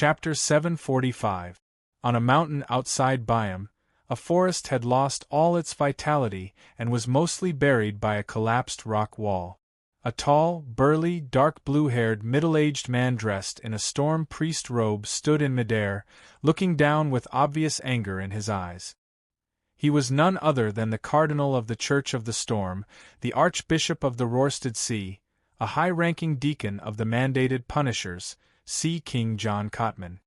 Chapter 745. On a mountain outside Byam, a forest had lost all its vitality and was mostly buried by a collapsed rock wall. A tall, burly, dark blue-haired, middle-aged man dressed in a storm priest robe stood in midair, looking down with obvious anger in his eyes. He was none other than the Cardinal of the Church of the Storm, the Archbishop of the Roarsted Sea, a high-ranking deacon of the mandated Punishers, Sea King John Cotman.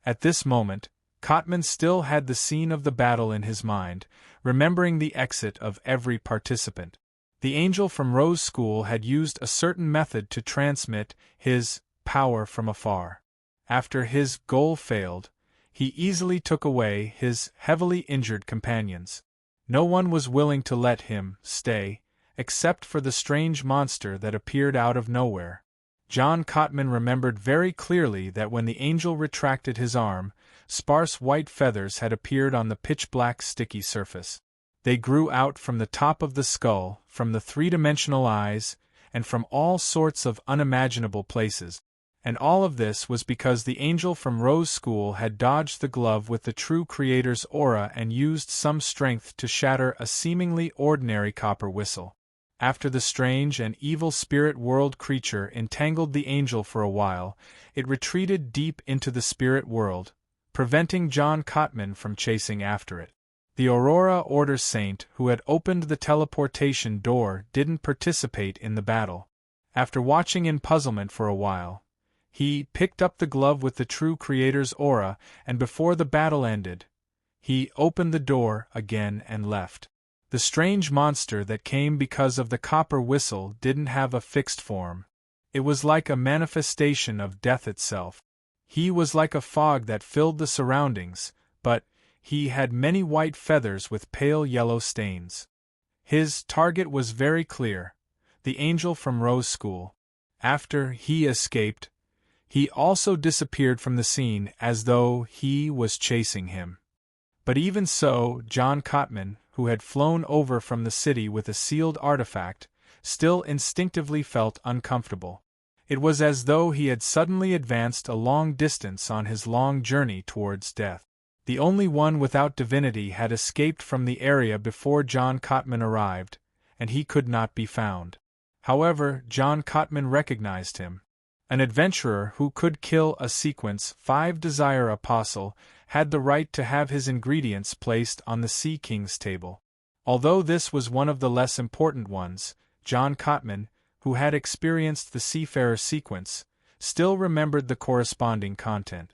At this moment, Cotman still had the scene of the battle in his mind, remembering the exit of every participant. The angel from Rose School had used a certain method to transmit his power from afar. After his goal failed, he easily took away his heavily injured companions. No one was willing to let him stay, except for the strange monster that appeared out of nowhere. John Cotman remembered very clearly that when the angel retracted his arm, sparse white feathers had appeared on the pitch-black sticky surface. They grew out from the top of the skull, from the three-dimensional eyes, and from all sorts of unimaginable places. And all of this was because the angel from Rose School had dodged the glove with the true Creator's aura and used some strength to shatter a seemingly ordinary copper whistle. After the strange and evil spirit world creature entangled the angel for a while, it retreated deep into the spirit world, preventing John Cotman from chasing after it. The Aurora Order Saint who had opened the teleportation door didn't participate in the battle. After watching in puzzlement for a while, he picked up the glove with the true Creator's aura, and before the battle ended, he opened the door again and left. The strange monster that came because of the copper whistle didn't have a fixed form. It was like a manifestation of death itself. He was like a fog that filled the surroundings, but he had many white feathers with pale yellow stains. His target was very clear, the angel from Rose School. After he escaped, he also disappeared from the scene as though he was chasing him. But even so, John Cotman, who had flown over from the city with a sealed artifact, still instinctively felt uncomfortable. It was as though he had suddenly advanced a long distance on his long journey towards death. The only one without divinity had escaped from the area before John Cotman arrived, and he could not be found. However, John Cotman recognized him. An adventurer who could kill a Sequence 5 Desire Apostle had the right to have his ingredients placed on the Sea King's table. Although this was one of the less important ones, John Cotman, who had experienced the Seafarer sequence, still remembered the corresponding content.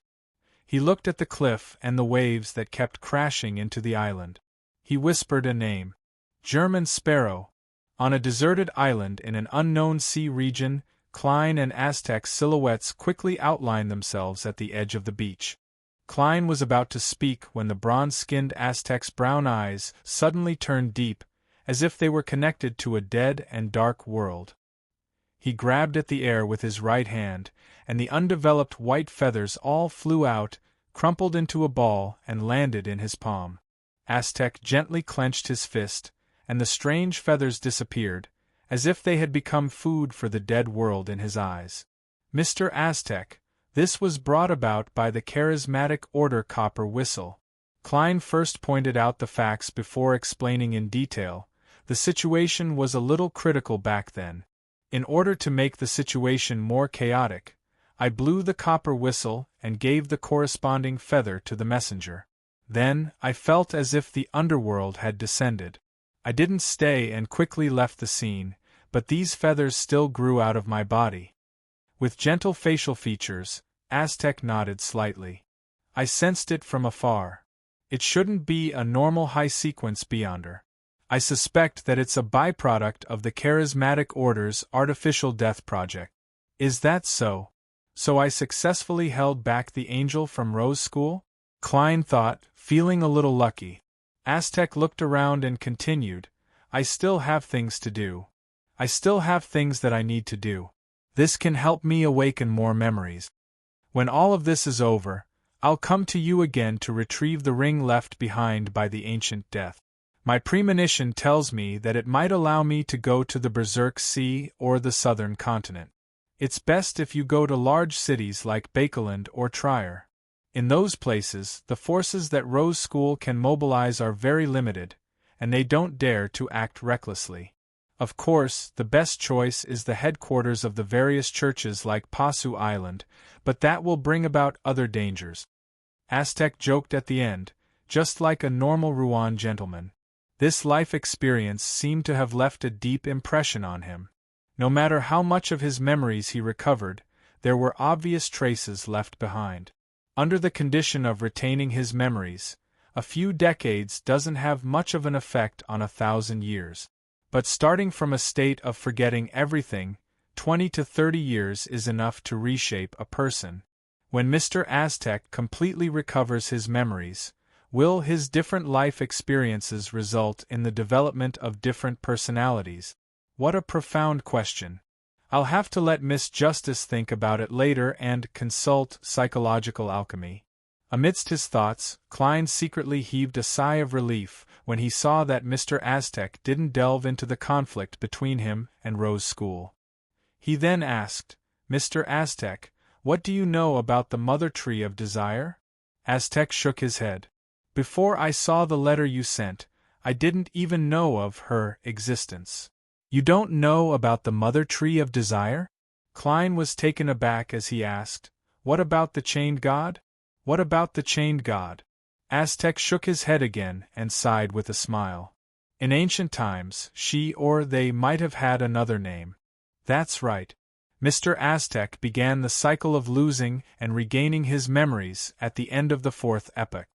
He looked at the cliff and the waves that kept crashing into the island. He whispered a name. German Sparrow. On a deserted island in an unknown sea region, Klein and Aztec silhouettes quickly outlined themselves at the edge of the beach. Klein was about to speak when the bronze-skinned Aztec's brown eyes suddenly turned deep, as if they were connected to a dead and dark world. He grabbed at the air with his right hand, and the undeveloped white feathers all flew out, crumpled into a ball, and landed in his palm. Aztec gently clenched his fist, and the strange feathers disappeared, as if they had become food for the dead world in his eyes. Mr. Aztec, this was brought about by the charismatic order copper whistle. Klein first pointed out the facts before explaining in detail. The situation was a little critical back then. In order to make the situation more chaotic, I blew the copper whistle and gave the corresponding feather to the messenger. Then, I felt as if the underworld had descended. I didn't stay and quickly left the scene, but these feathers still grew out of my body. With gentle facial features, Aztec nodded slightly. I sensed it from afar. It shouldn't be a normal high-sequence beyonder. I suspect that it's a byproduct of the Charismatic Order's artificial death project. Is that so? So I successfully held back the angel from Rose School? Klein thought, feeling a little lucky. Aztec looked around and continued, I still have things to do. I still have things that I need to do. This can help me awaken more memories. When all of this is over, I'll come to you again to retrieve the ring left behind by the ancient death. My premonition tells me that it might allow me to go to the Berserk Sea or the southern continent. It's best if you go to large cities like Bakeland or Trier. In those places, the forces that Rose School can mobilize are very limited, and they don't dare to act recklessly. Of course, the best choice is the headquarters of the various churches like Pasu Island, but that will bring about other dangers. Aztec joked at the end, just like a normal Ruan gentleman. This life experience seemed to have left a deep impression on him. No matter how much of his memories he recovered, there were obvious traces left behind. Under the condition of retaining his memories, a few decades doesn't have much of an effect on 1,000 years. But starting from a state of forgetting everything, 20 to 30 years is enough to reshape a person. When Mr. Aztec completely recovers his memories, will his different life experiences result in the development of different personalities? What a profound question. I'll have to let Miss Justice think about it later and consult psychological alchemy. Amidst his thoughts, Klein secretly heaved a sigh of relief when he saw that Mr. Aztec didn't delve into the conflict between him and Rose School. He then asked, "Mr. Aztec, what do you know about the Mother Tree of Desire?" Aztec shook his head. "Before I saw the letter you sent, I didn't even know of her existence." "You don't know about the Mother Tree of Desire?" Klein was taken aback as he asked, "What about the Chained God? What about the Chained God?" Aztec shook his head again and sighed with a smile. "In ancient times, she or they might have had another name." "That's right." Mr. Aztec began the cycle of losing and regaining his memories at the end of the fourth epoch.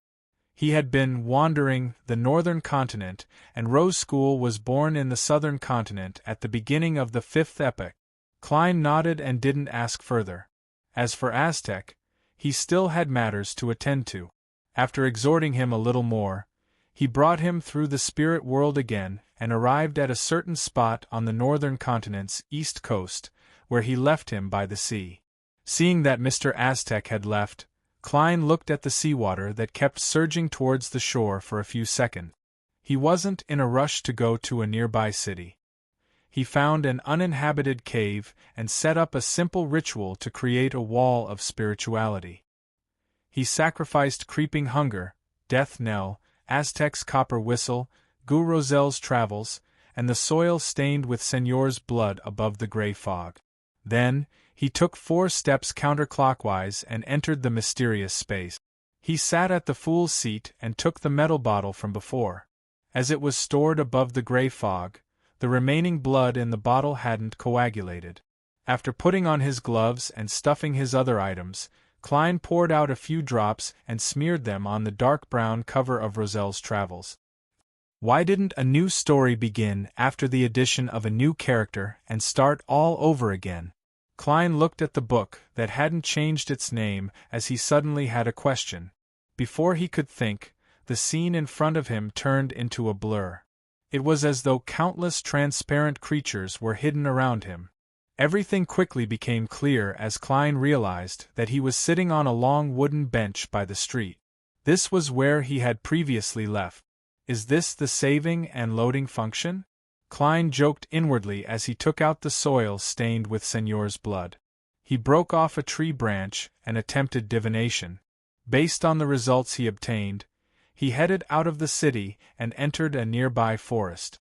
He had been wandering the northern continent, and Rose School was born in the southern continent at the beginning of the fifth epoch. Klein nodded and didn't ask further. As for Aztec, he still had matters to attend to. After exhorting him a little more, he brought him through the spirit world again and arrived at a certain spot on the northern continent's east coast, where he left him by the sea. Seeing that Mr. Aztec had left, Klein looked at the seawater that kept surging towards the shore for a few seconds. He wasn't in a rush to go to a nearby city. He found an uninhabited cave and set up a simple ritual to create a wall of spirituality. He sacrificed creeping hunger, death knell, Aztec's copper whistle, Gu Rosel's travels, and the soil stained with Señor's blood above the gray fog. Then, he took 4 steps counterclockwise and entered the mysterious space. He sat at the fool's seat and took the metal bottle from before. As it was stored above the gray fog, the remaining blood in the bottle hadn't coagulated. After putting on his gloves and stuffing his other items, Klein poured out a few drops and smeared them on the dark brown cover of Rosel's Travels. Why didn't a new story begin after the addition of a new character and start all over again? Klein looked at the book that hadn't changed its name as he suddenly had a question. Before he could think, the scene in front of him turned into a blur. It was as though countless transparent creatures were hidden around him. Everything quickly became clear as Klein realized that he was sitting on a long wooden bench by the street. This was where he had previously left. Is this the saving and loading function? Klein joked inwardly as he took out the soil stained with Señor's blood. He broke off a tree branch and attempted divination. Based on the results he obtained, he headed out of the city and entered a nearby forest.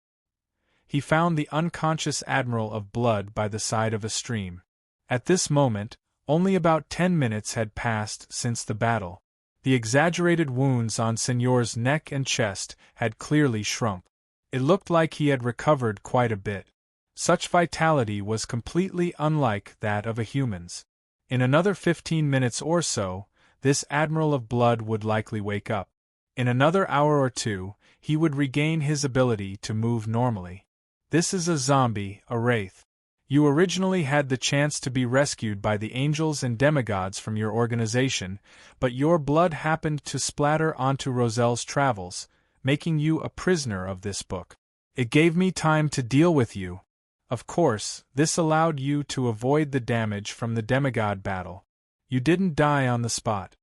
He found the unconscious Admiral of Blood by the side of a stream. At this moment, only about 10 minutes had passed since the battle. The exaggerated wounds on Señor's neck and chest had clearly shrunk. It looked like he had recovered quite a bit. Such vitality was completely unlike that of a human's. In another 15 minutes or so, this Admiral of Blood would likely wake up. In another hour or two, he would regain his ability to move normally. This is a zombie, a wraith. You originally had the chance to be rescued by the angels and demigods from your organization, but your blood happened to splatter onto Rosel's Travels, making you a prisoner of this book. It gave me time to deal with you. Of course, this allowed you to avoid the damage from the demigod battle. You didn't die on the spot.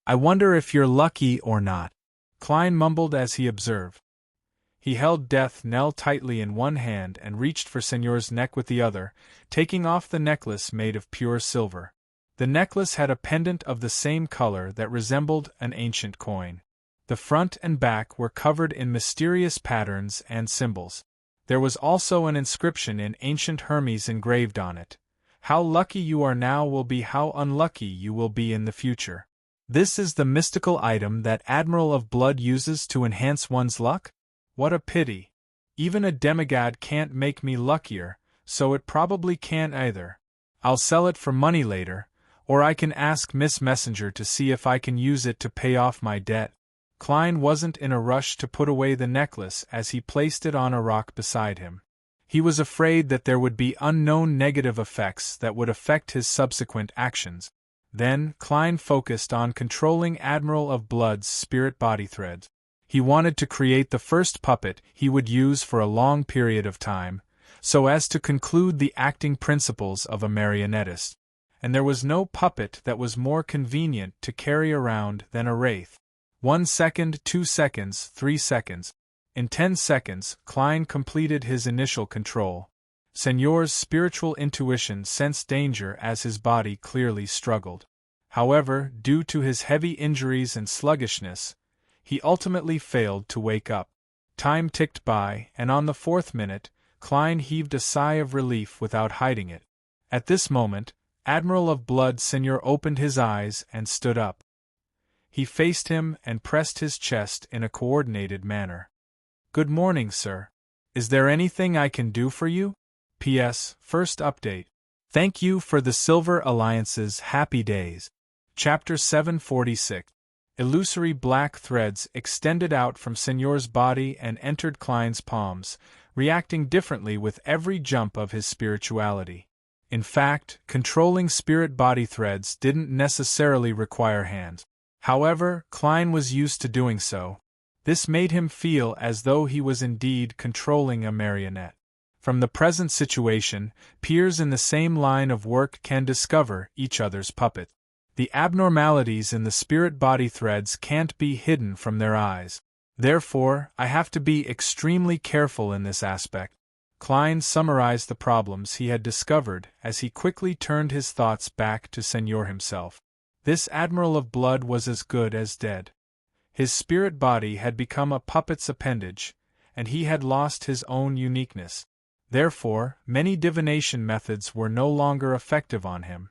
I wonder if you're lucky or not. Klein mumbled as he observed. He held Death Knell tightly in one hand and reached for Señor's neck with the other, taking off the necklace made of pure silver. The necklace had a pendant of the same color that resembled an ancient coin. The front and back were covered in mysterious patterns and symbols. There was also an inscription in ancient Hermes engraved on it. How lucky you are now will be how unlucky you will be in the future. This is the mystical item that Admiral of Blood uses to enhance one's luck? What a pity. Even a demigod can't make me luckier, so it probably can't either. I'll sell it for money later, or I can ask Miss Messenger to see if I can use it to pay off my debt. Klein wasn't in a rush to put away the necklace as he placed it on a rock beside him. He was afraid that there would be unknown negative effects that would affect his subsequent actions. Then, Klein focused on controlling Admiral of Blood's spirit body threads. He wanted to create the first puppet he would use for a long period of time, so as to conclude the acting principles of a marionettist. And there was no puppet that was more convenient to carry around than a wraith. 1 second, 2 seconds, 3 seconds. In 10 seconds, Klein completed his initial control. Señor's spiritual intuition sensed danger as his body clearly struggled. However, due to his heavy injuries and sluggishness, he ultimately failed to wake up. Time ticked by, and on the 4th minute, Klein heaved a sigh of relief without hiding it. At this moment, Admiral of Blood Señor opened his eyes and stood up. He faced him and pressed his chest in a coordinated manner. "Good morning, sir. Is there anything I can do for you? P.S. First update. Thank you for the Silver Alliance's happy days." Chapter 746. Illusory black threads extended out from Señor's body and entered Klein's palms, reacting differently with every jump of his spirituality. In fact, controlling spirit body threads didn't necessarily require hands. However, Klein was used to doing so. This made him feel as though he was indeed controlling a marionette. From the present situation, peers in the same line of work can discover each other's puppet. The abnormalities in the spirit body threads can't be hidden from their eyes. Therefore, I have to be extremely careful in this aspect. Klein summarized the problems he had discovered as he quickly turned his thoughts back to Señor himself. This Admiral of Blood was as good as dead. His spirit body had become a puppet's appendage, and he had lost his own uniqueness. Therefore, many divination methods were no longer effective on him.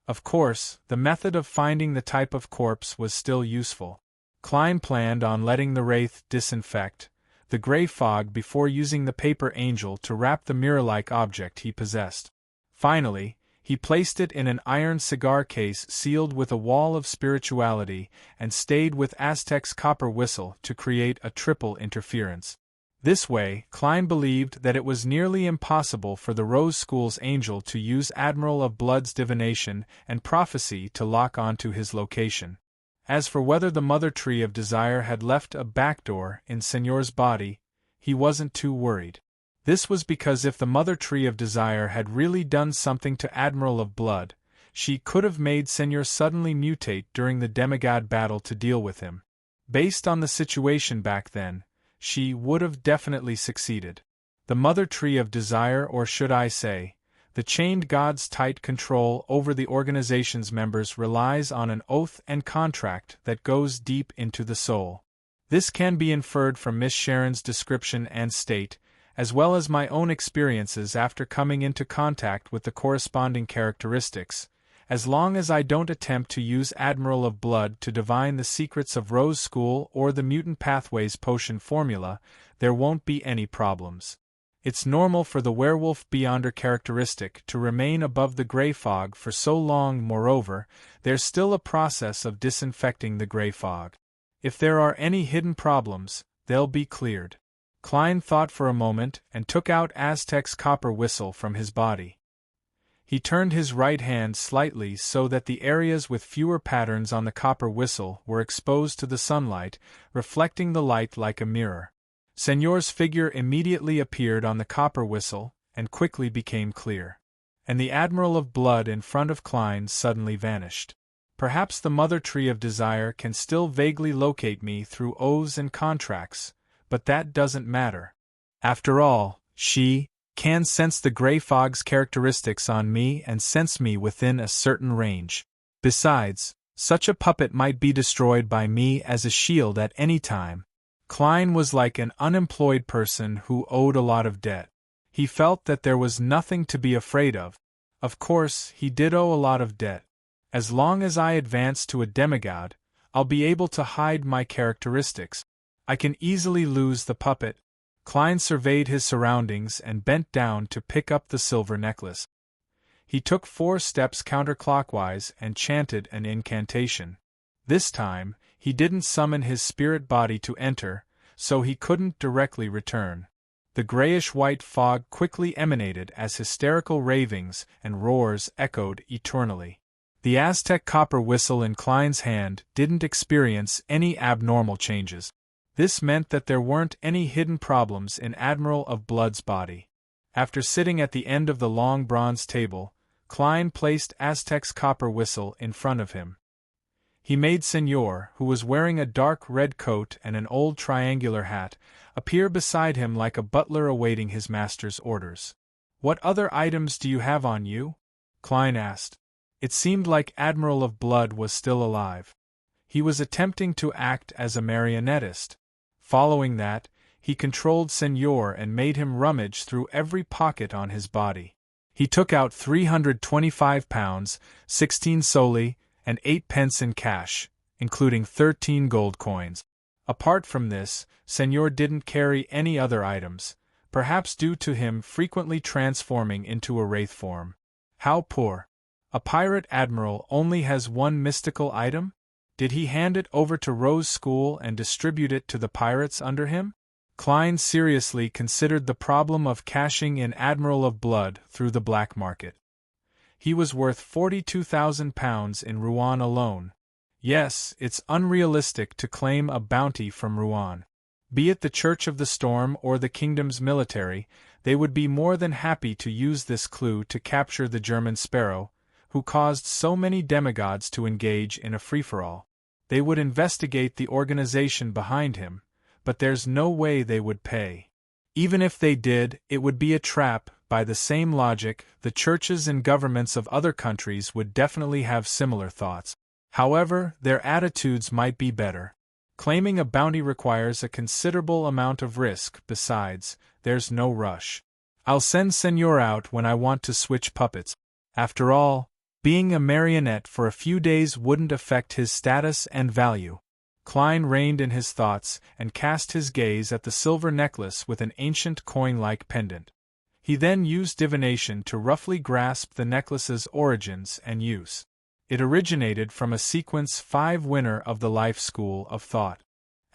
Of course, the method of finding the type of corpse was still useful. Klein planned on letting the wraith disinfect the gray fog before using the paper angel to wrap the mirror-like object he possessed. Finally, he placed it in an iron cigar case sealed with a wall of spirituality and stayed with Aztec's copper whistle to create a triple interference. This way, Klein believed that it was nearly impossible for the Rose School's angel to use Admiral of Blood's divination and prophecy to lock onto his location. As for whether the Mother Tree of Desire had left a backdoor in Señor's body, he wasn't too worried. This was because if the Mother Tree of Desire had really done something to Admiral of Blood, she could have made Señor suddenly mutate during the demigod battle to deal with him. Based on the situation back then, she would have definitely succeeded. The Mother Tree of Desire, or should I say, the Chained God's tight control over the organization's members relies on an oath and contract that goes deep into the soul. This can be inferred from Miss Sharon's description and state, as well as my own experiences after coming into contact with the corresponding characteristics. As long as I don't attempt to use Admiral of Blood to divine the secrets of Rose School or the Mutant Pathways potion formula, there won't be any problems. It's normal for the werewolf beyonder characteristic to remain above the gray fog for so long. Moreover, there's still a process of disinfecting the gray fog. If there are any hidden problems, they'll be cleared. Klein thought for a moment and took out Aztec's copper whistle from his body. He turned his right hand slightly so that the areas with fewer patterns on the copper whistle were exposed to the sunlight, reflecting the light like a mirror. Señor's figure immediately appeared on the copper whistle and quickly became clear. And the Admiral of Blood in front of Klein suddenly vanished. Perhaps the Mother Tree of Desire can still vaguely locate me through oaths and contracts, but that doesn't matter. After all, she can sense the gray fog's characteristics on me and sense me within a certain range. Besides, such a puppet might be destroyed by me as a shield at any time. Klein was like an unemployed person who owed a lot of debt. He felt that there was nothing to be afraid of. Of course, he did owe a lot of debt. As long as I advance to a demigod, I'll be able to hide my characteristics. I can easily lose the puppet. Klein surveyed his surroundings and bent down to pick up the silver necklace. He took 4 steps counterclockwise and chanted an incantation. This time, he didn't summon his spirit body to enter, so he couldn't directly return. The grayish-white fog quickly emanated as hysterical ravings and roars echoed eternally. The Aztec copper whistle in Klein's hand didn't experience any abnormal changes. This meant that there weren't any hidden problems in Admiral of Blood's body. After sitting at the end of the long bronze table, Klein placed Aztec's copper whistle in front of him. He made Senor, who was wearing a dark red coat and an old triangular hat, appear beside him like a butler awaiting his master's orders. "What other items do you have on you?" Klein asked. It seemed like Admiral of Blood was still alive. He was attempting to act as a marionettist. Following that, he controlled Senor and made him rummage through every pocket on his body. He took out £325, 16 soldi, and 8 pence in cash, including 13 gold coins. Apart from this, Senor didn't carry any other items, perhaps due to him frequently transforming into a wraith form. How poor. A pirate admiral only has one mystical item? Did he hand it over to Rose School and distribute it to the pirates under him? Klein seriously considered the problem of cashing in Admiral of Blood through the black market. He was worth £42,000 in Rouen alone. Yes, it's unrealistic to claim a bounty from Rouen. Be it the Church of the Storm or the kingdom's military, they would be more than happy to use this clue to capture the German sparrow, who caused so many demigods to engage in a free-for-all. They would investigate the organization behind him, but there's no way they would pay. Even if they did, it would be a trap. By the same logic, the churches and governments of other countries would definitely have similar thoughts. However, their attitudes might be better. Claiming a bounty requires a considerable amount of risk. Besides, there's no rush. I'll send Senor out when I want to switch puppets. After all, being a marionette for a few days wouldn't affect his status and value. Klein reined in his thoughts and cast his gaze at the silver necklace with an ancient coin-like pendant. He then used divination to roughly grasp the necklace's origins and use. It originated from a Sequence 5 winner of the Life School of Thought.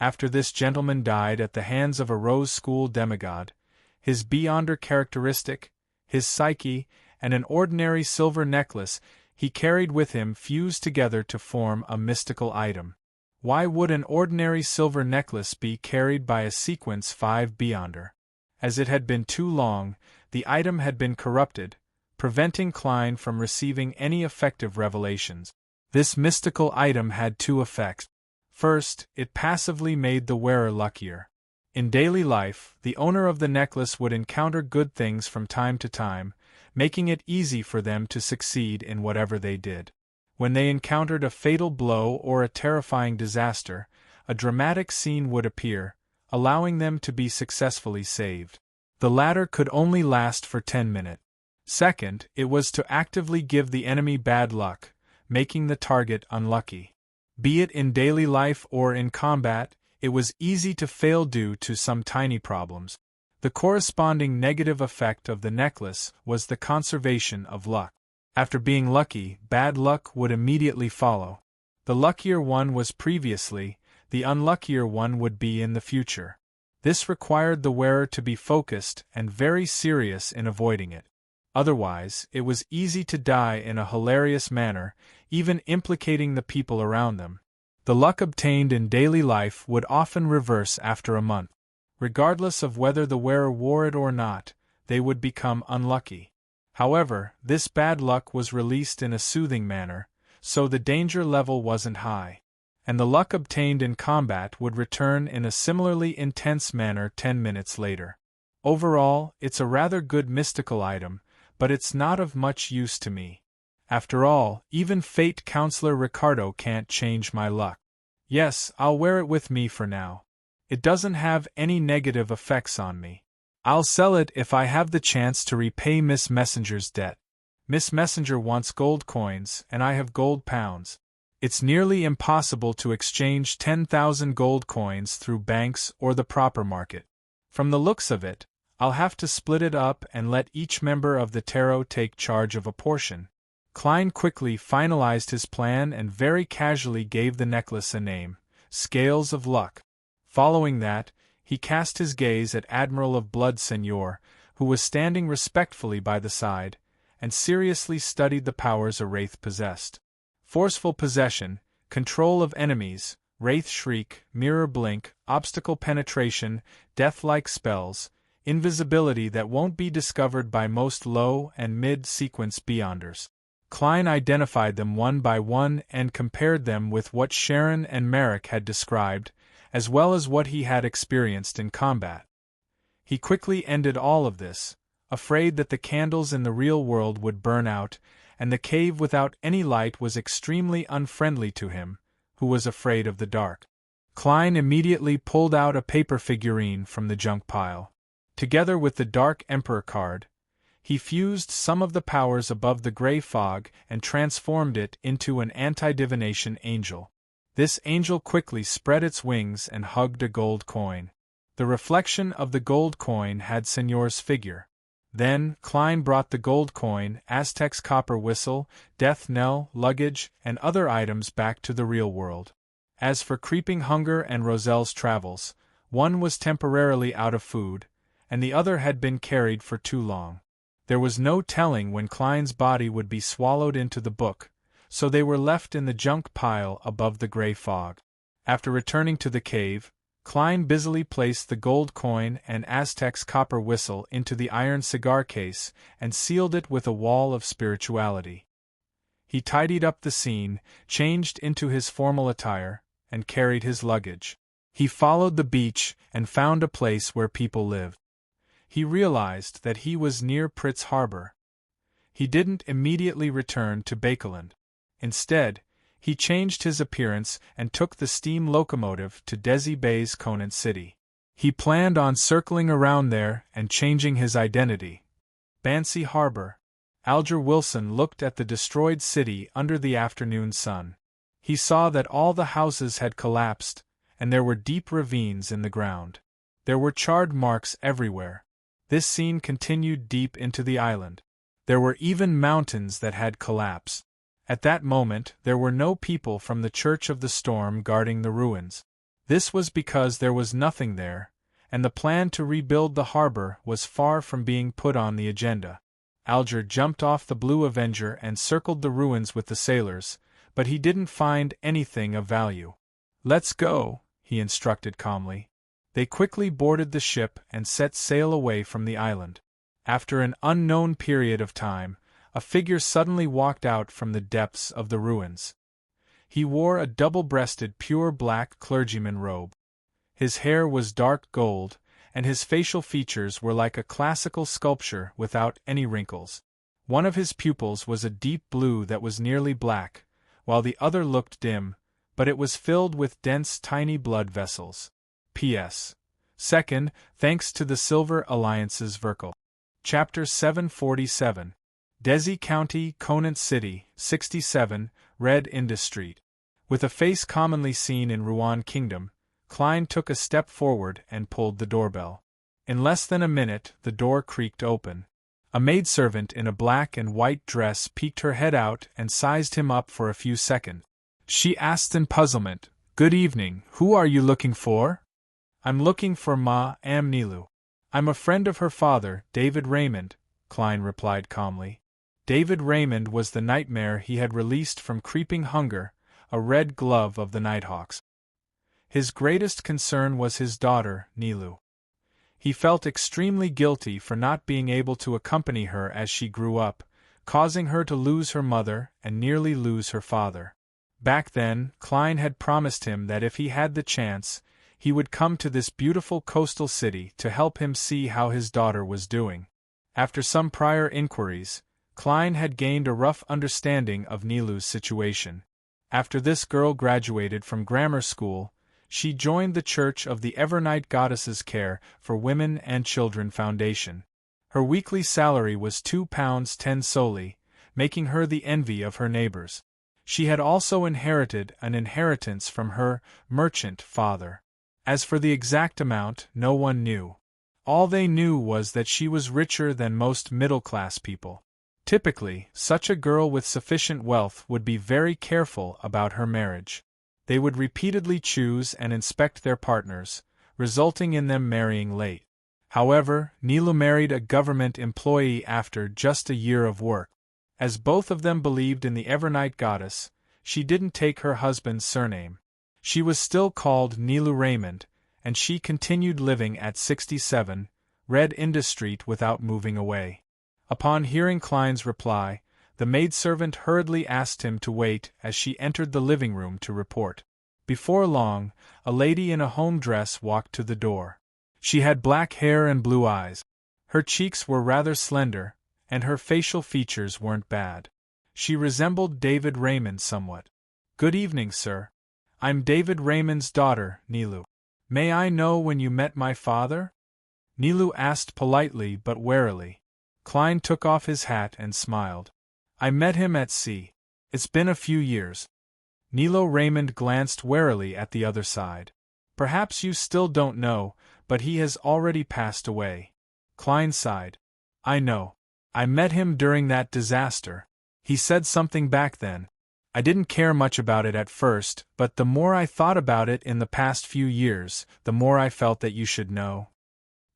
After this gentleman died at the hands of a Rose School demigod, his Beyonder characteristic, his psyche, and an ordinary silver necklace he carried with him fused together to form a mystical item. Why would an ordinary silver necklace be carried by a Sequence 5 Beyonder? As it had been too long, the item had been corrupted, preventing Klein from receiving any effective revelations. This mystical item had 2 effects. First, it passively made the wearer luckier. In daily life, the owner of the necklace would encounter good things from time to time, making it easy for them to succeed in whatever they did. When they encountered a fatal blow or a terrifying disaster, a dramatic scene would appear, allowing them to be successfully saved. The latter could only last for 10 minutes. Second, it was to actively give the enemy bad luck, making the target unlucky. Be it in daily life or in combat, it was easy to fail due to some tiny problems. The corresponding negative effect of the necklace was the conservation of luck. After being lucky, bad luck would immediately follow. The luckier one was previously, the unluckier one would be in the future. This required the wearer to be focused and very serious in avoiding it. Otherwise, it was easy to die in a hilarious manner, even implicating the people around them. The luck obtained in daily life would often reverse after a month. Regardless of whether the wearer wore it or not, they would become unlucky. However, this bad luck was released in a soothing manner, so the danger level wasn't high. And the luck obtained in combat would return in a similarly intense manner 10 minutes later. Overall, it's a rather good mystical item, but it's not of much use to me. After all, even Fate Counselor Ricardo can't change my luck. Yes, I'll wear it with me for now. It doesn't have any negative effects on me. I'll sell it if I have the chance to repay Miss Messenger's debt. Miss Messenger wants gold coins, and I have gold pounds. It's nearly impossible to exchange 10,000 gold coins through banks or the proper market. From the looks of it, I'll have to split it up and let each member of the tarot take charge of a portion. Klein quickly finalized his plan and very casually gave the necklace a name, Scales of Luck. Following that, he cast his gaze at Admiral of Blood Senor, who was standing respectfully by the side, and seriously studied the powers a wraith possessed. Forceful possession, control of enemies, wraith shriek, mirror blink, obstacle penetration, death-like spells, invisibility that won't be discovered by most low and mid-sequence beyonders. Klein identified them one by one and compared them with what Sharon and Merrick had described, as well as what he had experienced in combat. He quickly ended all of this, afraid that the candles in the real world would burn out, and the cave without any light was extremely unfriendly to him, who was afraid of the dark. Klein immediately pulled out a paper figurine from the junk pile. Together with the Dark Emperor card, he fused some of the powers above the gray fog and transformed it into an anti-divination angel. This angel quickly spread its wings and hugged a gold coin. The reflection of the gold coin had Senor's figure. Then, Klein brought the gold coin, Aztec's copper whistle, death knell, luggage, and other items back to the real world. As for Creeping Hunger and Roselle's travels, one was temporarily out of food, and the other had been carried for too long. There was no telling when Klein's body would be swallowed into the book, so they were left in the junk pile above the gray fog. After returning to the cave, Klein busily placed the gold coin and Aztec's copper whistle into the iron cigar case and sealed it with a wall of spirituality. He tidied up the scene, changed into his formal attire, and carried his luggage. He followed the beach and found a place where people lived. He realized that he was near Pritz Harbor. He didn't immediately return to Bakeland. Instead, he changed his appearance and took the steam locomotive to Desi Bay's Conant City. He planned on circling around there and changing his identity. Bancy Harbor. Alger Wilson looked at the destroyed city under the afternoon sun. He saw that all the houses had collapsed, and there were deep ravines in the ground. There were charred marks everywhere. This scene continued deep into the island. There were even mountains that had collapsed. At that moment, there were no people from the Church of the Storm guarding the ruins. This was because there was nothing there, and the plan to rebuild the harbor was far from being put on the agenda. Alger jumped off the Blue Avenger and circled the ruins with the sailors, but he didn't find anything of value. "Let's go," he instructed calmly. They quickly boarded the ship and set sail away from the island. After an unknown period of time, a figure suddenly walked out from the depths of the ruins. He wore a double-breasted pure black clergyman robe. His hair was dark gold, and his facial features were like a classical sculpture without any wrinkles. One of his pupils was a deep blue that was nearly black, while the other looked dim, but it was filled with dense tiny blood vessels. P.S. Second, thanks to the Silver Alliance's Verkle. Chapter 747. Desi County, Conant City, 67, Red Indus Street. With a face commonly seen in Rouen Kingdom, Klein took a step forward and pulled the doorbell. In less than a minute, the door creaked open. A maidservant in a black and white dress peeked her head out and sized him up for a few seconds. She asked in puzzlement, "Good evening, who are you looking for?" "I'm looking for Ma Am Nilu. I'm a friend of her father, David Raymond," Klein replied calmly. David Raymond was the nightmare he had released from Creeping Hunger, a red glove of the Nighthawks. His greatest concern was his daughter, Nilu. He felt extremely guilty for not being able to accompany her as she grew up, causing her to lose her mother and nearly lose her father. Back then, Klein had promised him that if he had the chance, he would come to this beautiful coastal city to help him see how his daughter was doing. After some prior inquiries, Klein had gained a rough understanding of Nilu's situation. After this girl graduated from grammar school, she joined the Church of the Evernight Goddess's Care for Women and Children Foundation. Her weekly salary was £2.10 solely, making her the envy of her neighbors. She had also inherited an inheritance from her merchant father. As for the exact amount, no one knew. All they knew was that she was richer than most middle-class people. Typically, such a girl with sufficient wealth would be very careful about her marriage. They would repeatedly choose and inspect their partners, resulting in them marrying late. However, Nilu married a government employee after just a year of work. As both of them believed in the Evernight Goddess, she didn't take her husband's surname. She was still called Nilu Raymond, and she continued living at 67 Red Indus Street without moving away. Upon hearing Klein's reply, the maidservant hurriedly asked him to wait as she entered the living room to report. Before long, a lady in a home dress walked to the door. She had black hair and blue eyes. Her cheeks were rather slender, and her facial features weren't bad. She resembled David Raymond somewhat. "Good evening, sir. I'm David Raymond's daughter, Nilu. May I know when you met my father?" Nilu asked politely but warily. Klein took off his hat and smiled. "I met him at sea. It's been a few years." Nilu Raymond glanced warily at the other side. "Perhaps you still don't know, but he has already passed away." Klein sighed. "I know. I met him during that disaster. He said something back then. I didn't care much about it at first, but the more I thought about it in the past few years, the more I felt that you should know."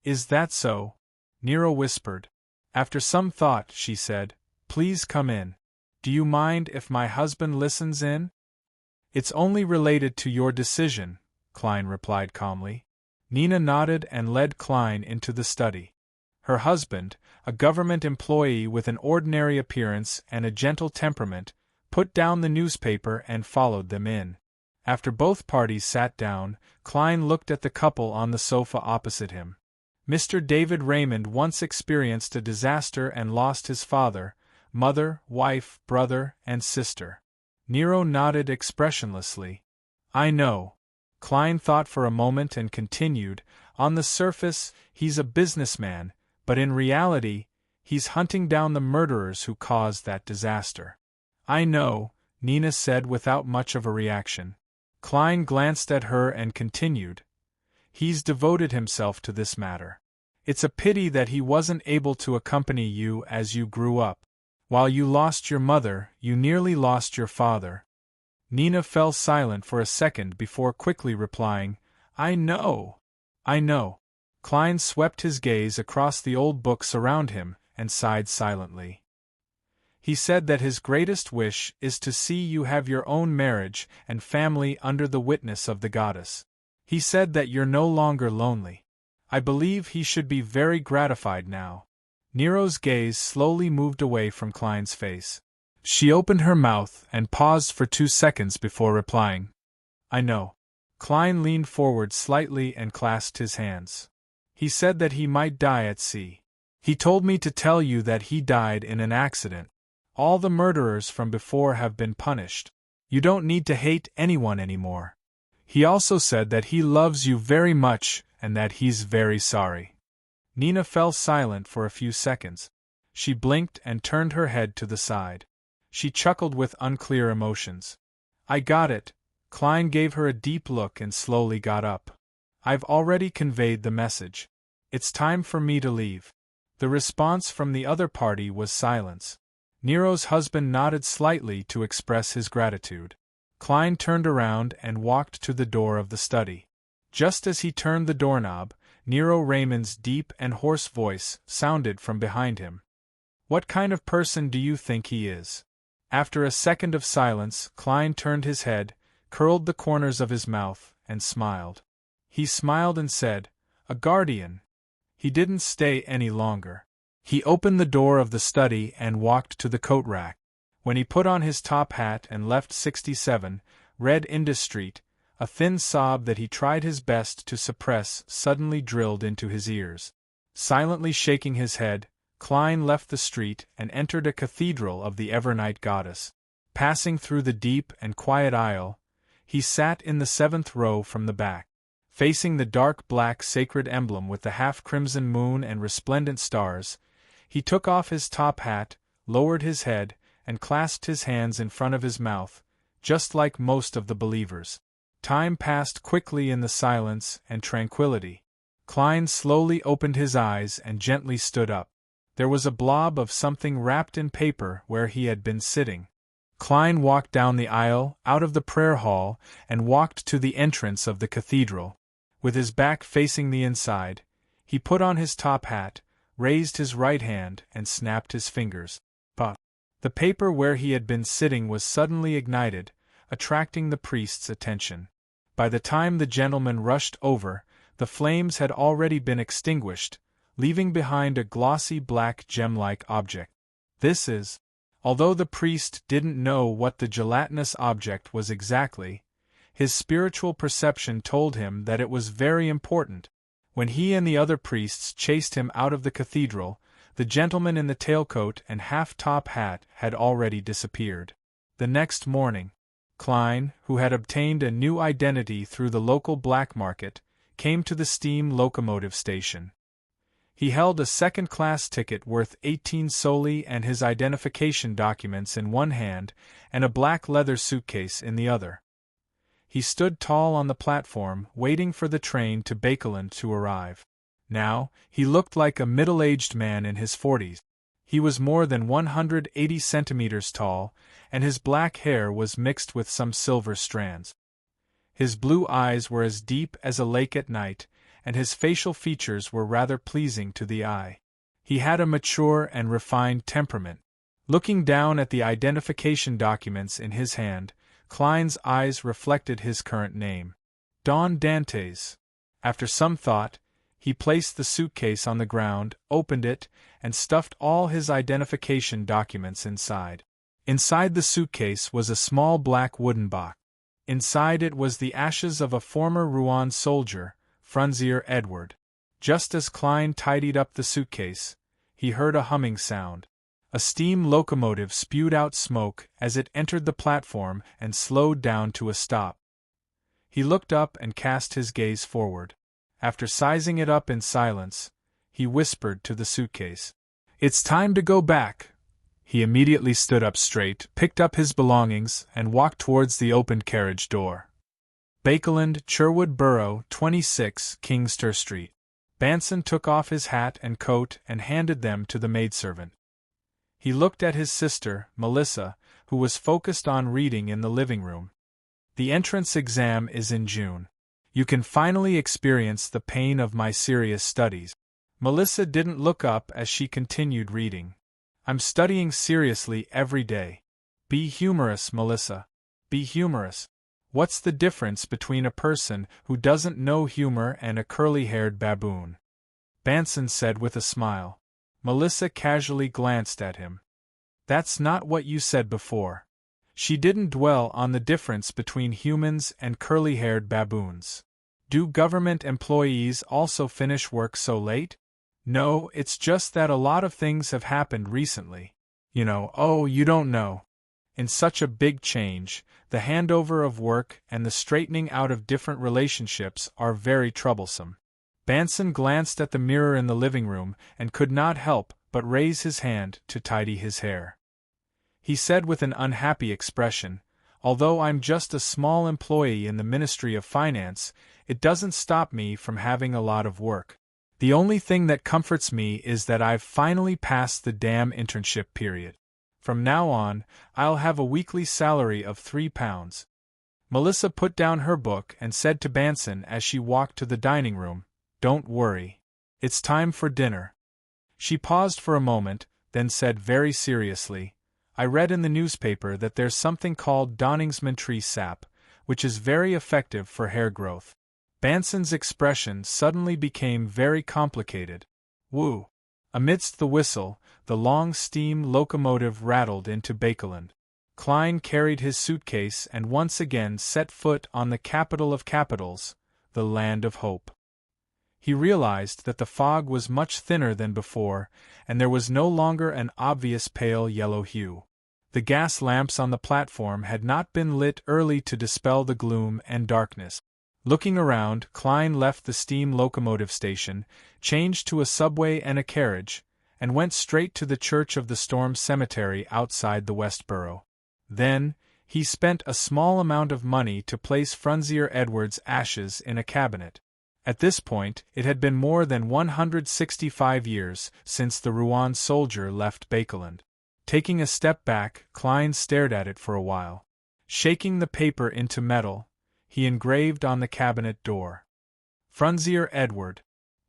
"Is that so?" Nero whispered. After some thought, she said, "Please come in. Do you mind if my husband listens in?" "It's only related to your decision," Klein replied calmly. Nina nodded and led Klein into the study. Her husband, a government employee with an ordinary appearance and a gentle temperament, put down the newspaper and followed them in. After both parties sat down, Klein looked at the couple on the sofa opposite him. Mr. David Raymond once experienced a disaster and lost his father, mother, wife, brother, and sister. Nero nodded expressionlessly. "I know." Klein thought for a moment and continued, "On the surface, he's a businessman, but in reality, he's hunting down the murderers who caused that disaster." "I know," Nina said without much of a reaction. Klein glanced at her and continued, "He's devoted himself to this matter. It's a pity that he wasn't able to accompany you as you grew up. While you lost your mother, you nearly lost your father." Nina fell silent for a second before quickly replying, "I know. I know." Klein swept his gaze across the old books around him and sighed silently. "He said that his greatest wish is to see you have your own marriage and family under the witness of the goddess. He said that you're no longer lonely. I believe he should be very gratified now." Nero's gaze slowly moved away from Klein's face. She opened her mouth and paused for 2 seconds before replying, "I know." Klein leaned forward slightly and clasped his hands. "He said that he might die at sea. He told me to tell you that he died in an accident. All the murderers from before have been punished. You don't need to hate anyone anymore. He also said that he loves you very much and that he's very sorry." Nina fell silent for a few seconds. She blinked and turned her head to the side. She chuckled with unclear emotions. "I got it." Klein gave her a deep look and slowly got up. "I've already conveyed the message. It's time for me to leave." The response from the other party was silence. Nero's husband nodded slightly to express his gratitude. Klein turned around and walked to the door of the study. Just as he turned the doorknob, Nero Raymond's deep and hoarse voice sounded from behind him. "What kind of person do you think he is?" After a second of silence, Klein turned his head, curled the corners of his mouth, and smiled. He smiled and said, "A guardian." He didn't stay any longer. He opened the door of the study and walked to the coat rack. When he put on his top hat and left 67 Red Indus Street, a thin sob that he tried his best to suppress suddenly drilled into his ears. Silently shaking his head, Klein left the street and entered a cathedral of the Evernight goddess. Passing through the deep and quiet aisle, he sat in the 7th row from the back. Facing the dark black sacred emblem with the half-crimson moon and resplendent stars, he took off his top hat, lowered his head, and clasped his hands in front of his mouth, just like most of the believers. Time passed quickly in the silence and tranquility. Klein slowly opened his eyes and gently stood up. There was a blob of something wrapped in paper where he had been sitting. Klein walked down the aisle, out of the prayer hall, and walked to the entrance of the cathedral. With his back facing the inside, he put on his top hat, raised his right hand, and snapped his fingers. But the paper where he had been sitting was suddenly ignited, attracting the priest's attention. By the time the gentleman rushed over, the flames had already been extinguished, leaving behind a glossy black gem-like object. This is. Although the priest didn't know what the gelatinous object was exactly, his spiritual perception told him that it was very important. When he and the other priests chased him out of the cathedral, the gentleman in the tailcoat and half-top hat had already disappeared. The next morning, Klein, who had obtained a new identity through the local black market, came to the steam locomotive station. He held a second-class ticket worth 18 soldi and his identification documents in one hand and a black leather suitcase in the other. He stood tall on the platform, waiting for the train to Bakeland to arrive. Now, he looked like a middle-aged man in his 40s. He was more than 180 centimeters tall, and his black hair was mixed with some silver strands. His blue eyes were as deep as a lake at night, and his facial features were rather pleasing to the eye. He had a mature and refined temperament. Looking down at the identification documents in his hand, Klein's eyes reflected his current name. Don Dantes. After some thought, he placed the suitcase on the ground, opened it, and stuffed all his identification documents inside. Inside the suitcase was a small black wooden box. Inside it was the ashes of a former Rouen soldier, Frunzier Edward. Just as Klein tidied up the suitcase, he heard a humming sound. A steam locomotive spewed out smoke as it entered the platform and slowed down to a stop. He looked up and cast his gaze forward. After sizing it up in silence, he whispered to the suitcase, "It's time to go back." He immediately stood up straight, picked up his belongings, and walked towards the opened carriage door. Bakeland, Sherwood Borough, 26, Kingster Street. Banson took off his hat and coat and handed them to the maidservant. He looked at his sister, Melissa, who was focused on reading in the living room. "The entrance exam is in June. You can finally experience the pain of my serious studies." Melissa didn't look up as she continued reading. "I'm studying seriously every day. Be humorous, Melissa. Be humorous. What's the difference between a person who doesn't know humor and a curly-haired baboon?" Banson said with a smile. Melissa casually glanced at him. "That's not what you said before." She didn't dwell on the difference between humans and curly-haired baboons. "Do government employees also finish work so late?" "No, it's just that a lot of things have happened recently. You don't know. In such a big change, the handover of work and the straightening out of different relationships are very troublesome." Banson glanced at the mirror in the living room and could not help but raise his hand to tidy his hair. He said with an unhappy expression, "Although I'm just a small employee in the Ministry of Finance, it doesn't stop me from having a lot of work. The only thing that comforts me is that I've finally passed the damn internship period. From now on, I'll have a weekly salary of £3. Melissa put down her book and said to Banson as she walked to the dining room, "Don't worry. It's time for dinner." She paused for a moment, then said very seriously, "I read in the newspaper that there's something called Donningsman tree sap, which is very effective for hair growth." Banson's expression suddenly became very complicated. "Woo!" Amidst the whistle, the long steam locomotive rattled into Bakeland. Klein carried his suitcase and once again set foot on the capital of capitals, the land of hope. He realized that the fog was much thinner than before, and there was no longer an obvious pale yellow hue. The gas lamps on the platform had not been lit early to dispel the gloom and darkness. Looking around, Klein left the steam locomotive station, changed to a subway and a carriage, and went straight to the Church of the Storm Cemetery outside the Westboro. Then, he spent a small amount of money to place Frunzier Edwards' ashes in a cabinet. At this point, it had been more than 165 years since the Rouen soldier left Bakeland. Taking a step back, Klein stared at it for a while. Shaking the paper into metal, he engraved on the cabinet door, Frunzier Edward.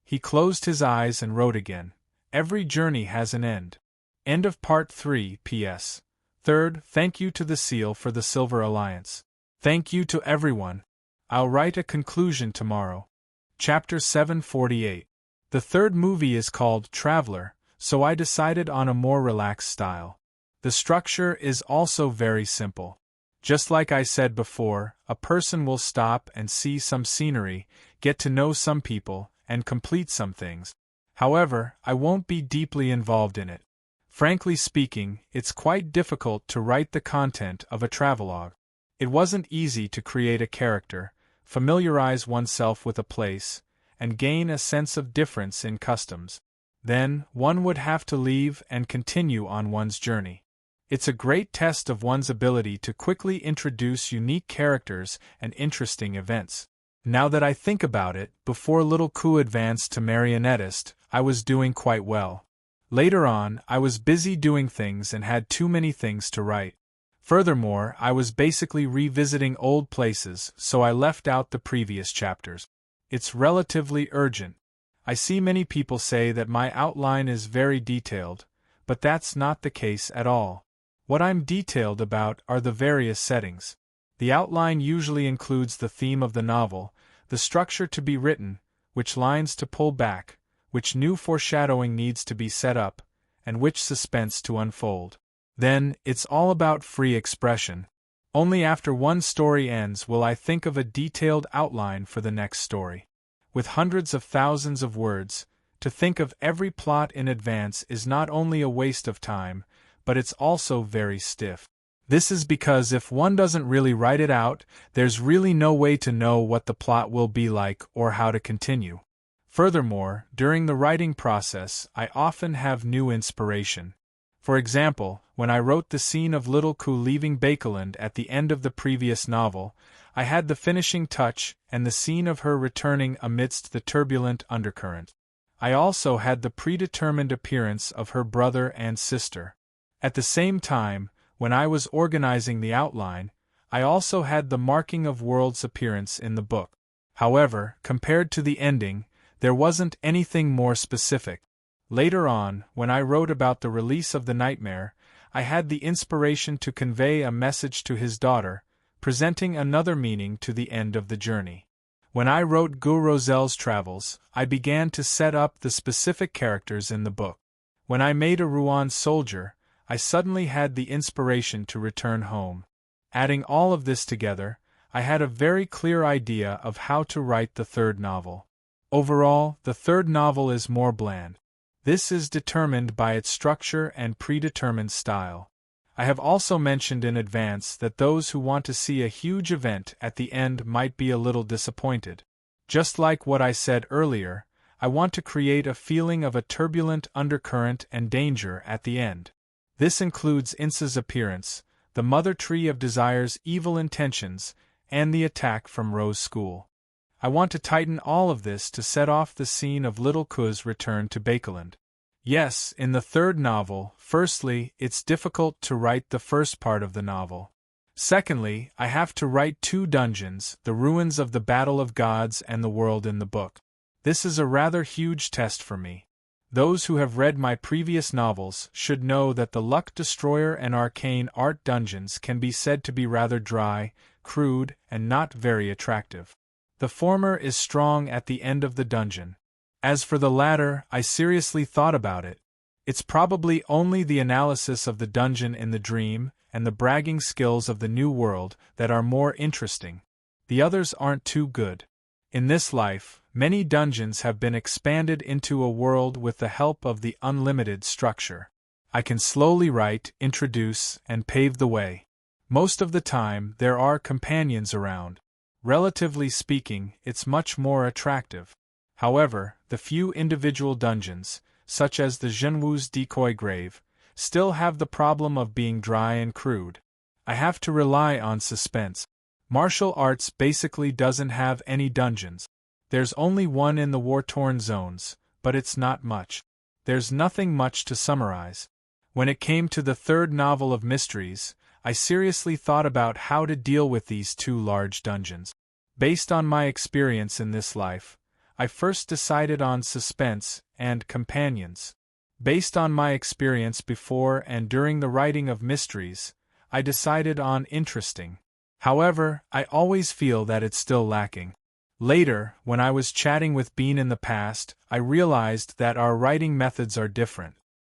He closed his eyes and wrote again, "Every journey has an end." End of Part 3. P.S. Third, thank you to the Seal for the Silver Alliance. Thank you to everyone. I'll write a conclusion tomorrow. Chapter 748. The third movie is called Traveler, so I decided on a more relaxed style. The structure is also very simple. Just like I said before, a person will stop and see some scenery, get to know some people, and complete some things. However, I won't be deeply involved in it. Frankly speaking, it's quite difficult to write the content of a travelogue. It wasn't easy to create a character, familiarize oneself with a place, and gain a sense of difference in customs. Then, one would have to leave and continue on one's journey. It's a great test of one's ability to quickly introduce unique characters and interesting events. Now that I think about it, before Little Coo advanced to marionettist, I was doing quite well. Later on, I was busy doing things and had too many things to write. Furthermore, I was basically revisiting old places, so I left out the previous chapters. It's relatively urgent. I see many people say that my outline is very detailed, but that's not the case at all. What I'm detailed about are the various settings. The outline usually includes the theme of the novel, the structure to be written, which lines to pull back, which new foreshadowing needs to be set up, and which suspense to unfold. Then, it's all about free expression. Only after one story ends will I think of a detailed outline for the next story. With hundreds of thousands of words, to think of every plot in advance is not only a waste of time, but it's also very stiff. This is because if one doesn't really write it out, there's really no way to know what the plot will be like or how to continue. Furthermore, during the writing process, I often have new inspiration. For example, when I wrote the scene of Little Coo leaving Bakeland at the end of the previous novel, I had the finishing touch and the scene of her returning amidst the turbulent undercurrent. I also had the predetermined appearance of her brother and sister. At the same time, when I was organizing the outline, I also had the marking of world's appearance in the book. However, compared to the ending, there wasn't anything more specific. Later on, when I wrote about the release of the nightmare, I had the inspiration to convey a message to his daughter, presenting another meaning to the end of the journey. When I wrote Guy Rozel's travels, I began to set up the specific characters in the book. When I made a Rouen soldier, I suddenly had the inspiration to return home. Adding all of this together, I had a very clear idea of how to write the third novel. Overall, the third novel is more bland. This is determined by its structure and predetermined style. I have also mentioned in advance that those who want to see a huge event at the end might be a little disappointed. Just like what I said earlier, I want to create a feeling of a turbulent undercurrent and danger at the end. This includes Insa's appearance, the Mother Tree of Desire's evil intentions, and the attack from Rose School. I want to tighten all of this to set off the scene of Little Coo's return to Bakeland. Yes, in the third novel, firstly, it's difficult to write the first part of the novel. Secondly, I have to write two dungeons, the ruins of the Battle of Gods and the world in the book. This is a rather huge test for me. Those who have read my previous novels should know that the Luck Destroyer and Arcane Art dungeons can be said to be rather dry, crude, and not very attractive. The former is strong at the end of the dungeon. As for the latter, I seriously thought about it. It's probably only the analysis of the dungeon in the dream and the bragging skills of the new world that are more interesting. The others aren't too good. In this life, Many dungeons have been expanded into a world with the help of the unlimited structure. I can slowly write, introduce, and pave the way. Most of the time, there are companions around. Relatively speaking, it's much more attractive. However, the few individual dungeons, such as the Zhenwu's decoy grave, still have the problem of being dry and crude. I have to rely on suspense. Martial arts basically doesn't have any dungeons. There's only one in the war-torn zones, but it's not much. There's nothing much to summarize. When it came to the third novel of mysteries, I seriously thought about how to deal with these two large dungeons. Based on my experience in this life, I first decided on suspense and companions. Based on my experience before and during the writing of mysteries, I decided on interesting. However, I always feel that it's still lacking. Later, when I was chatting with Bean in the past, I realized that our writing methods are different.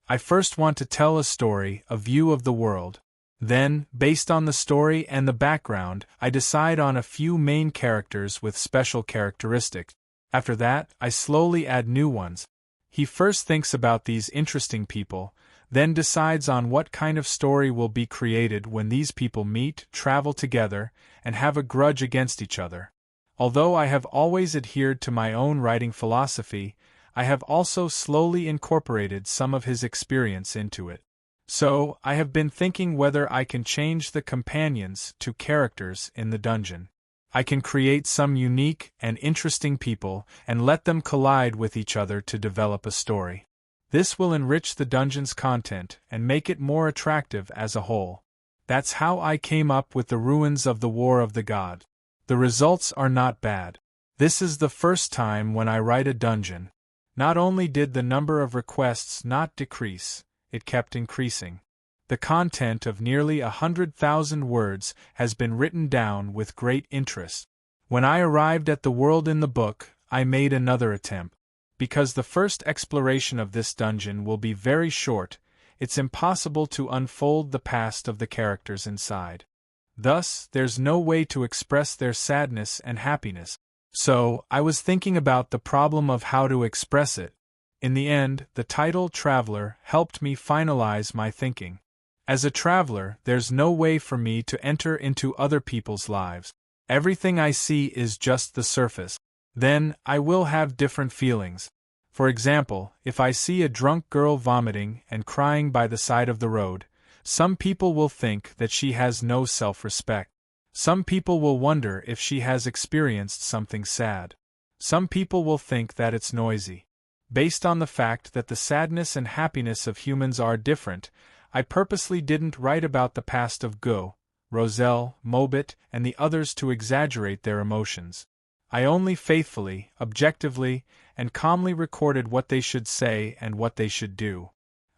I first want to tell a story, a view of the world. Then, based on the story and the background, I decide on a few main characters with special characteristics. After that, I slowly add new ones. He first thinks about these interesting people, then decides on what kind of story will be created when these people meet, travel together, and have a grudge against each other. Although I have always adhered to my own writing philosophy, I have also slowly incorporated some of his experience into it. So, I have been thinking whether I can change the companions to characters in the dungeon. I can create some unique and interesting people and let them collide with each other to develop a story. This will enrich the dungeon's content and make it more attractive as a whole. That's how I came up with the Ruins of the War of the God. The results are not bad. This is the first time when I write a dungeon. Not only did the number of requests not decrease, it kept increasing. The content of nearly 100,000 words has been written down with great interest. When I arrived at the world in the book, I made another attempt. Because the first exploration of this dungeon will be very short, it's impossible to unfold the past of the characters inside. Thus, there's no way to express their sadness and happiness. So, I was thinking about the problem of how to express it. In the end, the title Traveler helped me finalize my thinking. As a traveler, there's no way for me to enter into other people's lives. Everything I see is just the surface. Then, I will have different feelings. For example, if I see a drunk girl vomiting and crying by the side of the road, some people will think that she has no self-respect. Some people will wonder if she has experienced something sad. Some people will think that it's noisy. Based on the fact that the sadness and happiness of humans are different, I purposely didn't write about the past of Go, Roselle, Mobit, and the others to exaggerate their emotions. I only faithfully, objectively, and calmly recorded what they should say and what they should do.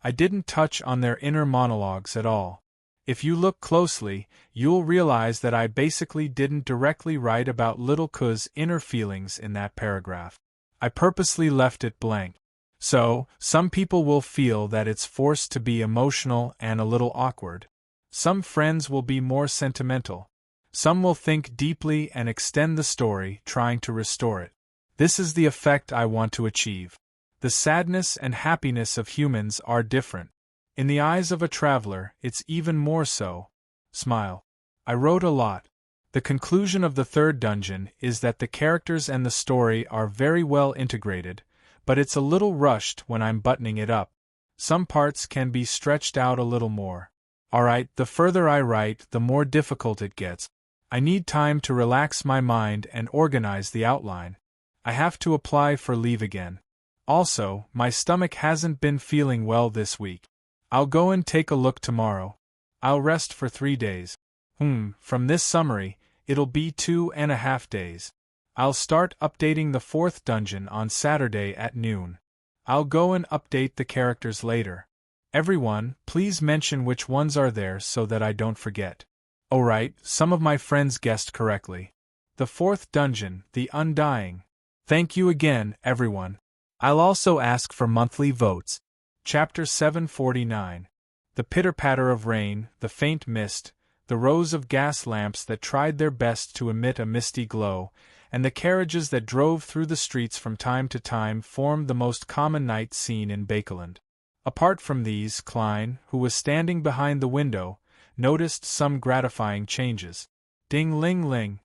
I didn't touch on their inner monologues at all. If you look closely, you'll realize that I basically didn't directly write about Little Ku's inner feelings in that paragraph. I purposely left it blank. So, some people will feel that it's forced to be emotional and a little awkward. Some friends will be more sentimental. Some will think deeply and extend the story, trying to restore it. This is the effect I want to achieve. The sadness and happiness of humans are different. In the eyes of a traveler, it's even more so. Smile. I wrote a lot. The conclusion of the third dungeon is that the characters and the story are very well integrated, but it's a little rushed when I'm buttoning it up. Some parts can be stretched out a little more. Alright, the further I write, the more difficult it gets. I need time to relax my mind and organize the outline. I have to apply for leave again. Also, my stomach hasn't been feeling well this week. I'll go and take a look tomorrow. I'll rest for 3 days. From this summary, it'll be 2.5 days. I'll start updating the fourth dungeon on Saturday at noon. I'll go and update the characters later. Everyone, please mention which ones are there so that I don't forget. Oh right, some of my friends guessed correctly. The fourth dungeon, The Undying. Thank you again, everyone. I'll also ask for monthly votes. Chapter 749. The pitter-patter of rain, the faint mist, the rows of gas lamps that tried their best to emit a misty glow, and the carriages that drove through the streets from time to time formed the most common night scene in Bakeland. Apart from these, Klein, who was standing behind the window, noticed some gratifying changes. Ding-ling-ling!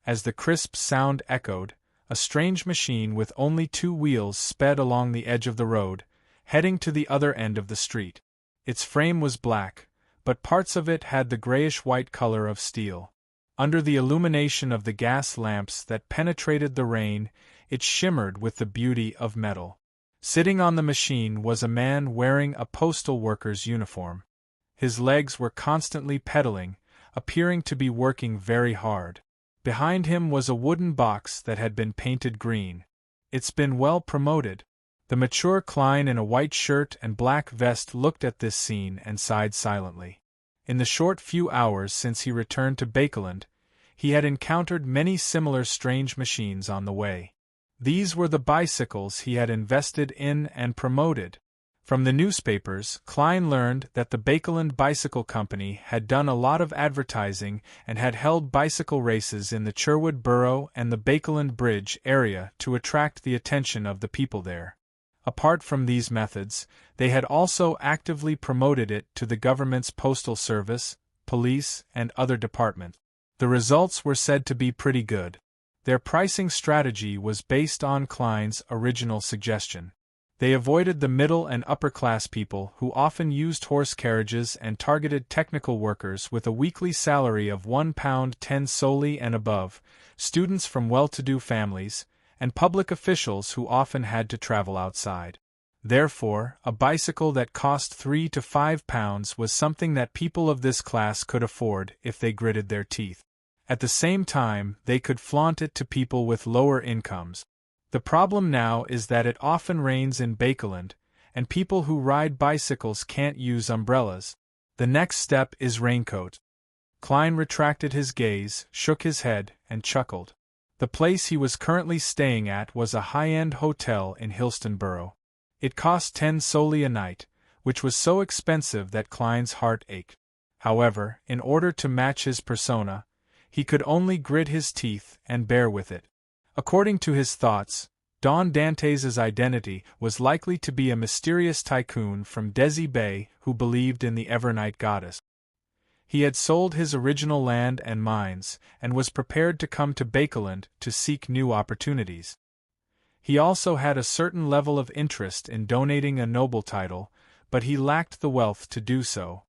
As the crisp sound echoed, a strange machine with only 2 wheels sped along the edge of the road, heading to the other end of the street. Its frame was black, but parts of it had the grayish-white color of steel. Under the illumination of the gas lamps that penetrated the rain, it shimmered with the beauty of metal. Sitting on the machine was a man wearing a postal worker's uniform. His legs were constantly pedaling, appearing to be working very hard. Behind him was a wooden box that had been painted green. "It's been well promoted." The mature Klein in a white shirt and black vest looked at this scene and sighed silently. In the short few hours since he returned to Bakeland, he had encountered many similar strange machines on the way. These were the bicycles he had invested in and promoted. From the newspapers, Klein learned that the Bakeland Bicycle Company had done a lot of advertising and had held bicycle races in the Sherwood Borough and the Bakeland Bridge area to attract the attention of the people there. Apart from these methods, they had also actively promoted it to the government's postal service, police, and other departments. The results were said to be pretty good. Their pricing strategy was based on Klein's original suggestion. They avoided the middle and upper-class people who often used horse carriages and targeted technical workers with a weekly salary of £1.10 solely and above, students from well-to-do families, and public officials who often had to travel outside. Therefore, a bicycle that cost £3 to £5 was something that people of this class could afford if they gritted their teeth. At the same time, they could flaunt it to people with lower incomes. The problem now is that it often rains in Bakeland, and people who ride bicycles can't use umbrellas. The next step is raincoat. Klein retracted his gaze, shook his head, and chuckled. The place he was currently staying at was a high-end hotel in Hillstonborough. It cost 10 solely a night, which was so expensive that Klein's heart ached. However, in order to match his persona, he could only grit his teeth and bear with it. According to his thoughts, Don Dantes' identity was likely to be a mysterious tycoon from Desi Bay who believed in the Evernight goddess. He had sold his original land and mines, and was prepared to come to Bakeland to seek new opportunities. He also had a certain level of interest in donating a noble title, but he lacked the wealth to do so.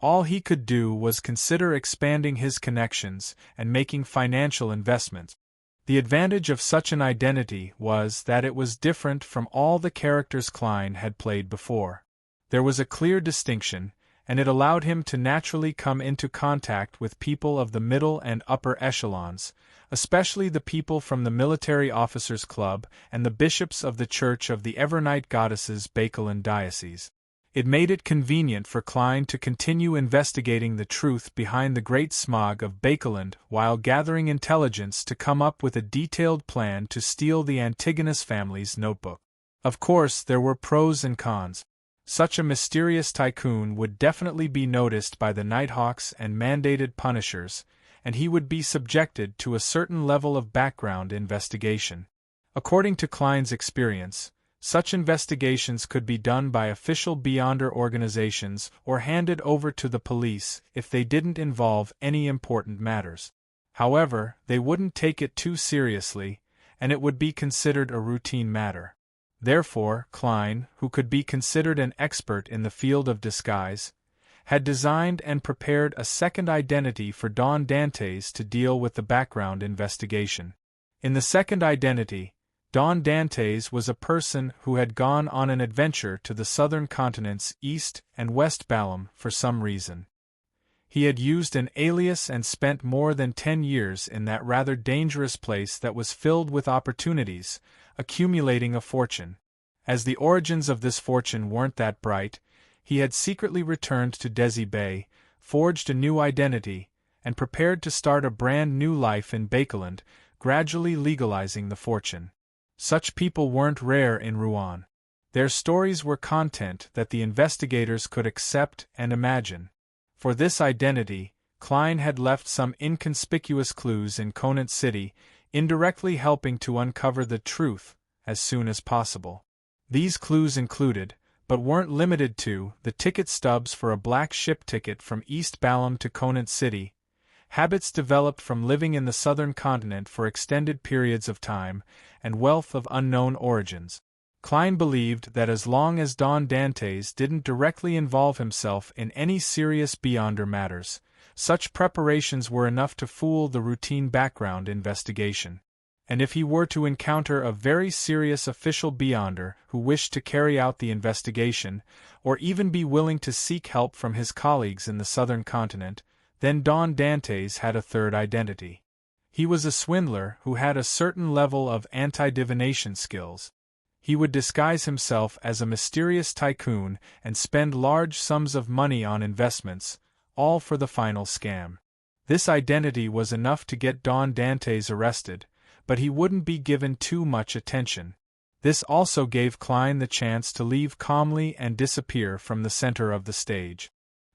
All he could do was consider expanding his connections and making financial investments. The advantage of such an identity was that it was different from all the characters Klein had played before. There was a clear distinction, and it allowed him to naturally come into contact with people of the middle and upper echelons, especially the people from the Military Officers Club and the bishops of the Church of the Evernight Goddesses Bakeland Diocese. It made it convenient for Klein to continue investigating the truth behind the Great Smog of Bakeland while gathering intelligence to come up with a detailed plan to steal the Antigonus family's notebook. Of course, there were pros and cons. Such a mysterious tycoon would definitely be noticed by the Nighthawks and mandated punishers, and he would be subjected to a certain level of background investigation. According to Klein's experience, such investigations could be done by official Beyonder organizations or handed over to the police if they didn't involve any important matters. However, they wouldn't take it too seriously, and it would be considered a routine matter. Therefore, Klein, who could be considered an expert in the field of disguise, had designed and prepared a second identity for Don Dantes to deal with the background investigation. In the second identity, Don Dantes was a person who had gone on an adventure to the southern continents East and West Balam for some reason. He had used an alias and spent more than 10 years in that rather dangerous place that was filled with opportunities, accumulating a fortune. As the origins of this fortune weren't that bright, he had secretly returned to Desi Bay, forged a new identity, and prepared to start a brand new life in Bakeland, gradually legalizing the fortune. Such people weren't rare in Rouen. Their stories were content that the investigators could accept and imagine. For this identity, Klein had left some inconspicuous clues in Conant City, indirectly helping to uncover the truth as soon as possible. These clues included, but weren't limited to, the ticket stubs for a black ship ticket from East Balam to Conant City, habits developed from living in the southern continent for extended periods of time, and wealth of unknown origins. Klein believed that as long as Don Dantes didn't directly involve himself in any serious Beyonder matters, such preparations were enough to fool the routine background investigation. And if he were to encounter a very serious official Beyonder who wished to carry out the investigation, or even be willing to seek help from his colleagues in the southern continent, then Don Dantes had a third identity. He was a swindler who had a certain level of anti-divination skills. He would disguise himself as a mysterious tycoon and spend large sums of money on investments, all for the final scam. This identity was enough to get Don Dantes arrested, but he wouldn't be given too much attention. This also gave Klein the chance to leave calmly and disappear from the center of the stage.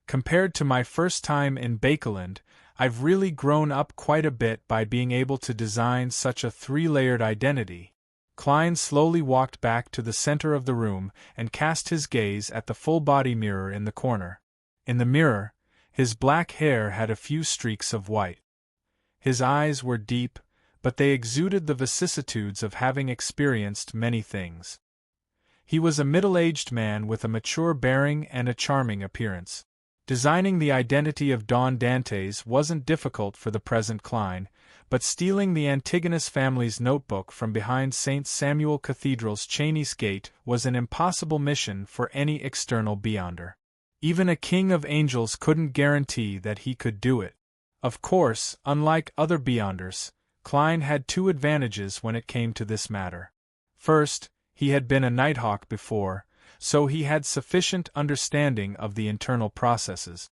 Compared to my first time in Bakeland, I've really grown up quite a bit by being able to design such a three-layered identity. Klein slowly walked back to the center of the room and cast his gaze at the full-body mirror in the corner. In the mirror, his black hair had a few streaks of white. His eyes were deep, but they exuded the vicissitudes of having experienced many things. He was a middle-aged man with a mature bearing and a charming appearance. Designing the identity of Don Dantes wasn't difficult for the present Klein, but stealing the Antigonus family's notebook from behind St. Samuel Cathedral's Cheney's Gate was an impossible mission for any external Beyonder. Even a king of angels couldn't guarantee that he could do it. Of course, unlike other Beyonders, Klein had two advantages when it came to this matter. First, he had been a Nighthawk before, so he had sufficient understanding of the internal processes.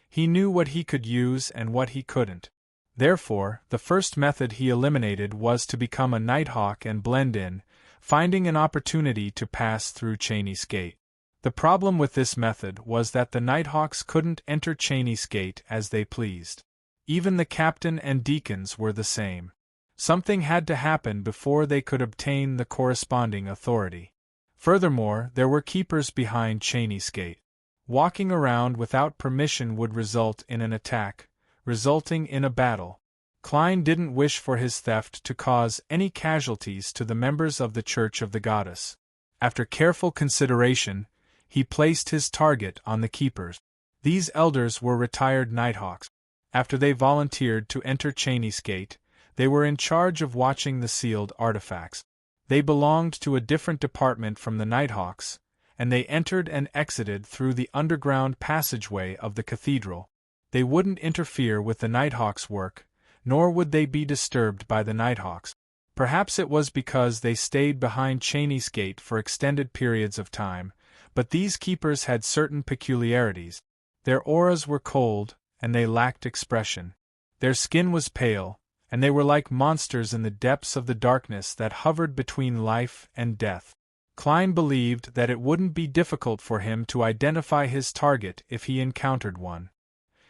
He knew what he could use and what he couldn't. Therefore, the first method he eliminated was to become a Nighthawk and blend in, finding an opportunity to pass through Cheney's Gate. The problem with this method was that the Nighthawks couldn't enter Cheney's Gate as they pleased. Even the captain and deacons were the same. Something had to happen before they could obtain the corresponding authority. Furthermore, there were keepers behind Cheney's Gate. Walking around without permission would result in an attack, resulting in a battle. Klein didn't wish for his theft to cause any casualties to the members of the Church of the Goddess. After careful consideration, he placed his target on the keepers. These elders were retired Nighthawks. After they volunteered to enter Cheney's Gate, they were in charge of watching the sealed artifacts. They belonged to a different department from the Nighthawks, and they entered and exited through the underground passageway of the cathedral. They wouldn't interfere with the Nighthawks' work, nor would they be disturbed by the Nighthawks. Perhaps it was because they stayed behind Cheney's Gate for extended periods of time, but these keepers had certain peculiarities. Their auras were cold, and they lacked expression. Their skin was pale, and they were like monsters in the depths of the darkness that hovered between life and death. Klein believed that it wouldn't be difficult for him to identify his target if he encountered one.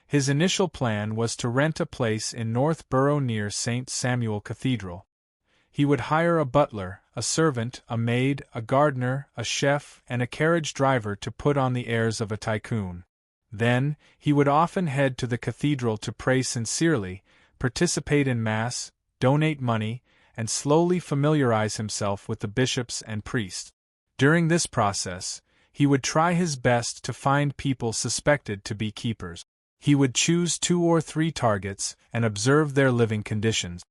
His initial plan was to rent a place in North Borough near St. Samuel Cathedral. He would hire a butler, a servant, a maid, a gardener, a chef, and a carriage driver to put on the airs of a tycoon. Then, he would often head to the cathedral to pray sincerely, participate in Mass, donate money, and slowly familiarize himself with the bishops and priests. During this process, he would try his best to find people suspected to be keepers. He would choose 2 or 3 targets and observe their living conditions.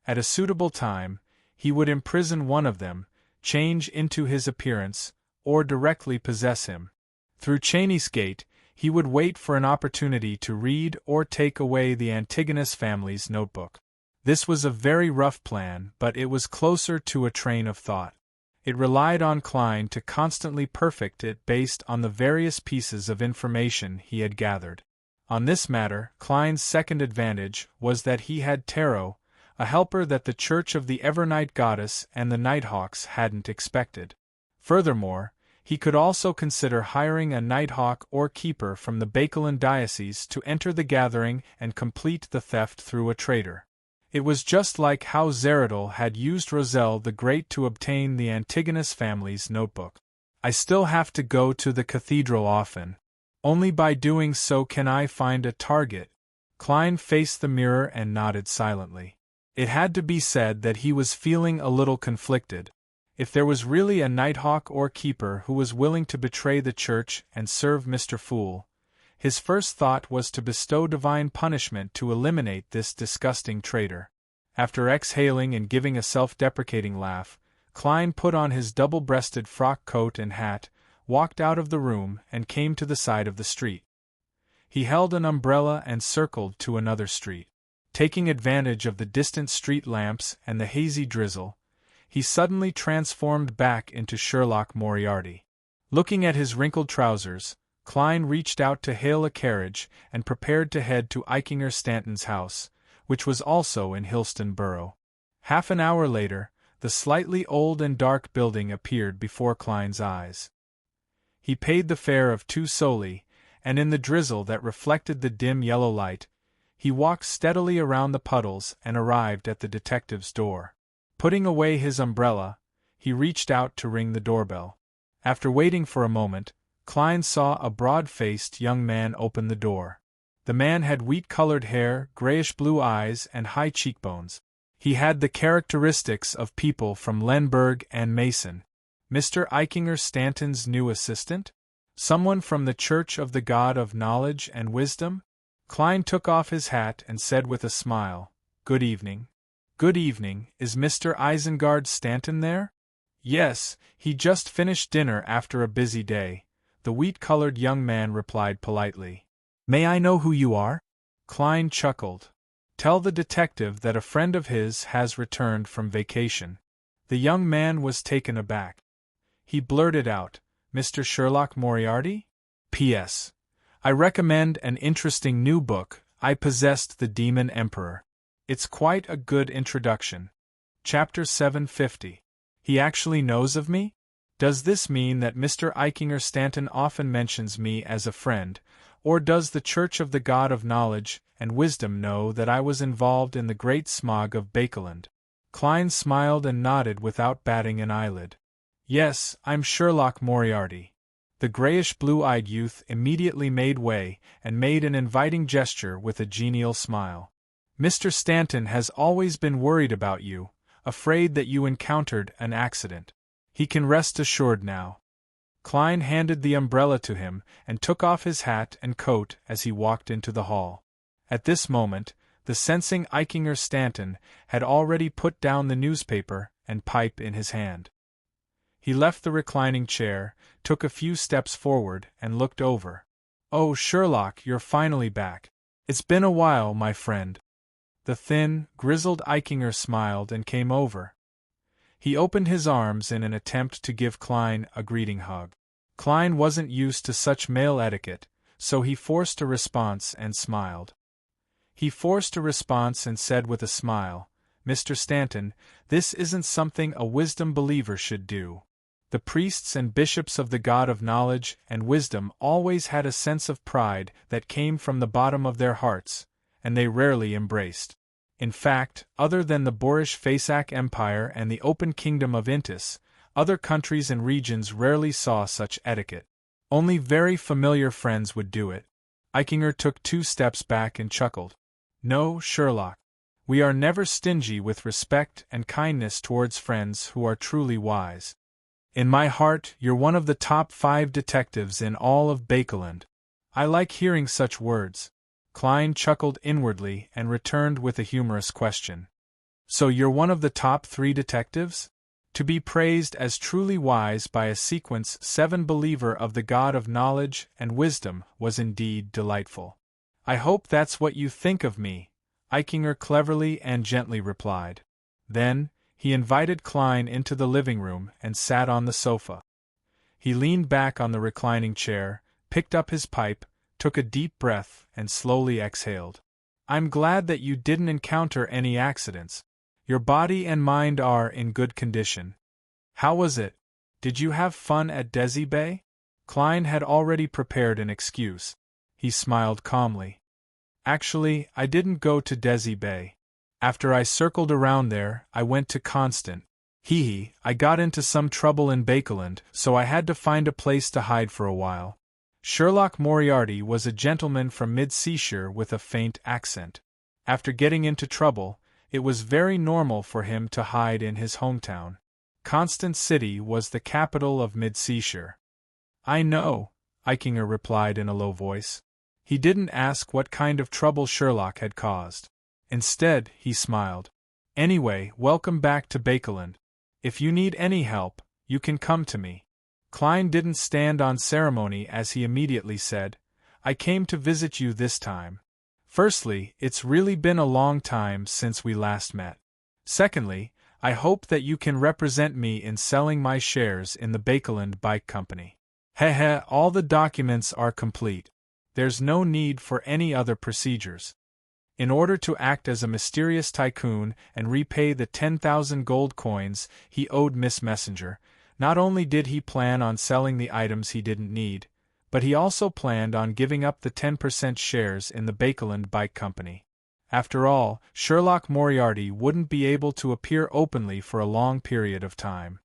At a suitable time, he would imprison one of them, change into his appearance, or directly possess him. Through Cheney's Gate, he would wait for an opportunity to read or take away the Antigonus family's notebook. This was a very rough plan, but it was closer to a train of thought. It relied on Klein to constantly perfect it based on the various pieces of information he had gathered. On this matter, Klein's second advantage was that he had Tarot, a helper that the Church of the Evernight Goddess and the Nighthawks hadn't expected. Furthermore, he could also consider hiring a Nighthawk or keeper from the Bakeland diocese to enter the gathering and complete the theft through a traitor. It was just like how Zeradal had used Roselle the Great to obtain the Antigonus family's notebook. I still have to go to the cathedral often. Only by doing so can I find a target. Klein faced the mirror and nodded silently. It had to be said that he was feeling a little conflicted. If there was really a Nighthawk or Keeper who was willing to betray the church and serve Mr. Fool, his first thought was to bestow divine punishment to eliminate this disgusting traitor. After exhaling and giving a self-deprecating laugh, Klein put on his double-breasted frock coat and hat, walked out of the room, and came to the side of the street. He held an umbrella and circled to another street. Taking advantage of the distant street lamps and the hazy drizzle, he suddenly transformed back into Sherlock Moriarty. Looking at his wrinkled trousers, Klein reached out to hail a carriage and prepared to head to Eichinger Stanton's house, which was also in Hillston Borough. Half an hour later, the slightly old and dark building appeared before Klein's eyes. He paid the fare of 2 soldi, and in the drizzle that reflected the dim yellow light, he walked steadily around the puddles and arrived at the detective's door. Putting away his umbrella, he reached out to ring the doorbell. After waiting for a moment, Klein saw a broad-faced young man open the door. The man had wheat-colored hair, grayish-blue eyes, and high cheekbones. He had the characteristics of people from Lenberg and Mason. Mr. Eichinger Stanton's new assistant? Someone from the Church of the God of Knowledge and Wisdom? Klein took off his hat and said with a smile, "Good evening." "Good evening. Is Mr. Isengard Stanton there?" "Yes, he just finished dinner after a busy day," the wheat-colored young man replied politely. "May I know who you are?" Klein chuckled. "Tell the detective that a friend of his has returned from vacation." The young man was taken aback. He blurted out, "Mr. Sherlock Moriarty? P.S. I recommend an interesting new book, I Possessed the Demon Emperor. It's quite a good introduction. Chapter 750. He actually knows of me? Does this mean that Mr. Eichinger Stanton often mentions me as a friend, or does the Church of the God of Knowledge and Wisdom know that I was involved in the great smog of Bakeland?" Klein smiled and nodded without batting an eyelid. "Yes, I'm Sherlock Moriarty." The grayish-blue-eyed youth immediately made way and made an inviting gesture with a genial smile. "Mr. Stanton has always been worried about you, afraid that you encountered an accident. He can rest assured now." Klein handed the umbrella to him and took off his hat and coat as he walked into the hall. At this moment, the sensing Eichinger Stanton had already put down the newspaper and pipe in his hand. He left the reclining chair, took a few steps forward, and looked over. "Oh, Sherlock, you're finally back. It's been a while, my friend." The thin, grizzled Eichinger smiled and came over. He opened his arms in an attempt to give Klein a greeting hug. Klein wasn't used to such male etiquette, so he forced a response and smiled. He forced a response and said with a smile, "Mr. Stanton, this isn't something a wisdom believer should do." The priests and bishops of the God of Knowledge and Wisdom always had a sense of pride that came from the bottom of their hearts, and they rarely embraced. In fact, other than the boorish Fasak Empire and the open kingdom of Intis, other countries and regions rarely saw such etiquette. Only very familiar friends would do it. Eichinger took 2 steps back and chuckled. "No, Sherlock. We are never stingy with respect and kindness towards friends who are truly wise. In my heart, you're one of the top 5 detectives in all of Bakeland." "I like hearing such words." Klein chuckled inwardly and returned with a humorous question. "So you're one of the top 3 detectives?" To be praised as truly wise by a sequence 7 believer of the God of Knowledge and Wisdom was indeed delightful. "I hope that's what you think of me," Eichinger cleverly and gently replied. Then, he invited Klein into the living room and sat on the sofa. He leaned back on the reclining chair, picked up his pipe, took a deep breath, and slowly exhaled. "I'm glad that you didn't encounter any accidents. Your body and mind are in good condition. How was it? Did you have fun at Desi Bay?" Klein had already prepared an excuse. He smiled calmly. "Actually, I didn't go to Desi Bay. After I circled around there, I went to Constant. I got into some trouble in Bakeland, so I had to find a place to hide for a while. Sherlock Moriarty was a gentleman from mid-Seashire with a faint accent. After getting into trouble, it was very normal for him to hide in his hometown. Constant City was the capital of mid-Seashire. I know, Eichinger replied in a low voice. He didn't ask what kind of trouble Sherlock had caused. Instead, he smiled. Anyway, welcome back to Bakeland. If you need any help, you can come to me. Klein didn't stand on ceremony as he immediately said, I came to visit you this time. Firstly, it's really been a long time since we last met. Secondly, I hope that you can represent me in selling my shares in the Bakeland Bike Company. All the documents are complete. There's no need for any other procedures. In order to act as a mysterious tycoon and repay the 10,000 gold coins he owed Miss Messenger, not only did he plan on selling the items he didn't need, but he also planned on giving up the 10% shares in the Bakeland Bike Company. After all, Sherlock Moriarty wouldn't be able to appear openly for a long period of time.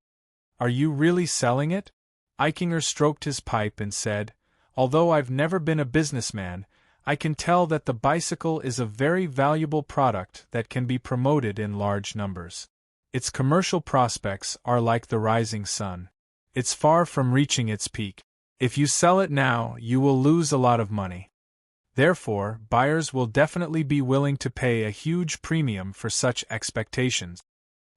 Are you really selling it? Eichinger stroked his pipe and said, Although I've never been a businessman, I can tell that the bicycle is a very valuable product that can be promoted in large numbers. Its commercial prospects are like the rising sun. It's far from reaching its peak. If you sell it now, you will lose a lot of money. Therefore, buyers will definitely be willing to pay a huge premium for such expectations.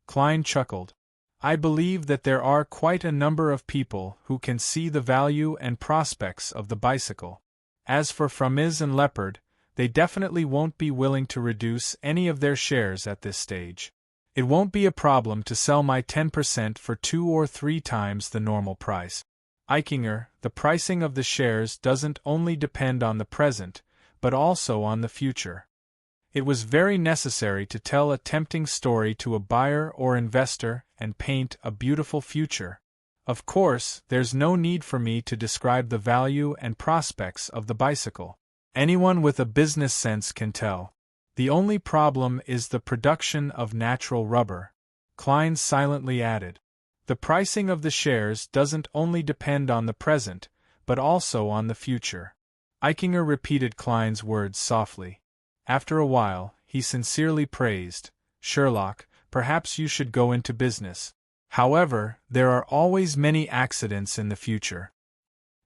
Klein chuckled. I believe that there are quite a number of people who can see the value and prospects of the bicycle. As for Framiz and Leopard, they definitely won't be willing to reduce any of their shares at this stage. It won't be a problem to sell my 10% for 2 or 3 times the normal price. Eichinger, the pricing of the shares doesn't only depend on the present, but also on the future. It was very necessary to tell a tempting story to a buyer or investor and paint a beautiful future. Of course, there's no need for me to describe the value and prospects of the bicycle. Anyone with a business sense can tell. The only problem is the production of natural rubber. Klein silently added. The pricing of the shares doesn't only depend on the present, but also on the future. Eichinger repeated Klein's words softly. After a while, he sincerely praised, Sherlock, perhaps you should go into business. However, there are always many accidents in the future.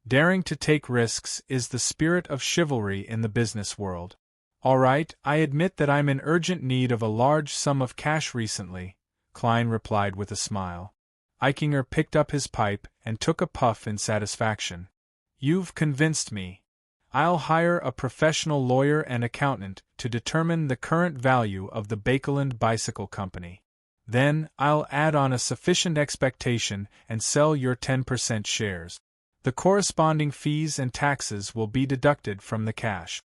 Daring to take risks is the spirit of chivalry in the business world. All right, I admit that I'm in urgent need of a large sum of cash recently, Klein replied with a smile. Eichinger picked up his pipe and took a puff in satisfaction. You've convinced me. I'll hire a professional lawyer and accountant to determine the current value of the Bakeland Bicycle Company. Then, I'll add on a sufficient expectation and sell your 10% shares. The corresponding fees and taxes will be deducted from the cash.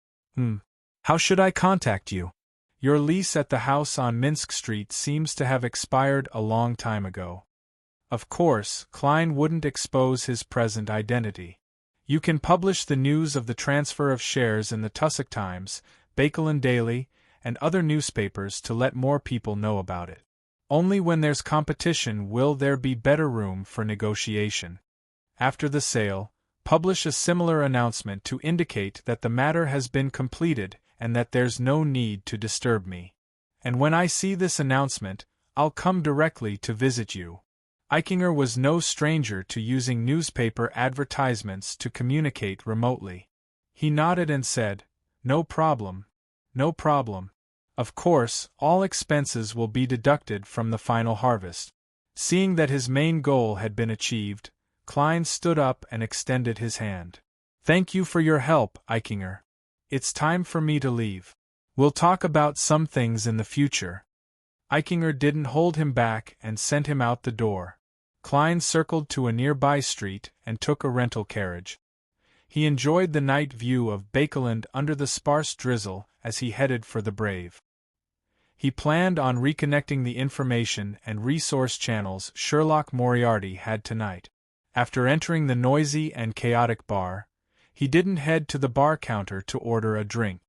How should I contact you? Your lease at the house on Minsk Street seems to have expired a long time ago. Of course, Klein wouldn't expose his present identity. You can publish the news of the transfer of shares in the Tussock Times, Bakeland Daily, and other newspapers to let more people know about it. Only when there's competition will there be better room for negotiation. After the sale, publish a similar announcement to indicate that the matter has been completed and that there's no need to disturb me. And when I see this announcement, I'll come directly to visit you. Eichinger was no stranger to using newspaper advertisements to communicate remotely. He nodded and said, No problem. No problem. Of course, all expenses will be deducted from the final harvest. Seeing that his main goal had been achieved, Klein stood up and extended his hand. Thank you for your help, Eichinger. It's time for me to leave. We'll talk about some things in the future. Eichinger didn't hold him back and sent him out the door. Klein circled to a nearby street and took a rental carriage. He enjoyed the night view of Bakeland under the sparse drizzle as he headed for the Brave. He planned on reconnecting the information and resource channels Sherlock Moriarty had tonight. After entering the noisy and chaotic bar, he didn't head to the bar counter to order a drink.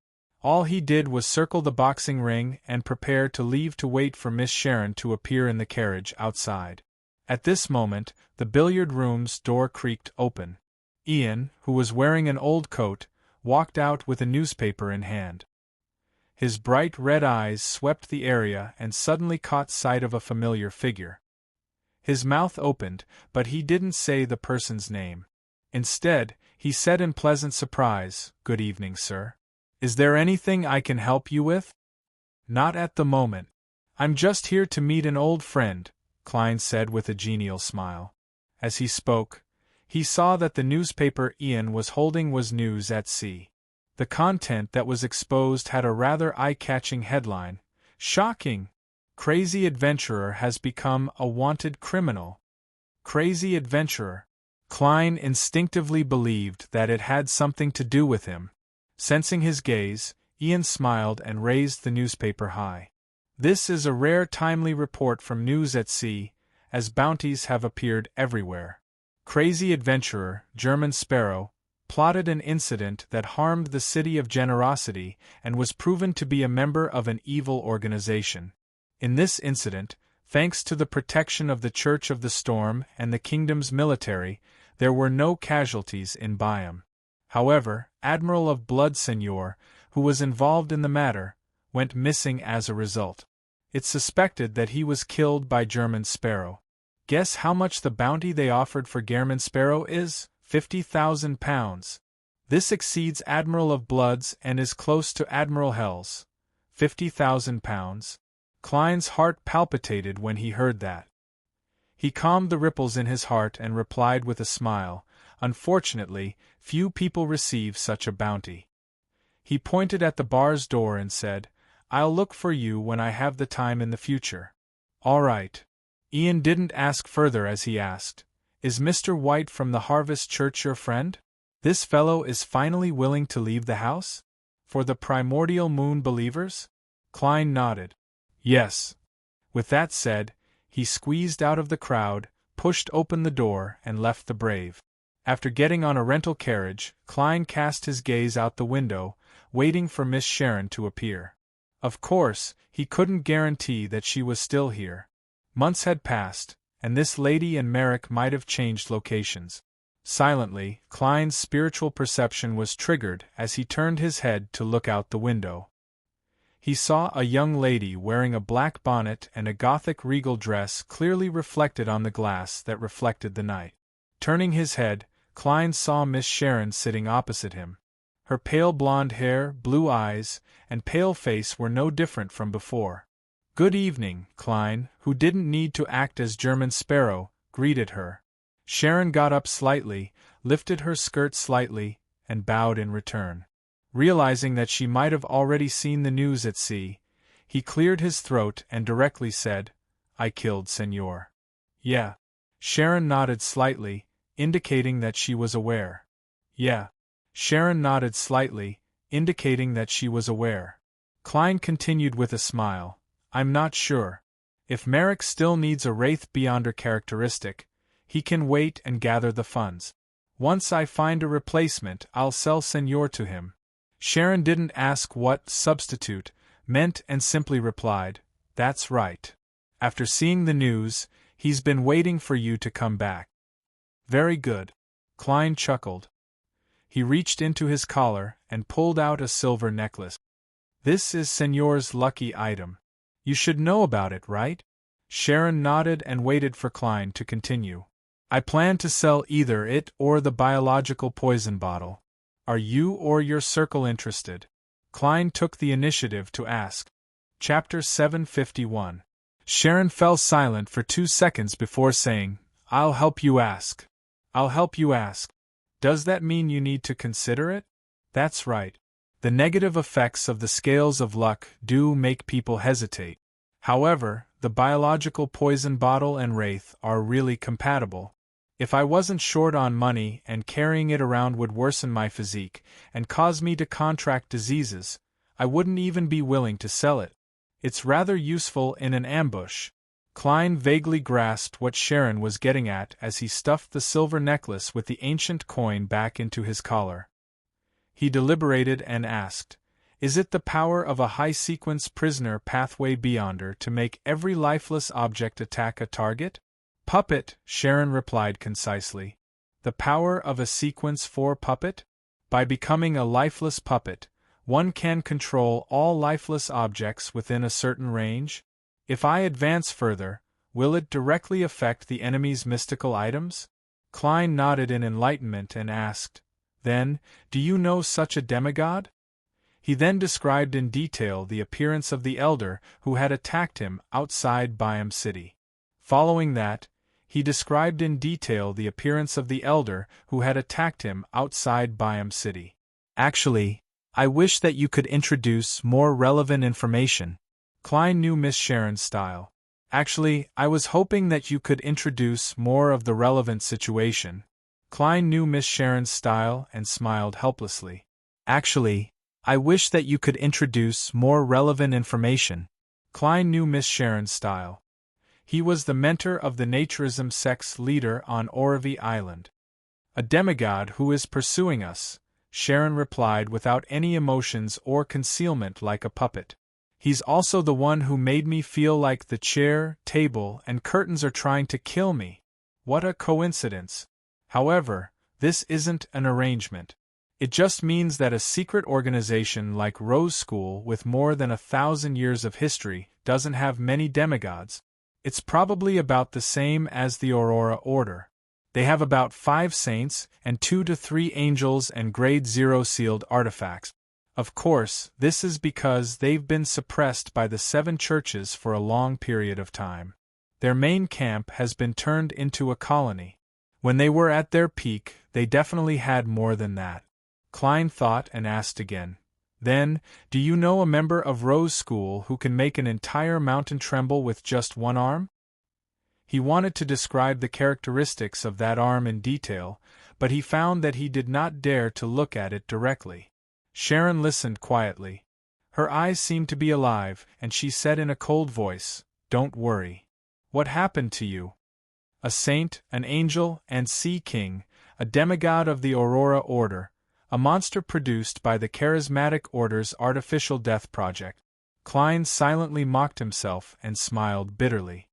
All he did was circle the boxing ring and prepare to leave to wait for Miss Sharon to appear in the carriage outside. At this moment, the billiard room's door creaked open. Ian, who was wearing an old coat, walked out with a newspaper in hand. His bright red eyes swept the area and suddenly caught sight of a familiar figure. His mouth opened, but he didn't say the person's name. Instead, he said in pleasant surprise, "Good evening, sir. Is there anything I can help you with?" "Not at the moment. I'm just here to meet an old friend," Klein said with a genial smile. As he spoke, he saw that the newspaper Ian was holding was News at Sea. The content that was exposed had a rather eye-catching headline: "Shocking! Crazy adventurer has become a wanted criminal." Crazy adventurer. Klein instinctively believed that it had something to do with him. Sensing his gaze, Ian smiled and raised the newspaper high. "This is a rare timely report from News at Sea, as bounties have appeared everywhere. Crazy adventurer, German Sparrow, plotted an incident that harmed the City of Generosity and was proven to be a member of an evil organization. In this incident, thanks to the protection of the Church of the Storm and the kingdom's military, there were no casualties in Byam. However, Admiral of Blood Seigneur, who was involved in the matter, went missing as a result. It's suspected that he was killed by German Sparrow. Guess how much the bounty they offered for German Sparrow is? £50,000. This exceeds Admiral of Blood's and is close to Admiral Hell's. £50,000. Klein's heart palpitated when he heard that. He calmed the ripples in his heart and replied with a smile, "Unfortunately, few people receive such a bounty." He pointed at the bar's door and said, "I'll look for you when I have the time in the future." "All right." Ian didn't ask further as he asked, "Is Mr. White from the Harvest Church your friend? This fellow is finally willing to leave the house? For the Primordial Moon believers?" Klein nodded. "Yes." With that said, he squeezed out of the crowd, pushed open the door, and left the Brave. After getting on a rental carriage, Klein cast his gaze out the window, waiting for Miss Sharon to appear. Of course, he couldn't guarantee that she was still here. Months had passed, and this lady and Merrick might have changed locations. Silently, Klein's spiritual perception was triggered as he turned his head to look out the window. He saw a young lady wearing a black bonnet and a Gothic regal dress clearly reflected on the glass that reflected the night. Turning his head, Klein saw Miss Sharon sitting opposite him. Her pale blonde hair, blue eyes, and pale face were no different from before. "Good evening," Klein, who didn't need to act as German Sparrow, greeted her. Sharon got up slightly, lifted her skirt slightly, and bowed in return. Realizing that she might have already seen the News at Sea, he cleared his throat and directly said, "I killed Senor." "Yeah." Sharon nodded slightly, indicating that she was aware. "Yeah." Sharon nodded slightly, indicating that she was aware. Klein continued with a smile, "I'm not sure. If Merrick still needs a Wraith Beyonder characteristic, he can wait and gather the funds. Once I find a replacement, I'll sell Senor to him." Sharon didn't ask what "substitute" meant and simply replied, "That's right. After seeing the news, he's been waiting for you to come back." "Very good." Klein chuckled. He reached into his collar and pulled out a silver necklace. "This is Senor's lucky item. You should know about it, right?" Sharon nodded and waited for Klein to continue. "I plan to sell either it or the biological poison bottle. Are you or your circle interested?" Klein took the initiative to ask. Chapter 751. Sharon fell silent for 2 seconds before saying, "I'll help you ask." "I'll help you ask. Does that mean you need to consider it?" "That's right. The negative effects of the scales of luck do make people hesitate. However, the biological poison bottle and Wraith are really compatible. If I wasn't short on money and carrying it around would worsen my physique and cause me to contract diseases, I wouldn't even be willing to sell it. It's rather useful in an ambush." Klein vaguely grasped what Sharon was getting at as he stuffed the silver necklace with the ancient coin back into his collar. He deliberated and asked, Is it the power of a high-sequence prisoner pathway beyonder to make every lifeless object attack a target? Puppet, Sharon replied concisely. The power of a sequence 4 puppet? By becoming a lifeless puppet, one can control all lifeless objects within a certain range? If I advance further, will it directly affect the enemy's mystical items? Klein nodded in enlightenment and asked, Then, do you know such a demigod? He then described in detail the appearance of the elder who had attacked him outside Byam City. Following that, he described in detail the appearance of the elder who had attacked him outside Byam City. Actually, I wish that you could introduce more relevant information. Klein knew Miss Sharon's style. Actually, I was hoping that you could introduce more of the relevant situation. Klein knew Miss Sharon's style and smiled helplessly. Actually, I wish that you could introduce more relevant information. Klein knew Miss Sharon's style. He was the mentor of the naturism sect's leader on Orovie Island. A demigod who is pursuing us, Sharon replied without any emotions or concealment like a puppet. He's also the one who made me feel like the chair, table, and curtains are trying to kill me. What a coincidence. However, this isn't an arrangement. It just means that a secret organization like Rose School with more than 1,000 years of history doesn't have many demigods. It's probably about the same as the Aurora Order. They have about 5 saints and 2 to 3 angels and grade 0 sealed artifacts. Of course, this is because they've been suppressed by the 7 churches for a long period of time. Their main camp has been turned into a colony. When they were at their peak, they definitely had more than that. Klein thought and asked again. Then, do you know a member of Rose School who can make an entire mountain tremble with just one arm? He wanted to describe the characteristics of that arm in detail, but he found that he did not dare to look at it directly. Sharon listened quietly. Her eyes seemed to be alive, and she said in a cold voice, Don't worry. What happened to you? A saint, an angel, and sea king, a demigod of the Aurora Order, a monster produced by the Charismatic Order's Artificial Death Project. Klein silently mocked himself and smiled bitterly.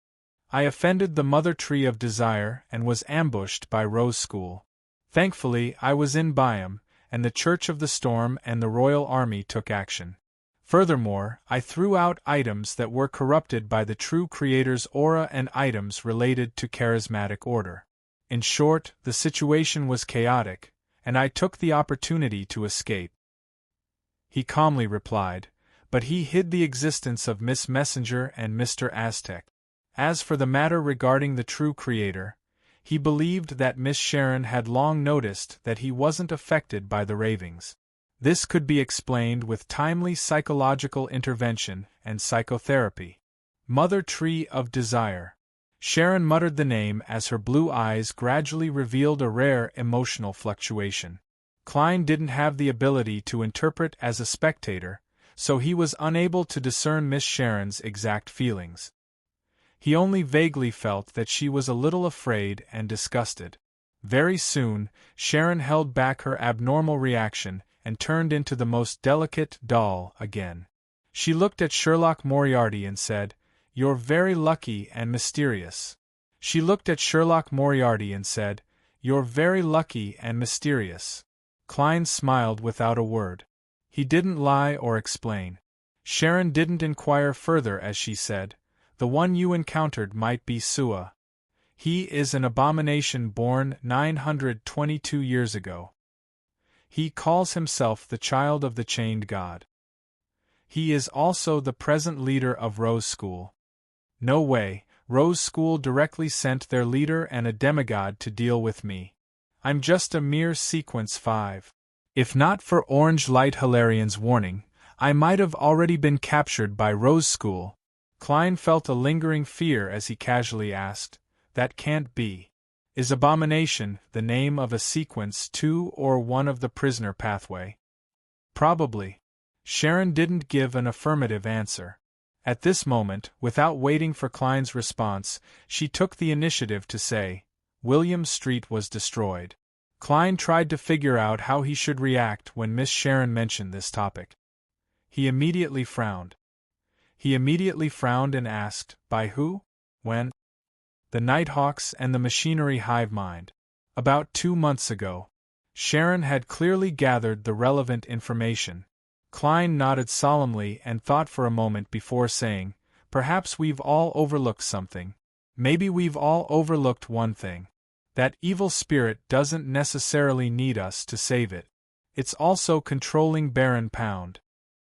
I offended the Mother Tree of Desire and was ambushed by Rose School. Thankfully, I was in Byam, and the Church of the Storm and the Royal Army took action. Furthermore, I threw out items that were corrupted by the true Creator's aura and items related to Charismatic Order. In short, the situation was chaotic, and I took the opportunity to escape. He calmly replied, but he hid the existence of Miss Messenger and Mr. Aztec. As for the matter regarding the true Creator, he believed that Miss Sharon had long noticed that he wasn't affected by the ravings. This could be explained with timely psychological intervention and psychotherapy. Mother Tree of Desire. Sharon muttered the name as her blue eyes gradually revealed a rare emotional fluctuation. Klein didn't have the ability to interpret as a spectator, so he was unable to discern Miss Sharon's exact feelings. He only vaguely felt that she was a little afraid and disgusted. Very soon, Sharon held back her abnormal reaction and turned into the most delicate doll again. She looked at Sherlock Moriarty and said, You're very lucky and mysterious. She looked at Sherlock Moriarty and said, You're very lucky and mysterious. Klein smiled without a word. He didn't lie or explain. Sharon didn't inquire further as she said, The one you encountered might be Sua. He is an abomination born 922 years ago. He calls himself the child of the chained god. He is also the present leader of Rose School. No way, Rose School directly sent their leader and a demigod to deal with me. I'm just a mere sequence 5. If not for Orange Light Hilarian's warning, I might have already been captured by Rose School. Klein felt a lingering fear as he casually asked, That can't be. Is Abomination the name of a sequence 2 or one of the prisoner pathway? Probably. Sharon didn't give an affirmative answer. At this moment, without waiting for Klein's response, she took the initiative to say, William Street was destroyed. Klein tried to figure out how he should react when Miss Sharon mentioned this topic. He immediately frowned. And asked, by who? When? The Nighthawks and the machinery hive mind. About 2 months ago. Sharon had clearly gathered the relevant information. Klein nodded solemnly and thought for a moment before saying, perhaps we've all overlooked something. Maybe we've all overlooked one thing. That evil spirit doesn't necessarily need us to save it. It's also controlling Baron Pound.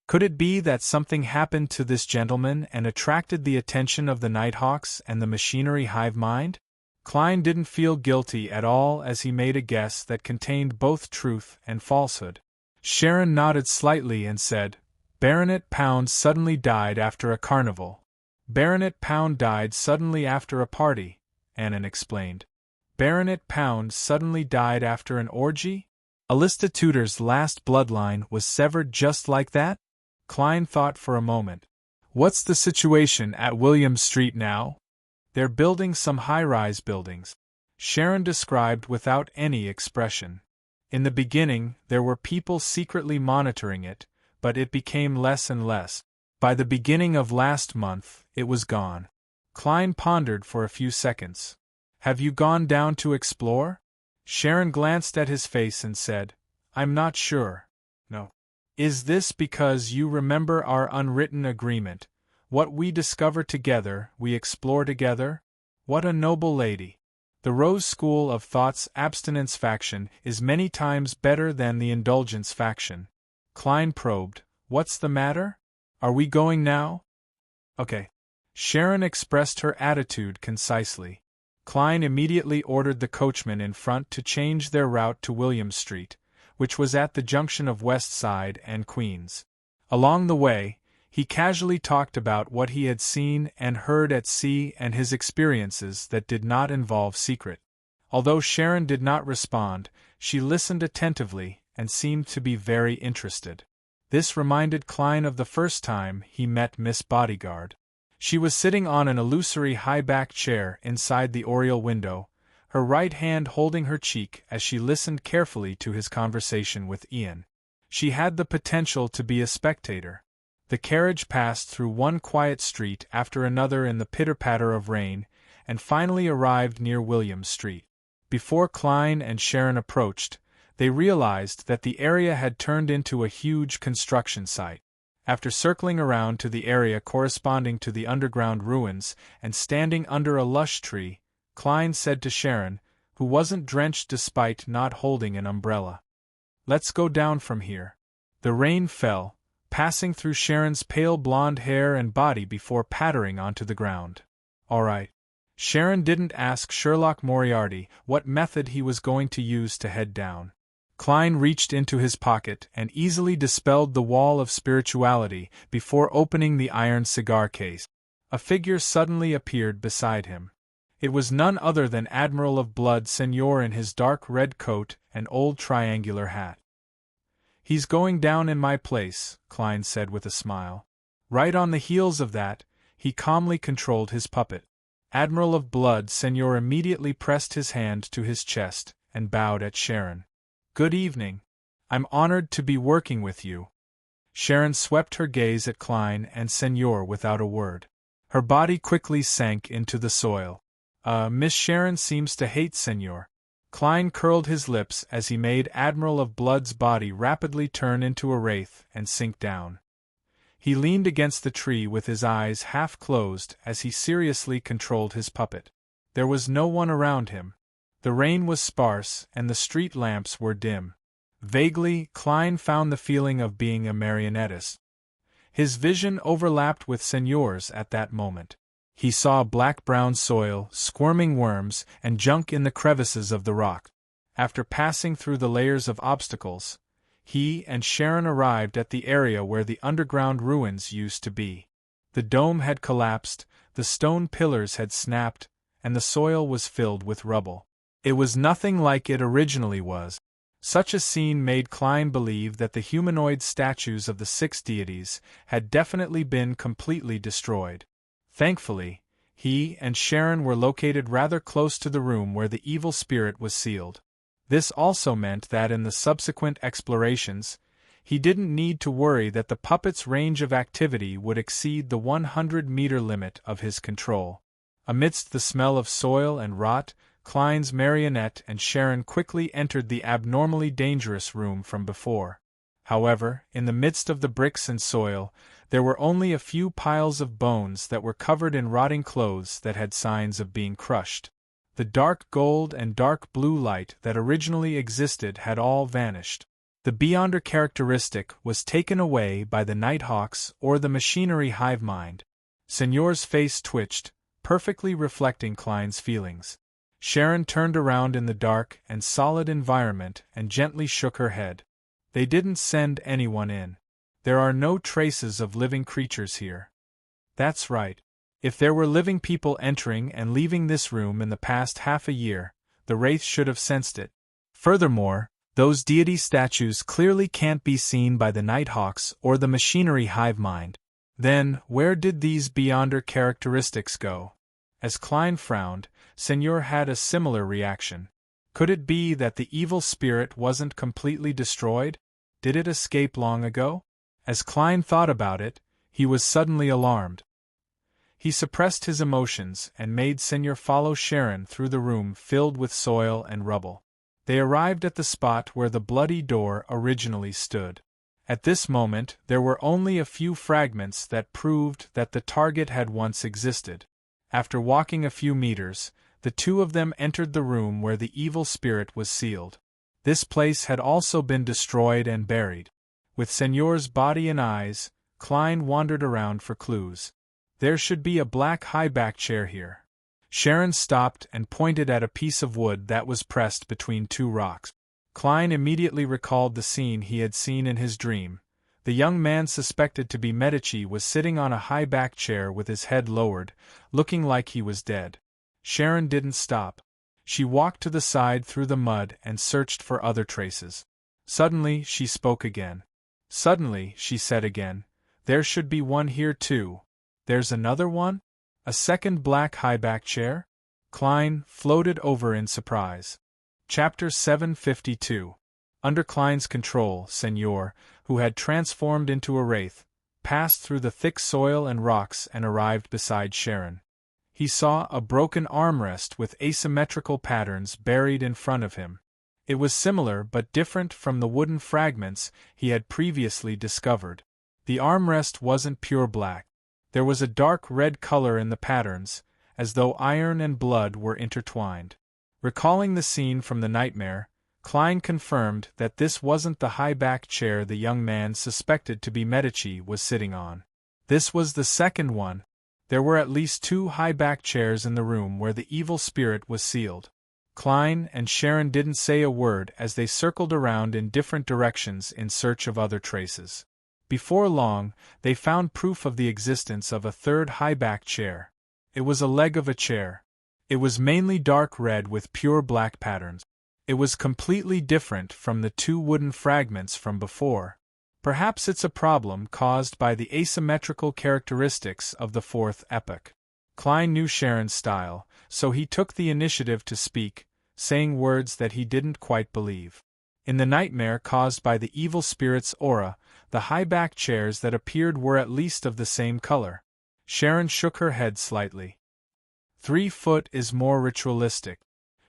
Could it be that something happened to this gentleman and attracted the attention of the Nighthawks and the machinery hive mind? Klein didn't feel guilty at all as he made a guess that contained both truth and falsehood. Sharon nodded slightly and said, Baronet Pound suddenly died after a carnival. Baronet Pound died suddenly after a party, Annan explained. Baronet Pound suddenly died after an orgy? Alista Tudor's last bloodline was severed just like that? Klein thought for a moment. What's the situation at William Street now? They're building some high-rise buildings. Sharon described without any expression. In the beginning, there were people secretly monitoring it, but it became less and less. By the beginning of last month, it was gone. Klein pondered for a few seconds. Have you gone down to explore? Sharon glanced at his face and said, I'm not sure. No. Is this because you remember our unwritten agreement? What we discover together, we explore together? What a noble lady. The Rose School of Thought's abstinence faction is many times better than the indulgence faction. Klein probed, What's the matter? Are we going now? Okay. Sharon expressed her attitude concisely. Klein immediately ordered the coachman in front to change their route to William Street, which was at the junction of West Side and Queens. Along the way, he casually talked about what he had seen and heard at sea and his experiences that did not involve secret. Although Sharon did not respond, she listened attentively and seemed to be very interested. This reminded Klein of the first time he met Miss Bodyguard. She was sitting on an illusory high-backed chair inside the oriel window, her right hand holding her cheek as she listened carefully to his conversation with Ian. She had the potential to be a spectator. The carriage passed through one quiet street after another in the pitter-patter of rain, and finally arrived near William Street. Before Klein and Sharon approached, they realized that the area had turned into a huge construction site. After circling around to the area corresponding to the underground ruins and standing under a lush tree, Klein said to Sharon, who wasn't drenched despite not holding an umbrella, Let's go down from here. The rain fell, passing through Sharon's pale blonde hair and body before pattering onto the ground. All right. Sharon didn't ask Sherlock Moriarty what method he was going to use to head down. Klein reached into his pocket and easily dispelled the wall of spirituality before opening the iron cigar case. A figure suddenly appeared beside him. It was none other than Admiral of Blood Senior in his dark red coat and old triangular hat. He's going down in my place, Klein said with a smile. Right on the heels of that, he calmly controlled his puppet. Admiral of Blood Senior immediately pressed his hand to his chest and bowed at Sharon. Good evening. I'm honored to be working with you. Sharon swept her gaze at Klein and Senior without a word. Her body quickly sank into the soil. Miss Sharon seems to hate Senior. Klein curled his lips as he made Admiral of Blood's body rapidly turn into a wraith and sink down. He leaned against the tree with his eyes half closed as he seriously controlled his puppet. There was no one around him. The rain was sparse and the street lamps were dim. Vaguely, Klein found the feeling of being a marionettist. His vision overlapped with Senior's at that moment. He saw black-brown soil, squirming worms, and junk in the crevices of the rock. After passing through the layers of obstacles, he and Sharon arrived at the area where the underground ruins used to be. The dome had collapsed, the stone pillars had snapped, and the soil was filled with rubble. It was nothing like it originally was. Such a scene made Klein believe that the humanoid statues of the 6 deities had definitely been completely destroyed. Thankfully, he and Sharon were located rather close to the room where the evil spirit was sealed. This also meant that in the subsequent explorations, he didn't need to worry that the puppet's range of activity would exceed the 100-meter limit of his control. Amidst the smell of soil and rot, Klein's marionette and Sharon quickly entered the abnormally dangerous room from before. However, in the midst of the bricks and soil, there were only a few piles of bones that were covered in rotting clothes that had signs of being crushed. The dark gold and dark blue light that originally existed had all vanished. The Beyonder characteristic was taken away by the Nighthawks or the machinery hive mind. Señor's face twitched, perfectly reflecting Klein's feelings. Sharon turned around in the dark and solid environment and gently shook her head. They didn't send anyone in. There are no traces of living creatures here. That's right. If there were living people entering and leaving this room in the past half a year, the Wraith should have sensed it. Furthermore, those deity statues clearly can't be seen by the Nighthawks or the machinery hive mind. Then, where did these Beyonder characteristics go? As Klein frowned, Señor had a similar reaction. Could it be that the evil spirit wasn't completely destroyed? Did it escape long ago? As Klein thought about it, he was suddenly alarmed. He suppressed his emotions and made Señor follow Sharon through the room filled with soil and rubble. They arrived at the spot where the bloody door originally stood. At this moment, there were only a few fragments that proved that the target had once existed. After walking a few meters, the two of them entered the room where the evil spirit was sealed. This place had also been destroyed and buried. With Señor's body and eyes, Klein wandered around for clues. There should be a black high-back chair here. Sharon stopped and pointed at a piece of wood that was pressed between two rocks. Klein immediately recalled the scene he had seen in his dream. The young man suspected to be Medici was sitting on a high-back chair with his head lowered, looking like he was dead. Sharon didn't stop. She walked to the side through the mud and searched for other traces. Suddenly, she spoke again. Suddenly, she said again, "There should be one here too." "There's another one? A second black high-back chair?" Klein floated over in surprise. Chapter 752. Under Klein's control, Señor, who had transformed into a wraith, passed through the thick soil and rocks and arrived beside Sharon. He saw a broken armrest with asymmetrical patterns buried in front of him. It was similar but different from the wooden fragments he had previously discovered. The armrest wasn't pure black. There was a dark red color in the patterns, as though iron and blood were intertwined. Recalling the scene from the nightmare, Klein confirmed that this wasn't the high-back chair the young man suspected to be Medici was sitting on. This was the second one. There were at least two high-back chairs in the room where the evil spirit was sealed. Klein and Sharon didn't say a word as they circled around in different directions in search of other traces. Before long, they found proof of the existence of a third high-back chair. It was a leg of a chair. It was mainly dark red with pure black patterns. It was completely different from the two wooden fragments from before. Perhaps it's a problem caused by the asymmetrical characteristics of the fourth epoch. Klein knew Sharon's style, so he took the initiative to speak, saying words that he didn't quite believe. In the nightmare caused by the evil spirit's aura, the high-back chairs that appeared were at least of the same color. Sharon shook her head slightly. 3 foot is more ritualistic.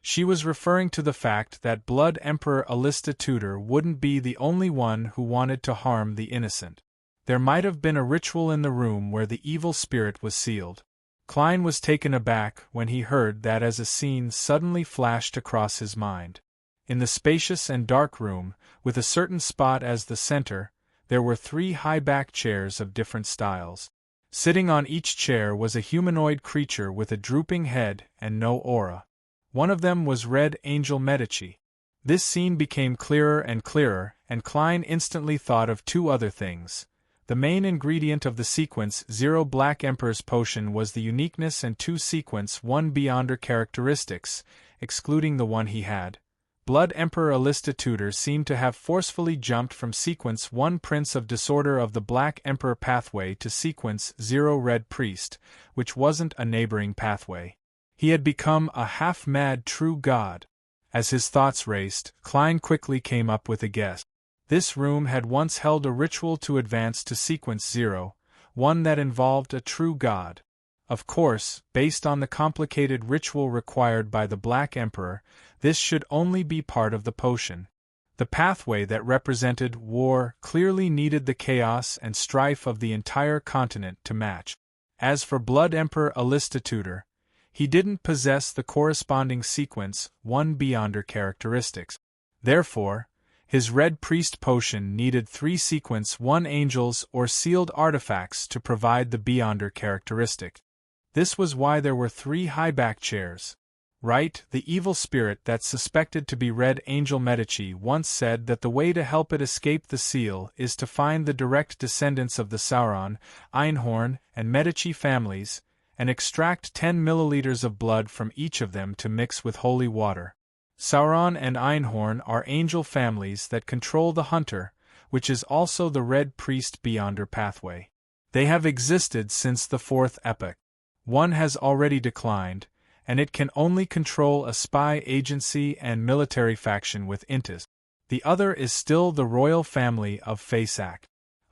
She was referring to the fact that Blood Emperor Alista Tudor wouldn't be the only one who wanted to harm the innocent. There might have been a ritual in the room where the evil spirit was sealed. Klein was taken aback when he heard that as a scene suddenly flashed across his mind. In the spacious and dark room, with a certain spot as the center, there were 3 high-back chairs of different styles. Sitting on each chair was a humanoid creature with a drooping head and no aura. One of them was Red Angel Medici. This scene became clearer and clearer, and Klein instantly thought of 2 other things. The main ingredient of the Sequence 0 Black Emperor's potion was the uniqueness and 2 Sequence 1 Beyonder characteristics, excluding the one he had. Blood Emperor Alista Tudor seemed to have forcefully jumped from Sequence 1 Prince of Disorder of the Black Emperor pathway to Sequence 0 Red Priest, which wasn't a neighboring pathway. He had become a half-mad true god. As his thoughts raced, Klein quickly came up with a guess. This room had once held a ritual to advance to sequence 0, one that involved a true god. Of course, based on the complicated ritual required by the Black Emperor, this should only be part of the potion. The pathway that represented war clearly needed the chaos and strife of the entire continent to match. As for Blood Emperor Alistair, he didn't possess the corresponding sequence 1 Beyonder characteristics. Therefore, his Red Priest potion needed 3 sequence 1 angels or sealed artifacts to provide the Beyonder characteristic. This was why there were 3 high-back chairs. Right, the evil spirit that's suspected to be Red Angel Medici once said that the way to help it escape the seal is to find the direct descendants of the Sauron, Einhorn, and Medici families, and extract 10 milliliters of blood from each of them to mix with holy water. Sauron and Einhorn are angel families that control the Hunter, which is also the Red Priest Beyonder pathway. They have existed since the 4th epoch. One has already declined, and it can only control a spy agency and military faction with Intis. The other is still the royal family of Faesak.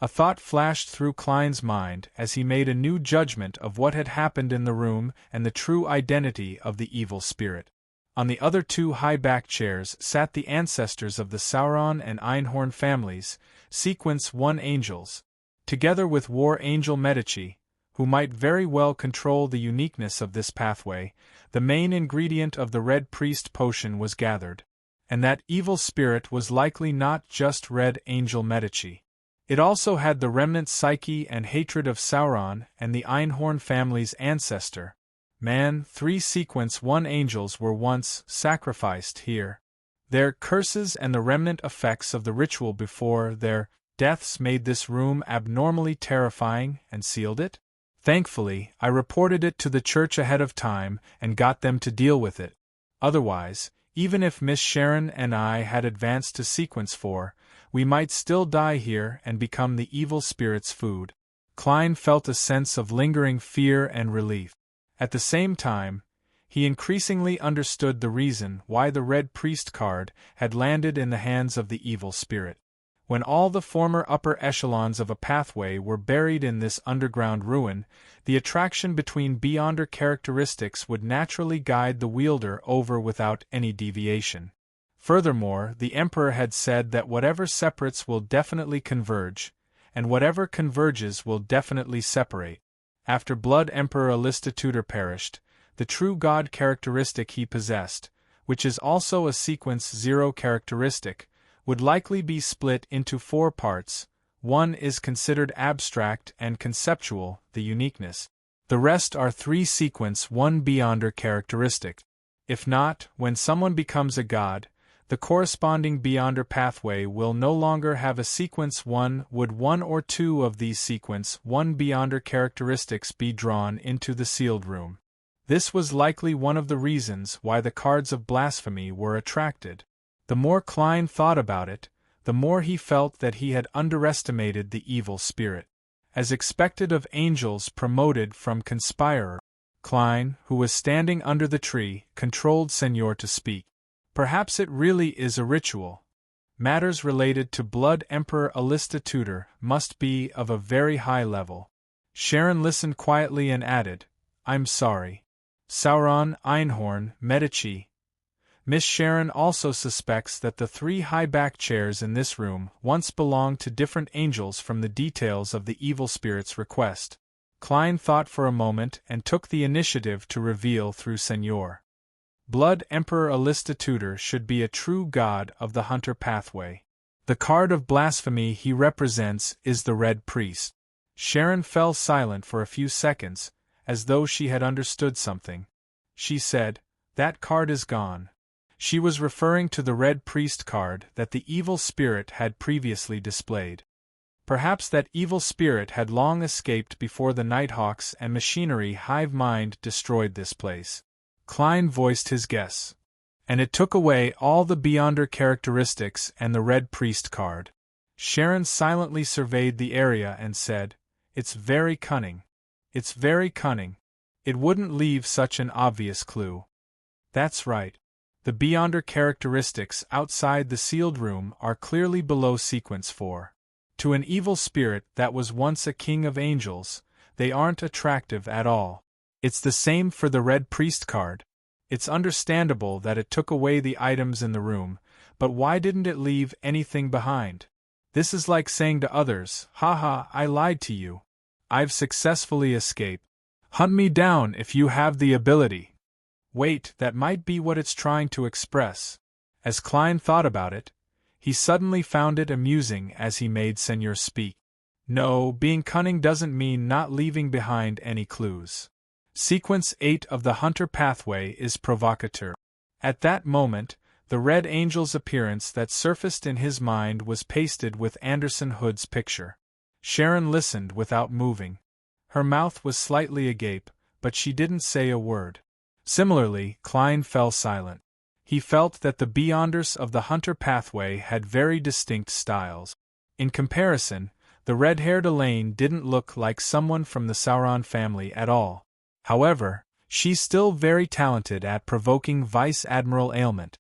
A thought flashed through Klein's mind as he made a new judgment of what had happened in the room and the true identity of the evil spirit. On the other 2 high-back chairs sat the ancestors of the Sauron and Einhorn families, sequence 1 angels, together with War Angel Medici, who might very well control the uniqueness of this pathway. The main ingredient of the Red Priest potion was gathered. And that evil spirit was likely not just Red Angel Medici. It also had the remnant psyche and hatred of Sauron and the Einhorn family's ancestor. 3 sequence 1 angels were once sacrificed here. Their curses and the remnant effects of the ritual before their deaths made this room abnormally terrifying and sealed it. Thankfully, I reported it to the church ahead of time and got them to deal with it. Otherwise, even if Miss Sharon and I had advanced to sequence 4, we might still die here and become the evil spirit's food. Klein felt a sense of lingering fear and relief. At the same time, he increasingly understood the reason why the Red Priest card had landed in the hands of the evil spirit. When all the former upper echelons of a pathway were buried in this underground ruin, the attraction between Beyonder characteristics would naturally guide the wielder over without any deviation. Furthermore, the Emperor had said that whatever separates will definitely converge, and whatever converges will definitely separate. After Blood Emperor Alistair perished, the true god characteristic he possessed, which is also a sequence 0 characteristic, would likely be split into 4 parts. 1 is considered abstract and conceptual, the uniqueness. The rest are 3 sequence 1 Beyonder characteristic. If not, when someone becomes a god, the corresponding Beyonder pathway will no longer have a sequence 1. Would 1 or 2 of these sequence 1 Beyonder characteristics be drawn into the sealed room? This was likely one of the reasons why the cards of blasphemy were attracted. The more Klein thought about it, the more he felt that he had underestimated the evil spirit. As expected of angels promoted from conspirer, Klein, who was standing under the tree, controlled Senor to speak. Perhaps it really is a ritual. Matters related to Blood Emperor Alistair must be of a very high level. Sharon listened quietly and added, "I'm sorry. Sauron, Einhorn, Medici." Miss Sharon also suspects that the 3 high-back chairs in this room once belonged to different angels from the details of the evil spirit's request. Klein thought for a moment and took the initiative to reveal through Senor. Blood Emperor Alistair should be a true god of the Hunter pathway. The card of blasphemy he represents is the Red Priest. Sharon fell silent for a few seconds, as though she had understood something. She said, "That card is gone." She was referring to the Red Priest card that the evil spirit had previously displayed. Perhaps that evil spirit had long escaped before the Nighthawks and machinery hive mind destroyed this place. Klein voiced his guess. And it took away all the Beyonder characteristics and the Red Priest card. Sharon silently surveyed the area and said, "It's very cunning. It's very cunning. It wouldn't leave such an obvious clue." "That's right. The Beyonder characteristics outside the sealed room are clearly below sequence 4. To an evil spirit that was once a king of angels, they aren't attractive at all. It's the same for the Red Priest card. It's understandable that it took away the items in the room, but why didn't it leave anything behind? This is like saying to others, haha, I lied to you. I've successfully escaped. Hunt me down if you have the ability. Wait, that might be what it's trying to express. As Klein thought about it, he suddenly found it amusing as he made Senor speak. No, being cunning doesn't mean not leaving behind any clues. Sequence 8 of the Hunter pathway is provocateur. At that moment, the Red Angel's appearance that surfaced in his mind was pasted with Anderson Hood's picture. Sharon listened without moving. Her mouth was slightly agape, but she didn't say a word. Similarly, Klein fell silent. He felt that the Beyonders of the Hunter pathway had very distinct styles. In comparison, the red-haired Elaine didn't look like someone from the Sauron family at all. However, she's still very talented at provoking Vice Admiral ailment.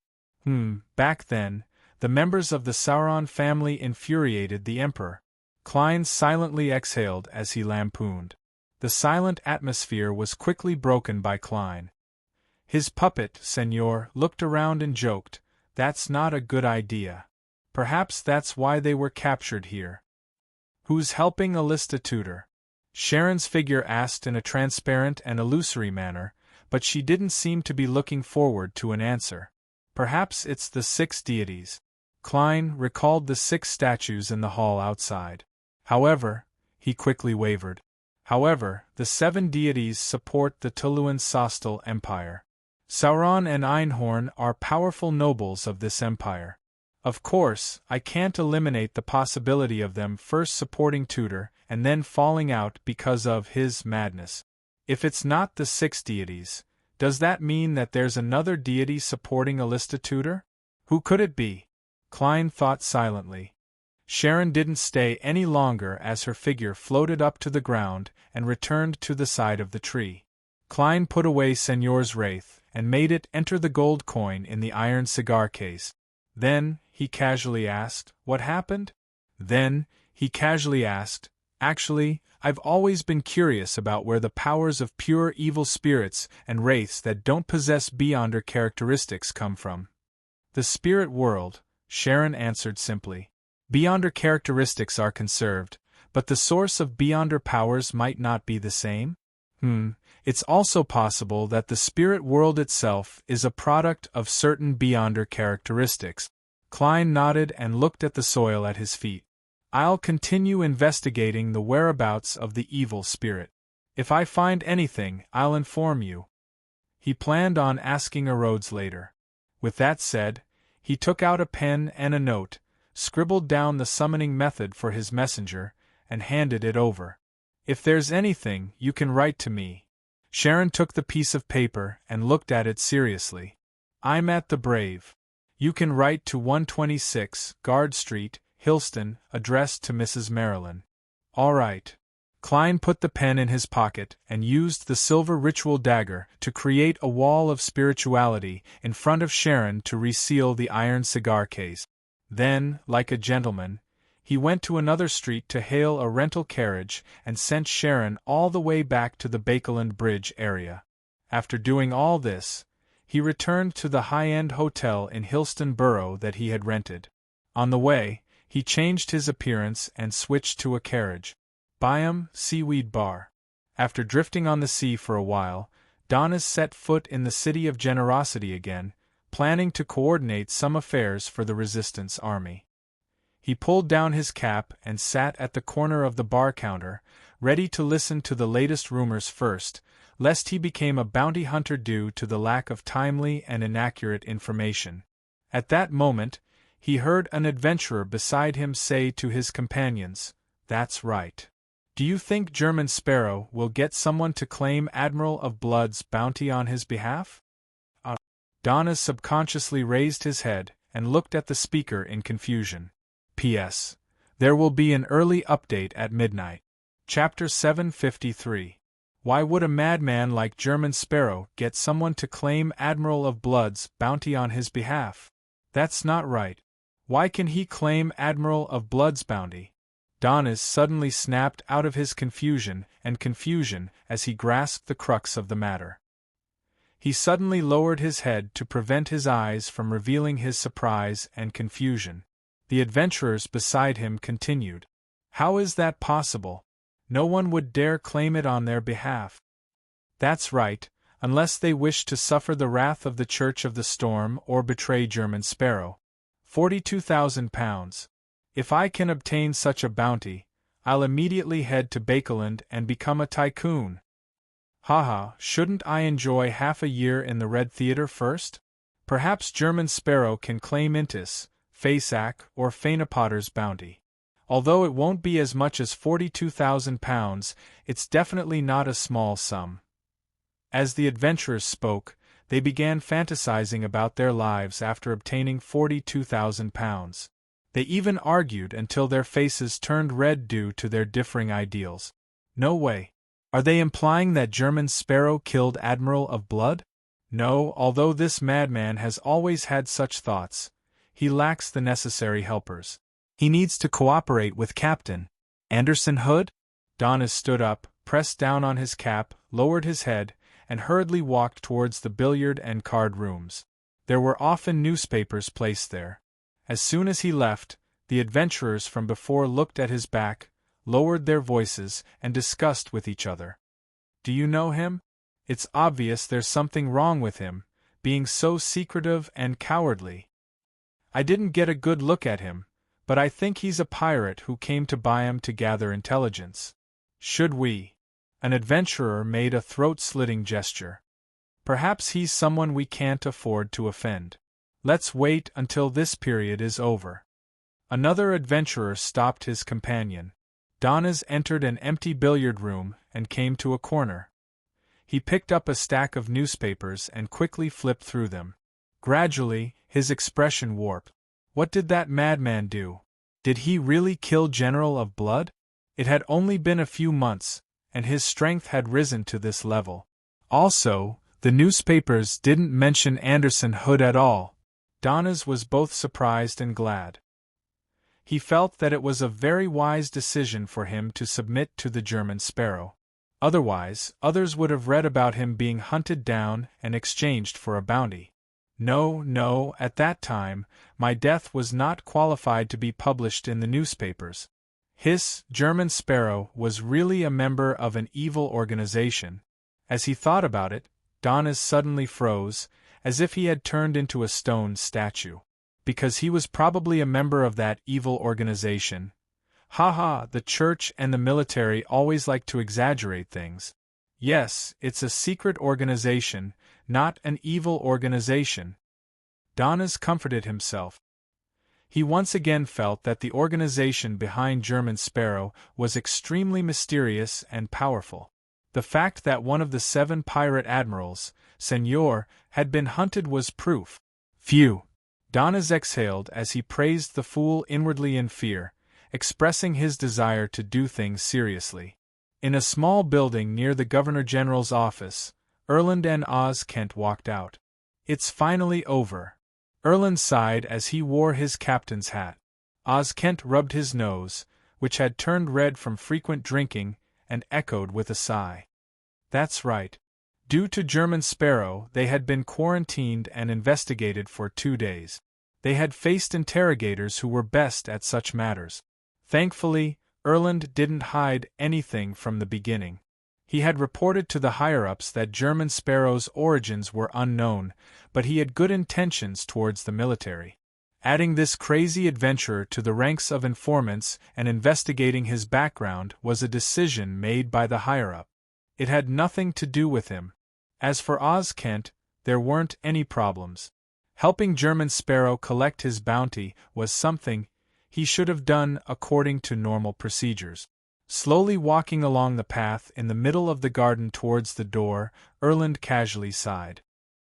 Back then, the members of the Sauron family infuriated the Emperor. Klein silently exhaled as he lampooned. The silent atmosphere was quickly broken by Klein. His puppet, Senor, looked around and joked, "That's not a good idea. Perhaps that's why they were captured here." "Who's helping Alista tutor?" Sharon's figure asked in a transparent and illusory manner, but she didn't seem to be looking forward to an answer. "Perhaps it's the 6 deities." Klein recalled the 6 statues in the hall outside. However, he quickly wavered. However, the 7 deities support the Tuluan Sostal Empire. Sauron and Einhorn are powerful nobles of this empire. Of course, I can't eliminate the possibility of them first supporting Tutor and then falling out because of his madness. If it's not the 6 deities, does that mean that there's another deity supporting Alista Tutor? Who could it be? Klein thought silently. Sharon didn't stay any longer as her figure floated up to the ground and returned to the side of the tree. Klein put away Senor's wraith and made it enter the gold coin in the iron cigar case. Then, he casually asked, "What happened?" Actually, I've always been curious about where the powers of pure evil spirits and wraiths that don't possess Beyonder characteristics come from." "The spirit world," Sharon answered simply. "Beyonder characteristics are conserved, but the source of Beyonder powers might not be the same? It's also possible that the spirit world itself is a product of certain Beyonder characteristics." Klein nodded and looked at the soil at his feet. "I'll continue investigating the whereabouts of the evil spirit. If I find anything, I'll inform you." He planned on asking Rhodes later. With that said, he took out a pen and a note, scribbled down the summoning method for his messenger, and handed it over. "If there's anything, you can write to me." Sharon took the piece of paper and looked at it seriously. "I'm at the Brave. You can write to 126 Guard Street, Hillston, addressed to Mrs. Marilyn." "All right." Klein put the pen in his pocket and used the silver ritual dagger to create a wall of spirituality in front of Sharon to reseal the iron cigar case. Then, like a gentleman, he went to another street to hail a rental carriage and sent Sharon all the way back to the Bakeland Bridge area. After doing all this, he returned to the high-end hotel in Hillston Borough that he had rented. On the way, he changed his appearance and switched to a carriage. Byam Seaweed Bar. After drifting on the sea for a while, Donis set foot in the City of Generosity again, planning to coordinate some affairs for the Resistance Army. He pulled down his cap and sat at the corner of the bar counter, ready to listen to the latest rumors first, lest he became a bounty hunter due to the lack of timely and inaccurate information. At that moment, he heard an adventurer beside him say to his companions, "That's right. Do you think German Sparrow will get someone to claim Admiral of Blood's bounty on his behalf?" Donis subconsciously raised his head and looked at the speaker in confusion. P.S. There will be an early update at midnight. Chapter 753. Why would a madman like German Sparrow get someone to claim Admiral of Blood's bounty on his behalf? That's not right. Why can he claim Admiral of Blood's bounty? Donis suddenly snapped out of his confusion as he grasped the crux of the matter. He suddenly lowered his head to prevent his eyes from revealing his surprise and confusion. The adventurers beside him continued. How is that possible? No one would dare claim it on their behalf. That's right, unless they wish to suffer the wrath of the Church of the Storm or betray German Sparrow. 42,000 pounds. If I can obtain such a bounty, I'll immediately head to Bakeland and become a tycoon. Haha, shouldn't I enjoy half a year in the Red Theatre first? Perhaps German Sparrow can claim Intis, Faceac, or Fainapotter's bounty. Although it won't be as much as 42,000 pounds, it's definitely not a small sum. As the adventurers spoke, they began fantasizing about their lives after obtaining 42,000 pounds. They even argued until their faces turned red due to their differing ideals. No way. Are they implying that German Sparrow killed Admiral of Blood? No, although this madman has always had such thoughts, he lacks the necessary helpers. He needs to cooperate with Captain Anderson Hood? Donis stood up, pressed down on his cap, lowered his head, and hurriedly walked towards the billiard and card rooms. There were often newspapers placed there. As soon as he left, the adventurers from before looked at his back, lowered their voices, and discussed with each other. Do you know him? It's obvious there's something wrong with him, being so secretive and cowardly. I didn't get a good look at him, but I think he's a pirate who came to Byam to gather intelligence. Should we? An adventurer made a throat-slitting gesture. Perhaps he's someone we can't afford to offend. Let's wait until this period is over. Another adventurer stopped his companion. Donis entered an empty billiard room and came to a corner. He picked up a stack of newspapers and quickly flipped through them. Gradually, his expression warped. What did that madman do? Did he really kill General of Blood? It had only been a few months, and his strength had risen to this level. Also, the newspapers didn't mention Anderson Hood at all. Donis was both surprised and glad. He felt that it was a very wise decision for him to submit to the German Sparrow. Otherwise, others would have read about him being hunted down and exchanged for a bounty. No, at that time, my death was not qualified to be published in the newspapers. His German Sparrow was really a member of an evil organization. As he thought about it, Donis suddenly froze, as if he had turned into a stone statue. Because he was probably a member of that evil organization. The church and the military always like to exaggerate things. Yes, it's a secret organization, not an evil organization. Donis comforted himself. He once again felt that the organization behind German Sparrow was extremely mysterious and powerful. The fact that one of the 7 pirate admirals, Senor, had been hunted was proof. Phew! Donis exhaled as he praised the fool inwardly in fear, expressing his desire to do things seriously. In a small building near the Governor-General's office, Erland and Oz Kent walked out. It's finally over. Erland sighed as he wore his captain's hat. Oz Kent rubbed his nose, which had turned red from frequent drinking, and echoed with a sigh. That's right. Due to German Sparrow, they had been quarantined and investigated for 2 days. They had faced interrogators who were best at such matters. Thankfully, Erland didn't hide anything from the beginning. He had reported to the higher-ups that German Sparrow's origins were unknown, but he had good intentions towards the military. Adding this crazy adventurer to the ranks of informants and investigating his background was a decision made by the higher-up. It had nothing to do with him. As for Oz Kent, there weren't any problems. Helping German Sparrow collect his bounty was something he should have done according to normal procedures. Slowly walking along the path in the middle of the garden towards the door, Erland casually sighed.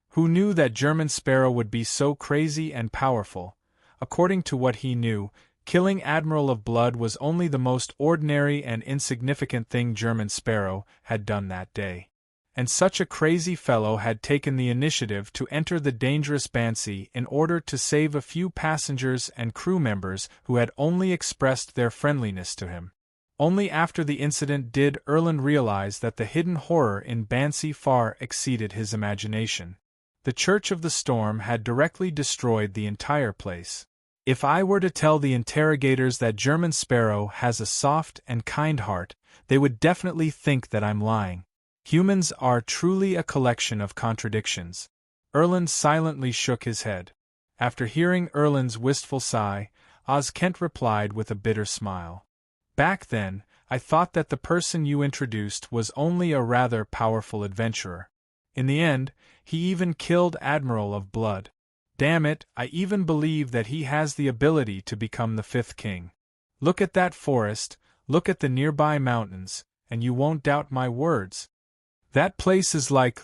Who knew that German Sparrow would be so crazy and powerful? According to what he knew, Killing Admiral of Blood was only the most ordinary and insignificant thing German Sparrow had done that day. And such a crazy fellow had taken the initiative to enter the dangerous Banshee in order to save a few passengers and crew members who had only expressed their friendliness to him. Only after the incident did Erland realize that the hidden horror in Banshee far exceeded his imagination. The Church of the Storm had directly destroyed the entire place. If I were to tell the interrogators that German Sparrow has a soft and kind heart, they would definitely think that I'm lying. Humans are truly a collection of contradictions. Erland silently shook his head. After hearing Erland's wistful sigh, Oz Kent replied with a bitter smile. Back then, I thought that the person you introduced was only a rather powerful adventurer. In the end, he even killed Admiral of Blood. Damn it, I even believe that he has the ability to become the fifth king. Look at that forest, look at the nearby mountains, and you won't doubt my words. That place is like,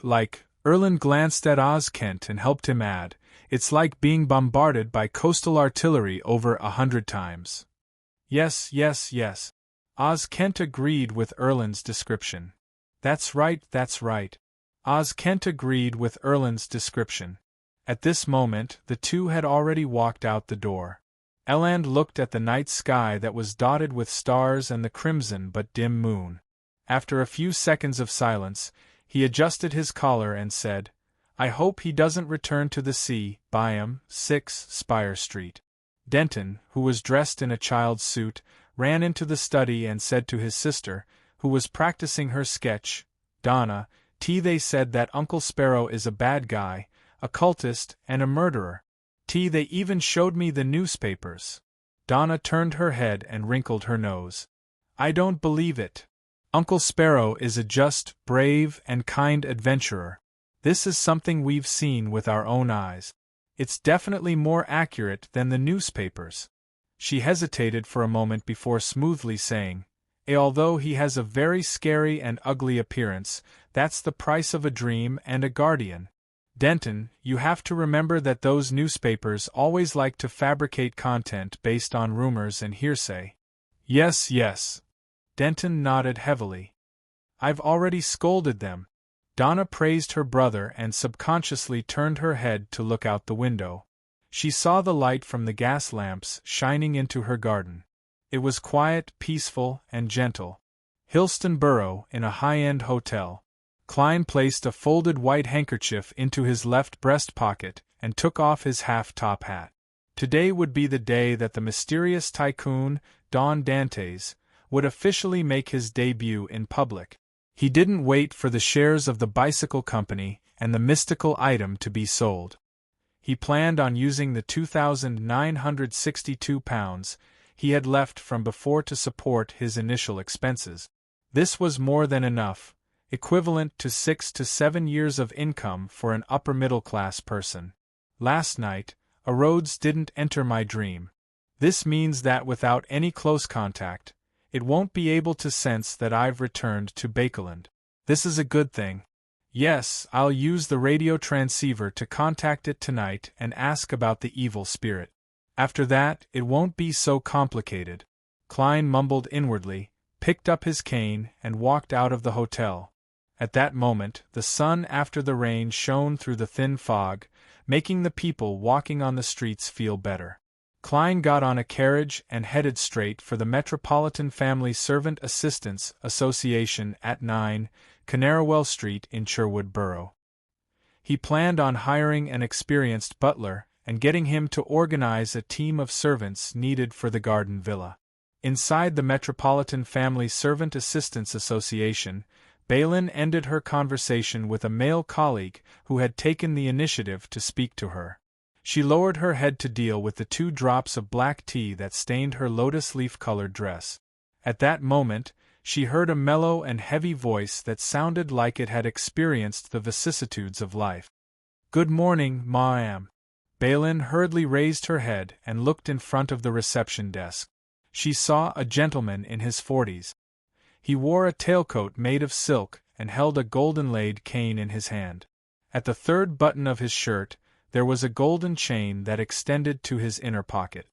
Erland glanced at Oz Kent and helped him add, it's like being bombarded by coastal artillery over 100 times. Yes. Oz Kent agreed with Erland's description. That's right. Oz Kent agreed with Erland's description. At this moment, the two had already walked out the door. Erland looked at the night sky that was dotted with stars and the crimson but dim moon. After a few seconds of silence, he adjusted his collar and said, I hope he doesn't return to the sea, Byam, 6 Spire Street. Denton, who was dressed in a child's suit, ran into the study and said to his sister, who was practicing her sketch, Donna, they said that Uncle Sparrow is a bad guy, a cultist, and a murderer. They even showed me the newspapers. Donna turned her head and wrinkled her nose. I don't believe it. Uncle Sparrow is a just, brave, and kind adventurer. This is something we've seen with our own eyes. It's definitely more accurate than the newspapers. She hesitated for a moment before smoothly saying, although he has a very scary and ugly appearance, that's the price of a dream and a guardian. Denton, you have to remember that those newspapers always like to fabricate content based on rumors and hearsay. Yes. Denton nodded heavily. I've already scolded them. Donna praised her brother and subconsciously turned her head to look out the window. She saw the light from the gas lamps shining into her garden. It was quiet, peaceful, and gentle. Hillston Borough, in a high-end hotel. Klein placed a folded white handkerchief into his left breast pocket and took off his half-top hat. Today would be the day that the mysterious tycoon, Don Dantes, would officially make his debut in public. He didn't wait for the shares of the bicycle company and the mystical item to be sold. He planned on using the £2,962 he had left from before to support his initial expenses. This was more than enough, equivalent to 6 to 7 years of income for an upper-middle-class person. Last night, a Rhodes didn't enter my dream. This means that without any close contact, it won't be able to sense that I've returned to Bakeland. This is a good thing. Yes, I'll use the radio transceiver to contact it tonight and ask about the evil spirit. After that, it won't be so complicated. Klein mumbled inwardly, picked up his cane, and walked out of the hotel. At that moment, the sun after the rain shone through the thin fog, making the people walking on the streets feel better. Klein got on a carriage and headed straight for the Metropolitan Family Servant Assistants Association at 9 Canarwell Street in Sherwood Borough. He planned on hiring an experienced butler and getting him to organize a team of servants needed for the garden villa. Inside the Metropolitan Family Servant Assistants Association, Balin ended her conversation with a male colleague who had taken the initiative to speak to her. She lowered her head to deal with the 2 drops of black tea that stained her lotus leaf-colored dress. At that moment, she heard a mellow and heavy voice that sounded like it had experienced the vicissitudes of life. "Good morning, ma'am." Balin hurriedly raised her head and looked in front of the reception desk. She saw a gentleman in his 40s. He wore a tailcoat made of silk and held a golden-laid cane in his hand. At the 3rd button of his shirt, there was a golden chain that extended to his inner pocket.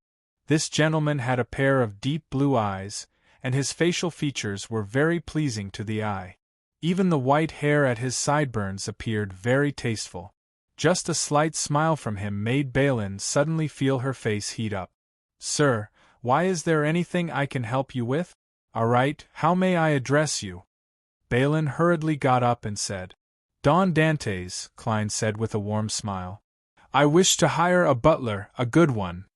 This gentleman had a pair of deep blue eyes, and his facial features were very pleasing to the eye. Even the white hair at his sideburns appeared very tasteful. Just a slight smile from him made Balin suddenly feel her face heat up. "Sir, why, is there anything I can help you with? All right, how may I address you?" Balin hurriedly got up and said. "Don Dantes," Klein said with a warm smile. "I wish to hire a butler, a good one."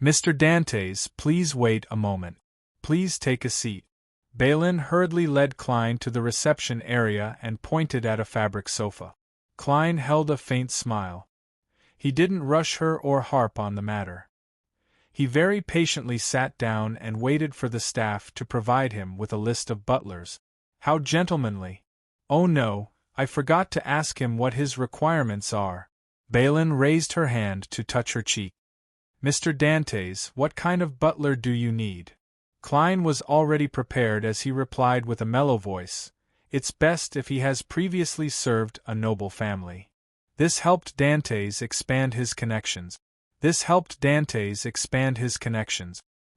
"Mr. Dantes, please wait a moment. Please take a seat." Balin hurriedly led Klein to the reception area and pointed at a fabric sofa. Klein held a faint smile. He didn't rush her or harp on the matter. He very patiently sat down and waited for the staff to provide him with a list of butlers. How gentlemanly! "Oh no, I forgot to ask him what his requirements are." Balin raised her hand to touch her cheek. "Mr. Dantes, what kind of butler do you need?" Klein was already prepared as he replied with a mellow voice, "It's best if he has previously served a noble family." This helped Dantes expand his connections.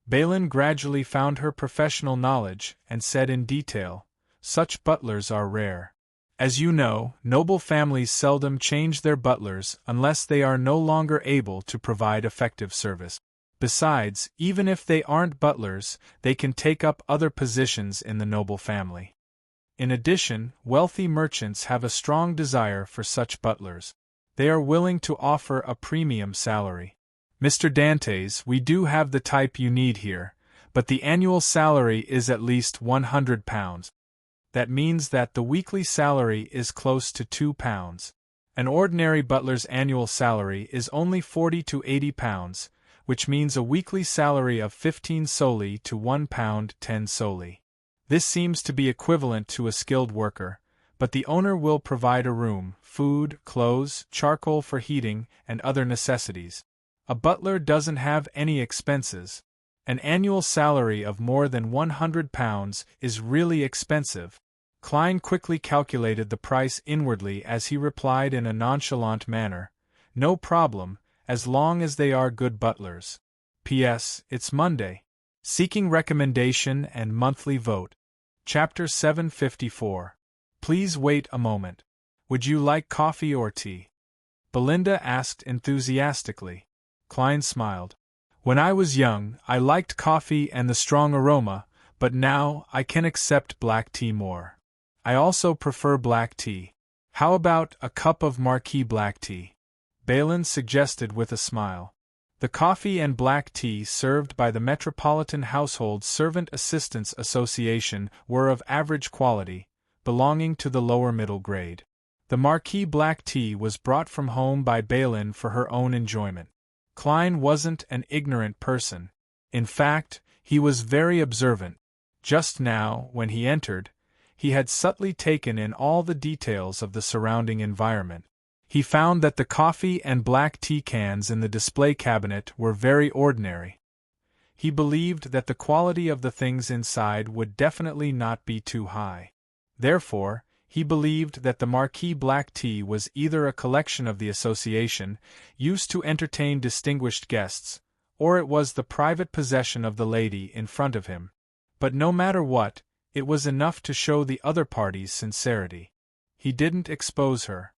Balin gradually found her professional knowledge and said in detail, "Such butlers are rare. As you know, noble families seldom change their butlers unless they are no longer able to provide effective service. Besides, even if they aren't butlers, they can take up other positions in the noble family. In addition, wealthy merchants have a strong desire for such butlers. They are willing to offer a premium salary. Mr. Dantes, we do have the type you need here, but the annual salary is at least £100. That means that the weekly salary is close to £2. An ordinary butler's annual salary is only £40 to £80, which means a weekly salary of 15 soldi to £1 10 soldi. This seems to be equivalent to a skilled worker, but the owner will provide a room, food, clothes, charcoal for heating, and other necessities. A butler doesn't have any expenses. An annual salary of more than £100 is really expensive." Klein quickly calculated the price inwardly as he replied in a nonchalant manner, "No problem, as long as they are good butlers. P.S. It's Monday." Seeking recommendation and monthly vote. Chapter 754. Please wait a moment. Would you like coffee or tea? Belinda asked enthusiastically. Klein smiled. "When I was young, I liked coffee and the strong aroma, but now I can accept black tea more. I also prefer black tea. How about a cup of Marquis black tea?" Balin suggested with a smile. The coffee and black tea served by the Metropolitan Household Servant Assistants Association were of average quality, belonging to the lower middle grade. The Marquis black tea was brought from home by Balin for her own enjoyment. Klein wasn't an ignorant person. In fact, he was very observant. Just now, when he entered, he had subtly taken in all the details of the surrounding environment. He found that the coffee and black tea cans in the display cabinet were very ordinary. He believed that the quality of the things inside would definitely not be too high. Therefore, he believed that the Marquis black tea was either a collection of the association, used to entertain distinguished guests, or it was the private possession of the lady in front of him. But no matter what, it was enough to show the other party's sincerity. He didn't expose her.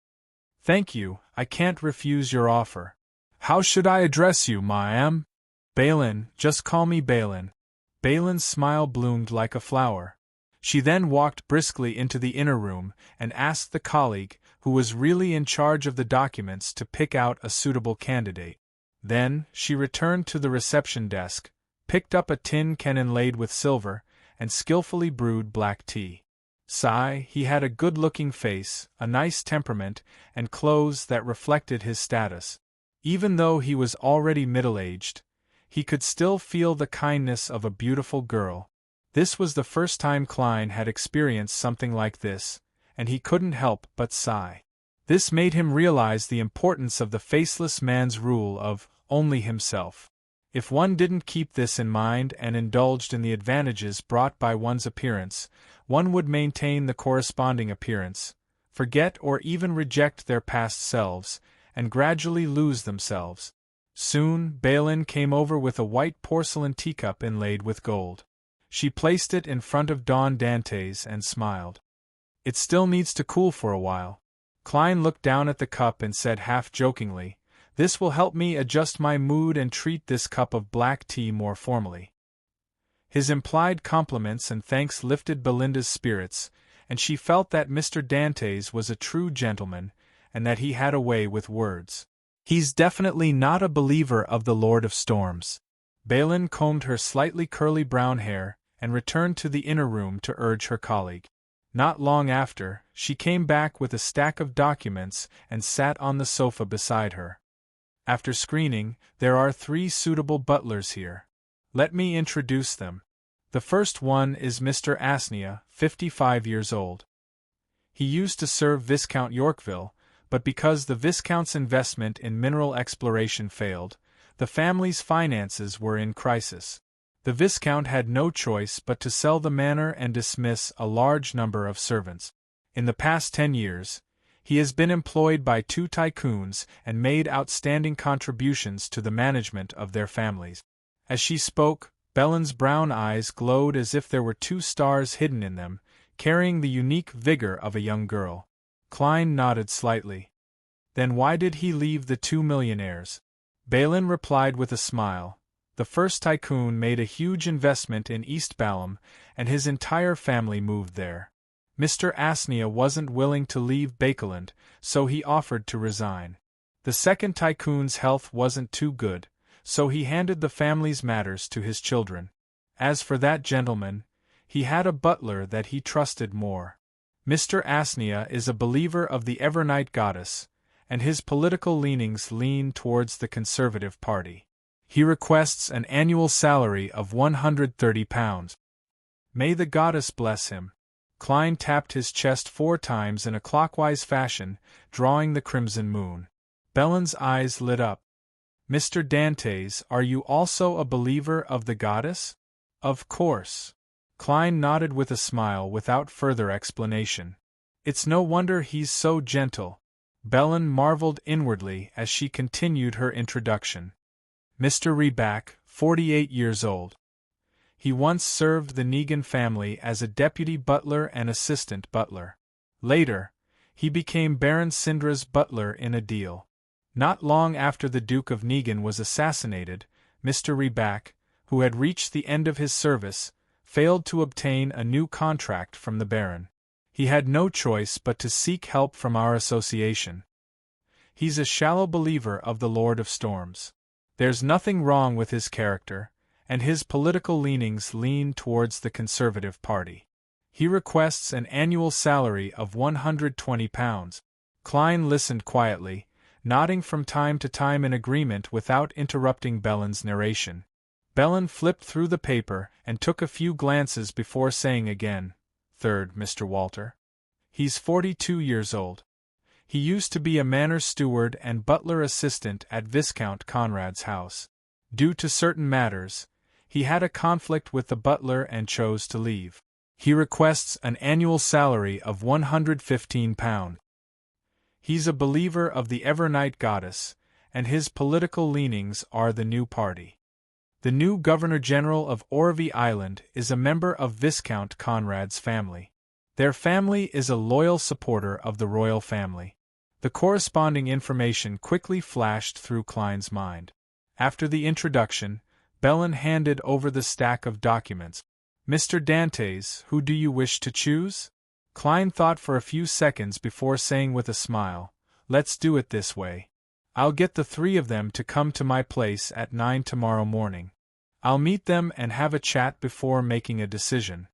"Thank you, I can't refuse your offer. How should I address you, ma'am?" "Balin, just call me Balin." Balin's smile bloomed like a flower. She then walked briskly into the inner room and asked the colleague, who was really in charge of the documents, to pick out a suitable candidate. Then, she returned to the reception desk, picked up a tin can inlaid with silver, and skillfully brewed black tea. He had a good-looking face, a nice temperament, and clothes that reflected his status. Even though he was already middle-aged, he could still feel the kindness of a beautiful girl. This was the first time Klein had experienced something like this, and he couldn't help but sigh. This made him realize the importance of the faceless man's rule of only himself. If one didn't keep this in mind and indulged in the advantages brought by one's appearance, one would maintain the corresponding appearance, forget or even reject their past selves, and gradually lose themselves. Soon, Balin came over with a white porcelain teacup inlaid with gold. She placed it in front of Don Dantes and smiled. It still needs to cool for a while. Klein looked down at the cup and said half-jokingly, "This will help me adjust my mood and treat this cup of black tea more formally." His implied compliments and thanks lifted Belinda's spirits, and she felt that Mr. Dantes was a true gentleman, and that he had a way with words. "He's definitely not a believer of the Lord of Storms." Balin combed her slightly curly brown hair, and returned to the inner room to urge her colleague. Not long after, she came back with a stack of documents and sat on the sofa beside her. "After screening, there are 3 suitable butlers here. Let me introduce them. The first one is Mr. Asnia, 55 years old. He used to serve Viscount Yorkville, but because the Viscount's investment in mineral exploration failed, the family's finances were in crisis. The Viscount had no choice but to sell the manor and dismiss a large number of servants. In the past 10 years, he has been employed by 2 tycoons and made outstanding contributions to the management of their families." As she spoke, Belin's brown eyes glowed as if there were 2 stars hidden in them, carrying the unique vigor of a young girl. Klein nodded slightly. "Then why did he leave the 2 millionaires?" Balin replied with a smile. "The first tycoon made a huge investment in East Balham, and his entire family moved there. Mr. Asnia wasn't willing to leave Bakeland, so he offered to resign. The second tycoon's health wasn't too good, so he handed the family's matters to his children. As for that gentleman, he had a butler that he trusted more. Mr. Asnia is a believer of the Evernight Goddess, and his political leanings lean towards the Conservative Party. He requests an annual salary of £130. May the goddess bless him." Klein tapped his chest 4 times in a clockwise fashion, drawing the crimson moon. Belin's eyes lit up. "Mr. Dantes, are you also a believer of the goddess?" "Of course." Klein nodded with a smile without further explanation. "It's no wonder he's so gentle." Belin marveled inwardly as she continued her introduction. "Mr. Reback, 48 years old. He once served the Negan family as a deputy butler and assistant butler. Later, he became Baron Syndra's butler in a deal. Not long after the Duke of Negan was assassinated, Mr. Reback, who had reached the end of his service, failed to obtain a new contract from the Baron. He had no choice but to seek help from our association. He's a shallow believer of the Lord of Storms. There's nothing wrong with his character, and his political leanings lean towards the Conservative Party. He requests an annual salary of £120. Klein listened quietly, nodding from time to time in agreement without interrupting Belin's narration. Belin flipped through the paper and took a few glances before saying again, "Third, Mr. Walter. He's 42 years old. He used to be a manor steward and butler assistant at Viscount Conrad's house. Due to certain matters, he had a conflict with the butler and chose to leave. He requests an annual salary of £115. He's a believer of the Evernight Goddess, and his political leanings are the new party. The new Governor-General of Orvie Island is a member of Viscount Conrad's family. Their family is a loyal supporter of the royal family." The corresponding information quickly flashed through Klein's mind. After the introduction, Belin handed over the stack of documents. "Mr. Dantes, who do you wish to choose?" Klein thought for a few seconds before saying with a smile, "Let's do it this way. I'll get the 3 of them to come to my place at 9 tomorrow morning. I'll meet them and have a chat before making a decision."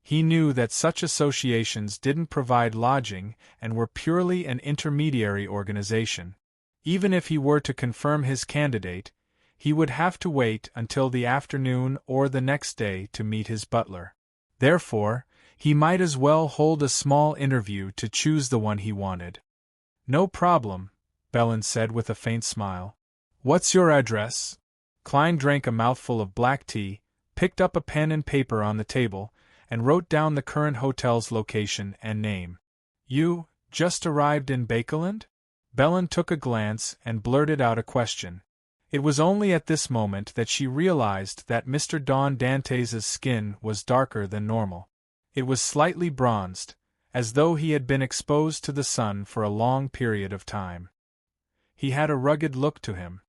He knew that such associations didn't provide lodging and were purely an intermediary organization. Even if he were to confirm his candidate, he would have to wait until the afternoon or the next day to meet his butler. Therefore, he might as well hold a small interview to choose the one he wanted. "No problem," Belin said with a faint smile. "What's your address?" Klein drank a mouthful of black tea, picked up a pen and paper on the table, and wrote down the current hotel's location and name. "You just arrived in Bakeland?" Belin took a glance and blurted out a question. It was only at this moment that she realized that Mr. Don Dantes' skin was darker than normal. It was slightly bronzed, as though he had been exposed to the sun for a long period of time. He had a rugged look to him.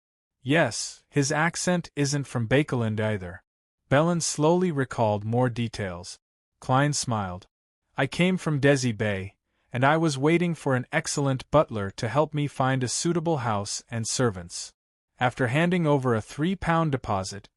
Yes, his accent isn't from Bakeland either. Bellin slowly recalled more details. Klein smiled. I came from Desi Bay, and I was waiting for an excellent butler to help me find a suitable house and servants. After handing over a £3 deposit,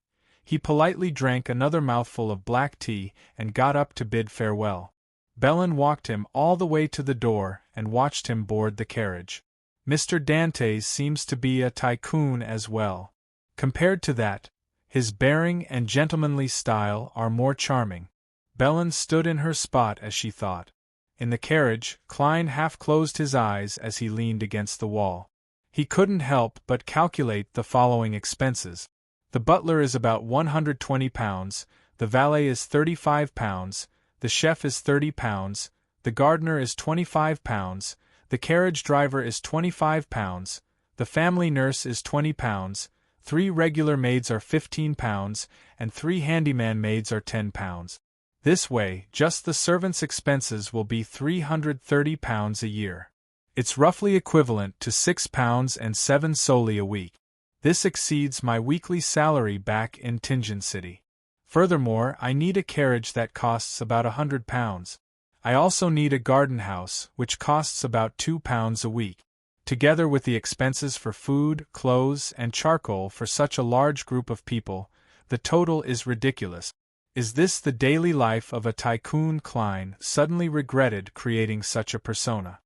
he politely drank another mouthful of black tea and got up to bid farewell. Bellin walked him all the way to the door and watched him board the carriage. Mr. Dantes seems to be a tycoon as well. Compared to that, his bearing and gentlemanly style are more charming. Bellin stood in her spot as she thought. In the carriage, Klein half closed his eyes as he leaned against the wall. He couldn't help but calculate the following expenses. The butler is about £120, the valet is £35, the chef is £30, the gardener is £25, the carriage driver is £25, the family nurse is £20, 3 regular maids are £15, and 3 handyman maids are £10. This way, just the servants' expenses will be £330 a year. It's roughly equivalent to £6 and 7 soldi a week. This exceeds my weekly salary back in Tingen City. Furthermore, I need a carriage that costs about £100. I also need a garden house, which costs about £2 a week. Together with the expenses for food, clothes, and charcoal for such a large group of people, the total is ridiculous. Is this the daily life of a tycoon? Klein suddenly regretted creating such a persona.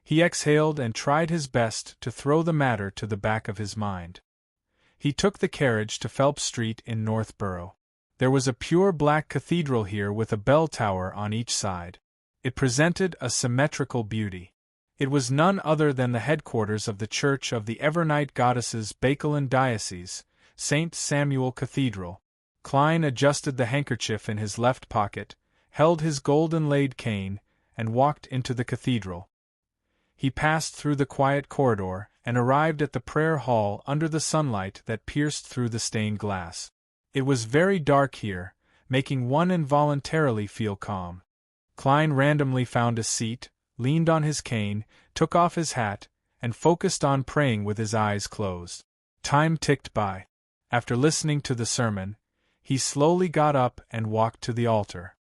He exhaled and tried his best to throw the matter to the back of his mind. He took the carriage to Phelps Street in Northborough. There was a pure black cathedral here with a bell tower on each side. It presented a symmetrical beauty. It was none other than the headquarters of the Church of the Evernight Goddesses Bakeland Diocese, St. Samuel Cathedral. Klein adjusted the handkerchief in his left pocket, held his gold-inlaid cane, and walked into the cathedral. He passed through the quiet corridor and arrived at the prayer hall under the sunlight that pierced through the stained glass. It was very dark here, making one involuntarily feel calm. Klein randomly found a seat, leaned on his cane, took off his hat, and focused on praying with his eyes closed. Time ticked by. After listening to the sermon, he slowly got up and walked to the altar.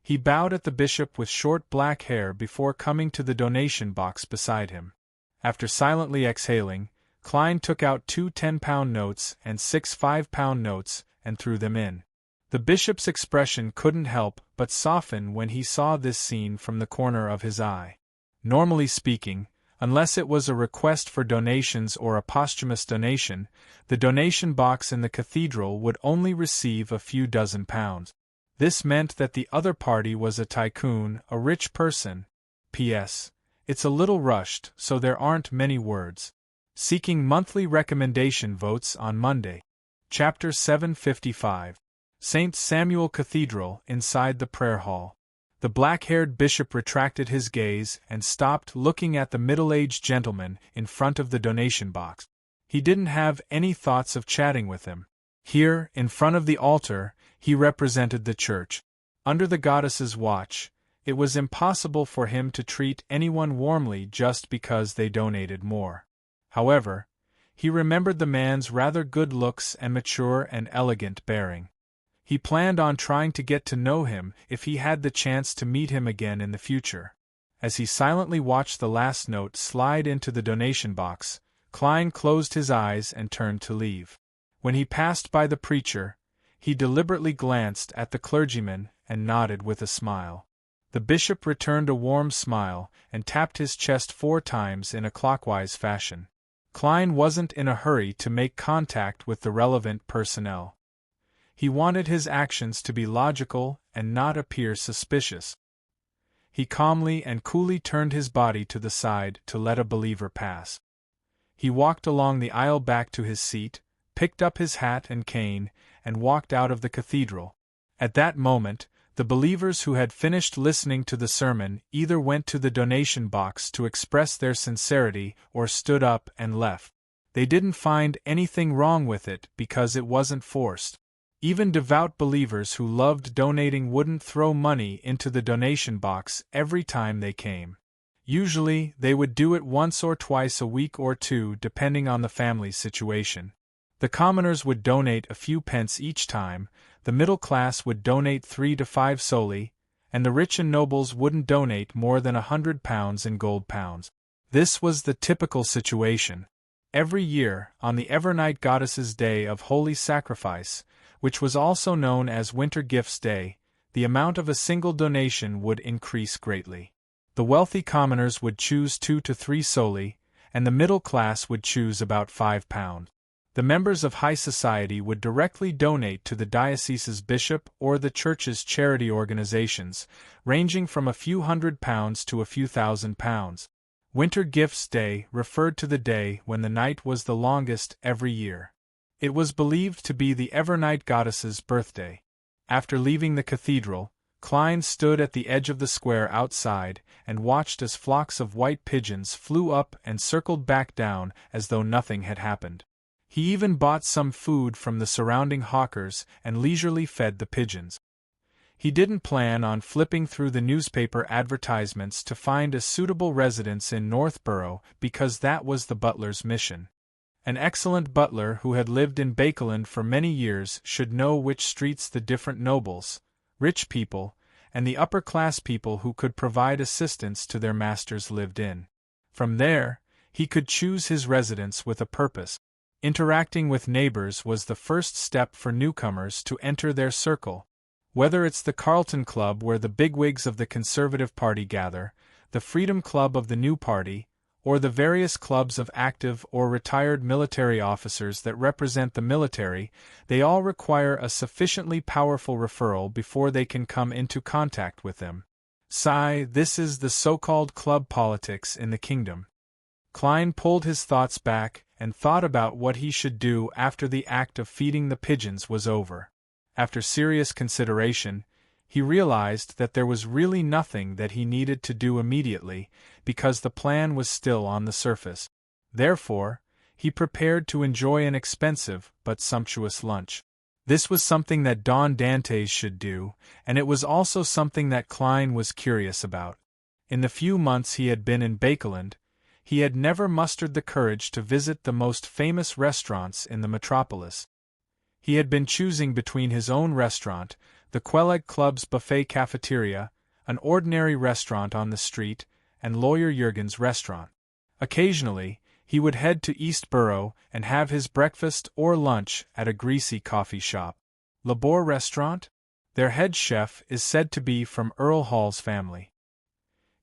He bowed at the bishop with short black hair before coming to the donation box beside him. After silently exhaling, Klein took out 2 £10 notes and 6 £5 notes and threw them in. The bishop's expression couldn't help but soften when he saw this scene from the corner of his eye. Normally speaking, unless it was a request for donations or a posthumous donation, the donation box in the cathedral would only receive a few dozen pounds. This meant that the other party was a tycoon, a rich person. P.S. It's a little rushed, so there aren't many words. Seeking monthly recommendation votes on Monday. Chapter 755. St. Samuel Cathedral, inside the prayer hall. The black-haired bishop retracted his gaze and stopped looking at the middle-aged gentleman in front of the donation box. He didn't have any thoughts of chatting with him. Here, in front of the altar, he represented the church. Under the goddess's watch, it was impossible for him to treat anyone warmly just because they donated more. However, he remembered the man's rather good looks and mature and elegant bearing. He planned on trying to get to know him if he had the chance to meet him again in the future. As he silently watched the last note slide into the donation box, Klein closed his eyes and turned to leave. When he passed by the preacher, he deliberately glanced at the clergyman and nodded with a smile. The bishop returned a warm smile and tapped his chest 4 times in a clockwise fashion. Klein wasn't in a hurry to make contact with the relevant personnel. He wanted his actions to be logical and not appear suspicious. He calmly and coolly turned his body to the side to let a believer pass. He walked along the aisle back to his seat, picked up his hat and cane, and walked out of the cathedral. At that moment, the believers who had finished listening to the sermon either went to the donation box to express their sincerity or stood up and left. They didn't find anything wrong with it because it wasn't forced. Even devout believers who loved donating wouldn't throw money into the donation box every time they came. Usually, they would do it once or twice a week or two depending on the family's situation. The commoners would donate a few pence each time, the middle class would donate 3 to 5 soldi, and the rich and nobles wouldn't donate more than £100 in gold pounds. This was the typical situation. Every year, on the Evernight Goddess's Day of Holy Sacrifice, which was also known as Winter Gifts Day, the amount of a single donation would increase greatly. The wealthy commoners would choose 2 to 3 soldi, and the middle class would choose about £5. The members of high society would directly donate to the diocese's bishop or the church's charity organizations, ranging from a few £100s to a few £1,000s. Winter Gifts Day referred to the day when the night was the longest every year. It was believed to be the Evernight Goddess's birthday. After leaving the cathedral, Klein stood at the edge of the square outside and watched as flocks of white pigeons flew up and circled back down as though nothing had happened. He even bought some food from the surrounding hawkers and leisurely fed the pigeons. He didn't plan on flipping through the newspaper advertisements to find a suitable residence in Northborough because that was the butler's mission. An excellent butler who had lived in Bakeland for many years should know which streets the different nobles, rich people, and the upper-class people who could provide assistance to their masters lived in. From there, he could choose his residence with a purpose. Interacting with neighbors was the first step for newcomers to enter their circle. Whether it's the Carlton Club where the bigwigs of the Conservative Party gather, the Freedom Club of the New Party, or the various clubs of active or retired military officers that represent the military, they all require a sufficiently powerful referral before they can come into contact with them. This is the so-called club politics in the kingdom. Klein pulled his thoughts back and thought about what he should do after the act of feeding the pigeons was over. After serious consideration, he realized that there was really nothing that he needed to do immediately, because the plan was still on the surface. Therefore, he prepared to enjoy an expensive but sumptuous lunch. This was something that Don Dantes should do, and it was also something that Klein was curious about. In the few months he had been in Bakeland, he had never mustered the courage to visit the most famous restaurants in the metropolis. He had been choosing between his own restaurant, the Quelleg Club's buffet cafeteria, an ordinary restaurant on the street, and Lawyer Jurgen's restaurant. Occasionally, he would head to East Borough and have his breakfast or lunch at a greasy coffee shop. Labor Restaurant? Their head chef is said to be from Earl Hall's family.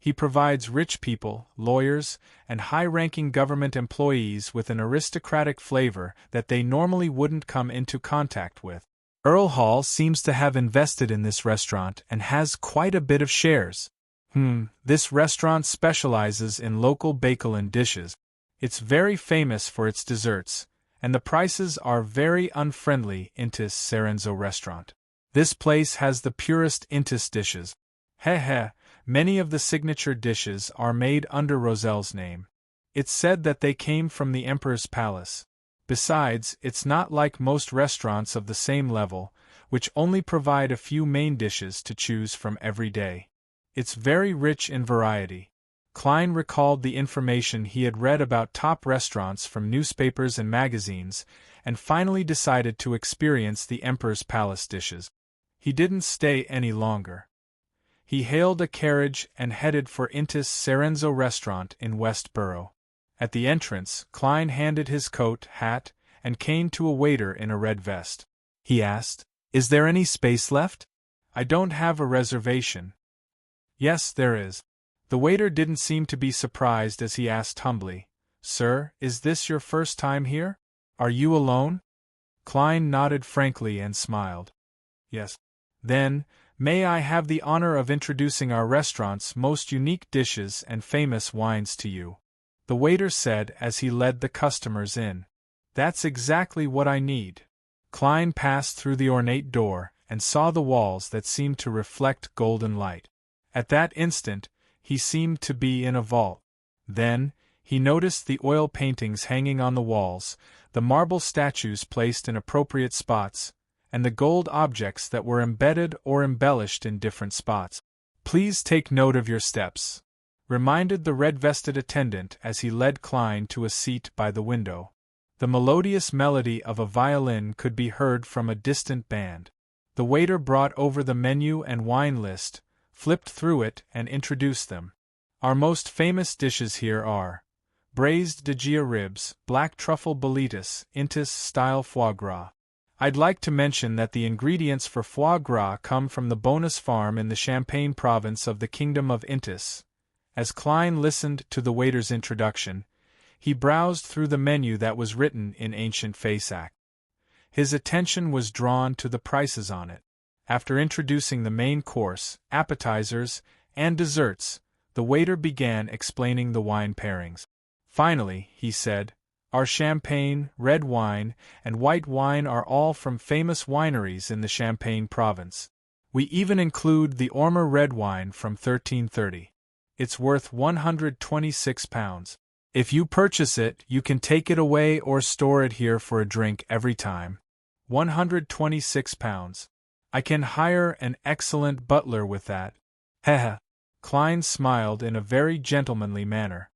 He provides rich people, lawyers, and high-ranking government employees with an aristocratic flavor that they normally wouldn't come into contact with. Earl Hall seems to have invested in this restaurant and has quite a bit of shares. This restaurant specializes in local Bakeland dishes. It's very famous for its desserts, and the prices are very unfriendly into Serenzo restaurant. This place has the purest Intis dishes. Many of the signature dishes are made under Roselle's name. It's said that they came from the Emperor's palace. Besides, it's not like most restaurants of the same level, which only provide a few main dishes to choose from every day. It's very rich in variety. Klein recalled the information he had read about top restaurants from newspapers and magazines, and finally decided to experience the Emperor's palace dishes. He didn't stay any longer. He hailed a carriage and headed for Intis Serenzo restaurant in West Borough. At the entrance, Klein handed his coat, hat, and cane to a waiter in a red vest. He asked, "Is there any space left? I don't have a reservation." "Yes, there is." The waiter didn't seem to be surprised as he asked humbly, "Sir, is this your first time here? Are you alone?" Klein nodded frankly and smiled. "Yes." "Then, may I have the honor of introducing our restaurant's most unique dishes and famous wines to you?" the waiter said as he led the customers in. "That's exactly what I need." Klein passed through the ornate door and saw the walls that seemed to reflect golden light. At that instant, he seemed to be in a vault. Then, He noticed the oil paintings hanging on the walls, the marble statues placed in appropriate spots, and the gold objects that were embedded or embellished in different spots. "Please take note of your steps," reminded the red-vested attendant as he led Klein to a seat by the window. The melodious melody of a violin could be heard from a distant band. The waiter brought over the menu and wine list, flipped through it, and introduced them. "Our most famous dishes here are braised Degia ribs, black truffle boletus, Intis-style foie gras. I'd like to mention that the ingredients for foie gras come from the Bonus farm in the Champagne province of the Kingdom of Intis." As Klein listened to the waiter's introduction, he browsed through the menu that was written in ancient Fasak. His attention was drawn to the prices on it. After introducing the main course, appetizers, and desserts, the waiter began explaining the wine pairings. "Finally," he said, "our champagne, red wine, and white wine are all from famous wineries in the Champagne province. We even include the Ormer red wine from 1330. It's worth £126. If you purchase it, you can take it away or store it here for a drink every time. £126. I can hire an excellent butler with that." "Heh." Klein smiled in a very gentlemanly manner.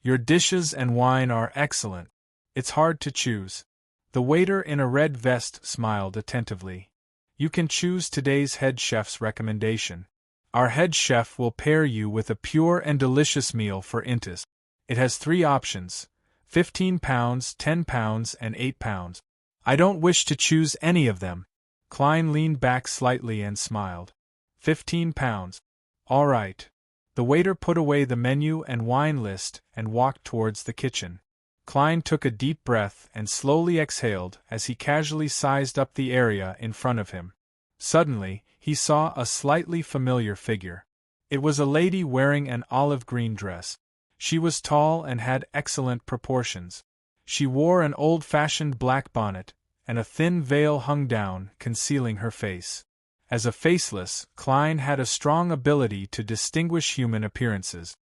"Your dishes and wine are excellent. It's hard to choose." The waiter in a red vest smiled attentively. "You can choose today's head chef's recommendation. Our head chef will pair you with a pure and delicious meal for Intis. It has 3 options: £15, £10, and £8. I don't wish to choose any of them." Klein leaned back slightly and smiled. £15. All right." The waiter put away the menu and wine list and walked towards the kitchen. Klein took a deep breath and slowly exhaled as he casually sized up the area in front of him. Suddenly, he saw a slightly familiar figure. It was a lady wearing an olive-green dress. She was tall and had excellent proportions. She wore an old-fashioned black bonnet, and a thin veil hung down, concealing her face. As a faceless, Klein had a strong ability to distinguish human appearances.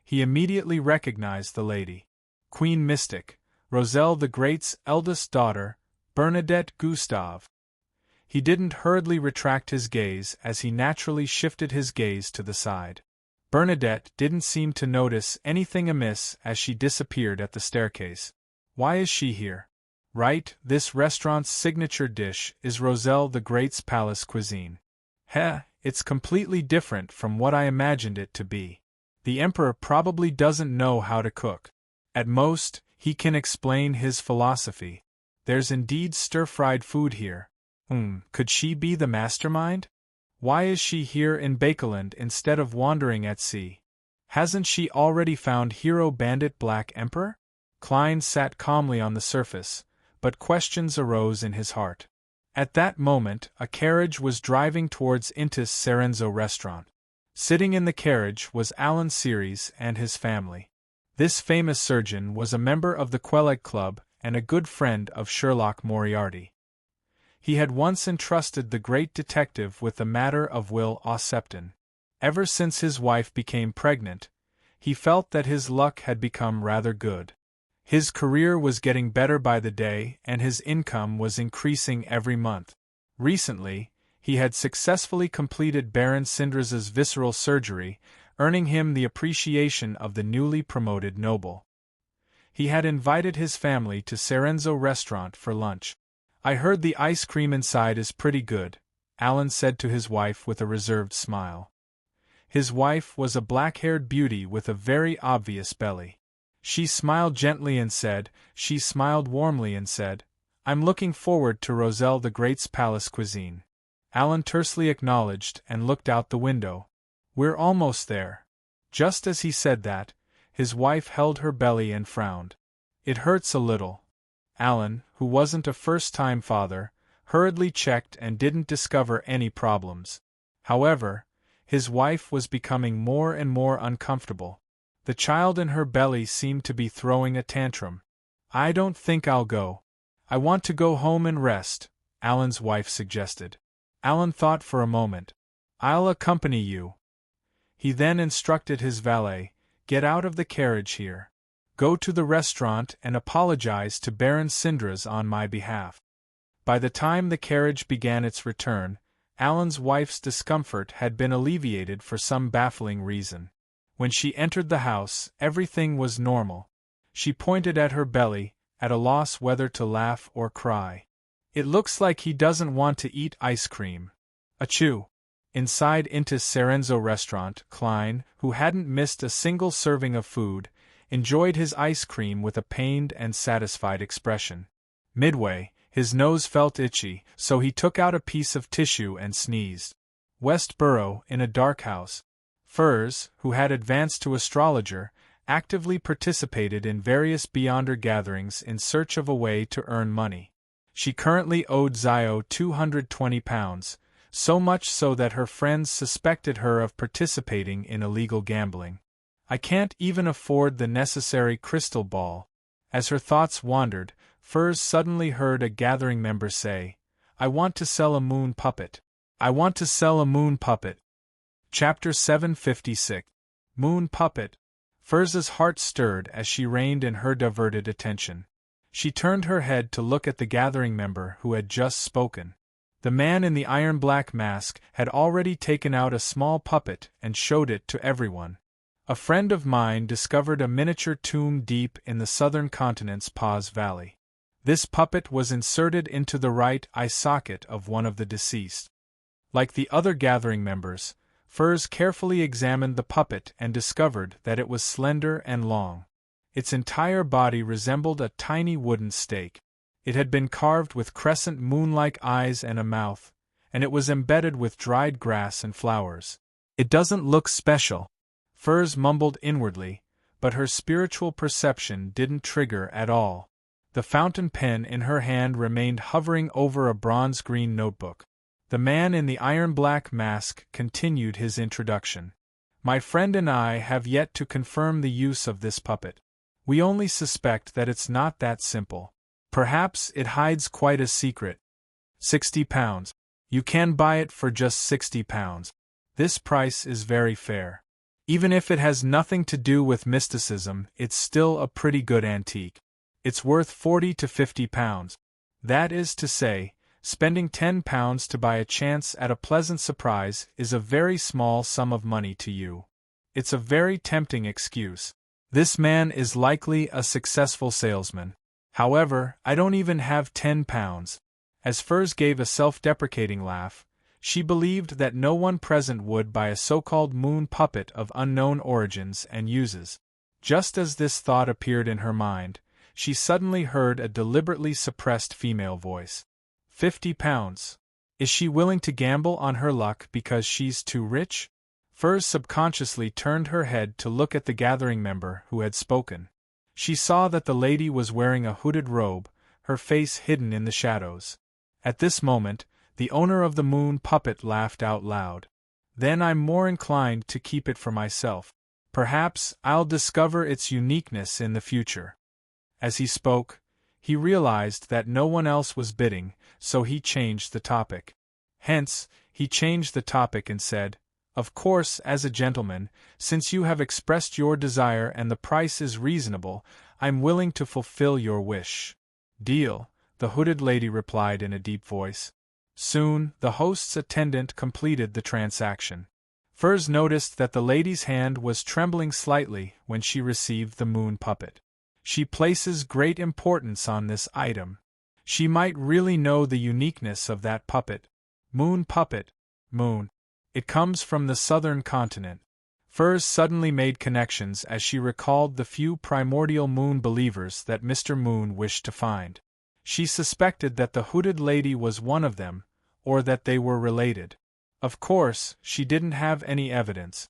He immediately recognized the lady. Queen Mystic, Roselle the Great's eldest daughter, Bernadette Gustave. He didn't hurriedly retract his gaze as he naturally shifted his gaze to the side. Bernadette didn't seem to notice anything amiss as she disappeared at the staircase. "Why is she here?" "Right, this restaurant's signature dish is Roselle the Great's palace cuisine." It's completely different from what I imagined it to be. The Emperor probably doesn't know how to cook. At most, he can explain his philosophy. There's indeed stir-fried food here. Could she be the mastermind? Why is she here in Bakeland instead of wandering at sea? Hasn't she already found hero bandit Black Emperor? Klein sat calmly on the surface, but questions arose in his heart. At that moment, a carriage was driving towards Intis Serenzo restaurant. Sitting in the carriage was Alan Series and his family. This famous surgeon was a member of the Quelleg Club and a good friend of Sherlock Moriarty. He had once entrusted the great detective with the matter of Will O'Septon. Ever since his wife became pregnant, he felt that his luck had become rather good. His career was getting better by the day and his income was increasing every month. Recently, he had successfully completed Baron Syndras's visceral surgery, earning him the appreciation of the newly promoted noble. He had invited his family to Serenzo restaurant for lunch. "I heard the ice cream inside is pretty good," Alan said to his wife with a reserved smile. His wife was a black-haired beauty with a very obvious belly. She smiled warmly and said, "I'm looking forward to Roselle the Great's palace cuisine." Alan tersely acknowledged and looked out the window. "We're almost there." Just as he said that, his wife held her belly and frowned. "It hurts a little." Alan, who wasn't a first-time father, hurriedly checked and didn't discover any problems. However, his wife was becoming more and more uncomfortable. The child in her belly seemed to be throwing a tantrum. "I don't think I'll go. I want to go home and rest," Alan's wife suggested. Alan thought for a moment. "I'll accompany you." He then instructed his valet, "Get out of the carriage here." Go to the restaurant and apologize to Baron Sindras on my behalf. By the time the carriage began its return, Alan's wife's discomfort had been alleviated for some baffling reason. When she entered the house, everything was normal. She pointed at her belly, at a loss whether to laugh or cry. It looks like he doesn't want to eat ice cream. Achoo! Inside Intis Serenzo restaurant, Klein, who hadn't missed a single serving of food, enjoyed his ice cream with a pained and satisfied expression. Midway, his nose felt itchy, so he took out a piece of tissue and sneezed. Westborough, in a dark house. Furs, who had advanced to astrologer, actively participated in various Beyonder gatherings in search of a way to earn money. She currently owed Zio £220, so much so that her friends suspected her of participating in illegal gambling. I can't even afford the necessary crystal ball. As her thoughts wandered, Furs suddenly heard a gathering member say, "I want to sell a moon puppet. I want to sell a moon puppet." Chapter 756. Moon Puppet. Furs's heart stirred as she reined in her diverted attention. She turned her head to look at the gathering member who had just spoken. The man in the iron-black mask had already taken out a small puppet and showed it to everyone. A friend of mine discovered a miniature tomb deep in the southern continent's Paz Valley. This puppet was inserted into the right eye socket of one of the deceased. Like the other gathering members, Furs carefully examined the puppet and discovered that it was slender and long. Its entire body resembled a tiny wooden stake. It had been carved with crescent moon-like eyes and a mouth, and it was embedded with dried grass and flowers. "It doesn't look special," Furs mumbled inwardly, but her spiritual perception didn't trigger at all. The fountain pen in her hand remained hovering over a bronze-green notebook. The man in the iron-black mask continued his introduction. "My friend and I have yet to confirm the use of this puppet. We only suspect that it's not that simple. Perhaps it hides quite a secret. £60. You can buy it for just £60. This price is very fair. Even if it has nothing to do with mysticism, it's still a pretty good antique. It's worth £40 to £50. That is to say, spending £10 to buy a chance at a pleasant surprise is a very small sum of money to you. It's a very tempting excuse. This man is likely a successful salesman. However, I don't even have £10. As Furs gave a self-deprecating laugh, she believed that no one present would buy a so-called moon puppet of unknown origins and uses. Just as this thought appeared in her mind, she suddenly heard a deliberately suppressed female voice. £50. Is she willing to gamble on her luck because she's too rich? Furs subconsciously turned her head to look at the gathering member who had spoken. She saw that the lady was wearing a hooded robe, her face hidden in the shadows. At this moment, the owner of the moon puppet laughed out loud. "Then I'm more inclined to keep it for myself. Perhaps I'll discover its uniqueness in the future." As he spoke, he realized that no one else was bidding, so he changed the topic. Hence, he changed the topic and said, "Of course, as a gentleman, since you have expressed your desire and the price is reasonable, I'm willing to fulfill your wish." "Deal," the hooded lady replied in a deep voice. Soon, the host's attendant completed the transaction. Furs noticed that the lady's hand was trembling slightly when she received the moon puppet. She places great importance on this item. She might really know the uniqueness of that puppet. Moon puppet. Moon. It comes from the southern continent. Furs suddenly made connections as she recalled the few primordial moon believers that Mr. Moon wished to find. She suspected that the hooded lady was one of them, or that they were related. Of course, she didn't have any evidence.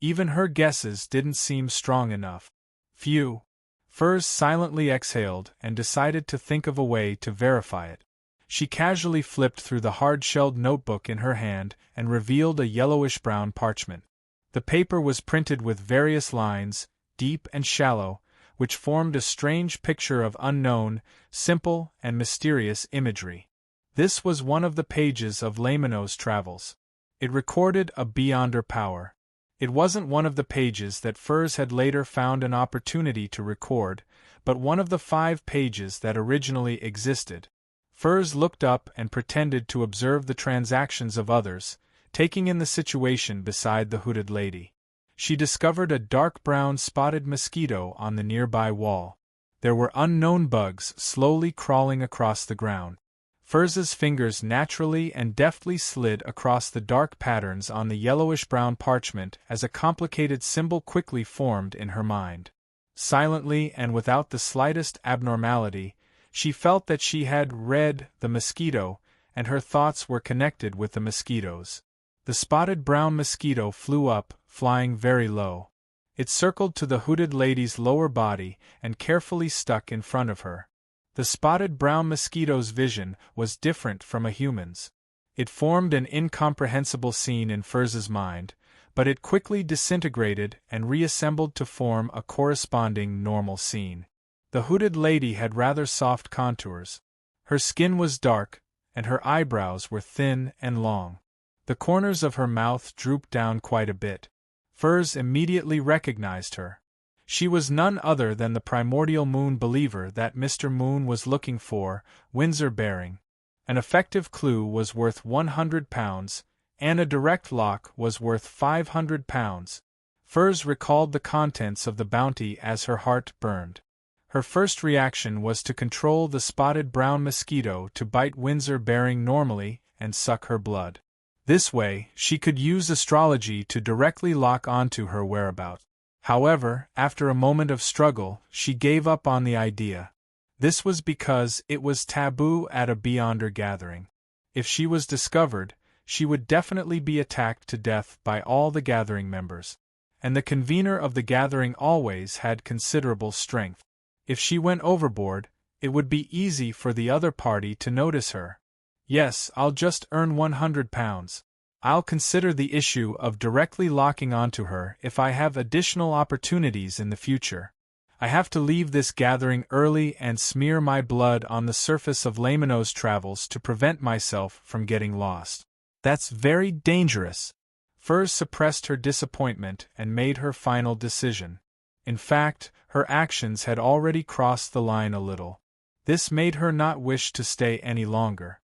Even her guesses didn't seem strong enough. Phew. Furs silently exhaled and decided to think of a way to verify it. She casually flipped through the hard-shelled notebook in her hand and revealed a yellowish-brown parchment. The paper was printed with various lines, deep and shallow, which formed a strange picture of unknown, simple, and mysterious imagery. This was one of the pages of Lamino's travels. It recorded a Beyonder power. It wasn't one of the pages that Furs had later found an opportunity to record, but one of the 5 pages that originally existed. Furs looked up and pretended to observe the transactions of others, taking in the situation beside the hooded lady. She discovered a dark brown spotted mosquito on the nearby wall. There were unknown bugs slowly crawling across the ground. Furs's fingers naturally and deftly slid across the dark patterns on the yellowish-brown parchment as a complicated symbol quickly formed in her mind. Silently and without the slightest abnormality, she felt that she had read the mosquito, and her thoughts were connected with the mosquitoes. The spotted brown mosquito flew up, flying very low. It circled to the hooded lady's lower body and carefully stuck in front of her. The spotted brown mosquito's vision was different from a human's. It formed an incomprehensible scene in Furs's mind, but it quickly disintegrated and reassembled to form a corresponding normal scene. The hooded lady had rather soft contours. Her skin was dark, and her eyebrows were thin and long. The corners of her mouth drooped down quite a bit. Furs immediately recognized her. She was none other than the primordial Moon believer that Mr. Moon was looking for, Windsor bearing. An effective clue was worth £100, and a direct lock was worth £500. Furs recalled the contents of the bounty as her heart burned. Her first reaction was to control the spotted brown mosquito to bite Windsor bearing normally and suck her blood. This way, she could use astrology to directly lock onto her whereabouts. However, after a moment of struggle, she gave up on the idea. This was because it was taboo at a Beyonder gathering. If she was discovered, she would definitely be attacked to death by all the gathering members. And the convener of the gathering always had considerable strength. If she went overboard, it would be easy for the other party to notice her. Yes, I'll just earn £100. I'll consider the issue of directly locking onto her if I have additional opportunities in the future. I have to leave this gathering early and smear my blood on the surface of Lamino's travels to prevent myself from getting lost. That's very dangerous. Furs suppressed her disappointment and made her final decision. In fact, her actions had already crossed the line a little. This made her not wish to stay any longer.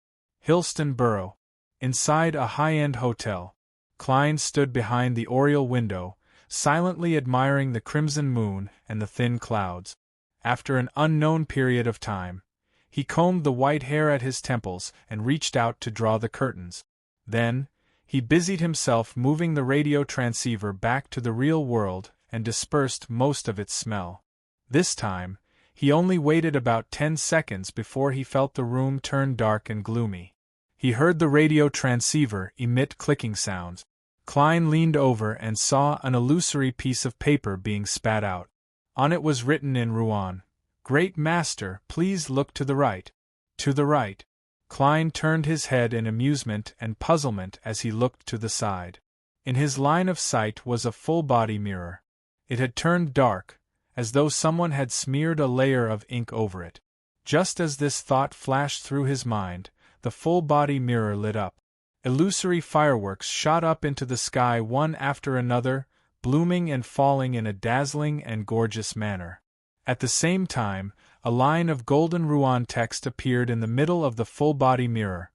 Hillston Borough. Inside a high-end hotel, Klein stood behind the oriel window, silently admiring the crimson moon and the thin clouds. After an unknown period of time, he combed the white hair at his temples and reached out to draw the curtains. Then, he busied himself moving the radio transceiver back to the real world and dispersed most of its smell. This time, he only waited about 10 seconds before he felt the room turn dark and gloomy. He heard the radio transceiver emit clicking sounds. Klein leaned over and saw an illusory piece of paper being spat out. On it was written in Rouen, "Great Master, please look to the right." To the right. Klein turned his head in amusement and puzzlement as he looked to the side. In his line of sight was a full-body mirror. It had turned dark, as though someone had smeared a layer of ink over it. Just as this thought flashed through his mind, the full-body mirror lit up. Illusory fireworks shot up into the sky one after another, blooming and falling in a dazzling and gorgeous manner. At the same time, a line of golden Rouen text appeared in the middle of the full-body mirror.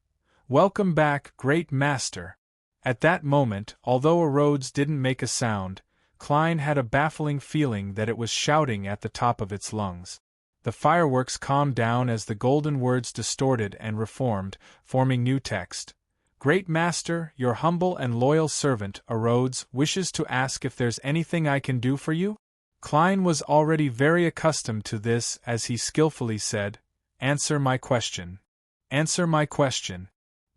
"Welcome back, Great Master." At that moment, although a Rhodes didn't make a sound, Klein had a baffling feeling that it was shouting at the top of its lungs. The fireworks calmed down as the golden words distorted and reformed, forming new text. "Great Master, your humble and loyal servant, a Rhodes, wishes to ask if there's anything I can do for you?" Klein was already very accustomed to this as he skillfully said, "Answer my question. Answer my question."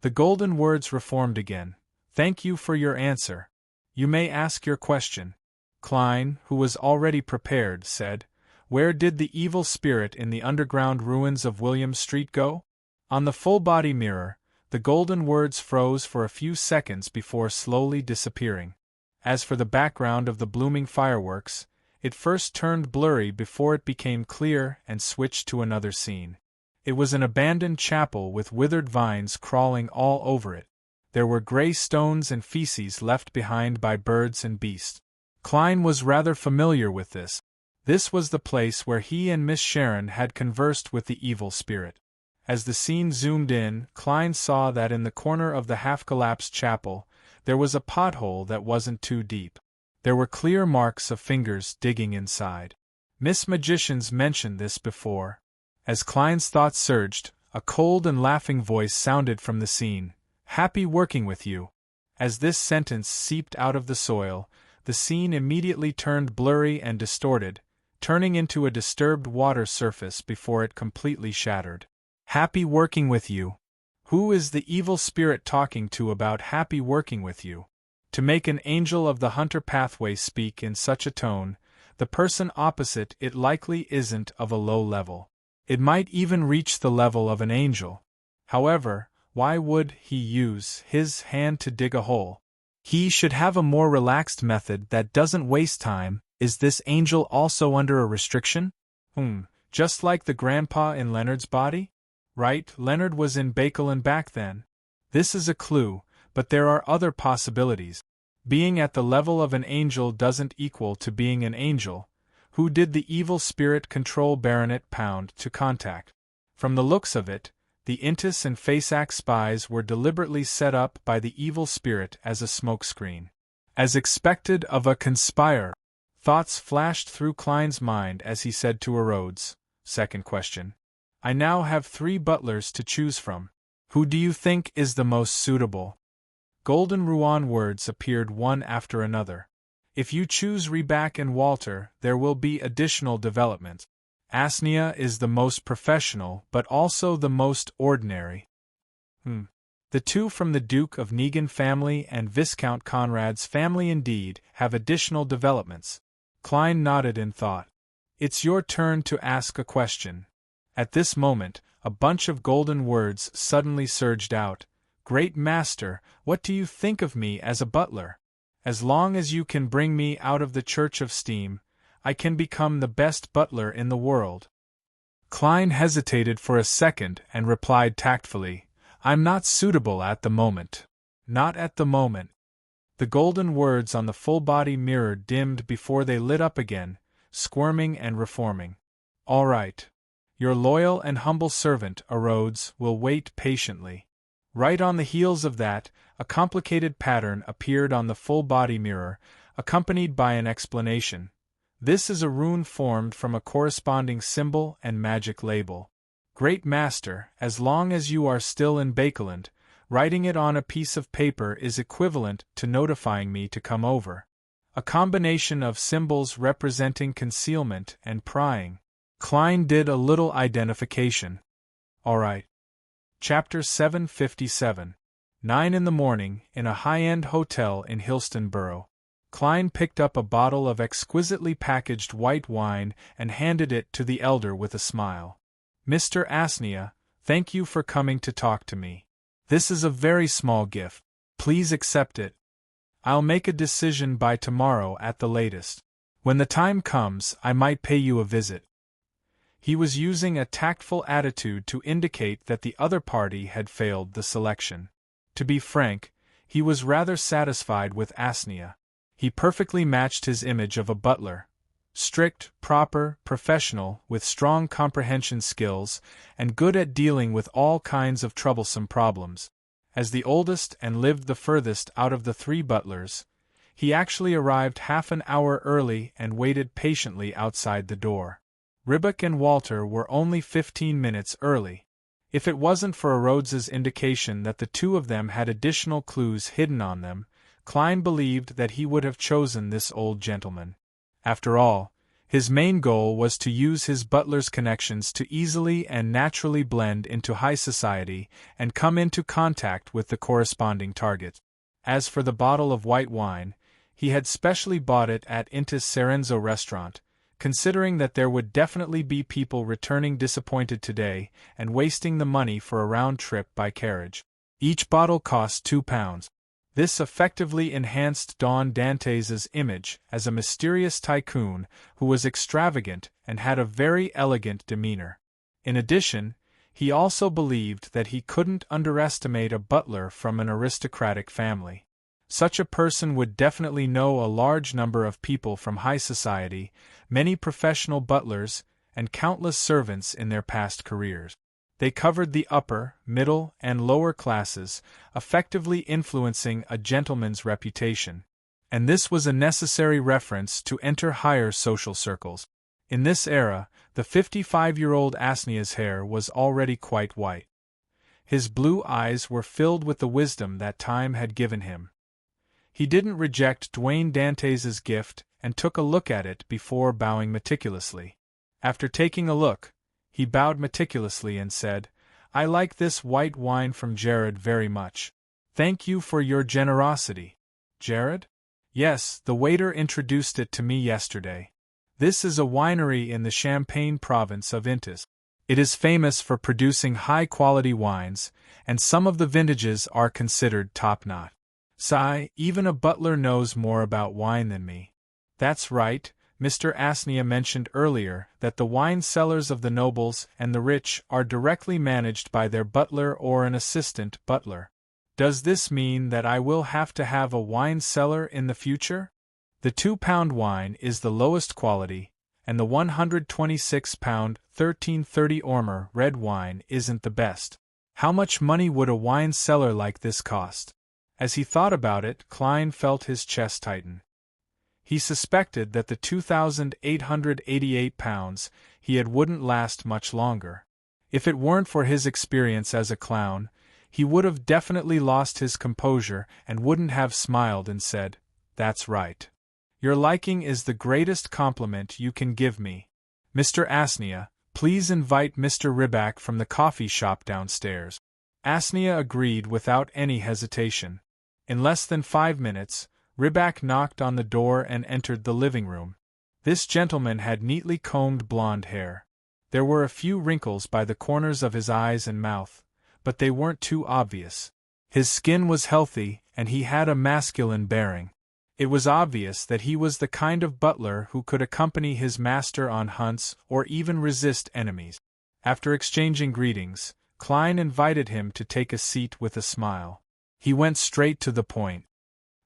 The golden words reformed again. "Thank you for your answer. You may ask your question." Klein, who was already prepared, said, "Where did the evil spirit in the underground ruins of William Street go?" On the full-body mirror, the golden words froze for a few seconds before slowly disappearing. As for the background of the blooming fireworks, it first turned blurry before it became clear and switched to another scene. It was an abandoned chapel with withered vines crawling all over it. There were gray stones and feces left behind by birds and beasts. Klein was rather familiar with this. This was the place where he and Miss Sharon had conversed with the evil spirit. As the scene zoomed in, Klein saw that in the corner of the half-collapsed chapel, there was a pothole that wasn't too deep. There were clear marks of fingers digging inside. Miss Magicians mentioned this before. As Klein's thoughts surged, a cold and laughing voice sounded from the scene. "Happy working with you." As this sentence seeped out of the soil, the scene immediately turned blurry and distorted, turning into a disturbed water surface before it completely shattered. Happy working with you. Who is the evil spirit talking to about happy working with you? To make an angel of the hunter pathway speak in such a tone, the person opposite it likely isn't of a low level. It might even reach the level of an angel. However, why would he use his hand to dig a hole? He should have a more relaxed method that doesn't waste time. Is this angel also under a restriction? Just like the grandpa in Leonard's body? Right, Leonard was in Bakelin back then. This is a clue, but there are other possibilities. Being at the level of an angel doesn't equal to being an angel. Who did the evil spirit control Baronet Pound to contact? From the looks of it, the Intis and Faceac spies were deliberately set up by the evil spirit as a smokescreen. As expected of a conspirer. Thoughts flashed through Klein's mind as he said to Rhodes, "Second question. I now have 3 butlers to choose from. Who do you think is the most suitable?" Golden Ruan words appeared one after another. If you choose Reback and Walter, there will be additional development. Asnia is the most professional but also the most ordinary. The 2 from the Duke of Negan family and Viscount Conrad's family indeed have additional developments. Klein nodded in thought. It's your turn to ask a question. At this moment, a bunch of golden words suddenly surged out. Great Master, what do you think of me as a butler? As long as you can bring me out of the Church of Steam, I can become the best butler in the world. Klein hesitated for a second and replied tactfully, I'm not suitable at the moment. Not at the moment. The golden words on the full-body mirror dimmed before they lit up again, squirming and reforming. All right. Your loyal and humble servant, Rhodes, will wait patiently. Right on the heels of that, a complicated pattern appeared on the full-body mirror, accompanied by an explanation. This is a rune formed from a corresponding symbol and magic label. Great Master, as long as you are still in Bakeland, writing it on a piece of paper is equivalent to notifying me to come over. A combination of symbols representing concealment and prying. Klein did a little identification. All right. Chapter 757. 9 in the morning, in a high-end hotel in Hillstonborough. Klein picked up a bottle of exquisitely packaged white wine and handed it to the elder with a smile. Mr. Asnia, thank you for coming to talk to me. This is a very small gift. Please accept it. I'll make a decision by tomorrow at the latest. When the time comes, I might pay you a visit. He was using a tactful attitude to indicate that the other party had failed the selection. To be frank, he was rather satisfied with Asnia. He perfectly matched his image of a butler. Strict, proper, professional, with strong comprehension skills, and good at dealing with all kinds of troublesome problems. As the oldest and lived the furthest out of the 3 butlers, he actually arrived half an hour early and waited patiently outside the door. Ribbok and Walter were only 15 minutes early. If it wasn't for Rhodes's indication that the 2 of them had additional clues hidden on them, Klein believed that he would have chosen this old gentleman. After all, his main goal was to use his butler's connections to easily and naturally blend into high society and come into contact with the corresponding target. As for the bottle of white wine, he had specially bought it at Intis Serenzo restaurant, considering that there would definitely be people returning disappointed today and wasting the money for a round trip by carriage. Each bottle cost £2. This effectively enhanced Don Dantes' image as a mysterious tycoon who was extravagant and had a very elegant demeanor. In addition, He also believed that he couldn't underestimate a butler from an aristocratic family. Such a person would definitely know a large number of people from high society, many professional butlers, and countless servants in their past careers. They covered the upper, middle, and lower classes, effectively influencing a gentleman's reputation. And this was a necessary reference to enter higher social circles. In this era, the 55-year-old Asnia's hair was already quite white. His blue eyes were filled with the wisdom that time had given him. He didn't reject Dwayne Dantes' gift and took a look at it before bowing meticulously. After taking a look, he bowed meticulously and said, "I like this white wine from Jared very much. Thank you for your generosity." "Jared?" "Yes, the waiter introduced it to me yesterday. This is a winery in the Champagne province of Intis. It is famous for producing high-quality wines, and some of the vintages are considered top-notch. Sigh, even a butler knows more about wine than me." "That's right. Mr. Asnia mentioned earlier that the wine cellars of the nobles and the rich are directly managed by their butler or an assistant butler. Does this mean that I will have to have a wine cellar in the future? The 2-pound wine is the lowest quality, and the 126-pound 1330 Ormer red wine isn't the best. How much money would a wine cellar like this cost?" As he thought about it, Klein felt his chest tighten. He suspected that the 2,888 pounds he had wouldn't last much longer. If it weren't for his experience as a clown, he would have definitely lost his composure and wouldn't have smiled and said, "That's right. Your liking is the greatest compliment you can give me. Mr. Asnia, please invite Mr. Riback from the coffee shop downstairs." Asnia agreed without any hesitation. In less than 5 minutes, Riback knocked on the door and entered the living room. This gentleman had neatly combed blonde hair. There were a few wrinkles by the corners of his eyes and mouth, but they weren't too obvious. His skin was healthy, and he had a masculine bearing. It was obvious that he was the kind of butler who could accompany his master on hunts or even resist enemies. After exchanging greetings, Klein invited him to take a seat with a smile. He went straight to the point.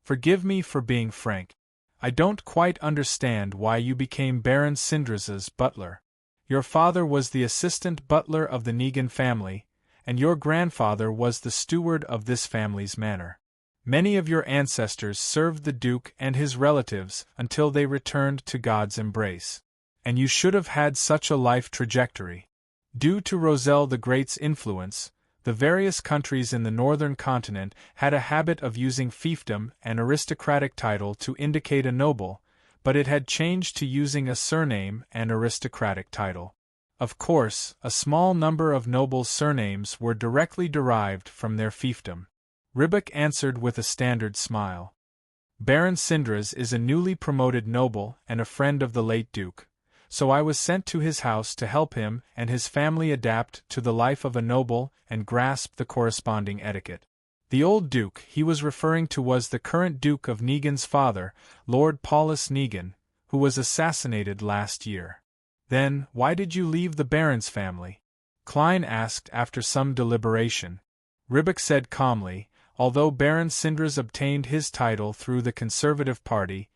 "Forgive me for being frank. I don't quite understand why you became Baron Sindras's butler. Your father was the assistant butler of the Negan family, and your grandfather was the steward of this family's manor. Many of your ancestors served the Duke and his relatives until they returned to God's embrace. And you should have had such a life trajectory. Due to Roselle the Great's influence, the various countries in the northern continent had a habit of using fiefdom and aristocratic title to indicate a noble, but it had changed to using a surname and aristocratic title. Of course, a small number of nobles' surnames were directly derived from their fiefdom." Riback answered with a standard smile. "Baron Sindras is a newly promoted noble and a friend of the late Duke, so I was sent to his house to help him and his family adapt to the life of a noble and grasp the corresponding etiquette." The old Duke he was referring to was the current Duke of Negan's father, Lord Paulus Negan, who was assassinated last year. "Then, why did you leave the Baron's family?" Klein asked after some deliberation. Riback said calmly, "Although Baron Sindras obtained his title through the Conservative Party,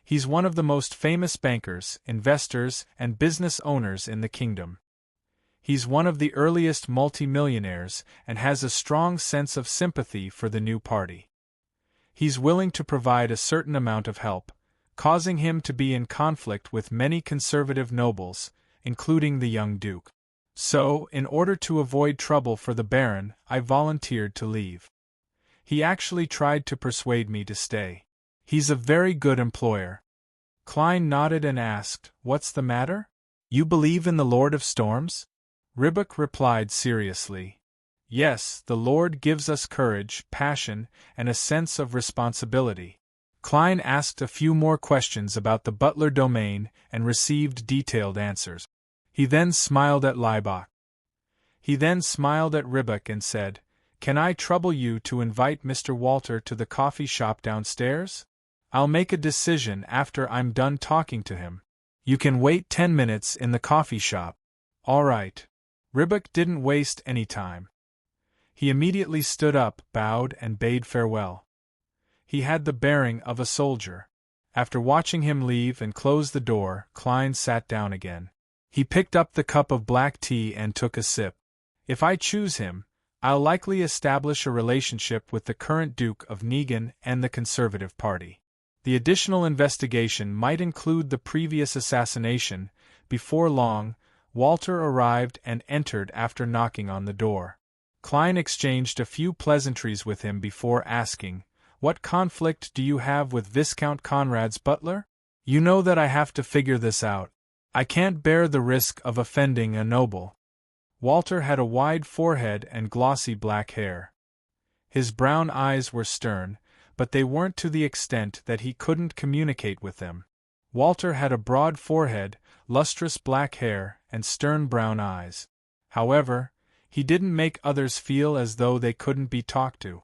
he's one of the most famous bankers, investors, and business owners in the kingdom. He's one of the earliest multimillionaires and has a strong sense of sympathy for the new party. He's willing to provide a certain amount of help, causing him to be in conflict with many conservative nobles, including the young Duke. So, in order to avoid trouble for the Baron, I volunteered to leave. He actually tried to persuade me to stay. He's a very good employer." Klein nodded and asked, "What's the matter? You believe in the Lord of Storms?" Riback replied seriously, "Yes, the Lord gives us courage, passion, and a sense of responsibility." Klein asked a few more questions about the butler domain and received detailed answers. He then smiled at Riback and said, "Can I trouble you to invite Mr. Walter to the coffee shop downstairs? I'll make a decision after I'm done talking to him. You can wait 10 minutes in the coffee shop." "All right." Ribbok didn't waste any time. He immediately stood up, bowed, and bade farewell. He had the bearing of a soldier. After watching him leave and close the door, Klein sat down again. He picked up the cup of black tea and took a sip. If I choose him, I'll likely establish a relationship with the current Duke of Negan and the Conservative Party. The additional investigation might include the previous assassination. Before long, Walter arrived and entered after knocking on the door. Klein exchanged a few pleasantries with him before asking, "What conflict do you have with Viscount Conrad's butler? You know that I have to figure this out. I can't bear the risk of offending a noble." Walter had a wide forehead and glossy black hair. His brown eyes were stern, but they weren't to the extent that he couldn't communicate with them. Walter had a broad forehead, lustrous black hair, and stern brown eyes. However, he didn't make others feel as though they couldn't be talked to.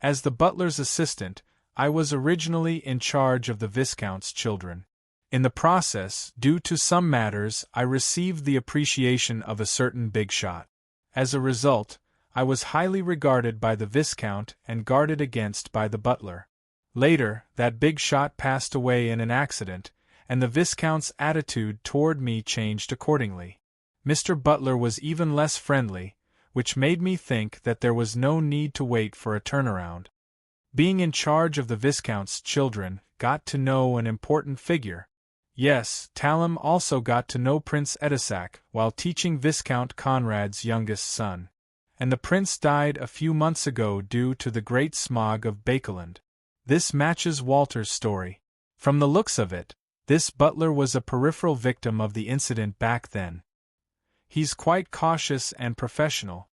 As the butler's assistant, I was originally in charge of the Viscount's children. In the process, due to some matters, I received the appreciation of a certain big shot. As a result, I was highly regarded by the Viscount and guarded against by the butler. Later, that big shot passed away in an accident, and the Viscount's attitude toward me changed accordingly. Mr. Butler was even less friendly, which made me think that there was no need to wait for a turnaround. Being in charge of the Viscount's children got to know an important figure. Yes, Talum also got to know Prince Edisac while teaching Viscount Conrad's youngest son. And the prince died a few months ago due to the great smog of Bakeland. This matches Walter's story. From the looks of it, this butler was a peripheral victim of the incident back then. He's quite cautious and professional.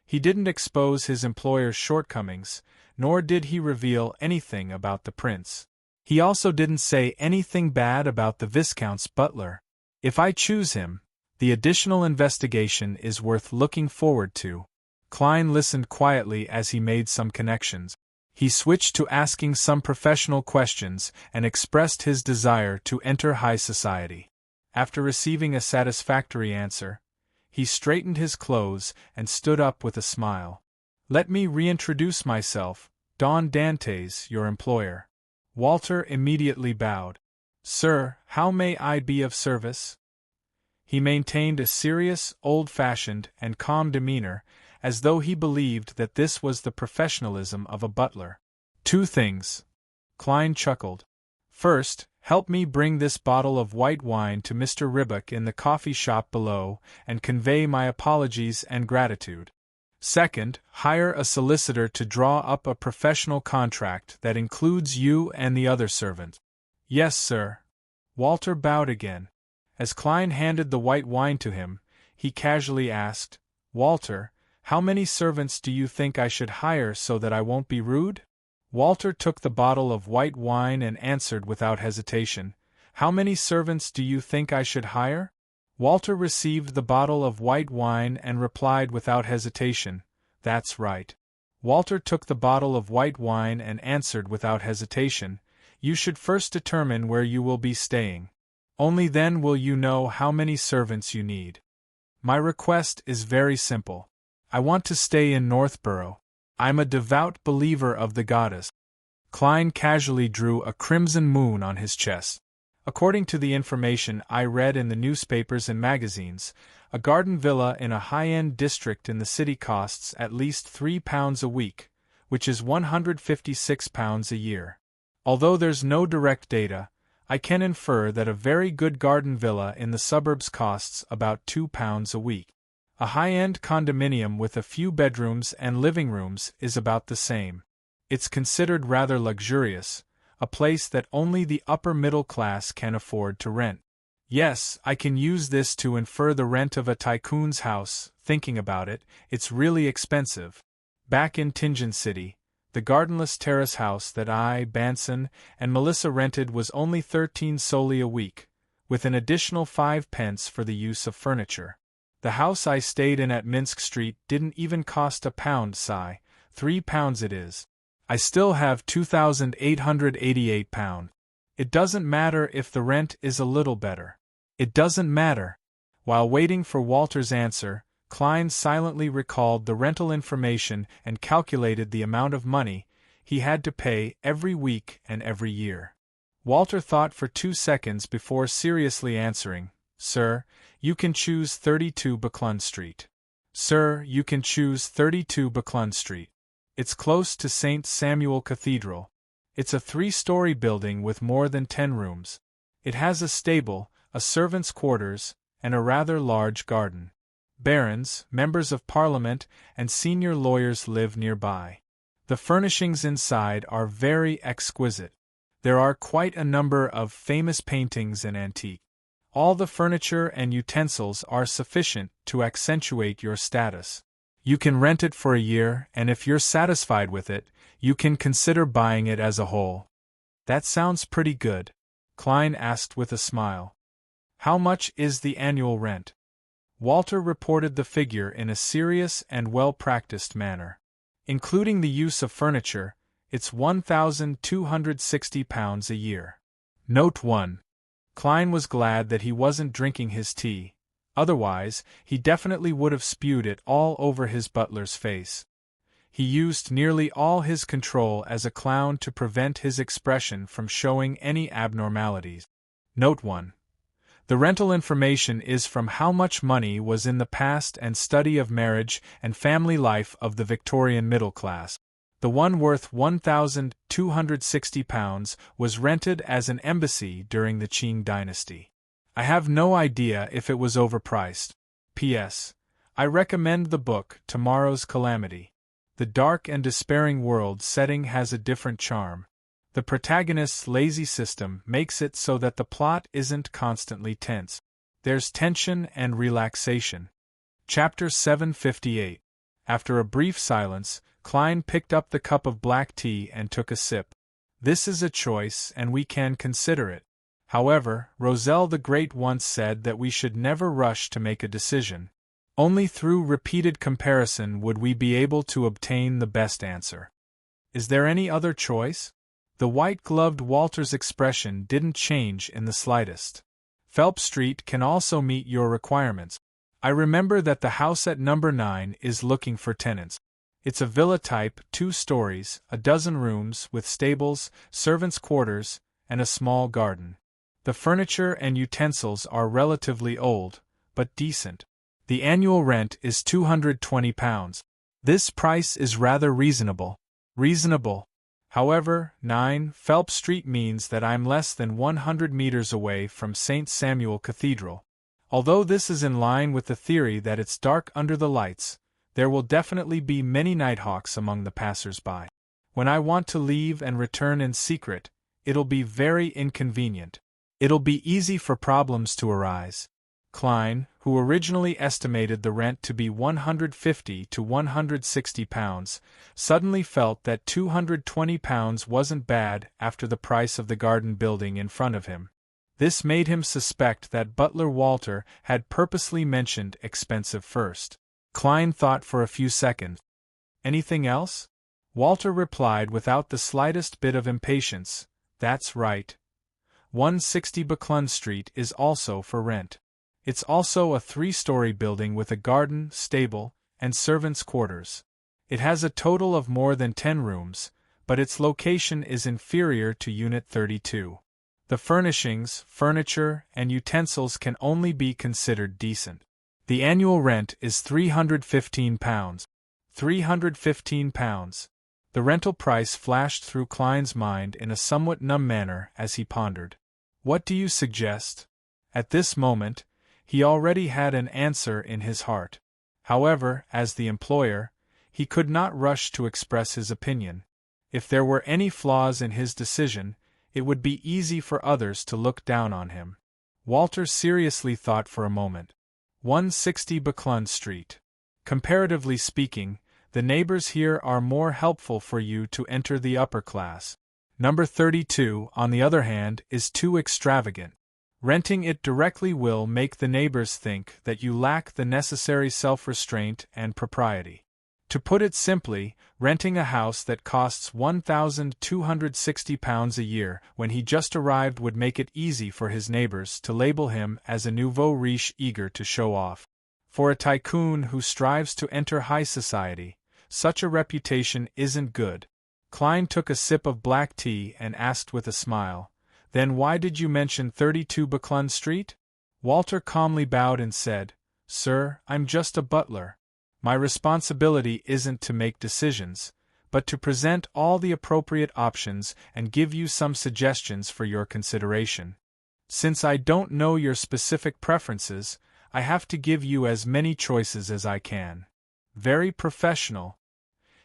He didn't expose his employer's shortcomings, nor did he reveal anything about the prince. He also didn't say anything bad about the Viscount's butler. If I choose him, the additional investigation is worth looking forward to. Klein listened quietly as he made some connections. He switched to asking some professional questions and expressed his desire to enter high society. After receiving a satisfactory answer, he straightened his clothes and stood up with a smile. "Let me reintroduce myself, Don Dantes, your employer." Walter immediately bowed. "Sir, how may I be of service?" He maintained a serious, old-fashioned, and calm demeanor, as though he believed that this was the professionalism of a butler. "Two things." Klein chuckled. "First, help me bring this bottle of white wine to Mr. Ribbok in the coffee shop below, and convey my apologies and gratitude. Second, hire a solicitor to draw up a professional contract that includes you and the other servant." "Yes, sir." Walter bowed again. As Klein handed the white wine to him, he casually asked, "Walter, how many servants do you think I should hire so that I won't be rude?" Walter took the bottle of white wine and answered without hesitation, "How many servants do you think I should hire?" Walter received the bottle of white wine and replied without hesitation, "That's right." Walter took the bottle of white wine and answered without hesitation, "You should first determine where you will be staying. Only then will you know how many servants you need. My request is very simple. I want to stay in Northborough. I'm a devout believer of the goddess." Klein casually drew a crimson moon on his chest. "According to the information I read in the newspapers and magazines, a garden villa in a high-end district in the city costs at least £3 a week, which is £156 a year. Although there's no direct data, I can infer that a very good garden villa in the suburbs costs about £2 a week. A high-end condominium with a few bedrooms and living rooms is about the same. It's considered rather luxurious, a place that only the upper middle class can afford to rent. Yes, I can use this to infer the rent of a tycoon's house. Thinking about it, it's really expensive. Back in Tingen City, the gardenless terrace house that I, Banson, and Melissa rented was only 13 soldi a week, with an additional 5 pence for the use of furniture. The house I stayed in at Minsk Street didn't even cost £1, £3 it is. I still have £2,888. It doesn't matter if the rent is a little better. It doesn't matter. While waiting for Walter's answer, Klein silently recalled the rental information and calculated the amount of money he had to pay every week and every year. Walter thought for 2 seconds before seriously answering, "Sir, you can choose 32 Buckland Street. Sir, you can choose 32 Buckland Street. It's close to St. Samuel Cathedral. It's a 3-story building with more than 10 rooms. It has a stable, a servant's quarters, and a rather large garden. Barons, members of parliament, and senior lawyers live nearby. The furnishings inside are very exquisite. There are quite a number of famous paintings and antiques. All the furniture and utensils are sufficient to accentuate your status. You can rent it for a year, and if you're satisfied with it, you can consider buying it as a whole." "That sounds pretty good," Klein asked with a smile. "How much is the annual rent?" Walter reported the figure in a serious and well-practiced manner. "Including the use of furniture, it's £1,260 a year." Note 1. Klein was glad that he wasn't drinking his tea, otherwise, he definitely would have spewed it all over his butler's face. He used nearly all his control as a clown to prevent his expression from showing any abnormalities. Note 1. The rental information is from How Much Money Was in the Past and Study of Marriage and Family Life of the Victorian Middle Class. The one worth £1,260 was rented as an embassy during the Qing dynasty. I have no idea if it was overpriced. P.S. I recommend the book Tomorrow's Calamity. The dark and despairing world setting has a different charm. The protagonist's lazy system makes it so that the plot isn't constantly tense. There's tension and relaxation. Chapter 758. After a brief silence, Klein picked up the cup of black tea and took a sip. "This is a choice, and we can consider it. However, Roselle the Great once said that we should never rush to make a decision. Only through repeated comparison would we be able to obtain the best answer. Is there any other choice?" The white-gloved Walter's expression didn't change in the slightest. "Phelps Street can also meet your requirements. I remember that the house at number 9 is looking for tenants. It's a villa type, 2 stories, a dozen rooms with stables, servants' quarters, and a small garden. The furniture and utensils are relatively old, but decent. The annual rent is £220. This price is rather reasonable." "Reasonable. However, 9 Phelps Street means that I'm less than 100 meters away from St. Samuel Cathedral. Although this is in line with the theory that it's dark under the lights, there will definitely be many nighthawks among the passers-by. When I want to leave and return in secret, it'll be very inconvenient. It'll be easy for problems to arise." Klein, who originally estimated the rent to be £150 to £160, suddenly felt that £220 wasn't bad after the price of the garden building in front of him. This made him suspect that butler Walter had purposely mentioned expensive first. Klein thought for a few seconds. "Anything else?" Walter replied without the slightest bit of impatience, "That's right. 160 Buckland Street is also for rent. It's also a 3-story building with a garden, stable, and servants' quarters. It has a total of more than 10 rooms, but its location is inferior to Unit 32. The furnishings, furniture, and utensils can only be considered decent. The annual rent is £315. £315. The rental price flashed through Klein's mind in a somewhat numb manner as he pondered. "What do you suggest?" At this moment, he already had an answer in his heart. However, as the employer, he could not rush to express his opinion. If there were any flaws in his decision, it would be easy for others to look down on him. Walter seriously thought for a moment. 160 Buckland Street. Comparatively speaking, the neighbors here are more helpful for you to enter the upper class. Number 32, on the other hand, is too extravagant. Renting it directly will make the neighbors think that you lack the necessary self-restraint and propriety. To put it simply, renting a house that costs £1,260 a year when he just arrived would make it easy for his neighbors to label him as a nouveau riche eager to show off. For a tycoon who strives to enter high society, such a reputation isn't good. Klein took a sip of black tea and asked with a smile, "Then why did you mention 32 Buckland Street?" Walter calmly bowed and said, "Sir, I'm just a butler. My responsibility isn't to make decisions, but to present all the appropriate options and give you some suggestions for your consideration. Since I don't know your specific preferences, I have to give you as many choices as I can." Very professional.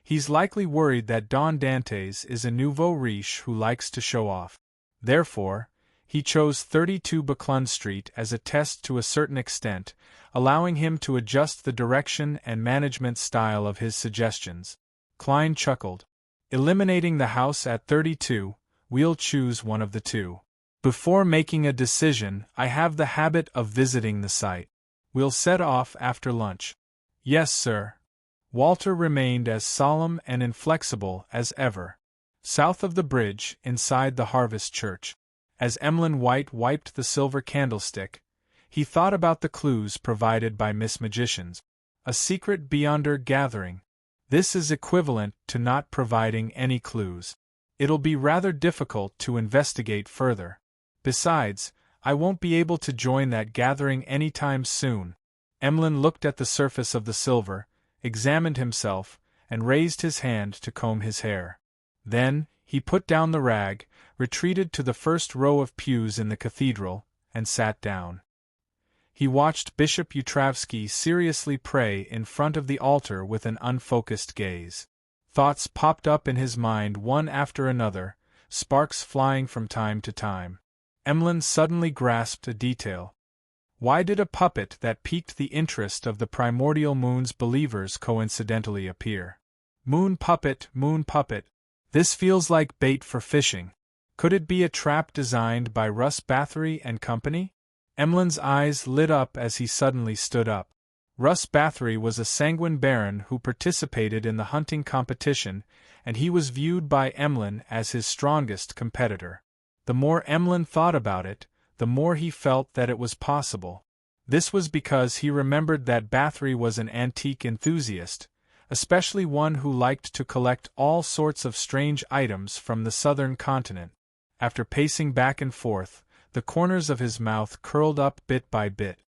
He's likely worried that Don Dantes is a nouveau riche who likes to show off. Therefore, he chose 32 Buckland Street as a test to a certain extent, allowing him to adjust the direction and management style of his suggestions. Klein chuckled. "Eliminating the house at 32, we'll choose one of the two. Before making a decision, I have the habit of visiting the site. We'll set off after lunch." "Yes, sir." Walter remained as solemn and inflexible as ever. South of the bridge, inside the Harvest Church, as Emlyn White wiped the silver candlestick, he thought about the clues provided by Miss Magicians. A secret beyonder gathering. This is equivalent to not providing any clues. It'll be rather difficult to investigate further. Besides, I won't be able to join that gathering anytime soon. Emlyn looked at the surface of the silver, examined himself, and raised his hand to comb his hair. Then, he put down the rag, retreated to the first row of pews in the cathedral, and sat down. He watched Bishop Yutravsky seriously pray in front of the altar with an unfocused gaze. Thoughts popped up in his mind one after another, sparks flying from time to time. Emlyn suddenly grasped a detail. Why did a puppet that piqued the interest of the Primordial Moon's believers coincidentally appear? Moon puppet, this feels like bait for fishing. Could it be a trap designed by Russ Bathory and Company? Emlyn's eyes lit up as he suddenly stood up. Russ Bathory was a sanguine baron who participated in the hunting competition, and he was viewed by Emlyn as his strongest competitor. The more Emlyn thought about it, the more he felt that it was possible. This was because he remembered that Bathory was an antique enthusiast, especially one who liked to collect all sorts of strange items from the southern continent. After pacing back and forth, the corners of his mouth curled up bit by bit.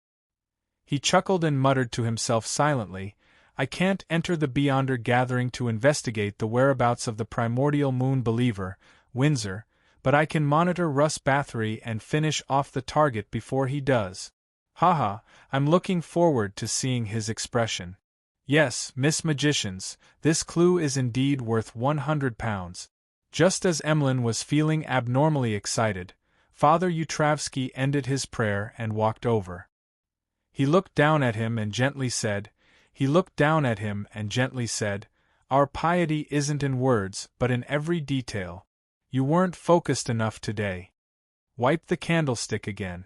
He chuckled and muttered to himself silently, "I can't enter the Beyonder gathering to investigate the whereabouts of the Primordial Moon believer, Windsor, but I can monitor Russ Bathory and finish off the target before he does. Haha, I'm looking forward to seeing his expression. Yes, Miss Magicians, this clue is indeed worth £100. Just as Emlyn was feeling abnormally excited, Father Yutravsky ended his prayer and walked over. He looked down at him and gently said, "Our piety isn't in words but in every detail. You weren't focused enough today. Wipe the candlestick again."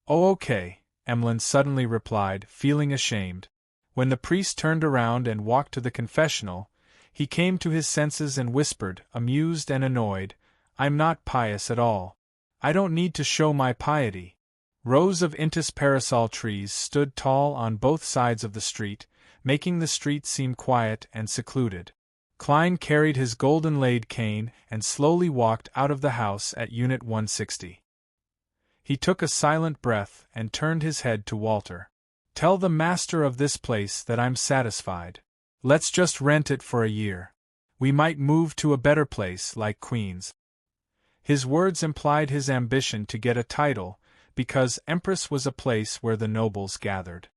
"Oh, okay," Emlyn suddenly replied, feeling ashamed. When the priest turned around and walked to the confessional, he came to his senses and whispered, amused and annoyed, "I'm not pious at all. I don't need to show my piety." Rows of Intis parasol trees stood tall on both sides of the street, making the street seem quiet and secluded. Klein carried his golden-laid cane and slowly walked out of the house at Unit 160. He took a silent breath and turned his head to Walter. "Tell the master of this place that I'm satisfied. Let's just rent it for a year. We might move to a better place like Queen's." His words implied his ambition to get a title, because Empress was a place where the nobles gathered.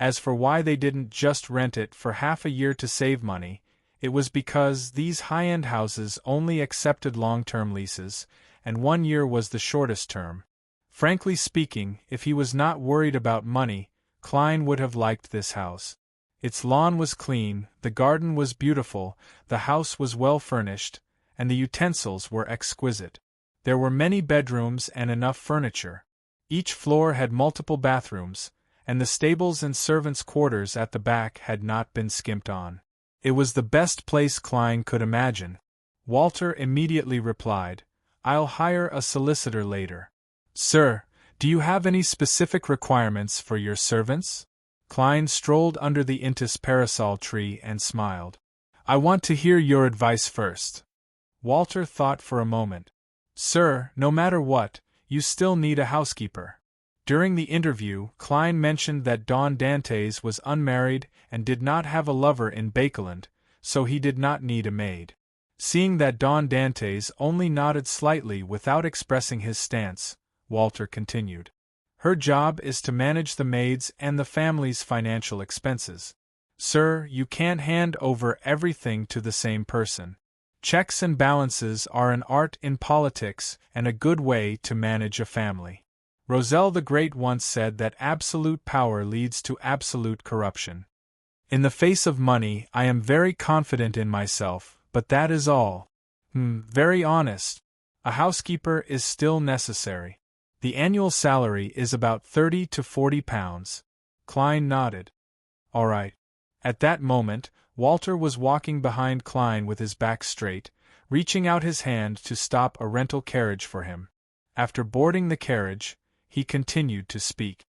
As for why they didn't just rent it for half a year to save money, it was because these high-end houses only accepted long-term leases, and 1 year was the shortest term. Frankly speaking, if he was not worried about money, Klein would have liked this house. Its lawn was clean, the garden was beautiful, the house was well furnished, and the utensils were exquisite. There were many bedrooms and enough furniture. Each floor had multiple bathrooms, and the stables and servants' quarters at the back had not been skimped on. It was the best place Klein could imagine. Walter immediately replied, "I'll hire a solicitor later." "Sir, do you have any specific requirements for your servants?" Klein strolled under the Intis parasol tree and smiled. I want to hear your advice first. Walter thought for a moment. Sir, no matter what, you still need a housekeeper. During the interview, Klein mentioned that Don Dantes was unmarried and did not have a lover in Bakeland, so he did not need a maid. Seeing that Don Dantes only nodded slightly without expressing his stance, Walter continued. Her job is to manage the maids and the family's financial expenses. Sir, you can't hand over everything to the same person. Checks and balances are an art in politics and a good way to manage a family. Roselle the Great once said that absolute power leads to absolute corruption. In the face of money, I am very confident in myself, but that is all. Very honest. A housekeeper is still necessary. The annual salary is about 30 to 40 pounds. Klein nodded. All right. At that moment, Walter was walking behind Klein with his back straight, reaching out his hand to stop a rental carriage for him. After boarding the carriage, he continued to speak.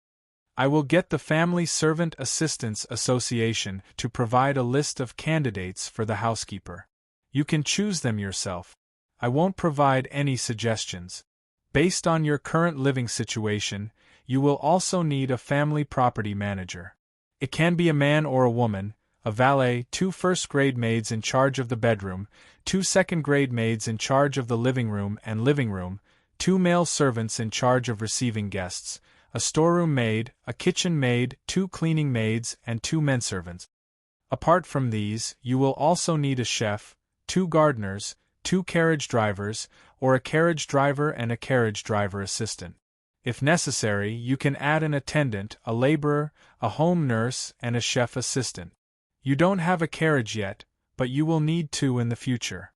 I will get the Family Servant Assistants Association to provide a list of candidates for the housekeeper. You can choose them yourself. I won't provide any suggestions. Based on your current living situation, you will also need a family property manager. It can be a man or a woman, a valet, 2 first-grade maids in charge of the bedroom, 2 second-grade maids in charge of the living room and living room, 2 male servants in charge of receiving guests, a storeroom maid, a kitchen maid, 2 cleaning maids, and 2 menservants. Apart from these, you will also need a chef, 2 gardeners, 2 carriage drivers, or a carriage driver and a carriage driver assistant. If necessary, you can add an attendant, a laborer, a home nurse, and a chef assistant. You don't have a carriage yet, but you will need 2 in the future.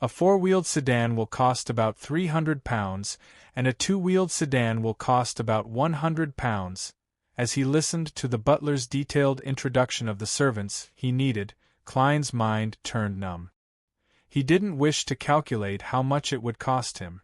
A 4-wheeled sedan will cost about £300, and a 2-wheeled sedan will cost about £100. As he listened to the butler's detailed introduction of the servants he needed, Klein's mind turned numb. He didn't wish to calculate how much it would cost him.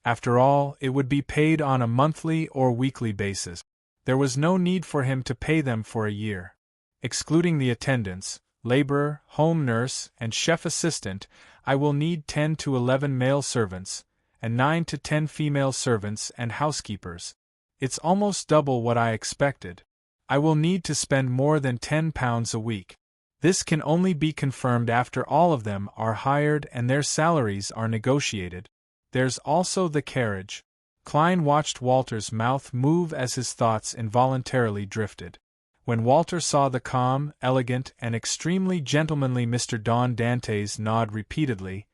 After all, it would be paid on a monthly or weekly basis. There was no need for him to pay them for a year. Excluding the attendants, laborer, home nurse, and chef assistant, I will need 10 to 11 male servants, and 9 to 10 female servants and housekeepers. It's almost double what I expected. I will need to spend more than £10 a week. This can only be confirmed after all of them are hired and their salaries are negotiated. There's also the carriage. Klein watched Walter's mouth move as his thoughts involuntarily drifted. When Walter saw the calm, elegant, and extremely gentlemanly Mr. Don Dantes nod repeatedly,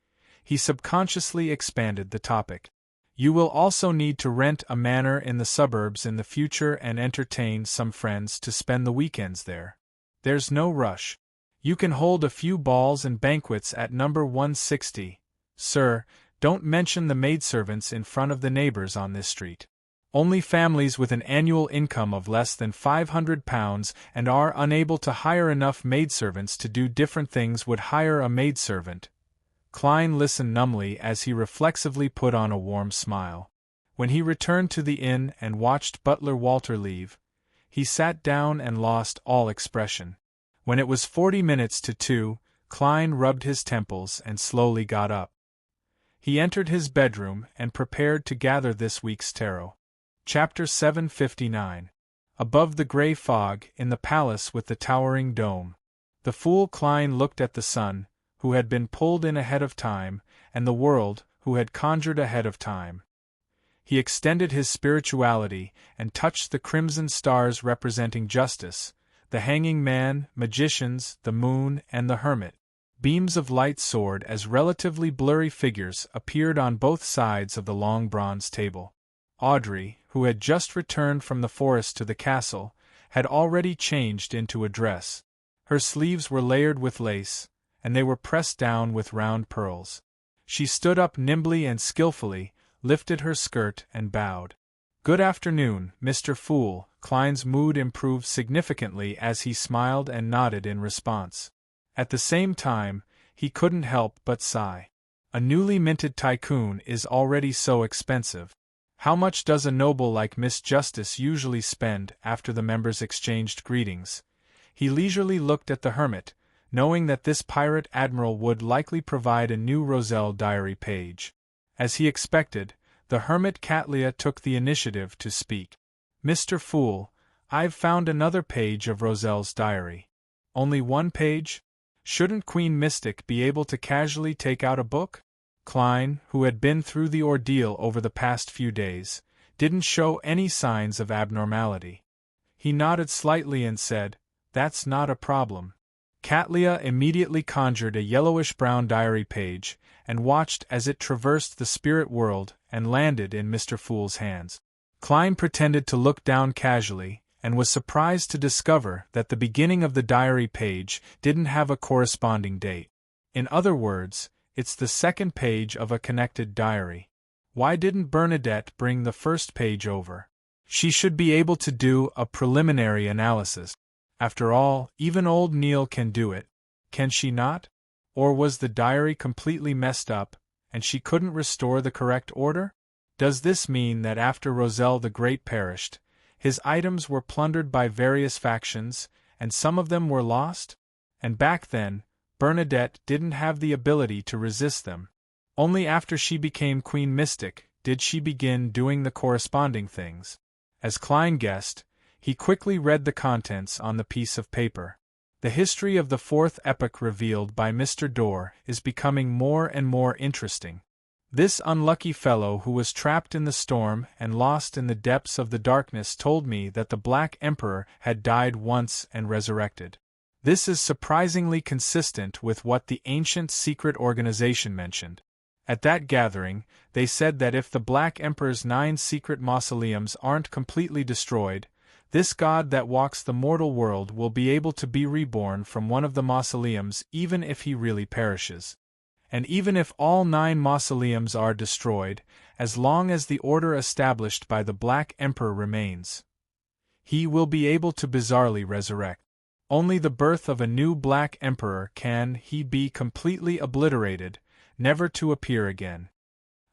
he subconsciously expanded the topic. You will also need to rent a manor in the suburbs in the future and entertain some friends to spend the weekends there. There's no rush. You can hold a few balls and banquets at number 160. Sir, don't mention the maidservants in front of the neighbors on this street. Only families with an annual income of less than £500 and are unable to hire enough maidservants to do different things would hire a maidservant. Klein listened numbly as he reflexively put on a warm smile. When he returned to the inn and watched butler Walter leave, he sat down and lost all expression. When it was 40 minutes to 2, Klein rubbed his temples and slowly got up. He entered his bedroom and prepared to gather this week's tarot. Chapter 759. Above the grey fog, in the palace with the towering dome. The fool Klein looked at the sun, who had been pulled in ahead of time, and the world, who had conjured ahead of time. He extended his spirituality and touched the crimson stars representing justice, the hanging man, magicians, the moon, and the hermit. Beams of light soared as relatively blurry figures appeared on both sides of the long bronze table. Audrey, who had just returned from the forest to the castle, had already changed into a dress. Her sleeves were layered with lace, and they were pressed down with round pearls. She stood up nimbly and skillfully, lifted her skirt and bowed. "Good afternoon, Mr. Fool." Klein's mood improved significantly as he smiled and nodded in response. At the same time, he couldn't help but sigh. A newly minted tycoon is already so expensive. How much does a noble like Miss Justice usually spend after the members exchanged greetings? He leisurely looked at the hermit, knowing that this pirate admiral would likely provide a new Roselle diary page. As he expected, the hermit Catlia took the initiative to speak. "Mr. Fool, I've found another page of Roselle's diary." "Only one page? Shouldn't Queen Mystic be able to casually take out a book?" Klein, who had been through the ordeal over the past few days, didn't show any signs of abnormality. He nodded slightly and said, "That's not a problem." Catlia immediately conjured a yellowish-brown diary page, and watched as it traversed the spirit world and landed in Mr. Fool's hands. Klein pretended to look down casually, and was surprised to discover that the beginning of the diary page didn't have a corresponding date. In other words, it's the second page of a connected diary. Why didn't Bernadette bring the first page over? She should be able to do a preliminary analysis. After all, even old Neil can do it. Can she not? Or was the diary completely messed up, and she couldn't restore the correct order? Does this mean that after Roselle the Great perished, his items were plundered by various factions, and some of them were lost? And back then, Bernadette didn't have the ability to resist them. Only after she became Queen Mystic did she begin doing the corresponding things. As Klein guessed, he quickly read the contents on the piece of paper. The history of the fourth epoch revealed by Mr. Dorr is becoming more and more interesting. This unlucky fellow who was trapped in the storm and lost in the depths of the darkness told me that the Black Emperor had died once and resurrected. This is surprisingly consistent with what the ancient secret organization mentioned. At that gathering, they said that if the Black Emperor's 9 secret mausoleums aren't completely destroyed, this god that walks the mortal world will be able to be reborn from one of the mausoleums even if he really perishes. And even if all 9 mausoleums are destroyed, as long as the order established by the Black Emperor remains, he will be able to bizarrely resurrect. Only the birth of a new Black Emperor can he be completely obliterated, never to appear again.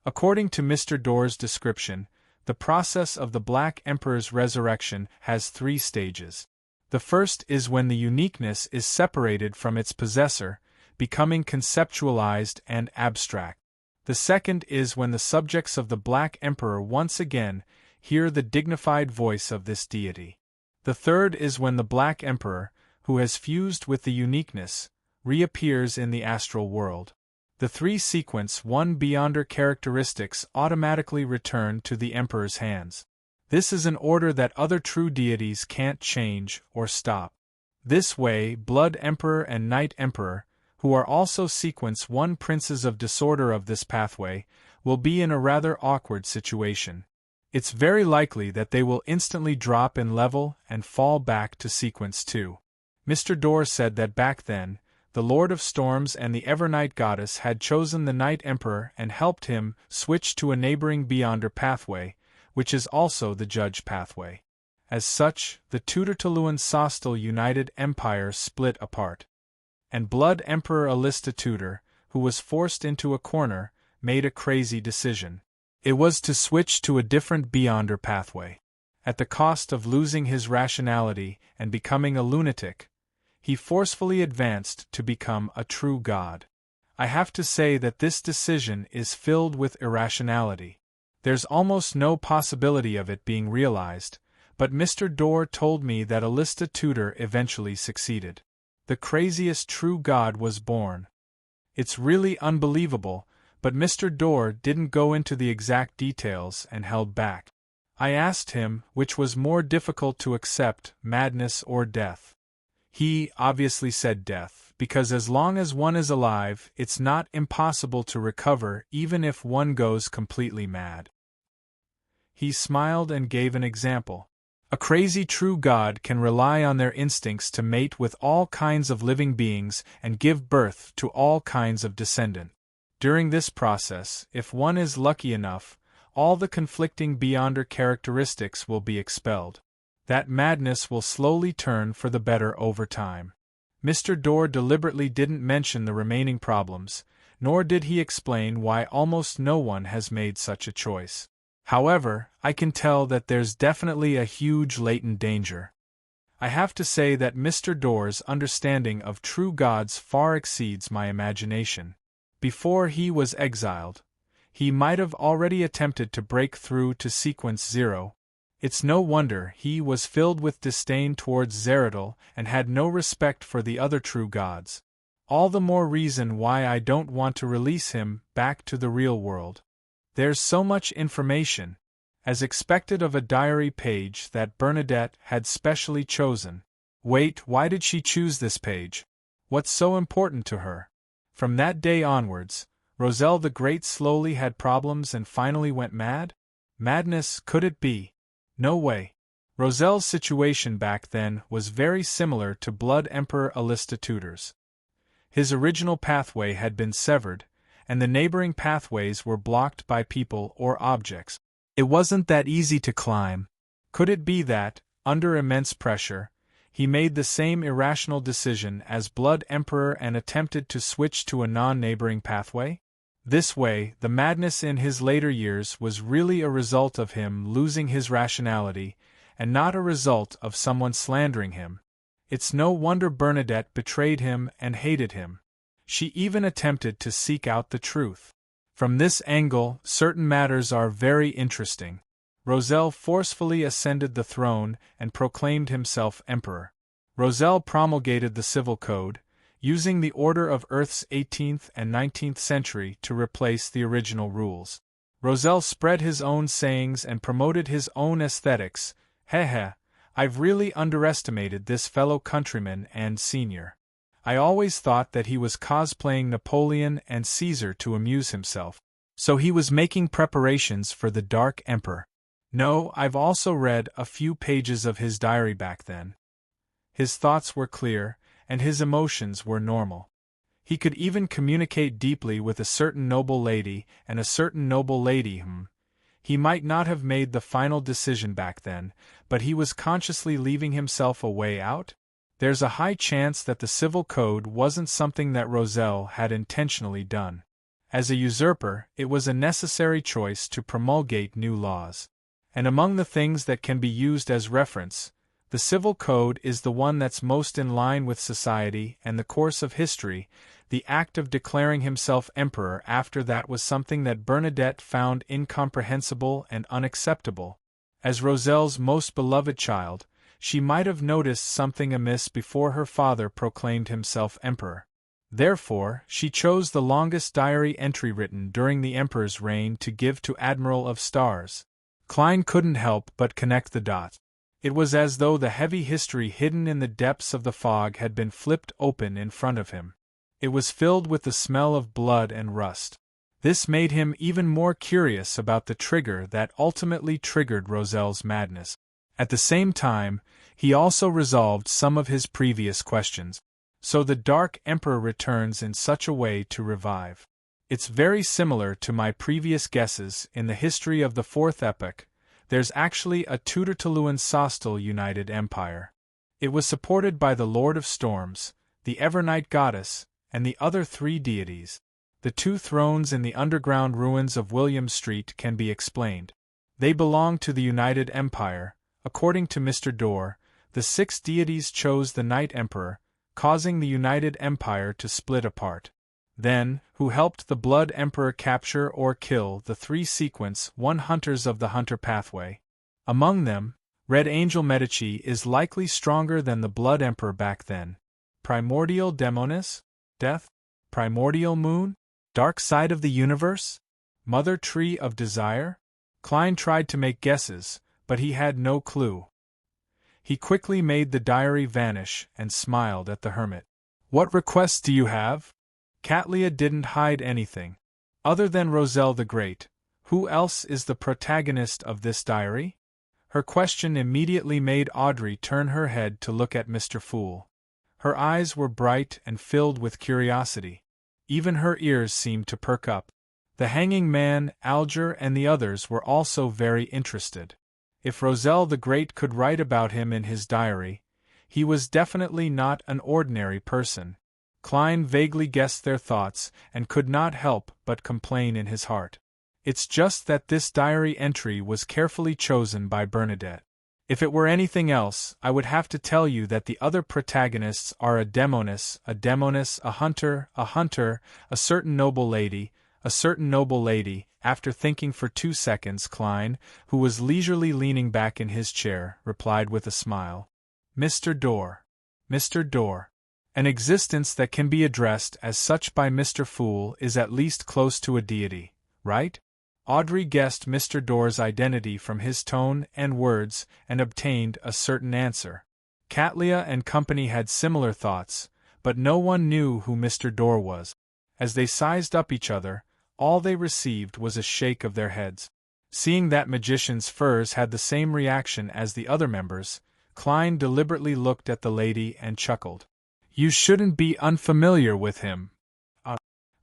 According to Mr. Dorr's description, the process of the Black Emperor's resurrection has 3 stages. The first is when the uniqueness is separated from its possessor, becoming conceptualized and abstract. The second is when the subjects of the Black Emperor once again hear the dignified voice of this deity. The third is when the Black Emperor, who has fused with the uniqueness, reappears in the astral world. The 3 sequence 1 beyonder characteristics automatically return to the Emperor's hands. This is an order that other true deities can't change or stop. This way, Blood Emperor and Night Emperor, who are also sequence 1 princes of disorder of this pathway, will be in a rather awkward situation. It's very likely that they will instantly drop in level and fall back to sequence 2. Mr. Dorr said that back then, the Lord of Storms and the Evernight Goddess had chosen the Night Emperor and helped him switch to a neighboring Beyonder pathway, which is also the Judge pathway. As such, the Tudor-Tuluan-Sostal United Empire split apart. And Blood Emperor Alista Tudor, who was forced into a corner, made a crazy decision. It was to switch to a different Beyonder pathway. At the cost of losing his rationality and becoming a lunatic, he forcefully advanced to become a true god. I have to say that this decision is filled with irrationality. There's almost no possibility of it being realized, but Mr. Dorr told me that Alista Tudor eventually succeeded. The craziest true god was born. It's really unbelievable, but Mr. Dorr didn't go into the exact details and held back. I asked him which was more difficult to accept, madness or death. He obviously said death, because as long as one is alive, it's not impossible to recover even if one goes completely mad. He smiled and gave an example. A crazy true god can rely on their instincts to mate with all kinds of living beings and give birth to all kinds of descendants. During this process, if one is lucky enough, all the conflicting Beyonder characteristics will be expelled. That madness will slowly turn for the better over time. Mr. Dorr deliberately didn't mention the remaining problems, nor did he explain why almost no one has made such a choice. However, I can tell that there's definitely a huge latent danger. I have to say that Mr. Door's understanding of true gods far exceeds my imagination. Before he was exiled, he might have already attempted to break through to Sequence 0. It's no wonder he was filled with disdain towards Zeradal and had no respect for the other true gods. All the more reason why I don't want to release him back to the real world. There's so much information, as expected of a diary page that Bernadette had specially chosen. Wait, why did she choose this page? What's so important to her? From that day onwards, Roselle the Great slowly had problems and finally went mad? Madness, could it be? No way. Roselle's situation back then was very similar to Blood Emperor Alista Tudor's. His original pathway had been severed, and the neighboring pathways were blocked by people or objects. It wasn't that easy to climb. Could it be that, under immense pressure, he made the same irrational decision as Blood Emperor and attempted to switch to a non-neighboring pathway? This way, the madness in his later years was really a result of him losing his rationality, and not a result of someone slandering him. It's no wonder Bernadette betrayed him and hated him. She even attempted to seek out the truth. From this angle, certain matters are very interesting. Roselle forcefully ascended the throne and proclaimed himself emperor. Roselle promulgated the civil code, using the order of Earth's 18th and 19th century to replace the original rules. Roselle spread his own sayings and promoted his own aesthetics. I've really underestimated this fellow countryman and senior. I always thought that he was cosplaying Napoleon and Caesar to amuse himself. So he was making preparations for the Dark Emperor. No, I've also read a few pages of his diary back then. His thoughts were clear, and his emotions were normal. He could even communicate deeply with a certain noble lady and a certain noble lady. He might not have made the final decision back then, but he was consciously leaving himself a way out? There's a high chance that the civil code wasn't something that Roselle had intentionally done. As a usurper, it was a necessary choice to promulgate new laws. And among the things that can be used as reference, the civil code is the one that's most in line with society and the course of history. The act of declaring himself emperor after that was something that Bernadette found incomprehensible and unacceptable. As Roselle's most beloved child, she might have noticed something amiss before her father proclaimed himself emperor. Therefore, she chose the longest diary entry written during the emperor's reign to give to Admiral of Stars. Klein couldn't help but connect the dots. It was as though the heavy history hidden in the depths of the fog had been flipped open in front of him. It was filled with the smell of blood and rust. This made him even more curious about the trigger that ultimately triggered Roselle's madness. At the same time, he also resolved some of his previous questions. So the Dark Emperor returns in such a way to revive. It's very similar to my previous guesses. In the history of the Fourth Epoch, there's actually a Tudor-Tuluan-Sostal united empire. It was supported by the Lord of Storms, the Evernight Goddess, and the other three deities. The two thrones in the underground ruins of William Street can be explained. They belong to the United Empire. According to Mr. Door, the six deities chose the Night Emperor, causing the United Empire to split apart. Then, who helped the Blood Emperor capture or kill the three Sequence 1 hunters of the Hunter pathway? Among them, Red Angel Medici is likely stronger than the Blood Emperor back then. Primordial Demonis? Death? Primordial Moon? Dark Side of the Universe? Mother Tree of Desire? Klein tried to make guesses, but he had no clue. He quickly made the diary vanish and smiled at the hermit. What requests do you have? Catlia didn't hide anything. Other than Roselle the Great, who else is the protagonist of this diary? Her question immediately made Audrey turn her head to look at Mr. Fool. Her eyes were bright and filled with curiosity. Even her ears seemed to perk up. The Hanging Man, Alger, and the others were also very interested. If Roselle the Great could write about him in his diary, he was definitely not an ordinary person. Klein vaguely guessed their thoughts and could not help but complain in his heart. It's just that this diary entry was carefully chosen by Bernadette. If it were anything else, I would have to tell you that the other protagonists are a demoness, a hunter, a certain noble lady, After thinking for 2 seconds, Klein, who was leisurely leaning back in his chair, replied with a smile. Mr. Dorr. Mr. Dorr. An existence that can be addressed as such by Mr. Fool is at least close to a deity, right? Audrey guessed Mr. Dorr's identity from his tone and words and obtained a certain answer. Catlia and company had similar thoughts, but no one knew who Mr. Dorr was. As they sized up each other, all they received was a shake of their heads. Seeing that Magician's Furs had the same reaction as the other members, Klein deliberately looked at the lady and chuckled. You shouldn't be unfamiliar with him.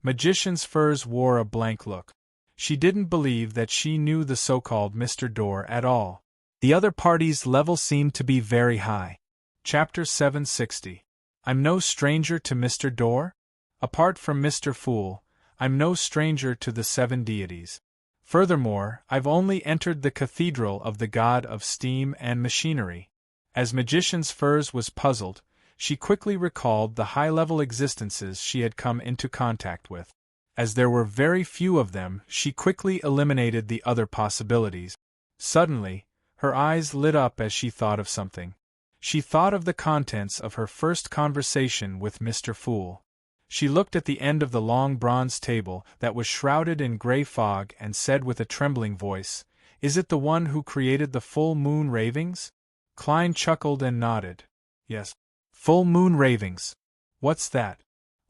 Magician's Furs wore a blank look. She didn't believe that she knew the so-called Mr. Dorr at all. The other party's level seemed to be very high. Chapter 760. I'm no stranger to Mr. Dorr? Apart from Mr. Fool, I'm no stranger to the 7 deities. Furthermore, I've only entered the cathedral of the god of steam and machinery. As Magician's Furs was puzzled, she quickly recalled the high-level existences she had come into contact with. As there were very few of them, she quickly eliminated the other possibilities. Suddenly, her eyes lit up as she thought of something. She thought of the contents of her first conversation with Mr. Fool. She looked at the end of the long bronze table that was shrouded in gray fog and said with a trembling voice, Is it the one who created the full moon ravings? Klein chuckled and nodded. Yes. Full moon ravings. What's that?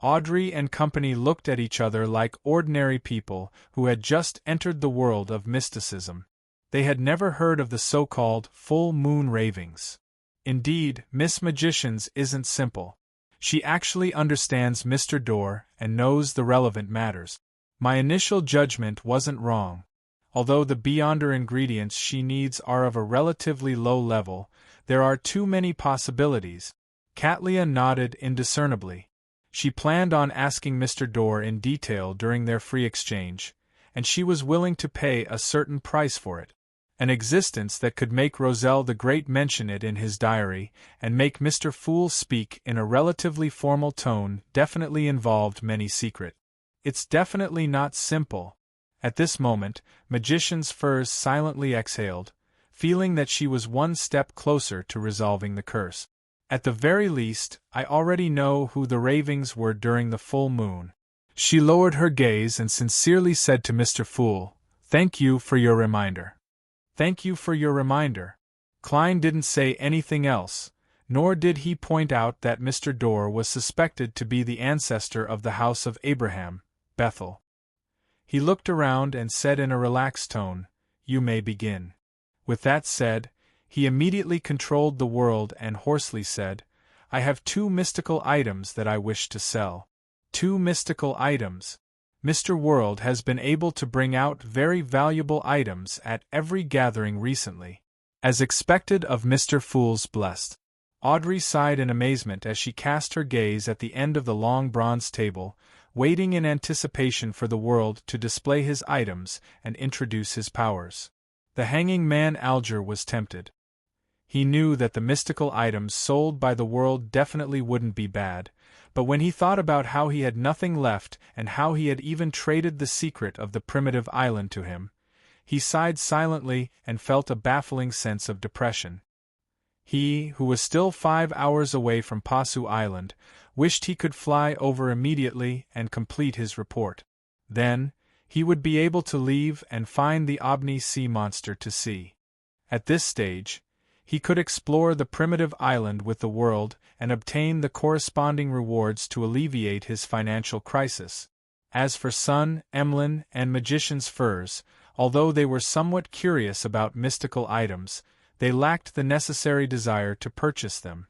Audrey and company looked at each other like ordinary people who had just entered the world of mysticism. They had never heard of the so-called full moon ravings. Indeed, Miss Magicians isn't simple. She actually understands Mr. Dorr and knows the relevant matters. My initial judgment wasn't wrong. Although the beyonder ingredients she needs are of a relatively low level, there are too many possibilities. Catlia nodded indiscernibly. She planned on asking Mr. Dorr in detail during their free exchange, and she was willing to pay a certain price for it. An existence that could make Roselle the Great mention it in his diary, and make Mr. Fool speak in a relatively formal tone definitely involved many secrets. It's definitely not simple. At this moment, Magician's Furs silently exhaled, feeling that she was one step closer to resolving the curse. At the very least, I already know who the ravings were during the full moon. She lowered her gaze and sincerely said to Mr. Fool, Thank you for your reminder. Thank you for your reminder. Klein didn't say anything else, nor did he point out that Mr. Dorr was suspected to be the ancestor of the house of Abraham, Bethel. He looked around and said in a relaxed tone, You may begin. With that said, he immediately controlled the world and hoarsely said, I have 2 mystical items that I wish to sell. 2 mystical items. Mr. World has been able to bring out very valuable items at every gathering recently. As expected of Mr. Fool's blessed. Audrey sighed in amazement as she cast her gaze at the end of the long bronze table, waiting in anticipation for the world to display his items and introduce his powers. The hanging man Alger was tempted. He knew that the mystical items sold by the world definitely wouldn't be bad, but when he thought about how he had nothing left and how he had even traded the secret of the primitive island to him, he sighed silently and felt a baffling sense of depression. He, who was still 5 hours away from Pasu Island, wished he could fly over immediately and complete his report. Then, he would be able to leave and find the Obni sea monster to see. At this stage, he could explore the primitive island with the world and obtain the corresponding rewards to alleviate his financial crisis. As for Sun, Emlyn, and Magician's Furs, although they were somewhat curious about mystical items, they lacked the necessary desire to purchase them.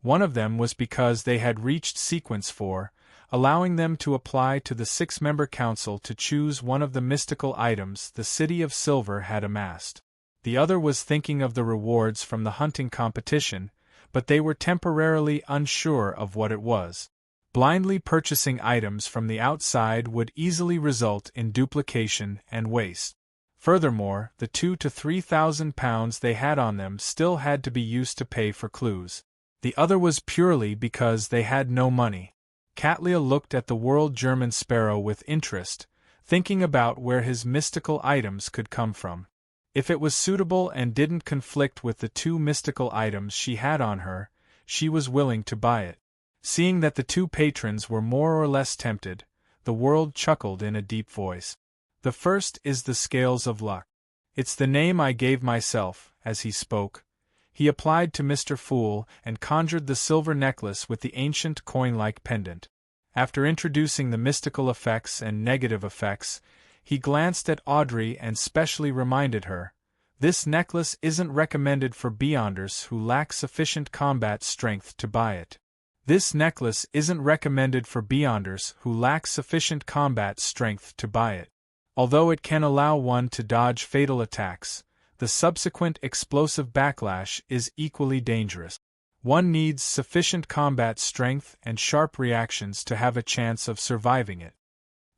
One of them was because they had reached Sequence 4, allowing them to apply to the 6-member council to choose one of the mystical items the City of Silver had amassed. The other was thinking of the rewards from the hunting competition, but they were temporarily unsure of what it was. Blindly purchasing items from the outside would easily result in duplication and waste. Furthermore, the £2,000 to £3,000 they had on them still had to be used to pay for clues. The other was purely because they had no money. Katlia looked at the World German Sparrow with interest, thinking about where his mystical items could come from. If it was suitable and didn't conflict with the 2 mystical items she had on her, she was willing to buy it. Seeing that the 2 patrons were more or less tempted, the World chuckled in a deep voice. The first is the Scales of Luck. It's the name I gave myself. As he spoke, he applied to Mr. Fool and conjured the silver necklace with the ancient coin-like pendant. After introducing the mystical effects and negative effects, he glanced at Audrey and specially reminded her, "This necklace isn't recommended for beyonders who lack sufficient combat strength to buy it. This necklace isn't recommended for beyonders who lack sufficient combat strength to buy it. Although it can allow one to dodge fatal attacks, the subsequent explosive backlash is equally dangerous. One needs sufficient combat strength and sharp reactions to have a chance of surviving it."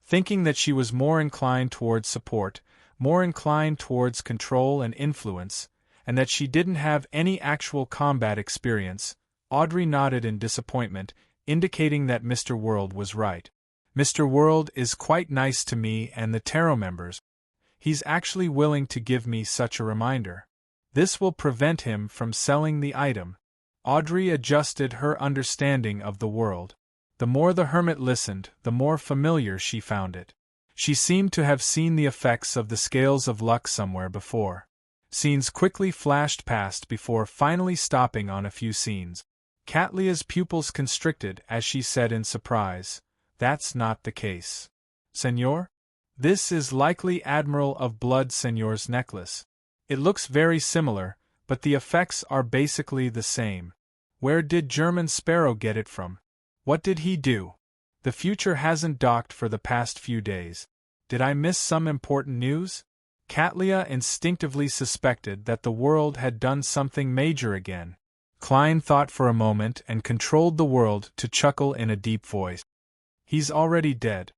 Thinking that she was more inclined towards support, more inclined towards control and influence, and that she didn't have any actual combat experience, Audrey nodded in disappointment, indicating that Mr. World was right. "Mr. World is quite nice to me and the tarot members. He's actually willing to give me such a reminder. This will prevent him from selling the item." Audrey adjusted her understanding of the World. The more the hermit listened, the more familiar she found it. She seemed to have seen the effects of the Scales of Luck somewhere before. Scenes quickly flashed past before finally stopping on a few scenes. Katlia's pupils constricted as she said in surprise, "That's not the case. Senor? This is likely Admiral of Blood Senor's necklace. It looks very similar, but the effects are basically the same. Where did German Sparrow get it from? What did he do? The future hasn't docked for the past few days. Did I miss some important news?" Katlia instinctively suspected that the World had done something major again. Klein thought for a moment and controlled the World to chuckle in a deep voice. "He's already dead."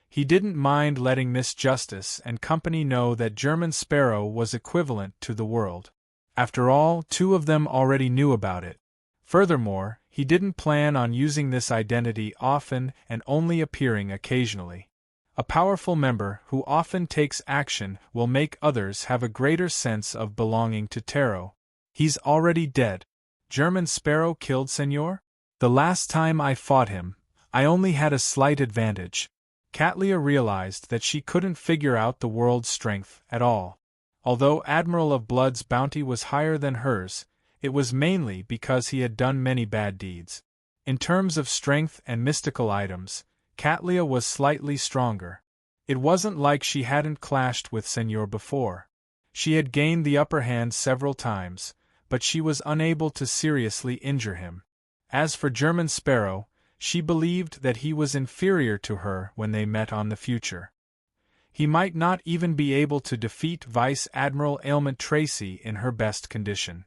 He didn't mind letting Miss Justice and company know that German Sparrow was equivalent to the World. After all, 2 of them already knew about it. Furthermore, he didn't plan on using this identity often and only appearing occasionally. A powerful member who often takes action will make others have a greater sense of belonging to tarot. "He's already dead. German Sparrow killed Senor? The last time I fought him, I only had a slight advantage." Katlia realized that she couldn't figure out the World's strength at all. Although Admiral of Blood's bounty was higher than hers, it was mainly because he had done many bad deeds. In terms of strength and mystical items, Katlia was slightly stronger. It wasn't like she hadn't clashed with Senor before. She had gained the upper hand several times, but she was unable to seriously injure him. As for German Sparrow, she believed that he was inferior to her when they met on the future. He might not even be able to defeat Vice Admiral Ailment Tracy in her best condition.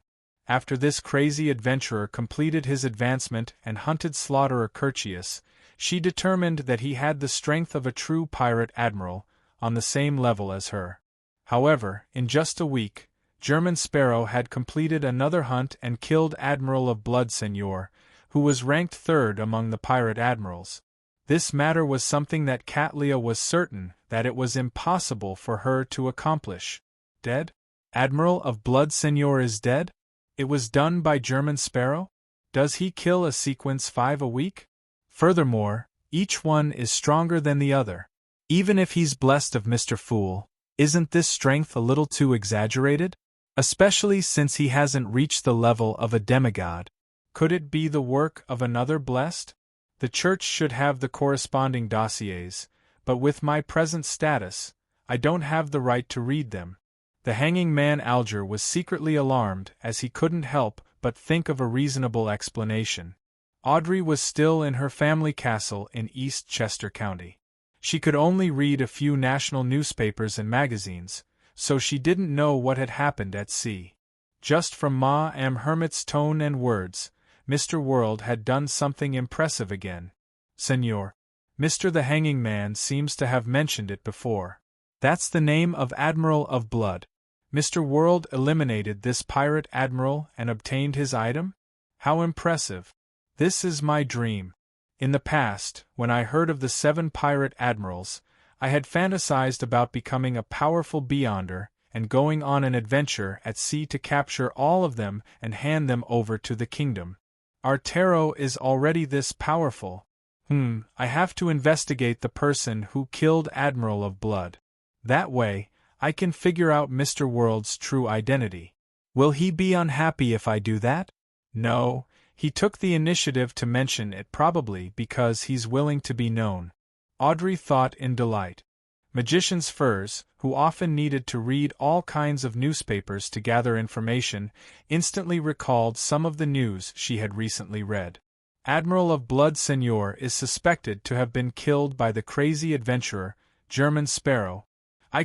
After this crazy adventurer completed his advancement and hunted slaughterer Curtius, she determined that he had the strength of a true pirate admiral, on the same level as her. However, in just a week, German Sparrow had completed another hunt and killed Admiral of Blood Senor, who was ranked 3rd among the pirate admirals. This matter was something that Katlia was certain that it was impossible for her to accomplish. Dead? Admiral of Blood Senor is dead? It was done by German Sparrow? Does he kill a sequence 5 a week? Furthermore, each one is stronger than the other. Even if he's blessed of Mr. Fool, isn't this strength a little too exaggerated? Especially since he hasn't reached the level of a demigod. Could it be the work of another blessed? The Church should have the corresponding dossiers, but with my present status, I don't have the right to read them. The hanging man Alger was secretly alarmed as he couldn't help but think of a reasonable explanation. Audrey was still in her family castle in East Chester County. She could only read a few national newspapers and magazines, so she didn't know what had happened at sea. Just from Ma Am Hermit's tone and words, Mr. World had done something impressive again. Senor. Mr. the Hanging Man seems to have mentioned it before. That's the name of Admiral of Blood. Mr. World eliminated this pirate admiral and obtained his item? How impressive. This is my dream. In the past, when I heard of the 7 pirate admirals, I had fantasized about becoming a powerful beyonder and going on an adventure at sea to capture all of them and hand them over to the kingdom. Our tarot is already this powerful. I have to investigate the person who killed Admiral of Blood. That way, I can figure out Mr. World's true identity. Will he be unhappy if I do that? No, he took the initiative to mention it probably because he's willing to be known. Audrey thought in delight. Magician's Furs, who often needed to read all kinds of newspapers to gather information, instantly recalled some of the news she had recently read. Admiral of Blood Senor is suspected to have been killed by the crazy adventurer, German Sparrow.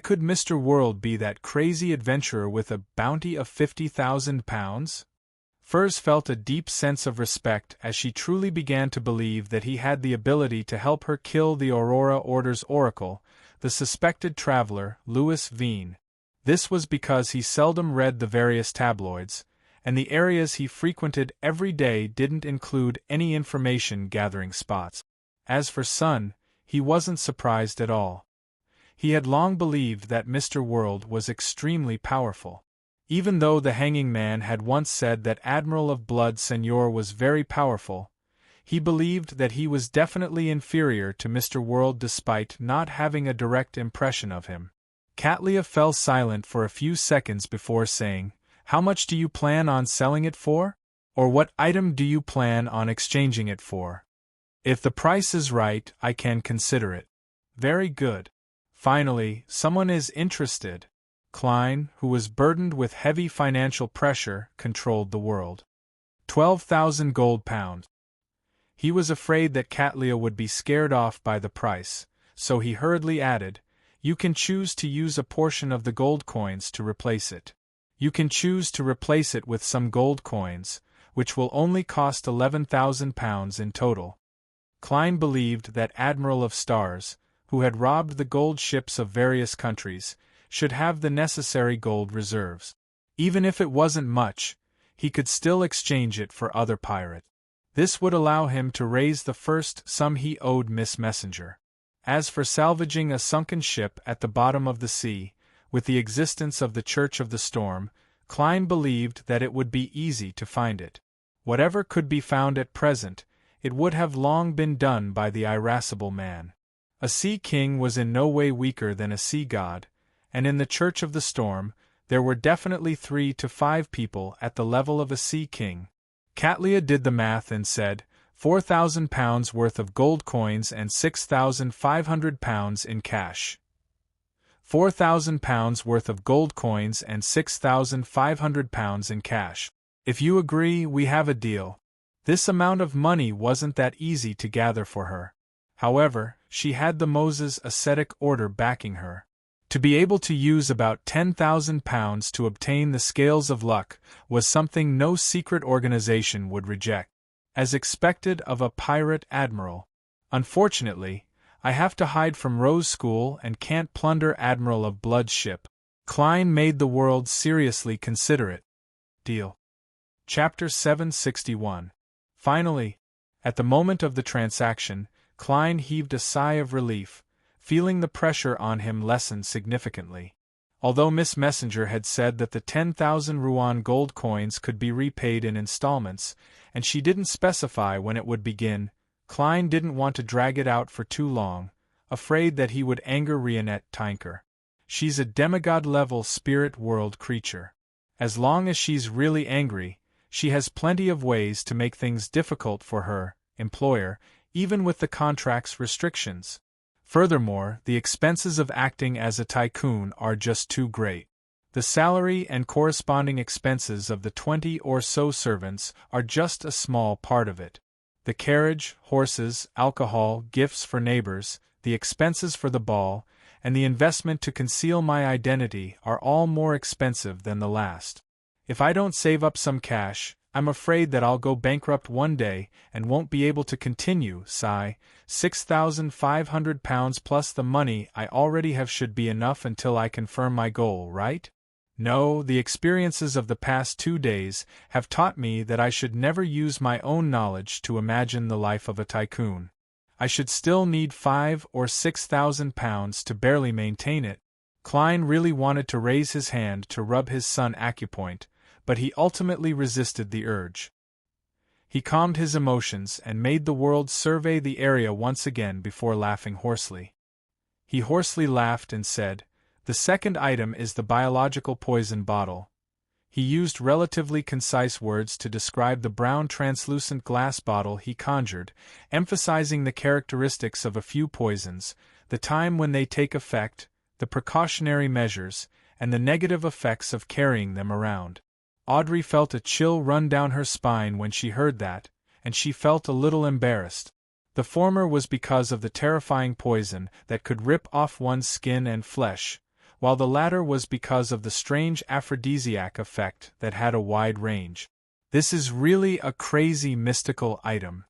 Could Mr. World be that crazy adventurer with a bounty of £50,000? Furs felt a deep sense of respect as she truly began to believe that he had the ability to help her kill the Aurora Order's oracle, the suspected traveler, Louis Veen. This was because he seldom read the various tabloids, and the areas he frequented every day didn't include any information-gathering spots. As for Sun, he wasn't surprised at all. He had long believed that Mr. World was extremely powerful. Even though the Hanging Man had once said that Admiral of Blood Senor was very powerful, he believed that he was definitely inferior to Mr. World despite not having a direct impression of him. Catlia fell silent for a few seconds before saying, "How much do you plan on selling it for? Or what item do you plan on exchanging it for? If the price is right, I can consider it." Very good. Finally, someone is interested. Klein, who was burdened with heavy financial pressure, controlled the world. 12,000 gold pounds. He was afraid that Catlia would be scared off by the price, so he hurriedly added, "You can choose to use a portion of the gold coins to replace it. You can choose to replace it with some gold coins, which will only cost 11,000 pounds in total." Klein believed that Admiral of Stars, who had robbed the gold ships of various countries, should have the necessary gold reserves. Even if it wasn't much, he could still exchange it for other pirates. This would allow him to raise the first sum he owed Miss Messenger. As for salvaging a sunken ship at the bottom of the sea, with the existence of the Church of the Storm, Klein believed that it would be easy to find it. Whatever could be found at present, it would have long been done by the irascible man. A sea king was in no way weaker than a sea god, and in the Church of the Storm, there were definitely 3 to 5 people at the level of a sea king. Catlia did the math and said, 4,000 pounds worth of gold coins and 6,500 pounds in cash. 4,000 pounds worth of gold coins and 6,500 pounds in cash. If you agree, we have a deal. This amount of money wasn't that easy to gather for her. However, she had the Moses Ascetic Order backing her. To be able to use about 10,000 pounds to obtain the Scales of Luck was something no secret organization would reject. As expected of a pirate admiral. Unfortunately, I have to hide from Rose School and can't plunder Admiral of Blood's ship. Klein made the world seriously consider it. Deal. Chapter 761. Finally, at the moment of the transaction, Klein heaved a sigh of relief, feeling the pressure on him lessen significantly. Although Miss Messenger had said that the 10,000 Rouen gold coins could be repaid in installments, and she didn't specify when it would begin, Klein didn't want to drag it out for too long, afraid that he would anger Rionette Tinker. She's a demigod-level spirit world creature. As long as she's really angry, she has plenty of ways to make things difficult for her employer, even with the contract's restrictions. Furthermore, the expenses of acting as a tycoon are just too great. The salary and corresponding expenses of the 20 or so servants are just a small part of it. The carriage, horses, alcohol, gifts for neighbors, the expenses for the ball, and the investment to conceal my identity are all more expensive than the last. If I don't save up some cash, I'm afraid that I'll go bankrupt one day and won't be able to continue, sigh. £6,500 plus the money I already have should be enough until I confirm my goal, right? No, the experiences of the past 2 days have taught me that I should never use my own knowledge to imagine the life of a tycoon. I should still need £5,000 or £6,000 to barely maintain it. Klein really wanted to raise his hand to rub his son acupoint, but he ultimately resisted the urge. He calmed his emotions and made the world survey the area once again before laughing hoarsely. He hoarsely laughed and said, "The second item is the biological poison bottle." He used relatively concise words to describe the brown translucent glass bottle he conjured, emphasizing the characteristics of a few poisons, the time when they take effect, the precautionary measures, and the negative effects of carrying them around. Audrey felt a chill run down her spine when she heard that, and she felt a little embarrassed. The former was because of the terrifying poison that could rip off one's skin and flesh, while the latter was because of the strange aphrodisiac effect that had a wide range. This is really a crazy mystical item.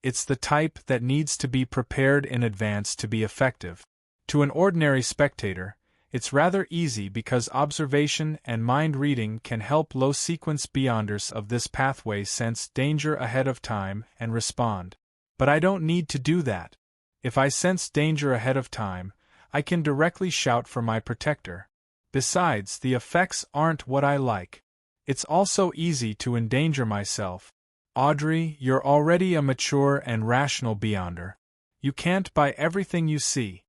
It's the type that needs to be prepared in advance to be effective. To an ordinary spectator, it's rather easy because observation and mind reading can help low-sequence beyonders of this pathway sense danger ahead of time and respond. But I don't need to do that. If I sense danger ahead of time, I can directly shout for my protector. Besides, the effects aren't what I like. It's also easy to endanger myself. Audrey, you're already a mature and rational beyonder. You can't buy everything you see.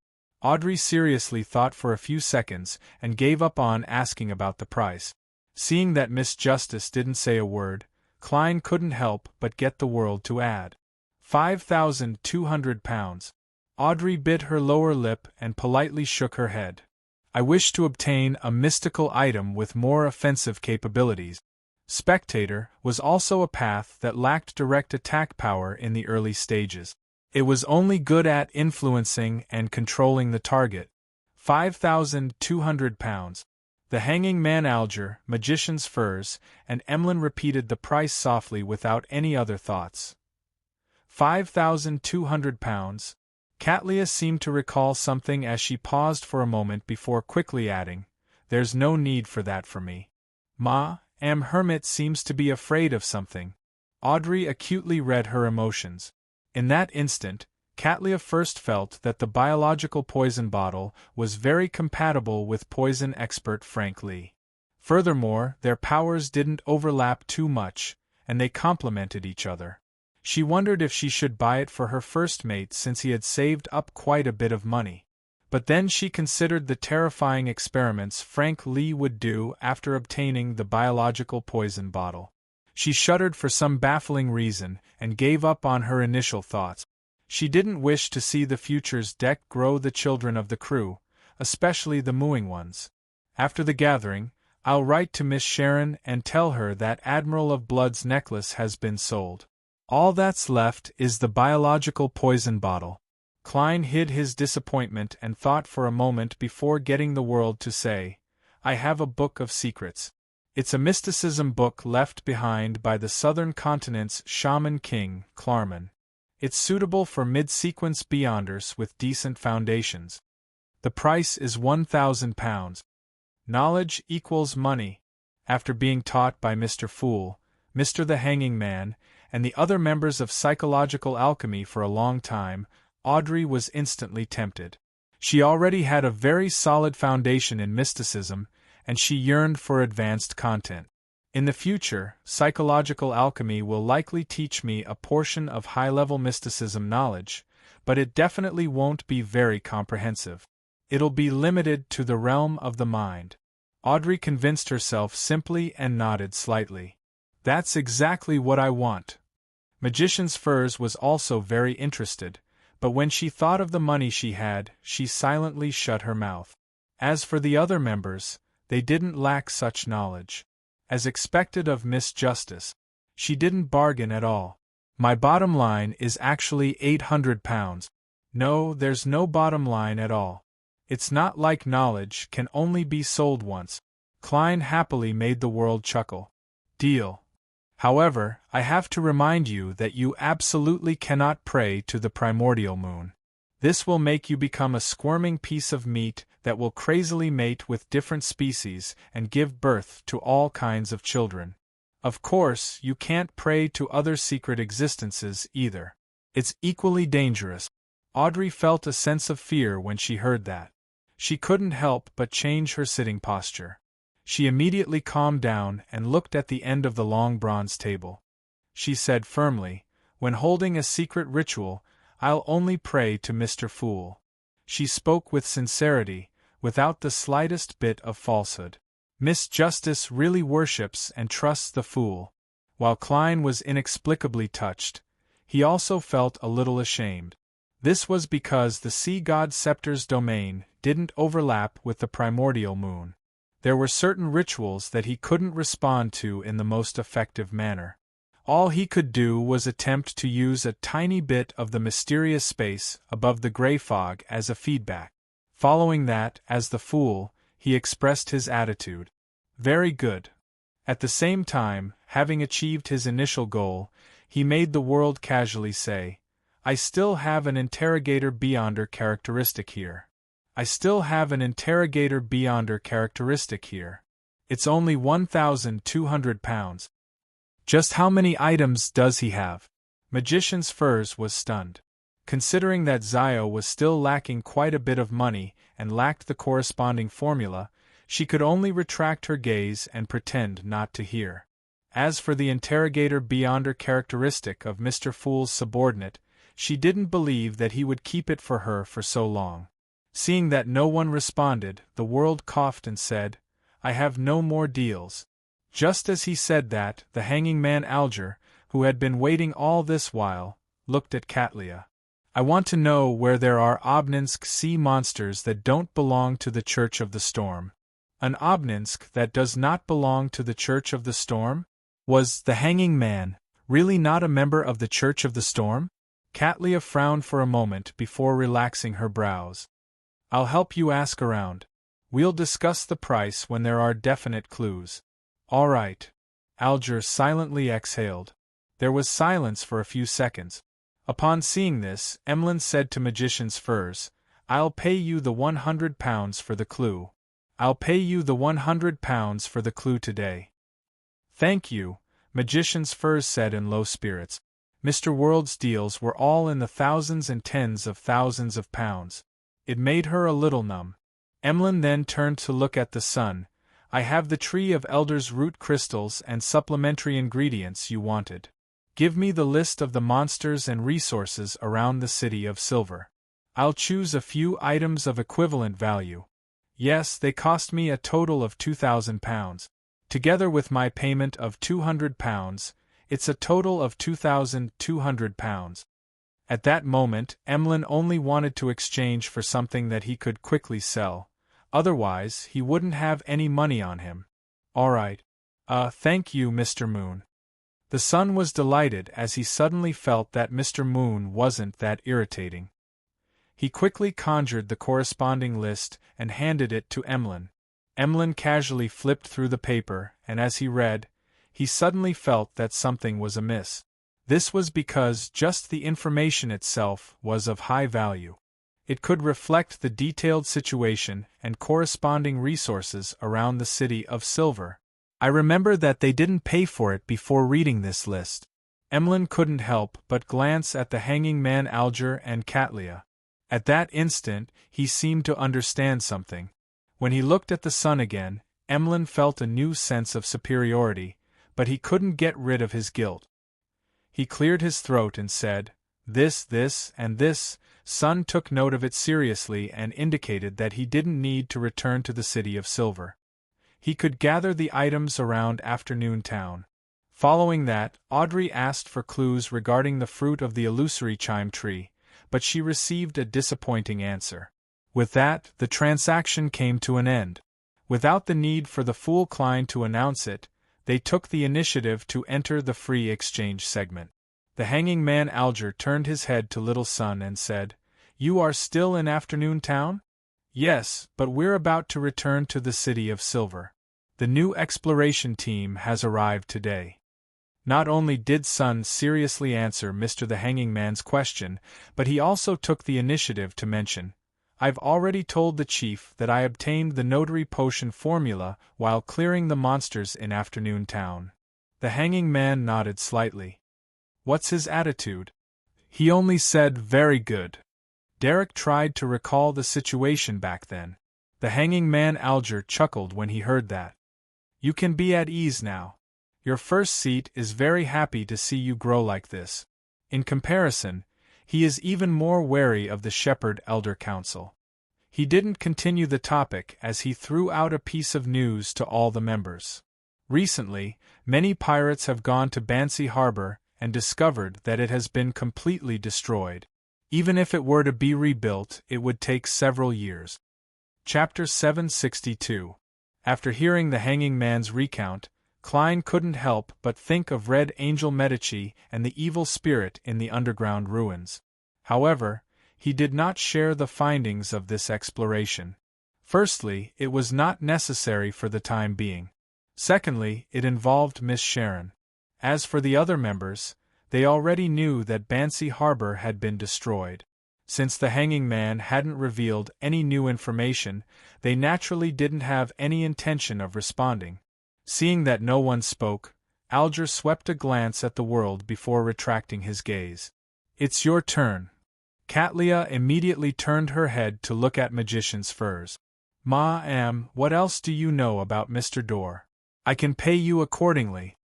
Audrey seriously thought for a few seconds and gave up on asking about the price. Seeing that Miss Justice didn't say a word, Klein couldn't help but get the world to add £5,200. Audrey bit her lower lip and politely shook her head. I wish to obtain a mystical item with more offensive capabilities. Spectator was also a path that lacked direct attack power in the early stages. It was only good at influencing and controlling the target. £5,200. The Hanging Man Alger, Magician's Furs, and Emlyn repeated the price softly without any other thoughts. £5,200. Catlia seemed to recall something as she paused for a moment before quickly adding, "There's no need for that for me. Hermit seems to be afraid of something." Audrey acutely read her emotions. In that instant, Catlia first felt that the biological poison bottle was very compatible with poison expert Frank Lee. Furthermore, their powers didn't overlap too much, and they complemented each other. She wondered if she should buy it for her first mate since he had saved up quite a bit of money. But then she considered the terrifying experiments Frank Lee would do after obtaining the biological poison bottle. She shuddered for some baffling reason and gave up on her initial thoughts. She didn't wish to see the future's deck grow the children of the crew, especially the mooing ones. After the gathering, I'll write to Miss Sharon and tell her that Admiral of Blood's necklace has been sold. All that's left is the biological poison bottle. Klein hid his disappointment and thought for a moment before getting the world to say, "I have a book of secrets." It's a mysticism book left behind by the southern continent's shaman king, Klarman. It's suitable for mid-sequence beyonders with decent foundations. The price is £1,000. Knowledge equals money. After being taught by Mr. Fool, Mr. the Hanging Man, and the other members of psychological alchemy for a long time, Audrey was instantly tempted. She already had a very solid foundation in mysticism, and she yearned for advanced content. In the future, psychological alchemy will likely teach me a portion of high-level mysticism knowledge, but it definitely won't be very comprehensive. It'll be limited to the realm of the mind. Audrey convinced herself simply and nodded slightly. That's exactly what I want. Magician's Furs was also very interested, but when she thought of the money she had, she silently shut her mouth. As for the other members, they didn't lack such knowledge. As expected of Miss Justice, she didn't bargain at all. My bottom line is actually £800. No, there's no bottom line at all. It's not like knowledge can only be sold once. Klein happily made the world chuckle. Deal. However, I have to remind you that you absolutely cannot pray to the primordial moon. This will make you become a squirming piece of meat that will crazily mate with different species and give birth to all kinds of children. Of course, you can't pray to other secret existences either. It's equally dangerous. Audrey felt a sense of fear when she heard that. She couldn't help but change her sitting posture. She immediately calmed down and looked at the end of the long bronze table. She said firmly, "When holding a secret ritual, I'll only pray to Mr. Fool." She spoke with sincerity, without the slightest bit of falsehood. Miss Justice really worships and trusts the Fool. While Klein was inexplicably touched, he also felt a little ashamed. This was because the sea god Scepter's domain didn't overlap with the primordial moon. There were certain rituals that he couldn't respond to in the most effective manner. All he could do was attempt to use a tiny bit of the mysterious space above the gray fog as a feedback. Following that, as the Fool, he expressed his attitude. Very good. At the same time, having achieved his initial goal, he made the world casually say, "I still have an interrogator beyonder characteristic here. I still have an interrogator beyonder characteristic here. It's only 1,200 pounds. Just how many items does he have?" Magician's Furs was stunned. Considering that Zio was still lacking quite a bit of money and lacked the corresponding formula, she could only retract her gaze and pretend not to hear. As for the interrogator beyonder characteristic of Mr. Fool's subordinate, she didn't believe that he would keep it for her for so long. Seeing that no one responded, the world coughed and said, "I have no more deals." Just as he said that, the hanging man Alger, who had been waiting all this while, looked at Katlia. "I want to know where there are Obninsk sea monsters that don't belong to the Church of the Storm." An Obninsk that does not belong to the Church of the Storm? Was the hanging man really not a member of the Church of the Storm? Katlia frowned for a moment before relaxing her brows. "I'll help you ask around. We'll discuss the price when there are definite clues." "All right." Alger silently exhaled. There was silence for a few seconds. Upon seeing this, Emlyn said to Magician's Furs, "I'll pay you the 100 pounds for the clue. I'll pay you the 100 pounds for the clue today." "Thank you," Magician's Furs said in low spirits. Mr. World's deals were all in the thousands and tens of thousands of pounds. It made her a little numb. Emlyn then turned to look at the sun. "I have the Tree of Elders root crystals and supplementary ingredients you wanted. Give me the list of the monsters and resources around the City of Silver. I'll choose a few items of equivalent value. Yes, they cost me a total of 2,000 pounds. Together with my payment of 200 pounds, it's a total of 2,200 pounds. At that moment, Emlyn only wanted to exchange for something that he could quickly sell. Otherwise, he wouldn't have any money on him. "All right. Thank you, Mr. Moon." The sun was delighted as he suddenly felt that Mr. Moon wasn't that irritating. He quickly conjured the corresponding list and handed it to Emlyn. Emlyn casually flipped through the paper, and as he read, he suddenly felt that something was amiss. This was because just the information itself was of high value. It could reflect the detailed situation and corresponding resources around the City of Silver. "I remember that they didn't pay for it before reading this list." Emlyn couldn't help but glance at the hanging man Alger and Katlia. At that instant, he seemed to understand something. When he looked at the sun again, Emlyn felt a new sense of superiority, but he couldn't get rid of his guilt. He cleared his throat and said, this, and this." Sun took note of it seriously and indicated that he didn't need to return to the City of Silver. He could gather the items around Afternoon Town. Following that, Audrey asked for clues regarding the fruit of the illusory chime tree, but she received a disappointing answer. With that, the transaction came to an end. Without the need for the Fool Klein to announce it, they took the initiative to enter the free exchange segment. The hanging man Alger turned his head to Little Sun and said, "You are still in Afternoon Town?" "Yes, but we're about to return to the City of Silver. The new exploration team has arrived today." Not only did Sun seriously answer Mr. the Hanging Man's question, but he also took the initiative to mention, "I've already told the chief that I obtained the notary potion formula while clearing the monsters in Afternoon Town." The Hanging Man nodded slightly. "What's his attitude?" "He only said, 'Very good.'" Derek tried to recall the situation back then. The Hanging Man Alger chuckled when he heard that. "You can be at ease now. Your first seat is very happy to see you grow like this." In comparison, he is even more wary of the Shepherd Elder Council. He didn't continue the topic as he threw out a piece of news to all the members. Recently, many pirates have gone to Bansi Harbor and discovered that it has been completely destroyed. Even if it were to be rebuilt, it would take several years. Chapter 762. After hearing the Hanging Man's recount, Klein couldn't help but think of Red Angel Medici and the evil spirit in the underground ruins. However, he did not share the findings of this exploration. Firstly, it was not necessary for the time being. Secondly, it involved Miss Sharon. As for the other members, they already knew that Bansi Harbor had been destroyed. Since the Hanging Man hadn't revealed any new information, they naturally didn't have any intention of responding. Seeing that no one spoke, Alger swept a glance at the world before retracting his gaze. "It's your turn." Catlia immediately turned her head to look at Magician's Furs. "Ma'am, what else do you know about Mr. Dorr? I can pay you accordingly."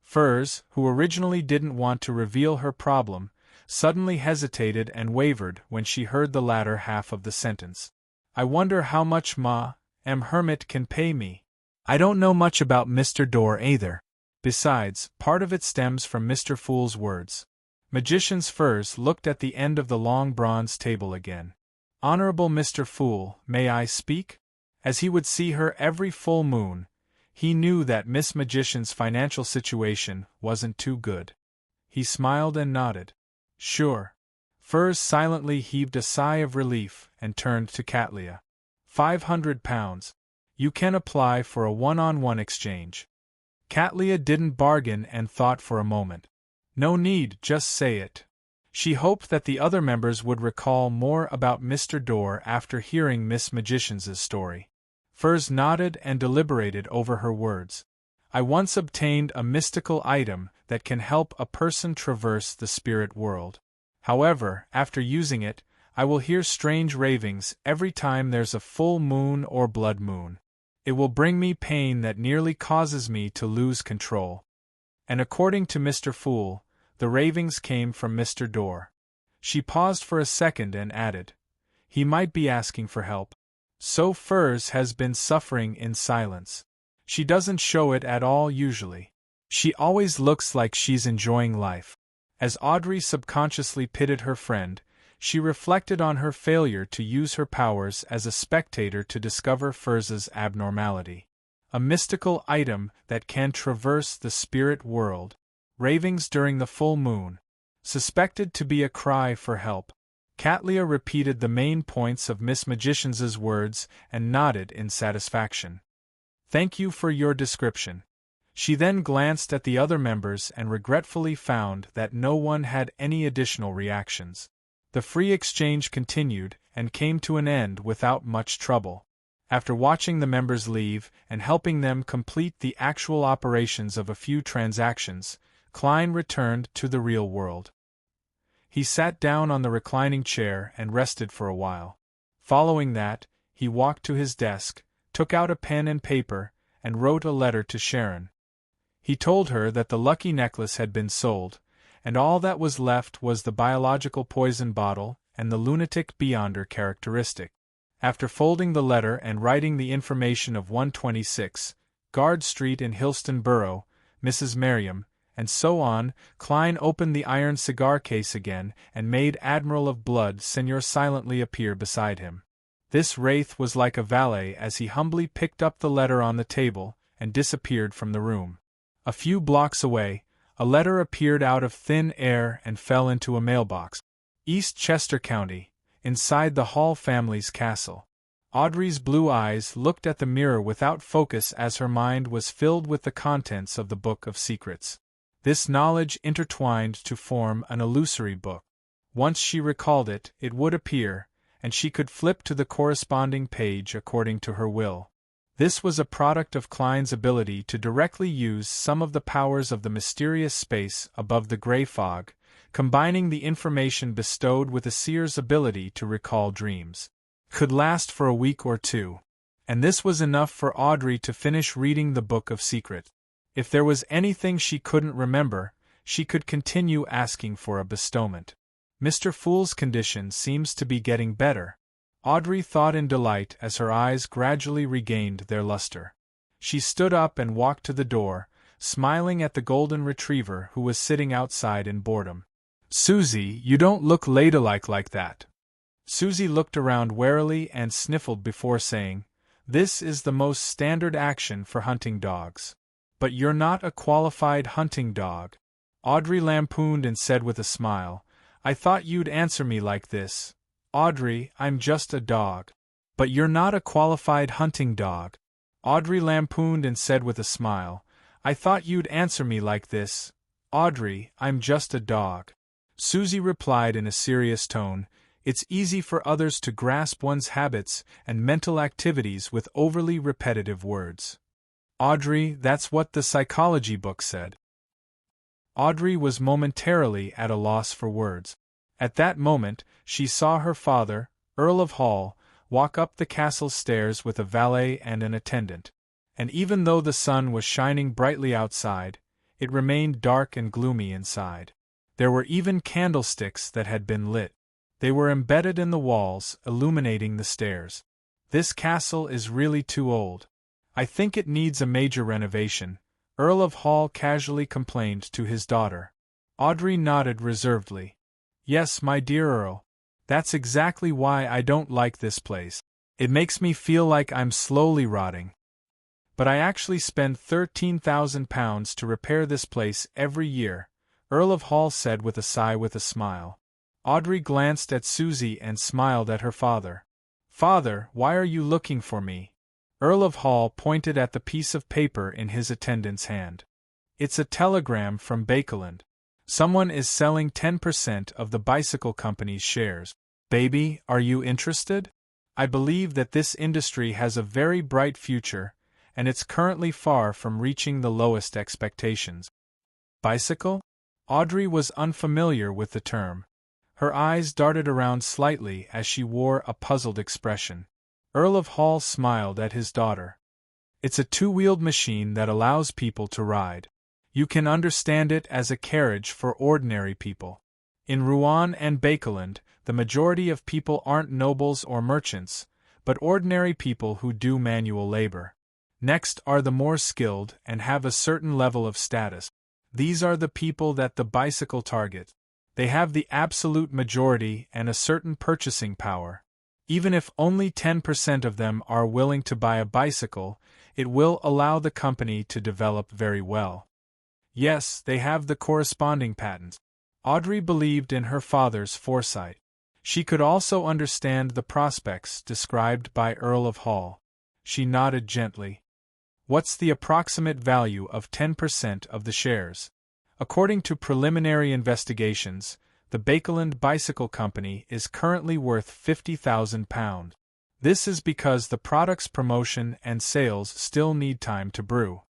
Furs, who originally didn't want to reveal her problem, suddenly hesitated and wavered when she heard the latter half of the sentence. "I wonder how much Ma'am Hermit can pay me. I don't know much about Mr. Dorr either. Besides, part of it stems from Mr. Fool's words." Magician's Furs looked at the end of the long bronze table again. "Honorable Mr. Fool, may I speak?" As he would see her every full moon, he knew that Miss Magician's financial situation wasn't too good. He smiled and nodded. "Sure." Furs silently heaved a sigh of relief and turned to Catlia. £500. You can apply for a one-on-one exchange." Catlia didn't bargain and thought for a moment. No need, just say it. She hoped that the other members would recall more about Mr. Dorr after hearing Miss Magician's story. Furs nodded and deliberated over her words. "I once obtained a mystical item that can help a person traverse the spirit world. However, after using it, I will hear strange ravings every time there's a full moon or blood moon. It will bring me pain that nearly causes me to lose control." And according to Mr. Fool, the ravings came from Mr. Dorr. She paused for a second and added, "He might be asking for help." So Furs has been suffering in silence. She doesn't show it at all usually. She always looks like she's enjoying life. As Audrey subconsciously pitied her friend, she reflected on her failure to use her powers as a spectator to discover Furs's abnormality. A mystical item that can traverse the spirit world. Ravings during the full moon. Suspected to be a cry for help. Catlia repeated the main points of Miss Magician's words and nodded in satisfaction. "Thank you for your description." She then glanced at the other members and regretfully found that no one had any additional reactions. The free exchange continued and came to an end without much trouble. After watching the members leave and helping them complete the actual operations of a few transactions, Klein returned to the real world. He sat down on the reclining chair and rested for a while. Following that, he walked to his desk, took out a pen and paper, and wrote a letter to Sharon. He told her that the lucky necklace had been sold, and all that was left was the biological poison bottle and the lunatic beyonder characteristic. After folding the letter and writing the information of 126, Guard Street in Hillston Borough, Mrs. Merriam, and so on, Klein opened the iron cigar case again and made Admiral of Blood Senior silently appear beside him. This wraith was like a valet as he humbly picked up the letter on the table and disappeared from the room. A few blocks away, a letter appeared out of thin air and fell into a mailbox. East Chester County, inside the Hall family's castle. Audrey's blue eyes looked at the mirror without focus as her mind was filled with the contents of the Book of Secrets. This knowledge intertwined to form an illusory book. Once she recalled it, it would appear, and she could flip to the corresponding page according to her will. This was a product of Klein's ability to directly use some of the powers of the mysterious space above the gray fog, combining the information bestowed with a seer's ability to recall dreams. Could last for a week or two. And this was enough for Audrey to finish reading the Book of Secret. If there was anything she couldn't remember, she could continue asking for a bestowment. Mr. Fool's condition seems to be getting better, Audrey thought in delight as her eyes gradually regained their luster. She stood up and walked to the door, smiling at the golden retriever who was sitting outside in boredom. "Susie, you don't look ladylike like that." Susie looked around warily and sniffled before saying, "This is the most standard action for hunting dogs." "But you're not a qualified hunting dog," Audrey lampooned and said with a smile. "I thought you'd answer me like this. Audrey, I'm just a dog." "But you're not a qualified hunting dog," Audrey lampooned and said with a smile. "I thought you'd answer me like this. Audrey, I'm just a dog." Susie replied in a serious tone, "It's easy for others to grasp one's habits and mental activities with overly repetitive words." "Audrey, that's what the psychology book said." Audrey was momentarily at a loss for words. At that moment, she saw her father, Earl of Hall, walk up the castle stairs with a valet and an attendant. And even though the sun was shining brightly outside, it remained dark and gloomy inside. There were even candlesticks that had been lit. They were embedded in the walls, illuminating the stairs. "This castle is really too old. I think it needs a major renovation," Earl of Hall casually complained to his daughter. Audrey nodded reservedly. "Yes, my dear Earl. That's exactly why I don't like this place. It makes me feel like I'm slowly rotting. But I actually spend £13,000 to repair this place every year," Earl of Hall said with a sigh with a smile. Audrey glanced at Susie and smiled at her father. "Father, why are you looking for me?" Earl of Hall pointed at the piece of paper in his attendant's hand. "It's a telegram from Bakeland. Someone is selling 10% of the bicycle company's shares. Baby, are you interested? I believe that this industry has a very bright future, and it's currently far from reaching the lowest expectations." Bicycle? Audrey was unfamiliar with the term. Her eyes darted around slightly as she wore a puzzled expression. Earl of Hall smiled at his daughter. "It's a two-wheeled machine that allows people to ride. You can understand it as a carriage for ordinary people. In Rouen and Bakeland, the majority of people aren't nobles or merchants, but ordinary people who do manual labor. Next are the more skilled and have a certain level of status. These are the people that the bicycle target. They have the absolute majority and a certain purchasing power. Even if only 10% of them are willing to buy a bicycle, it will allow the company to develop very well. Yes, they have the corresponding patent." Audrey believed in her father's foresight. She could also understand the prospects described by Earl of Hall. She nodded gently. "What's the approximate value of 10% of the shares?" "According to preliminary investigations, the Bakeland Bicycle Company is currently worth £50,000. This is because the product's promotion and sales still need time to brew.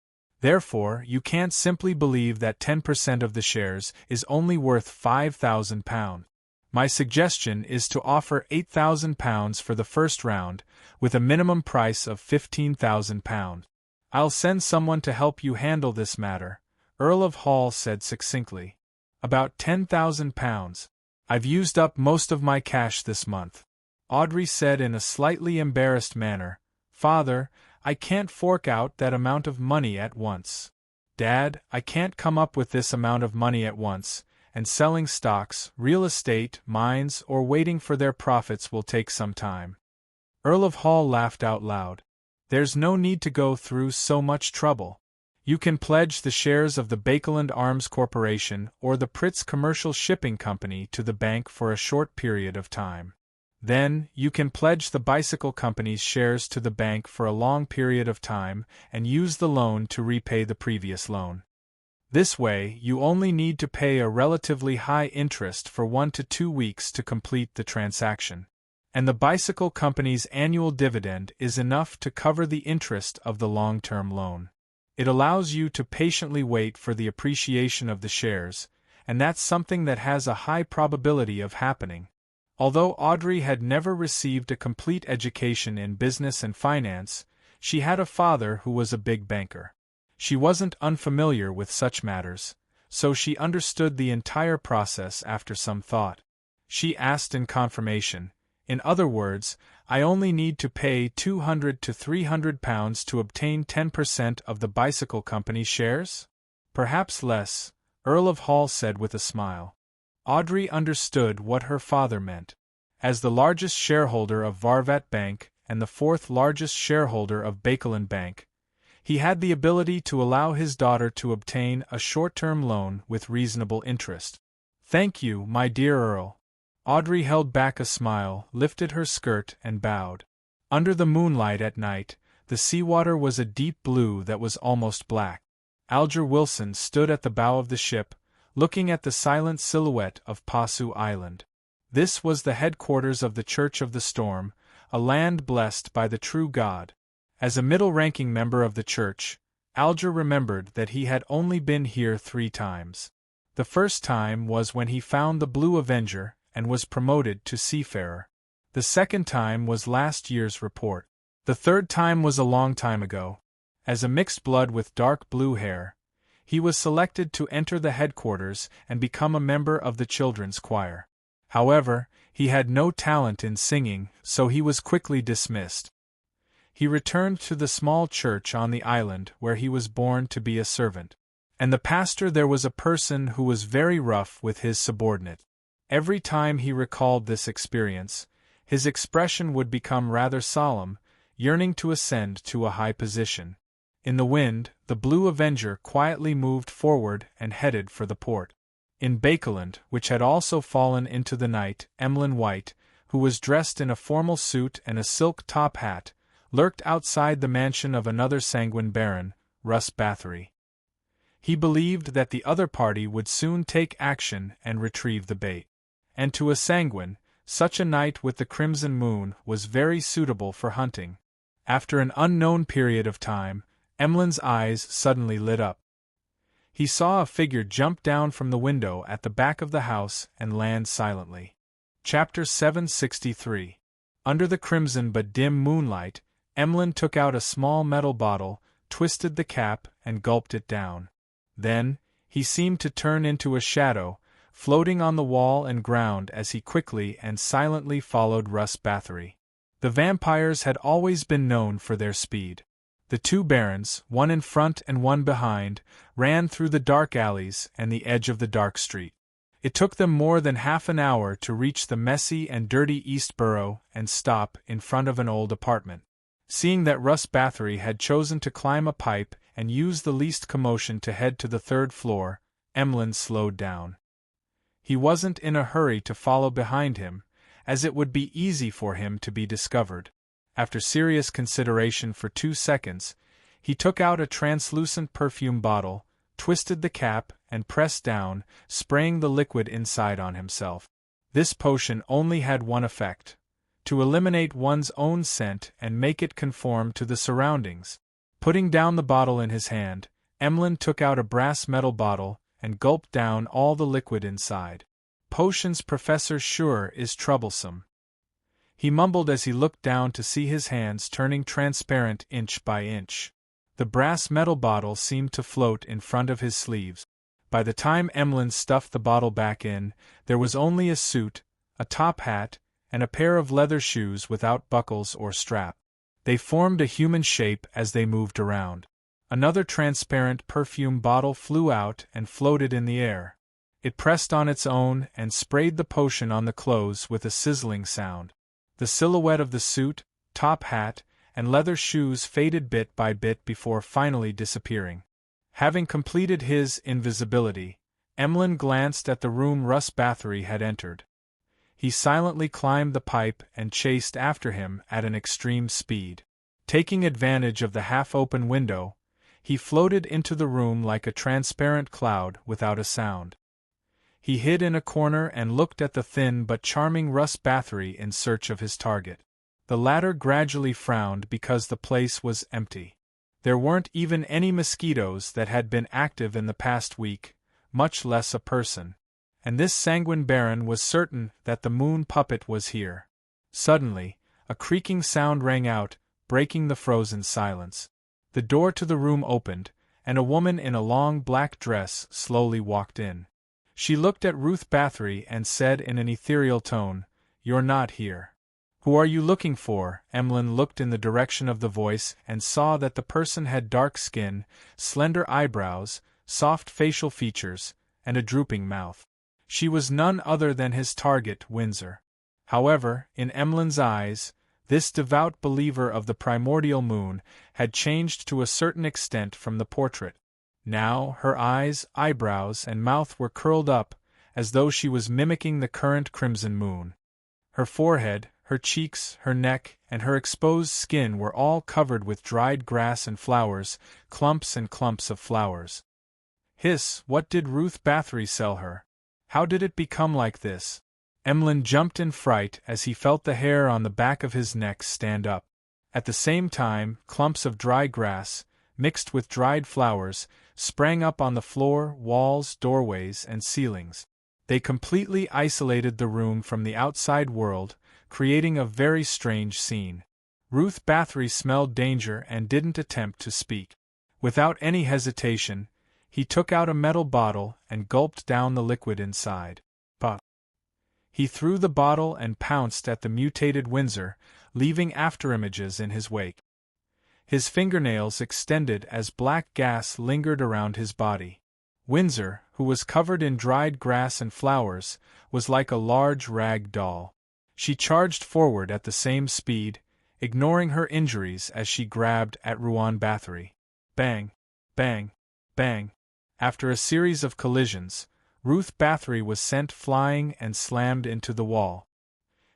Therefore, you can't simply believe that 10% of the shares is only worth £5,000. My suggestion is to offer £8,000 for the first round, with a minimum price of £15,000. I'll send someone to help you handle this matter," Earl of Hall said succinctly. "About £10,000. I've used up most of my cash this month." Audrey said in a slightly embarrassed manner, "Father, I can't fork out that amount of money at once. Dad, I can't come up with this amount of money at once, and selling stocks, real estate, mines, or waiting for their profits will take some time." Earl of Hall laughed out loud. "There's no need to go through so much trouble. You can pledge the shares of the Bakeland Arms Corporation or the Pritz Commercial Shipping Company to the bank for a short period of time. Then, you can pledge the bicycle company's shares to the bank for a long period of time and use the loan to repay the previous loan. This way, you only need to pay a relatively high interest for 1 to 2 weeks to complete the transaction. And the bicycle company's annual dividend is enough to cover the interest of the long-term loan. It allows you to patiently wait for the appreciation of the shares, and that's something that has a high probability of happening. Although Audrey had never received a complete education in business and finance, she had a father who was a big banker. She wasn't unfamiliar with such matters, so she understood the entire process after some thought. She asked in confirmation, "In other words, I only need to pay £200 to £300 to obtain 10% of the bicycle company's shares?" "Perhaps less," Earl of Hall said with a smile. Audrey understood what her father meant. As the largest shareholder of Varvat Bank and the fourth largest shareholder of Baekeland Bank, he had the ability to allow his daughter to obtain a short-term loan with reasonable interest. "Thank you, my dear Earl." Audrey held back a smile, lifted her skirt, and bowed. Under the moonlight at night, the seawater was a deep blue that was almost black. Alger Wilson stood at the bow of the ship, looking at the silent silhouette of Pasu Island. This was the headquarters of the Church of the Storm, a land blessed by the true God. As a middle-ranking member of the church, Alger remembered that he had only been here 3 times. The first time was when he found the Blue Avenger and was promoted to seafarer. The second time was last year's report. The third time was a long time ago. As a mixed blood with dark blue hair, he was selected to enter the headquarters and become a member of the children's choir. However, he had no talent in singing, so he was quickly dismissed. He returned to the small church on the island where he was born to be a servant. And the pastor there was a person who was very rough with his subordinate. Every time he recalled this experience, his expression would become rather solemn, yearning to ascend to a high position. In the wind, the Blue Avenger quietly moved forward and headed for the port. In Baekeland, which had also fallen into the night, Emlyn White, who was dressed in a formal suit and a silk top hat, lurked outside the mansion of another sanguine baron, Russ Bathory. He believed that the other party would soon take action and retrieve the bait. And to a sanguine, such a night with the crimson moon was very suitable for hunting. After an unknown period of time, Emlyn's eyes suddenly lit up. He saw a figure jump down from the window at the back of the house and land silently. Chapter 763. Under the crimson but dim moonlight, Emlyn took out a small metal bottle, twisted the cap, and gulped it down. Then, he seemed to turn into a shadow, floating on the wall and ground as he quickly and silently followed Russ Bathory. The vampires had always been known for their speed. The 2 barons, one in front and one behind, ran through the dark alleys and the edge of the dark street. It took them more than half an hour to reach the messy and dirty East Borough and stop in front of an old apartment. Seeing that Russ Bathory had chosen to climb a pipe and use the least commotion to head to the 3rd floor, Emlyn slowed down. He wasn't in a hurry to follow behind him, as it would be easy for him to be discovered. After serious consideration for 2 seconds, he took out a translucent perfume bottle, twisted the cap, and pressed down, spraying the liquid inside on himself. This potion only had one effect: to eliminate one's own scent and make it conform to the surroundings. Putting down the bottle in his hand, Emlyn took out a brass metal bottle and gulped down all the liquid inside. "Potions, Professor, sure is troublesome," he mumbled as he looked down to see his hands turning transparent inch by inch. The brass metal bottle seemed to float in front of his sleeves. By the time Emlyn stuffed the bottle back in, there was only a suit, a top hat, and a pair of leather shoes without buckles or strap. They formed a human shape as they moved around. Another transparent perfume bottle flew out and floated in the air. It pressed on its own and sprayed the potion on the clothes with a sizzling sound. The silhouette of the suit, top hat, and leather shoes faded bit by bit before finally disappearing. Having completed his invisibility, Emlyn glanced at the room Russ Bathory had entered. He silently climbed the pipe and chased after him at an extreme speed. Taking advantage of the half-open window, he floated into the room like a transparent cloud without a sound. He hid in a corner and looked at the thin but charming Russ Bathory in search of his target. The latter gradually frowned because the place was empty. There weren't even any mosquitoes that had been active in the past week, much less a person. And this sanguine baron was certain that the moon puppet was here. Suddenly, a creaking sound rang out, breaking the frozen silence. The door to the room opened, and a woman in a long black dress slowly walked in. She looked at Ruth Bathory and said in an ethereal tone, "You're not here." "Who are you looking for?" Emlyn looked in the direction of the voice and saw that the person had dark skin, slender eyebrows, soft facial features, and a drooping mouth. She was none other than his target, Windsor. However, in Emlyn's eyes, this devout believer of the primordial moon had changed to a certain extent from the portrait. Now, her eyes, eyebrows, and mouth were curled up, as though she was mimicking the current crimson moon. Her forehead, her cheeks, her neck, and her exposed skin were all covered with dried grass and flowers, clumps and clumps of flowers. Hiss, what did Ruth Bathory sell her? How did it become like this? Emlyn jumped in fright as he felt the hair on the back of his neck stand up. At the same time, clumps of dry grass, mixed with dried flowers, sprang up on the floor, walls, doorways, and ceilings. They completely isolated the room from the outside world, creating a very strange scene. Ruth Bathory smelled danger and didn't attempt to speak. Without any hesitation, he took out a metal bottle and gulped down the liquid inside. But he threw the bottle and pounced at the mutated Windsor, leaving afterimages in his wake. His fingernails extended as black gas lingered around his body. Windsor, who was covered in dried grass and flowers, was like a large rag doll. She charged forward at the same speed, ignoring her injuries as she grabbed at Ruan Bathory. Bang! Bang! Bang! After a series of collisions, Ruth Bathory was sent flying and slammed into the wall.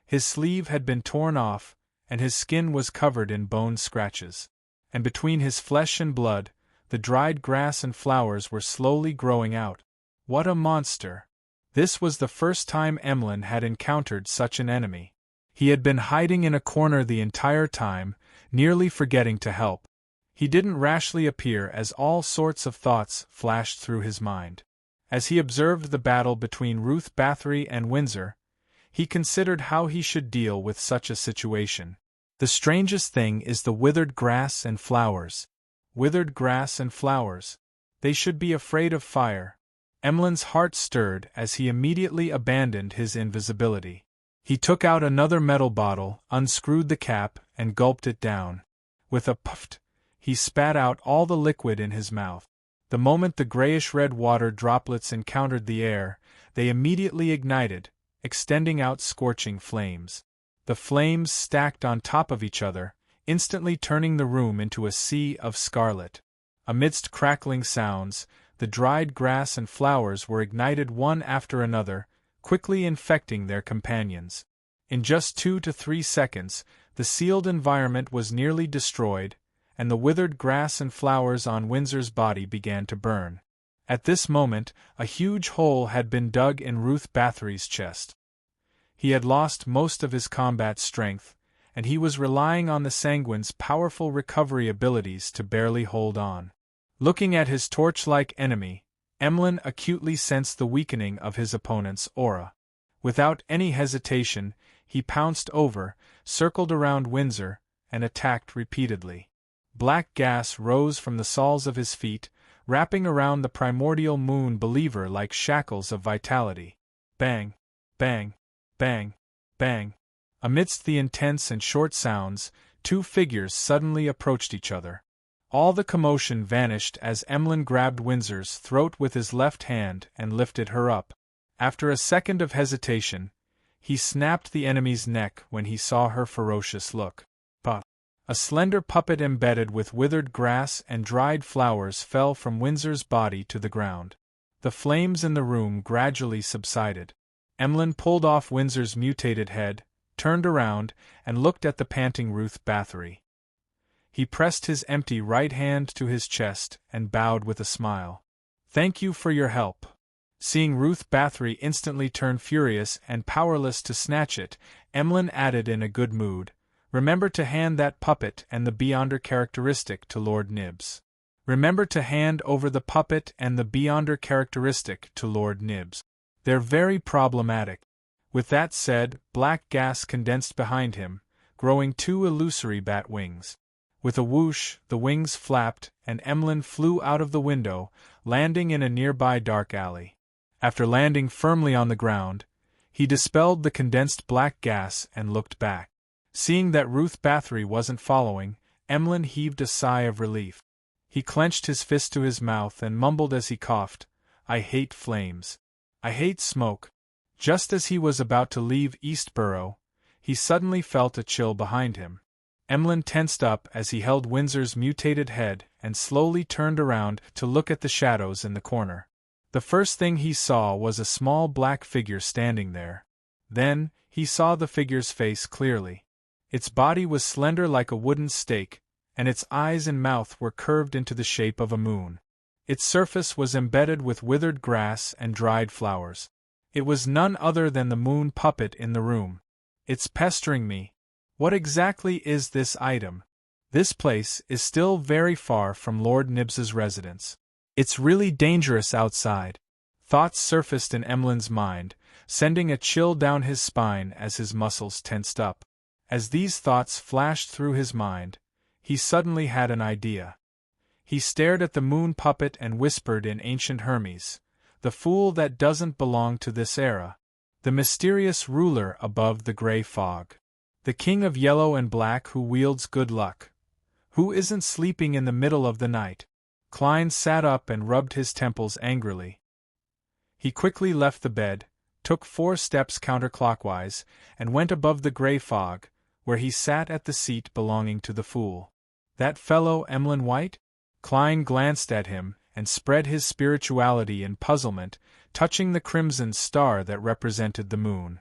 His sleeve had been torn off, and his skin was covered in bone scratches. And between his flesh and blood, the dried grass and flowers were slowly growing out. What a monster! This was the first time Emlyn had encountered such an enemy. He had been hiding in a corner the entire time, nearly forgetting to help. He didn't rashly appear as all sorts of thoughts flashed through his mind. As he observed the battle between Ruth Bathory and Windsor, he considered how he should deal with such a situation. The strangest thing is the withered grass and flowers. Withered grass and flowers. They should be afraid of fire. Emlyn's heart stirred as he immediately abandoned his invisibility. He took out another metal bottle, unscrewed the cap, and gulped it down. With a puff, he spat out all the liquid in his mouth. The moment the grayish-red water droplets encountered the air, they immediately ignited, extending out scorching flames. The flames stacked on top of each other, instantly turning the room into a sea of scarlet. Amidst crackling sounds, the dried grass and flowers were ignited one after another, quickly infecting their companions. In just 2 to 3 seconds, the sealed environment was nearly destroyed, and the withered grass and flowers on Windsor's body began to burn. At this moment, a huge hole had been dug in Ruth Bathory's chest. He had lost most of his combat strength, and he was relying on the Sanguine's powerful recovery abilities to barely hold on. Looking at his torch-like enemy, Emlyn acutely sensed the weakening of his opponent's aura. Without any hesitation, he pounced over, circled around Windsor, and attacked repeatedly. Black gas rose from the soles of his feet, wrapping around the primordial moon believer like shackles of vitality. Bang! Bang! Bang! Bang! Amidst the intense and short sounds, 2 figures suddenly approached each other. All the commotion vanished as Emlyn grabbed Windsor's throat with his left hand and lifted her up. After a second of hesitation, he snapped the enemy's neck when he saw her ferocious look. But a slender puppet embedded with withered grass and dried flowers fell from Windsor's body to the ground. The flames in the room gradually subsided. Emlyn pulled off Windsor's mutated head, turned around, and looked at the panting Ruth Bathory. He pressed his empty right hand to his chest and bowed with a smile. "Thank you for your help." Seeing Ruth Bathory instantly turn furious and powerless to snatch it, Emlyn added in a good mood, "Remember to hand that puppet and the Beyonder characteristic to Lord Nibs. Remember to hand over the puppet and the Beyonder characteristic to Lord Nibs. They're very problematic." With that said, black gas condensed behind him, growing 2 illusory bat wings. With a whoosh, the wings flapped, and Emlyn flew out of the window, landing in a nearby dark alley. After landing firmly on the ground, he dispelled the condensed black gas and looked back. Seeing that Ruth Bathory wasn't following, Emlyn heaved a sigh of relief. He clenched his fist to his mouth and mumbled as he coughed, "I hate flames. I hate smoke." Just as he was about to leave Eastborough, he suddenly felt a chill behind him. Emlyn tensed up as he held Windsor's mutated head and slowly turned around to look at the shadows in the corner. The first thing he saw was a small black figure standing there. Then, he saw the figure's face clearly. Its body was slender like a wooden stake, and its eyes and mouth were curved into the shape of a moon. Its surface was embedded with withered grass and dried flowers. It was none other than the moon puppet in the room. "It's pestering me. What exactly is this item? This place is still very far from Lord Nibs's residence. It's really dangerous outside." Thoughts surfaced in Emlyn's mind, sending a chill down his spine as his muscles tensed up. As these thoughts flashed through his mind, he suddenly had an idea. He stared at the moon puppet and whispered in ancient Hermes, "The fool that doesn't belong to this era. The mysterious ruler above the grey fog. The king of yellow and black who wields good luck. Who isn't sleeping in the middle of the night." Klein sat up and rubbed his temples angrily. He quickly left the bed, took 4 steps counterclockwise, and went above the grey fog, where he sat at the seat belonging to the fool. "That fellow Emlyn White?" Klein glanced at him and spread his spirituality in puzzlement, touching the crimson star that represented the moon.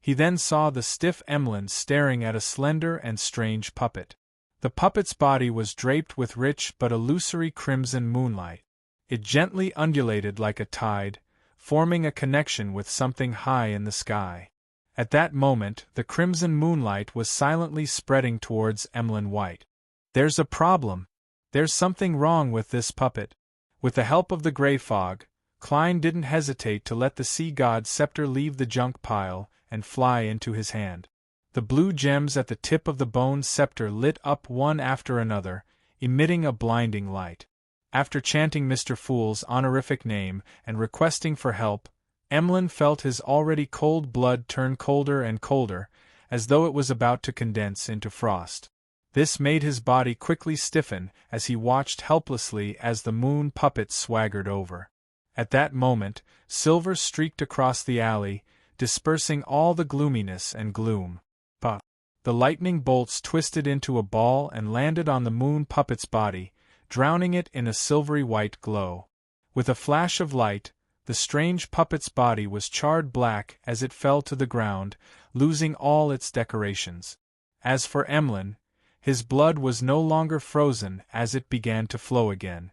He then saw the stiff Emlyn staring at a slender and strange puppet. The puppet's body was draped with rich but illusory crimson moonlight. It gently undulated like a tide, forming a connection with something high in the sky. At that moment, the crimson moonlight was silently spreading towards Emlyn White. "There's a problem. There's something wrong with this puppet." With the help of the grey fog, Klein didn't hesitate to let the sea god's scepter leave the junk pile and fly into his hand. The blue gems at the tip of the bone scepter lit up one after another, emitting a blinding light. After chanting Mr. Fool's honorific name and requesting for help, Emlyn felt his already cold blood turn colder and colder, as though it was about to condense into frost. This made his body quickly stiffen as he watched helplessly as the moon puppet swaggered over. At that moment, silver streaked across the alley, dispersing all the gloominess and gloom. But the lightning bolts twisted into a ball and landed on the moon puppet's body, drowning it in a silvery white glow. With a flash of light, the strange puppet's body was charred black as it fell to the ground, losing all its decorations. As for Emlyn, his blood was no longer frozen as it began to flow again.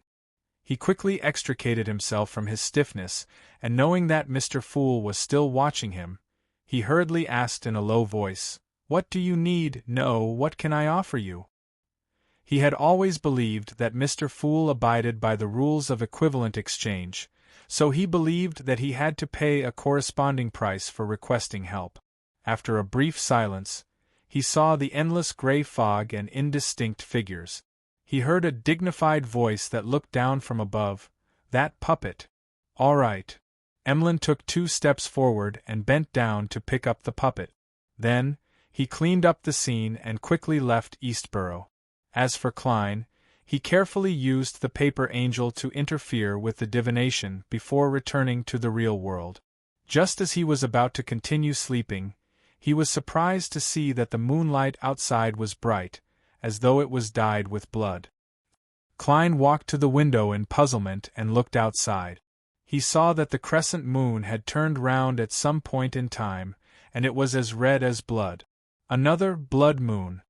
He quickly extricated himself from his stiffness, and knowing that Mr. Fool was still watching him, he hurriedly asked in a low voice, "What do you need? No, what can I offer you?" He had always believed that Mr. Fool abided by the rules of equivalent exchange, so he believed that he had to pay a corresponding price for requesting help. After a brief silence, he saw the endless grey fog and indistinct figures. He heard a dignified voice that looked down from above, "That puppet. All right." Emlyn took 2 steps forward and bent down to pick up the puppet. Then, he cleaned up the scene and quickly left Eastborough. As for Klein, he carefully used the paper angel to interfere with the divination before returning to the real world. Just as he was about to continue sleeping, he was surprised to see that the moonlight outside was bright, as though it was dyed with blood. Klein walked to the window in puzzlement and looked outside. He saw that the crescent moon had turned round at some point in time, and it was as red as blood. Another blood moon.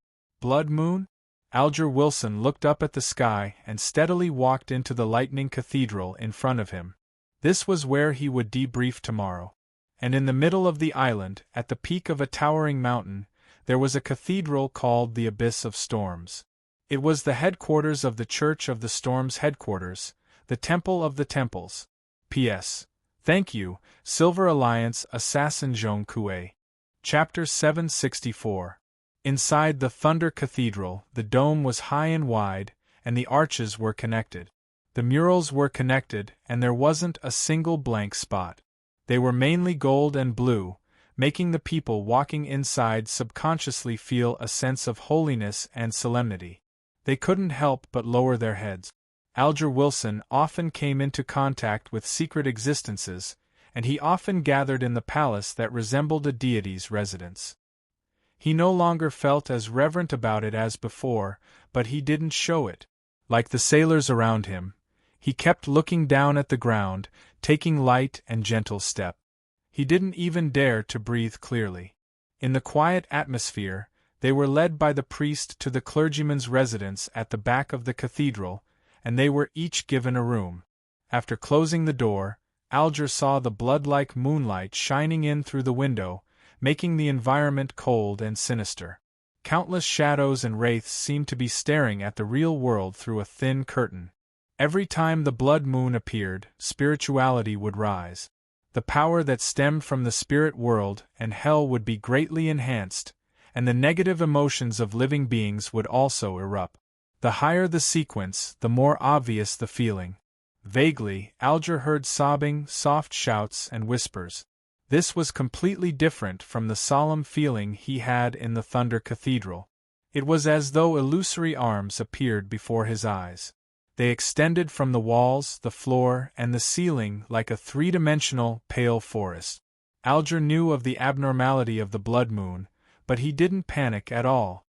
Blood moon? Alger Wilson looked up at the sky and steadily walked into the lightning cathedral in front of him. This was where he would debrief tomorrow. And in the middle of the island, at the peak of a towering mountain, there was a cathedral called the Abyss of Storms. It was the headquarters of the Church of the Storms headquarters, the Temple of the Temples. P.S. Thank you, Silver Alliance Assassin Zhong Kue. Chapter 764. Inside the Thunder Cathedral, the dome was high and wide, and the arches were connected. The murals were connected, and there wasn't a single blank spot. They were mainly gold and blue, making the people walking inside subconsciously feel a sense of holiness and solemnity. They couldn't help but lower their heads. Alger Wilson often came into contact with secret existences, and he often gathered in the palace that resembled a deity's residence. He no longer felt as reverent about it as before, but he didn't show it. Like the sailors around him, he kept looking down at the ground, taking light and gentle step. He didn't even dare to breathe clearly. In the quiet atmosphere, they were led by the priest to the clergyman's residence at the back of the cathedral, and they were each given a room. After closing the door, Alger saw the blood-like moonlight shining in through the window, making the environment cold and sinister. Countless shadows and wraiths seemed to be staring at the real world through a thin curtain. Every time the blood moon appeared, spirituality would rise. The power that stemmed from the spirit world and hell would be greatly enhanced, and the negative emotions of living beings would also erupt. The higher the sequence, the more obvious the feeling. Vaguely, Alger heard sobbing, soft shouts, and whispers. This was completely different from the solemn feeling he had in the Thunder Cathedral. It was as though illusory arms appeared before his eyes. They extended from the walls, the floor, and the ceiling like a three-dimensional, pale forest. Alger knew of the abnormality of the blood moon, but he didn't panic at all.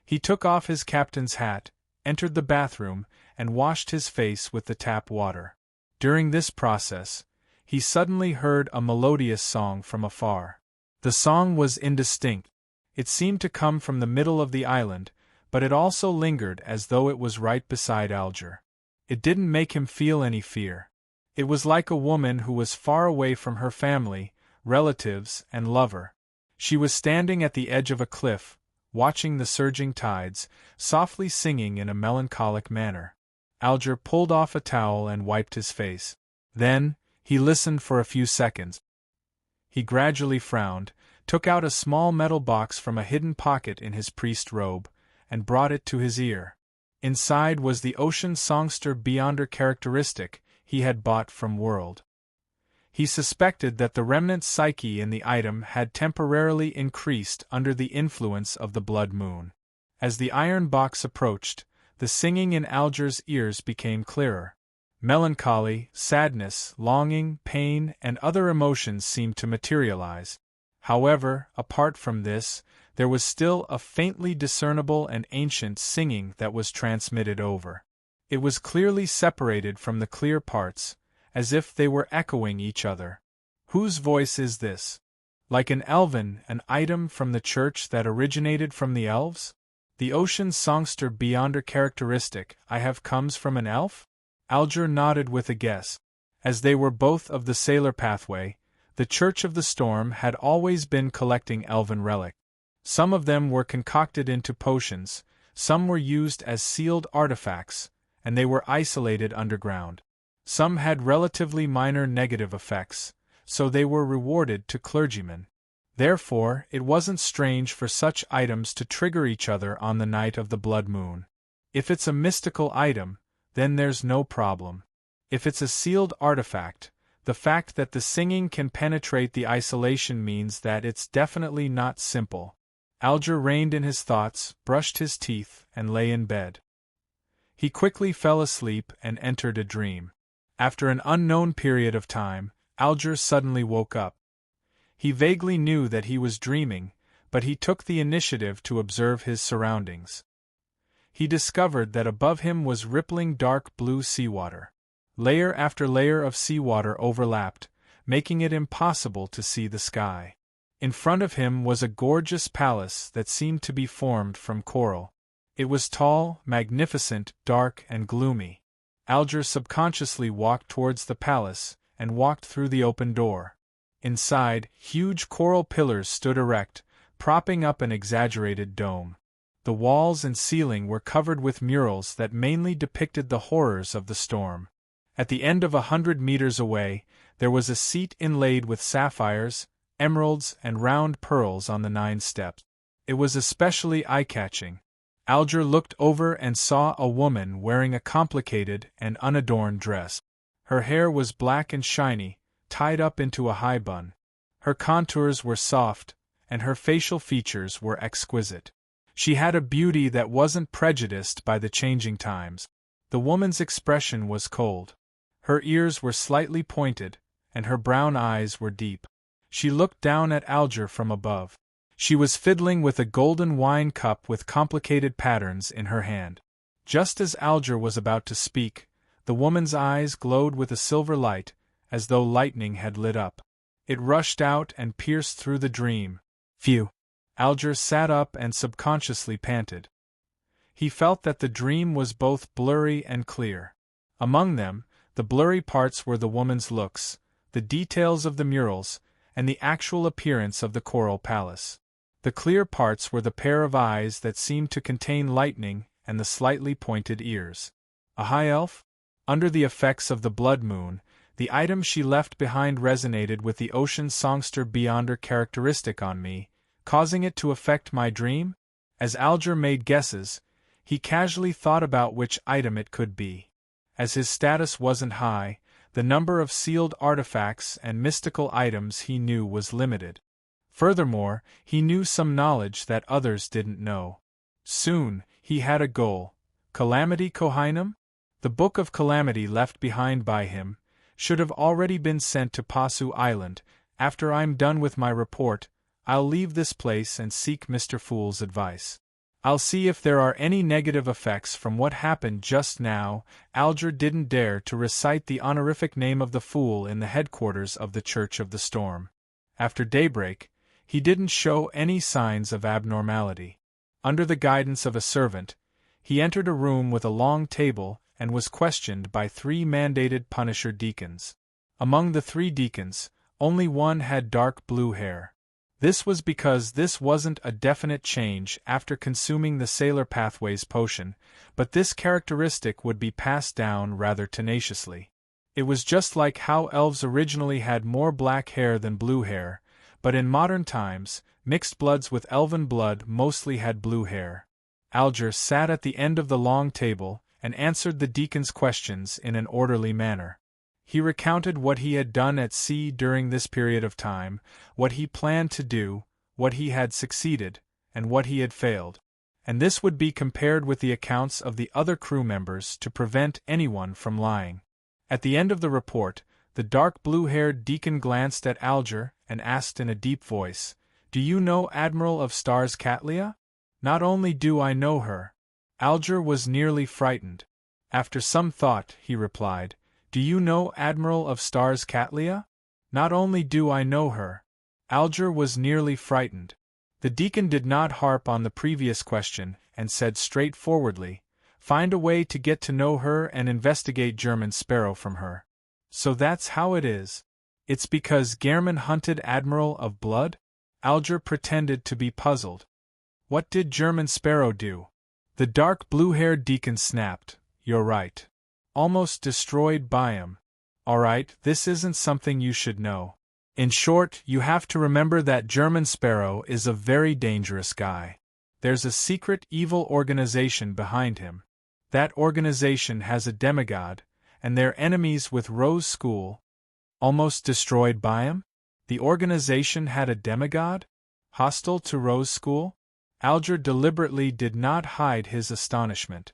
He took off his captain's hat, entered the bathroom, and washed his face with the tap water. During this process, he suddenly heard a melodious song from afar. The song was indistinct. It seemed to come from the middle of the island, but it also lingered as though it was right beside Alger. It didn't make him feel any fear. It was like a woman who was far away from her family, relatives, and lover. She was standing at the edge of a cliff, watching the surging tides, softly singing in a melancholic manner. Alger pulled off a towel and wiped his face. Then, he listened for a few seconds. He gradually frowned, took out a small metal box from a hidden pocket in his priest robe, and brought it to his ear. Inside was the ocean songster Beyonder characteristic he had bought from World. He suspected that the remnant psyche in the item had temporarily increased under the influence of the blood moon. As the iron box approached, the singing in Alger's ears became clearer. Melancholy, sadness, longing, pain, and other emotions seemed to materialize. However, apart from this, there was still a faintly discernible and ancient singing that was transmitted over. It was clearly separated from the clear parts, as if they were echoing each other. Whose voice is this? Like an elven, an item from the church that originated from the elves? The ocean songster Beyonder characteristic I have comes from an elf? Alger nodded with a guess. As they were both of the sailor pathway, the Church of the Storm had always been collecting elven relics. Some of them were concocted into potions, some were used as sealed artifacts, and they were isolated underground. Some had relatively minor negative effects, so they were rewarded to clergymen. Therefore, it wasn't strange for such items to trigger each other on the night of the blood moon. If it's a mystical item, then there's no problem. If it's a sealed artifact, the fact that the singing can penetrate the isolation means that it's definitely not simple. Alger reined in his thoughts, brushed his teeth, and lay in bed. He quickly fell asleep and entered a dream. After an unknown period of time, Alger suddenly woke up. He vaguely knew that he was dreaming, but he took the initiative to observe his surroundings. He discovered that above him was rippling dark blue seawater. Layer after layer of seawater overlapped, making it impossible to see the sky. In front of him was a gorgeous palace that seemed to be formed from coral. It was tall, magnificent, dark, and gloomy. Alger subconsciously walked towards the palace, and walked through the open door. Inside, huge coral pillars stood erect, propping up an exaggerated dome. The walls and ceiling were covered with murals that mainly depicted the horrors of the storm. At the end of 100 meters away, there was a seat inlaid with sapphires, emeralds, and round pearls on the 9 steps. It was especially eye-catching. Alger looked over and saw a woman wearing a complicated and unadorned dress. Her hair was black and shiny, tied up into a high bun. Her contours were soft, and her facial features were exquisite. She had a beauty that wasn't prejudiced by the changing times. The woman's expression was cold. Her ears were slightly pointed, and her brown eyes were deep. She looked down at Alger from above. She was fiddling with a golden wine cup with complicated patterns in her hand. Just as Alger was about to speak, the woman's eyes glowed with a silver light, as though lightning had lit up. It rushed out and pierced through the dream. Phew! Alger sat up and subconsciously panted. He felt that the dream was both blurry and clear. Among them, the blurry parts were the woman's looks, the details of the murals, and the actual appearance of the coral palace. The clear parts were the pair of eyes that seemed to contain lightning and the slightly pointed ears. A high elf? Under the effects of the blood moon, the item she left behind resonated with the ocean songster beyonder characteristic on me, causing it to affect my dream? As Alger made guesses, he casually thought about which item it could be. As his status wasn't high, the number of sealed artifacts and mystical items he knew was limited. Furthermore, he knew some knowledge that others didn't know. Soon, he had a goal. Calamity Kohainum? The Book of Calamity left behind by him should have already been sent to Pasu Island. After I'm done with my report, I'll leave this place and seek Mr. Fool's advice. I'll see if there are any negative effects from what happened just now. Alger didn't dare to recite the honorific name of the Fool in the headquarters of the Church of the Storm. After daybreak, he didn't show any signs of abnormality. Under the guidance of a servant, he entered a room with a long table and was questioned by 3 mandated Punisher deacons. Among the 3 deacons, only one had dark blue hair. This was because this wasn't a definite change after consuming the Sailor Pathways potion, but this characteristic would be passed down rather tenaciously. It was just like how elves originally had more black hair than blue hair, but in modern times, mixed bloods with elven blood mostly had blue hair. Alger sat at the end of the long table and answered the deacon's questions in an orderly manner. He recounted what he had done at sea during this period of time, what he planned to do, what he had succeeded, and what he had failed. And this would be compared with the accounts of the other crew members to prevent anyone from lying. At the end of the report, the dark blue-haired deacon glanced at Alger and asked in a deep voice, "Do you know Admiral of Stars Catlia?" "Not only do I know her." Alger was nearly frightened. After some thought, he replied, "Do you know Admiral of Stars Catlia?" "Not only do I know her." Alger was nearly frightened. The deacon did not harp on the previous question and said straightforwardly, "Find a way to get to know her and investigate German Sparrow from her." "So that's how it is. It's because Gehrman hunted Admiral of Blood?" Alger pretended to be puzzled. "What did German Sparrow do?" The dark blue-haired deacon snapped, "You're right. Almost destroyed Biome. Alright, this isn't something you should know. In short, you have to remember that German Sparrow is a very dangerous guy. There's a secret evil organization behind him. That organization has a demigod, and they're enemies with Rose School." "Almost destroyed Biome? The organization had a demigod? Hostile to Rose School?" Alger deliberately did not hide his astonishment.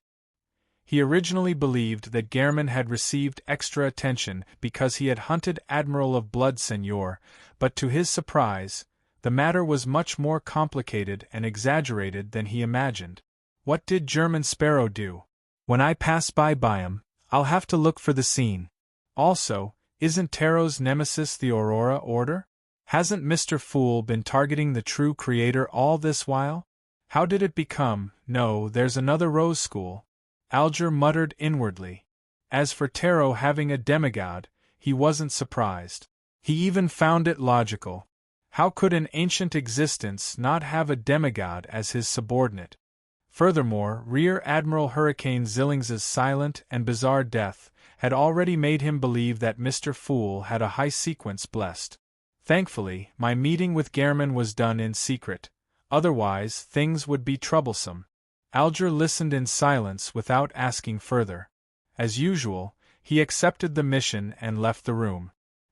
He originally believed that Gehrman had received extra attention because he had hunted Admiral of Blood Senior, but to his surprise, the matter was much more complicated and exaggerated than he imagined. "What did German Sparrow do?" "When I pass by Biome, I'll have to look for the scene. Also, isn't Taro's nemesis the Aurora Order? Hasn't Mr. Fool been targeting the true creator all this while? How did it become, no, there's another Rose School? Alger muttered inwardly. As for Tarot having a demigod, he wasn't surprised. He even found it logical. How could an ancient existence not have a demigod as his subordinate? Furthermore, Rear Admiral Hurricane Zillings's silent and bizarre death had already made him believe that Mr. Fool had a high sequence blessed. Thankfully, my meeting with Gehrman was done in secret, otherwise things would be troublesome. Alger listened in silence without asking further. As usual, he accepted the mission and left the room.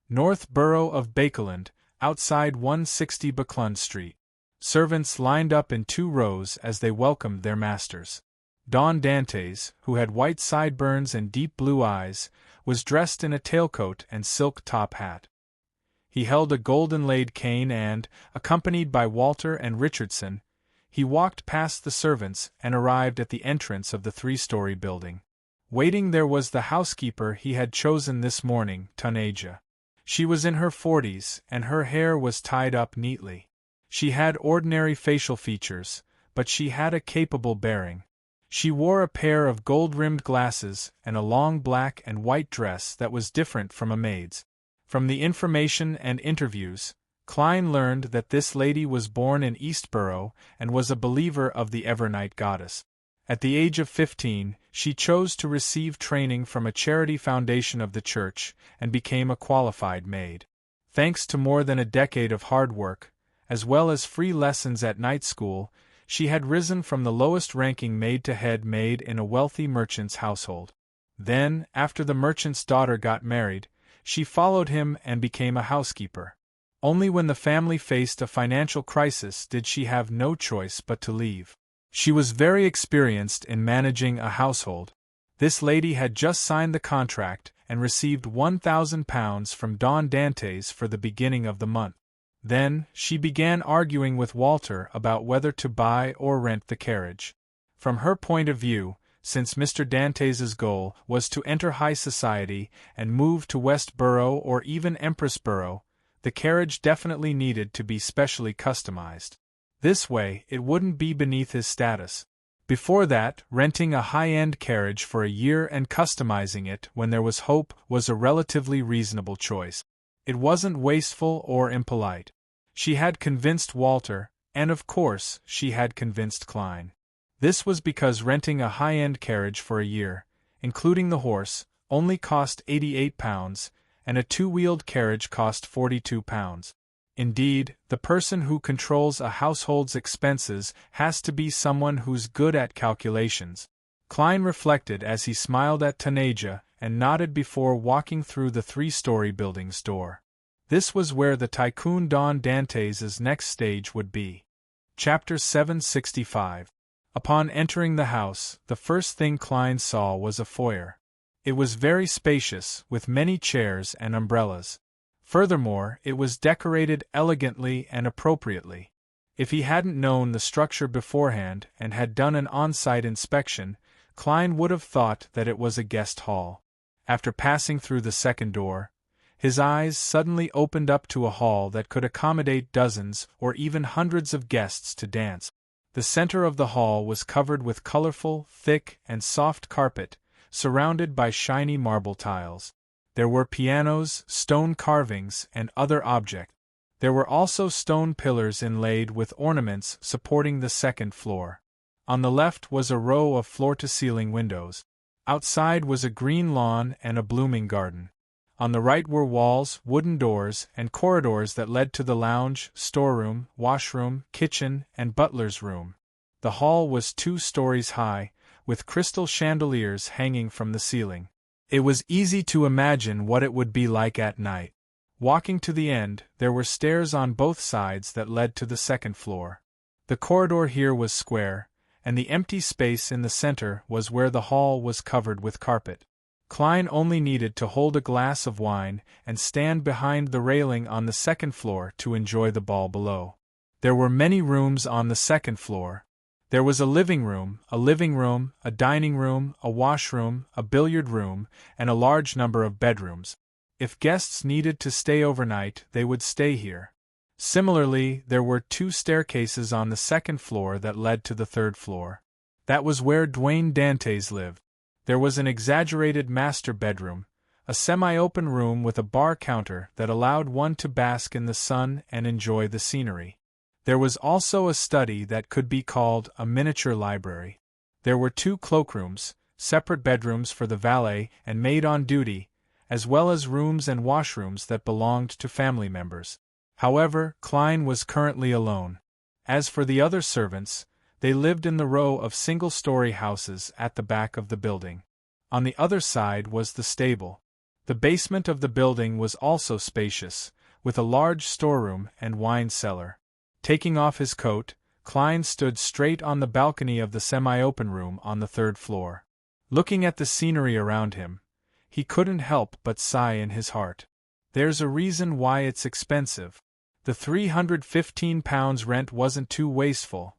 North Borough of Bakeland, outside 160 Buckland Street. Servants lined up in 2 rows as they welcomed their masters. Don Dantes, who had white sideburns and deep blue eyes, was dressed in a tailcoat and silk top hat. He held a gold-inlaid cane and, accompanied by Walter and Richardson, he walked past the servants and arrived at the entrance of the 3-story building. Waiting there was the housekeeper he had chosen this morning, Tanaja. She was in her 40s, and her hair was tied up neatly. She had ordinary facial features, but she had a capable bearing. She wore a pair of gold-rimmed glasses and a long black and white dress that was different from a maid's. From the information and interviews, Klein learned that this lady was born in Eastborough and was a believer of the Evernight goddess. At the age of 15, she chose to receive training from a charity foundation of the church and became a qualified maid. Thanks to more than a decade of hard work, as well as free lessons at night school, she had risen from the lowest-ranking maid to head maid in a wealthy merchant's household. Then, after the merchant's daughter got married, she followed him and became a housekeeper. Only when the family faced a financial crisis did she have no choice but to leave. She was very experienced in managing a household. This lady had just signed the contract and received £1,000 from Don Dantes for the beginning of the month. Then, she began arguing with Walter about whether to buy or rent the carriage. From her point of view, since Mr. Dantes's goal was to enter high society and move to Westborough or even Empressborough, the carriage definitely needed to be specially customized. This way, it wouldn't be beneath his status. Before that, renting a high-end carriage for a year and customizing it when there was hope was a relatively reasonable choice. It wasn't wasteful or impolite. She had convinced Walter, and of course, she had convinced Klein. This was because renting a high-end carriage for a year, including the horse, only cost £88, and a 2-wheeled carriage cost £42. Indeed, the person who controls a household's expenses has to be someone who's good at calculations. Klein reflected as he smiled at Tanaja and nodded before walking through the 3-story building's door. This was where the tycoon Don Dantes's next stage would be. Chapter 765. Upon entering the house, the first thing Klein saw was a foyer. It was very spacious, with many chairs and umbrellas. Furthermore, it was decorated elegantly and appropriately. If he hadn't known the structure beforehand and had done an on-site inspection, Klein would have thought that it was a guest hall. After passing through the second door, his eyes suddenly opened up to a hall that could accommodate dozens or even hundreds of guests to dance. The center of the hall was covered with colorful, thick, and soft carpet, surrounded by shiny marble tiles. There were pianos, stone carvings, and other objects. There were also stone pillars inlaid with ornaments supporting the second floor. On the left was a row of floor-to-ceiling windows. Outside was a green lawn and a blooming garden. On the right were walls, wooden doors, and corridors that led to the lounge, storeroom, washroom, kitchen, and butler's room. The hall was 2 stories high, with crystal chandeliers hanging from the ceiling. It was easy to imagine what it would be like at night. Walking to the end, there were stairs on both sides that led to the second floor. The corridor here was square, and the empty space in the center was where the hall was covered with carpet. Klein only needed to hold a glass of wine and stand behind the railing on the second floor to enjoy the ball below. There were many rooms on the second floor. There was a living room, a dining room, a washroom, a billiard room, and a large number of bedrooms. If guests needed to stay overnight, they would stay here. Similarly, there were 2 staircases on the second floor that led to the third floor. That was where Dwayne Dantes lived. There was an exaggerated master bedroom, a semi-open room with a bar counter that allowed one to bask in the sun and enjoy the scenery. There was also a study that could be called a miniature library. There were 2 cloakrooms, separate bedrooms for the valet and maid on duty, as well as rooms and washrooms that belonged to family members. However, Klein was currently alone. As for the other servants, they lived in the row of single-story houses at the back of the building. On the other side was the stable. The basement of the building was also spacious, with a large storeroom and wine cellar. Taking off his coat, Klein stood straight on the balcony of the semi-open room on the third floor. Looking at the scenery around him, he couldn't help but sigh in his heart. There's a reason why it's expensive. The £315 rent wasn't too wasteful.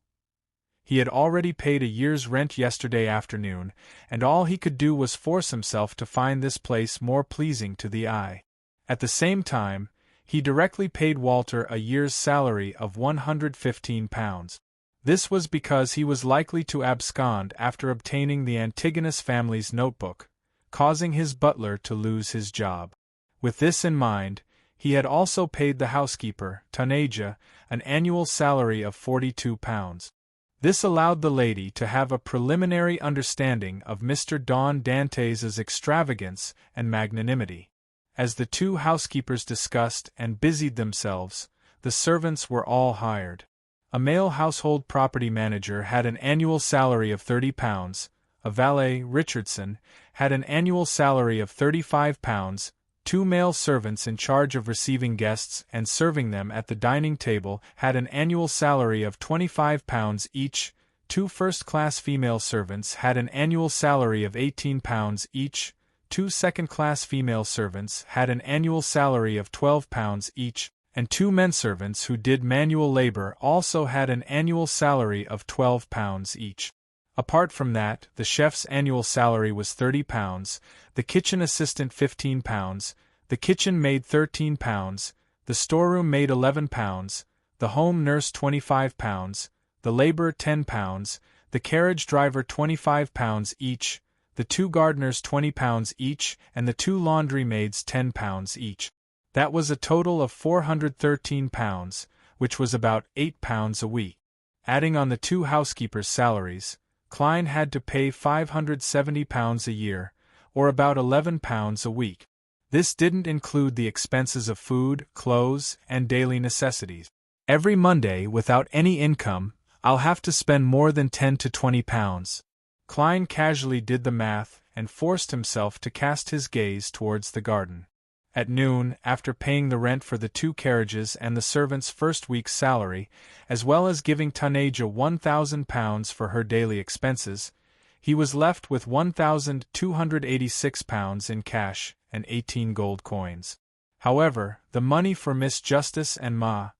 He had already paid a year's rent yesterday afternoon, and all he could do was force himself to find this place more pleasing to the eye. At the same time, he directly paid Walter a year's salary of £115. This was because he was likely to abscond after obtaining the Antigonus family's notebook, causing his butler to lose his job. With this in mind, he had also paid the housekeeper, Tanaja, an annual salary of £42. This allowed the lady to have a preliminary understanding of Mr. Don Dantes's extravagance and magnanimity. As the 2 housekeepers discussed and busied themselves, the servants were all hired. A male household property manager had an annual salary of £30, a valet, Richardson, had an annual salary of £35, 2 male servants in charge of receiving guests and serving them at the dining table had an annual salary of £25 each, 2 first-class female servants had an annual salary of £18 each, 2 second-class female servants had an annual salary of £12 each, and 2 men servants who did manual labor also had an annual salary of £12 each. Apart from that, the chef's annual salary was £30, the kitchen assistant £15, the kitchen maid £13, the storeroom maid £11, the home nurse £25, the laborer £10, the carriage driver £25 each, the 2 gardeners £20 each, and the 2 laundry maids £10 each. That was a total of £413, which was about £8 a week. Adding on the 2 housekeepers' salaries, Klein had to pay £570 a year, or about £11 a week. This didn't include the expenses of food, clothes, and daily necessities. Every Monday, without any income, I'll have to spend more than £10 to £20. Klein casually did the math and forced himself to cast his gaze towards the garden. At noon, after paying the rent for the 2 carriages and the servant's first week's salary, as well as giving Tanaja £1,000 for her daily expenses, he was left with £1,286 in cash and 18 gold coins. However, the money for Miss Justice and Ma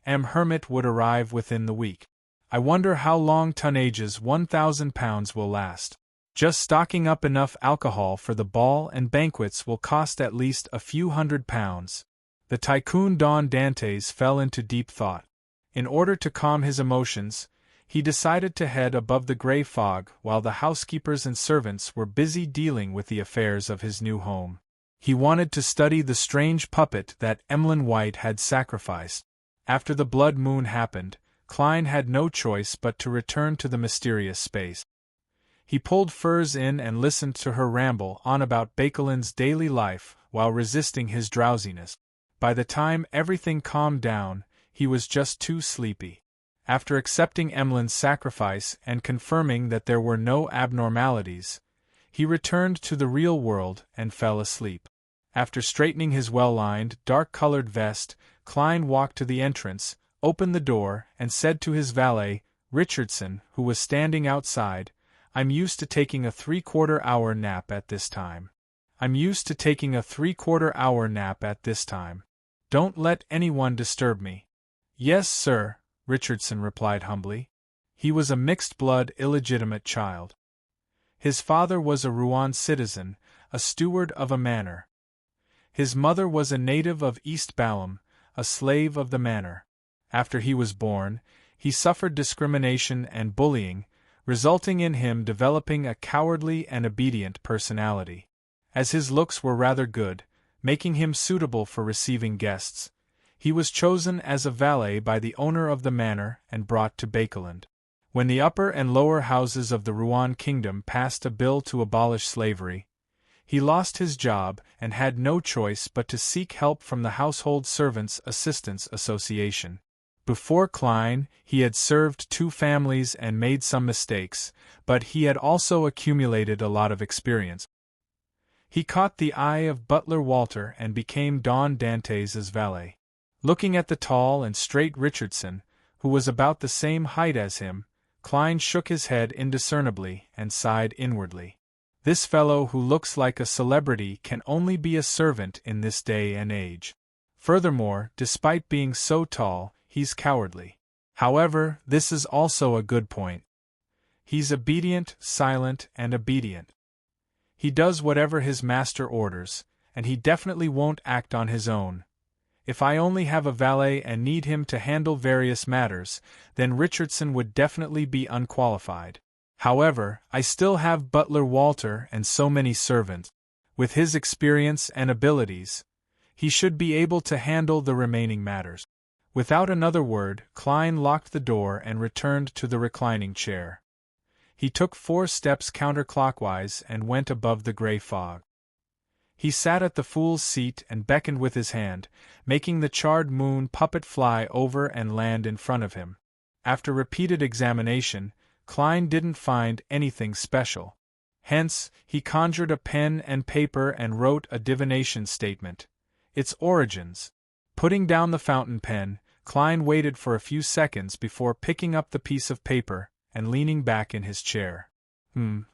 M. Hermit would arrive within the week. I wonder how long Tanaja's £1,000 will last. Just stocking up enough alcohol for the ball and banquets will cost at least a few £100s. The tycoon Don Dantes fell into deep thought. In order to calm his emotions, he decided to head above the grey fog while the housekeepers and servants were busy dealing with the affairs of his new home. He wanted to study the strange puppet that Emlyn White had sacrificed. After the blood moon happened, Klein had no choice but to return to the mysterious space. He pulled furs in and listened to her ramble on about Bakelin's daily life while resisting his drowsiness. By the time everything calmed down, he was just too sleepy. After accepting Emlyn's sacrifice and confirming that there were no abnormalities, he returned to the real world and fell asleep. After straightening his well-lined, dark-colored vest, Klein walked to the entrance, opened the door, and said to his valet, Richardson, who was standing outside, "I'm used to taking a 3/4-hour nap at this time. I'm used to taking a 3/4-hour nap at this time. Don't let anyone disturb me." "Yes, sir," Richardson replied humbly. He was a mixed-blood, illegitimate child. His father was a Rouen citizen, a steward of a manor. His mother was a native of East Balham, a slave of the manor. After he was born, he suffered discrimination and bullying, resulting in him developing a cowardly and obedient personality. As his looks were rather good, making him suitable for receiving guests, he was chosen as a valet by the owner of the manor and brought to Bakeland. When the upper and lower houses of the Rouen kingdom passed a bill to abolish slavery, he lost his job and had no choice but to seek help from the Household Servants' Assistance Association. Before Klein, he had served 2 families and made some mistakes, but he had also accumulated a lot of experience. He caught the eye of butler Walter and became Don Dantes' valet. Looking at the tall and straight Richardson, who was about the same height as him, Klein shook his head indiscernibly and sighed inwardly. This fellow who looks like a celebrity can only be a servant in this day and age. Furthermore, despite being so tall, he's cowardly. However, this is also a good point. He's obedient, silent, and obedient. He does whatever his master orders, and he definitely won't act on his own. If I only have a valet and need him to handle various matters, then Richardson would definitely be unqualified. However, I still have butler Walter and so many servants. With his experience and abilities, he should be able to handle the remaining matters. Without another word, Klein locked the door and returned to the reclining chair. He took 4 steps counterclockwise and went above the gray fog. He sat at the fool's seat and beckoned with his hand, making the charred moon puppet fly over and land in front of him. After repeated examination, Klein didn't find anything special. Hence, he conjured a pen and paper and wrote a divination statement. Its origins. Putting down the fountain pen, Klein waited for a few seconds before picking up the piece of paper and leaning back in his chair.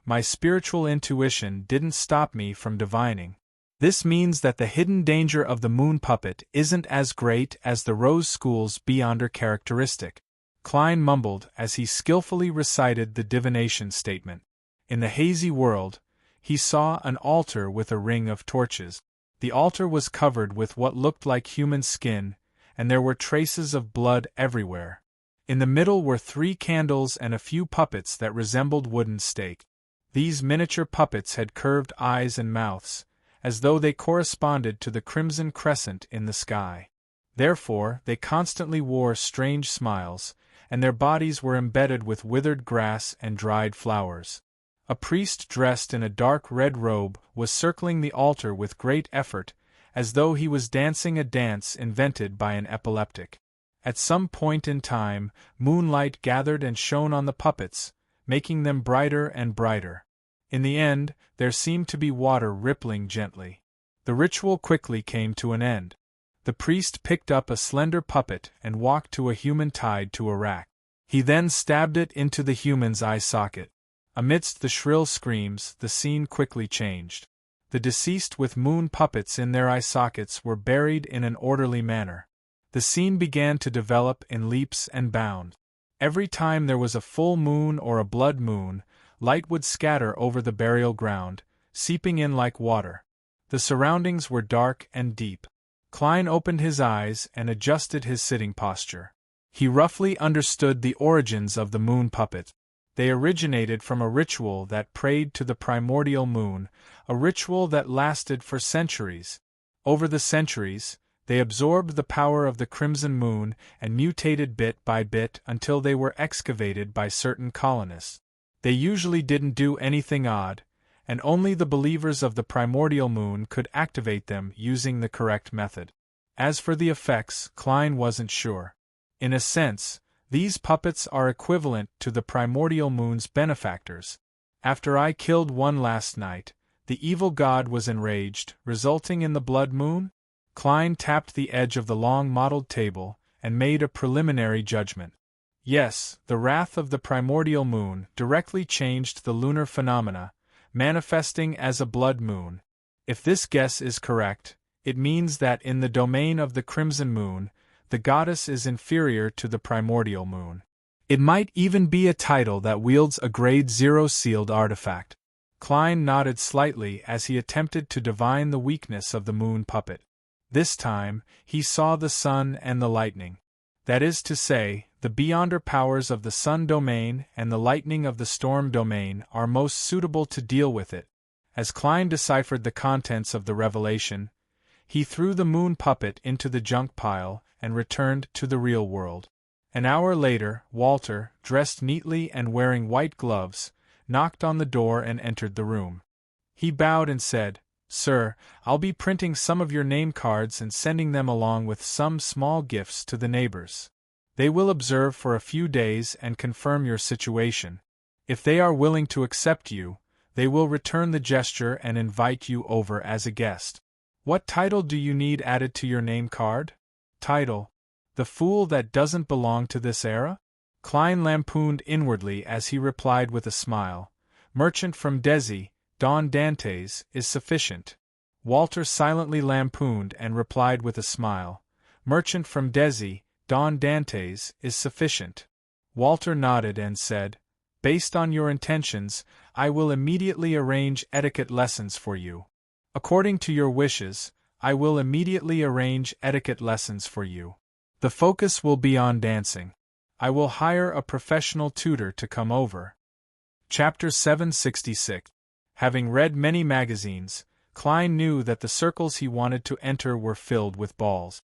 My spiritual intuition didn't stop me from divining. This means that the hidden danger of the moon puppet isn't as great as the Rose School's beyonder characteristic, Klein mumbled as he skillfully recited the divination statement. In the hazy world, he saw an altar with a ring of torches. The altar was covered with what looked like human skin, and there were traces of blood everywhere. In the middle were 3 candles and a few puppets that resembled wooden stakes. These miniature puppets had curved eyes and mouths, as though they corresponded to the crimson crescent in the sky. Therefore, they constantly wore strange smiles, and their bodies were embedded with withered grass and dried flowers. A priest dressed in a dark red robe was circling the altar with great effort, as though he was dancing a dance invented by an epileptic. At some point in time, moonlight gathered and shone on the puppets, making them brighter and brighter. In the end, there seemed to be water rippling gently. The ritual quickly came to an end. The priest picked up a slender puppet and walked to a human tied to a rack. He then stabbed it into the human's eye socket. Amidst the shrill screams, the scene quickly changed. The deceased with moon puppets in their eye sockets were buried in an orderly manner. The scene began to develop in leaps and bounds. Every time there was a full moon or a blood moon, light would scatter over the burial ground, seeping in like water. The surroundings were dark and deep. Klein opened his eyes and adjusted his sitting posture. He roughly understood the origins of the moon puppet. They originated from a ritual that prayed to the primordial moon, a ritual that lasted for centuries. Over the centuries, they absorbed the power of the crimson moon and mutated bit by bit until they were excavated by certain colonists. They usually didn't do anything odd, and only the believers of the primordial moon could activate them using the correct method. As for the effects, Klein wasn't sure. In a sense, these puppets are equivalent to the primordial moon's benefactors. After I killed one last night, the evil god was enraged, resulting in the blood moon? Klein tapped the edge of the long mottled table and made a preliminary judgment. Yes, the wrath of the primordial moon directly changed the lunar phenomena, manifesting as a blood moon. If this guess is correct, it means that in the domain of the crimson moon, the goddess is inferior to the primordial moon. It might even be a title that wields a grade 0 sealed artifact. Klein nodded slightly as he attempted to divine the weakness of the moon puppet. This time, he saw the sun and the lightning. That is to say, the beyonder powers of the sun domain and the lightning of the storm domain are most suitable to deal with it. As Klein deciphered the contents of the revelation, he threw the moon puppet into the junk pile and returned to the real world. An hour later, Walter, dressed neatly and wearing white gloves, knocked on the door and entered the room. He bowed and said, "Sir, I'll be printing some of your name cards and sending them along with some small gifts to the neighbors. They will observe for a few days and confirm your situation. If they are willing to accept you, they will return the gesture and invite you over as a guest. What title do you need added to your name card?" Title: "The Fool That Doesn't Belong to This Era?" Klein lampooned inwardly as he replied with a smile, "Merchant from Desi, Don Dantes, is sufficient." Walter silently lampooned and replied with a smile, "Merchant from Desi, Don Dantes, is sufficient." Walter nodded and said, "Based on your intentions, I will immediately arrange etiquette lessons for you." "According to your wishes, I will immediately arrange etiquette lessons for you. The focus will be on dancing. I will hire a professional tutor to come over." Chapter 766. Having read many magazines, Klein knew that the circles he wanted to enter were filled with balls.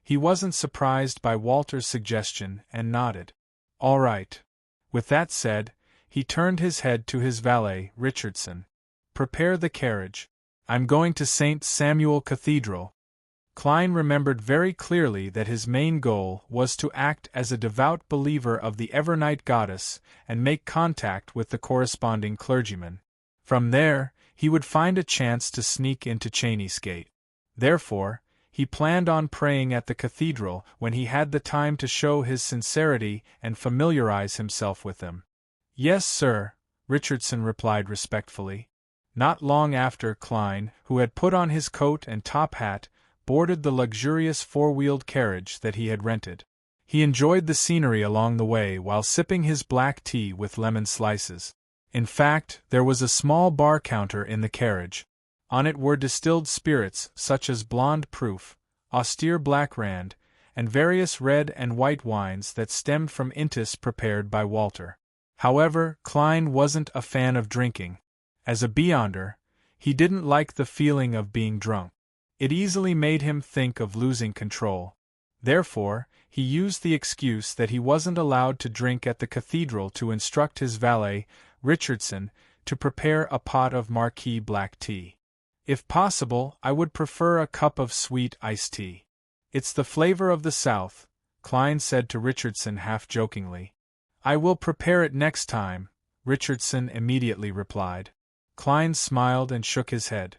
He wasn't surprised by Walter's suggestion and nodded. "All right." With that said, he turned his head to his valet, Richardson. "Prepare the carriage. I'm going to St. Samuel Cathedral." Klein remembered very clearly that his main goal was to act as a devout believer of the Evernight Goddess and make contact with the corresponding clergyman. From there, he would find a chance to sneak into Cheney's Gate. Therefore, he planned on praying at the cathedral when he had the time to show his sincerity and familiarize himself with them. "Yes, sir," Richardson replied respectfully. Not long after, Klein, who had put on his coat and top hat, boarded the luxurious four-wheeled carriage that he had rented. He enjoyed the scenery along the way while sipping his black tea with lemon slices. In fact, there was a small bar counter in the carriage. On it were distilled spirits such as Blonde Proof, Austere Black Rand, and various red and white wines that stemmed from intis prepared by Walter. However, Klein wasn't a fan of drinking. As a beyonder, he didn't like the feeling of being drunk. It easily made him think of losing control. Therefore, he used the excuse that he wasn't allowed to drink at the cathedral to instruct his valet, Richardson, to prepare a pot of Marquis black tea. "If possible, I would prefer a cup of sweet iced tea. It's the flavor of the South," Klein said to Richardson half-jokingly. "I will prepare it next time," Richardson immediately replied. Klein smiled and shook his head.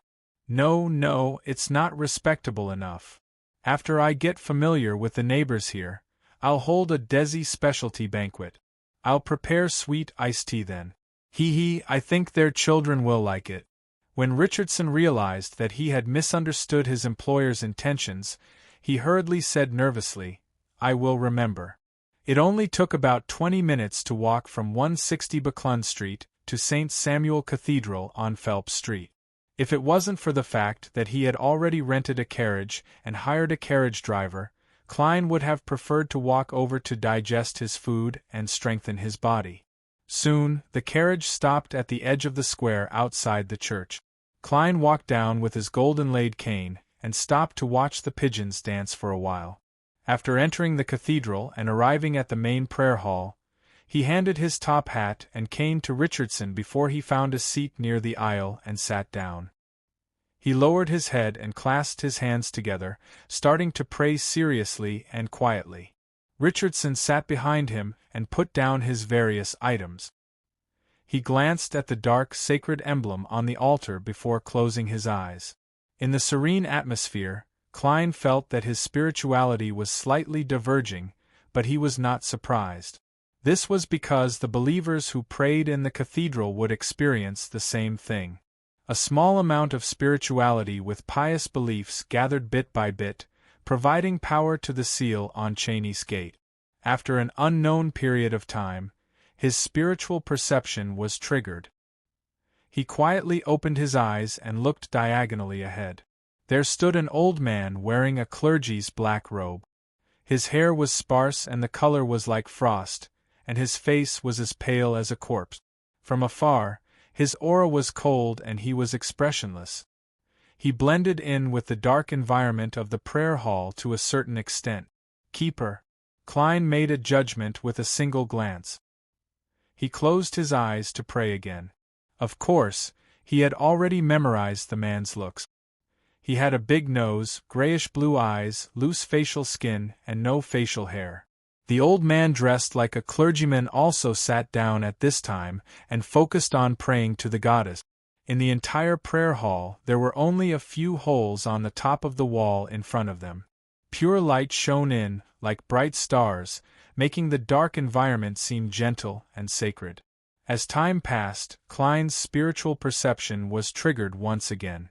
No, it's not respectable enough. After I get familiar with the neighbors here, I'll hold a Desi specialty banquet. I'll prepare sweet iced tea then. I think their children will like it." When Richardson realized that he had misunderstood his employer's intentions, he hurriedly said nervously, "I will remember." It only took about 20 minutes to walk from 160 Buckland Street to St. Samuel Cathedral on Phelps Street. If it wasn't for the fact that he had already rented a carriage and hired a carriage driver, Klein would have preferred to walk over to digest his food and strengthen his body. Soon, the carriage stopped at the edge of the square outside the church. Klein walked down with his golden-laid cane and stopped to watch the pigeons dance for a while. After entering the cathedral and arriving at the main prayer hall, he handed his top hat and cane to Richardson before he found a seat near the aisle and sat down. He lowered his head and clasped his hands together, starting to pray seriously and quietly. Richardson sat behind him and put down his various items. He glanced at the dark, sacred emblem on the altar before closing his eyes. In the serene atmosphere, Klein felt that his spirituality was slightly diverging, but he was not surprised. This was because the believers who prayed in the cathedral would experience the same thing. A small amount of spirituality with pious beliefs gathered bit by bit, providing power to the seal on Cheney's Gate. After an unknown period of time, his spiritual perception was triggered. He quietly opened his eyes and looked diagonally ahead. There stood an old man wearing a clergy's black robe. His hair was sparse and the color was like frost, and his face was as pale as a corpse. From afar, his aura was cold and he was expressionless. He blended in with the dark environment of the prayer hall to a certain extent. Keeper. Klein made a judgment with a single glance. He closed his eyes to pray again. Of course, he had already memorized the man's looks. He had a big nose, grayish-blue eyes, loose facial skin, and no facial hair. The old man dressed like a clergyman also sat down at this time and focused on praying to the goddess. In the entire prayer hall there were only a few holes on the top of the wall in front of them. Pure light shone in, like bright stars, making the dark environment seem gentle and sacred. As time passed, Klein's spiritual perception was triggered once again.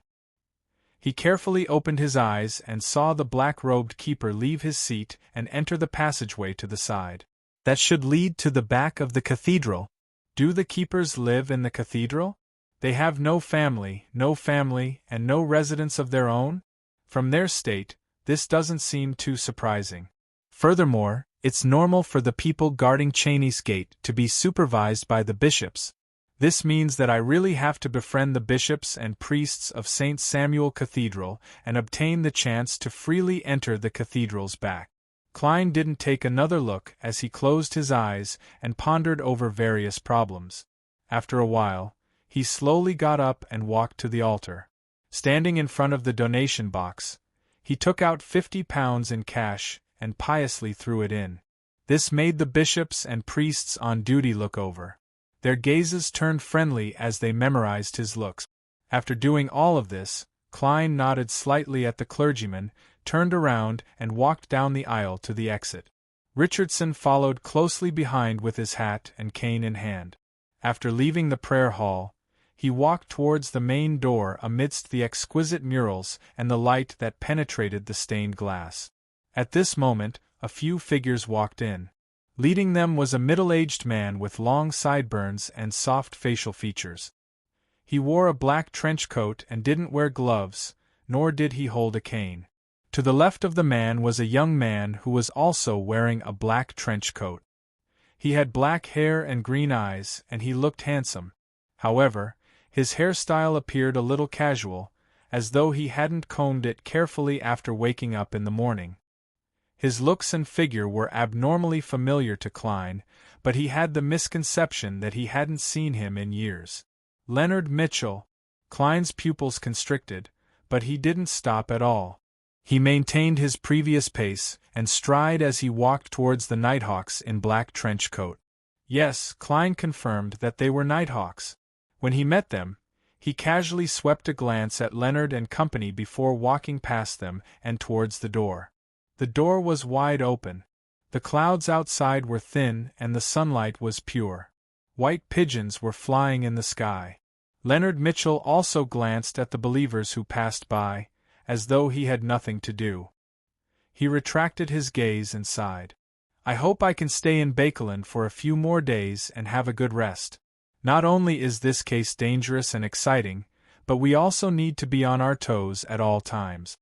He carefully opened his eyes and saw the black-robed keeper leave his seat and enter the passageway to the side. That should lead to the back of the cathedral. Do the keepers live in the cathedral? They have no family, and no residence of their own? From their state, this doesn't seem too surprising. Furthermore, it's normal for the people guarding Cheney's gate to be supervised by the bishops. This means that I really have to befriend the bishops and priests of St. Samuel Cathedral and obtain the chance to freely enter the cathedral's back. Klein didn't take another look as he closed his eyes and pondered over various problems. After a while, he slowly got up and walked to the altar. Standing in front of the donation box, he took out £50 in cash and piously threw it in. This made the bishops and priests on duty look over. Their gazes turned friendly as they memorized his looks. After doing all of this, Klein nodded slightly at the clergyman, turned around and walked down the aisle to the exit. Richardson followed closely behind with his hat and cane in hand. After leaving the prayer hall, he walked towards the main door amidst the exquisite murals and the light that penetrated the stained glass. At this moment, a few figures walked in. Leading them was a middle-aged man with long sideburns and soft facial features. He wore a black trench coat and didn't wear gloves, nor did he hold a cane. To the left of the man was a young man who was also wearing a black trench coat. He had black hair and green eyes, and he looked handsome. However, his hairstyle appeared a little casual, as though he hadn't combed it carefully after waking up in the morning. His looks and figure were abnormally familiar to Klein, but he had the misconception that he hadn't seen him in years. Leonard Mitchell. Klein's pupils constricted, but he didn't stop at all. He maintained his previous pace and stride as he walked towards the Nighthawks in black trench coat. Yes, Klein confirmed that they were Nighthawks. When he met them, he casually swept a glance at Leonard and company before walking past them and towards the door. The door was wide open. The clouds outside were thin and the sunlight was pure. White pigeons were flying in the sky. Leonard Mitchell also glanced at the believers who passed by, as though he had nothing to do. He retracted his gaze and sighed. I hope I can stay in Baekeland for a few more days and have a good rest. Not only is this case dangerous and exciting, but we also need to be on our toes at all times.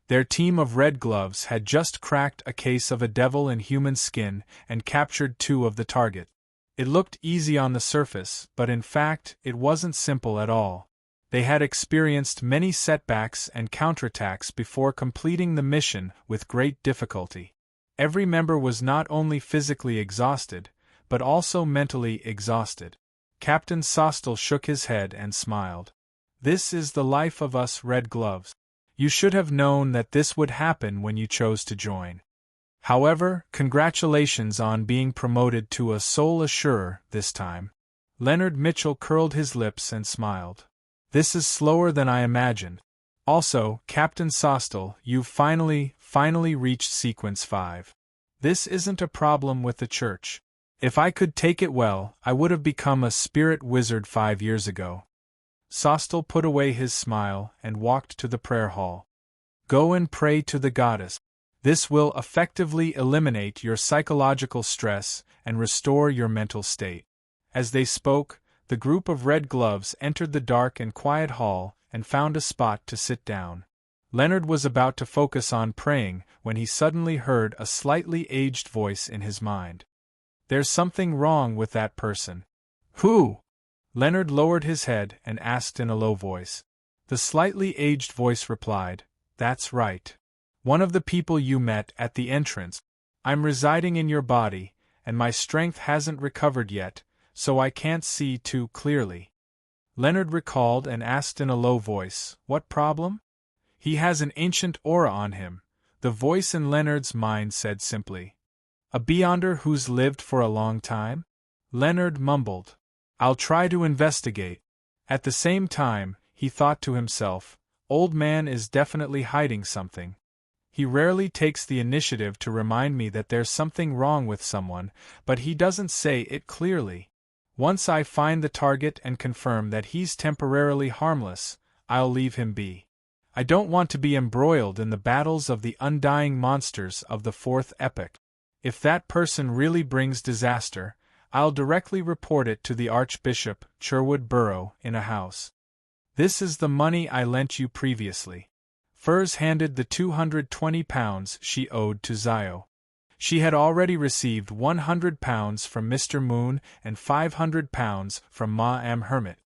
Their team of Red Gloves had just cracked a case of a devil in human skin and captured 2 of the target. It looked easy on the surface, but in fact, it wasn't simple at all. They had experienced many setbacks and counterattacks before completing the mission with great difficulty. Every member was not only physically exhausted, but also mentally exhausted. Captain Sostel shook his head and smiled. This is the life of us Red Gloves. You should have known that this would happen when you chose to join. However, congratulations on being promoted to a sole assurer this time. Leonard Mitchell curled his lips and smiled. This is slower than I imagined. Also, Captain Sostel, you've finally reached Sequence 5. This isn't a problem with the Church. If I could take it well, I would have become a spirit wizard 5 years ago. Sostel put away his smile and walked to the prayer hall. Go and pray to the goddess. This will effectively eliminate your psychological stress and restore your mental state. As they spoke, the group of Red Gloves entered the dark and quiet hall and found a spot to sit down. Leonard was about to focus on praying when he suddenly heard a slightly aged voice in his mind. There's something wrong with that person. Who? Leonard lowered his head and asked in a low voice. The slightly aged voice replied, That's right. One of the people you met at the entrance. I'm residing in your body, and my strength hasn't recovered yet, so I can't see too clearly. Leonard recalled and asked in a low voice, What problem? He has an ancient aura on him, the voice in Leonard's mind said simply. A beyonder who's lived for a long time? Leonard mumbled. I'll try to investigate. At the same time, he thought to himself, Old man is definitely hiding something. He rarely takes the initiative to remind me that there's something wrong with someone, but he doesn't say it clearly. Once I find the target and confirm that he's temporarily harmless, I'll leave him be. I don't want to be embroiled in the battles of the undying monsters of the fourth epoch. If that person really brings disaster, I'll directly report it to the Archbishop, Sherwood Borough, in a house. This is the money I lent you previously. Furs handed the 220 pounds she owed to Zio. She had already received 100 pounds from Mr. Moon and 500 pounds from Ma Am Hermit.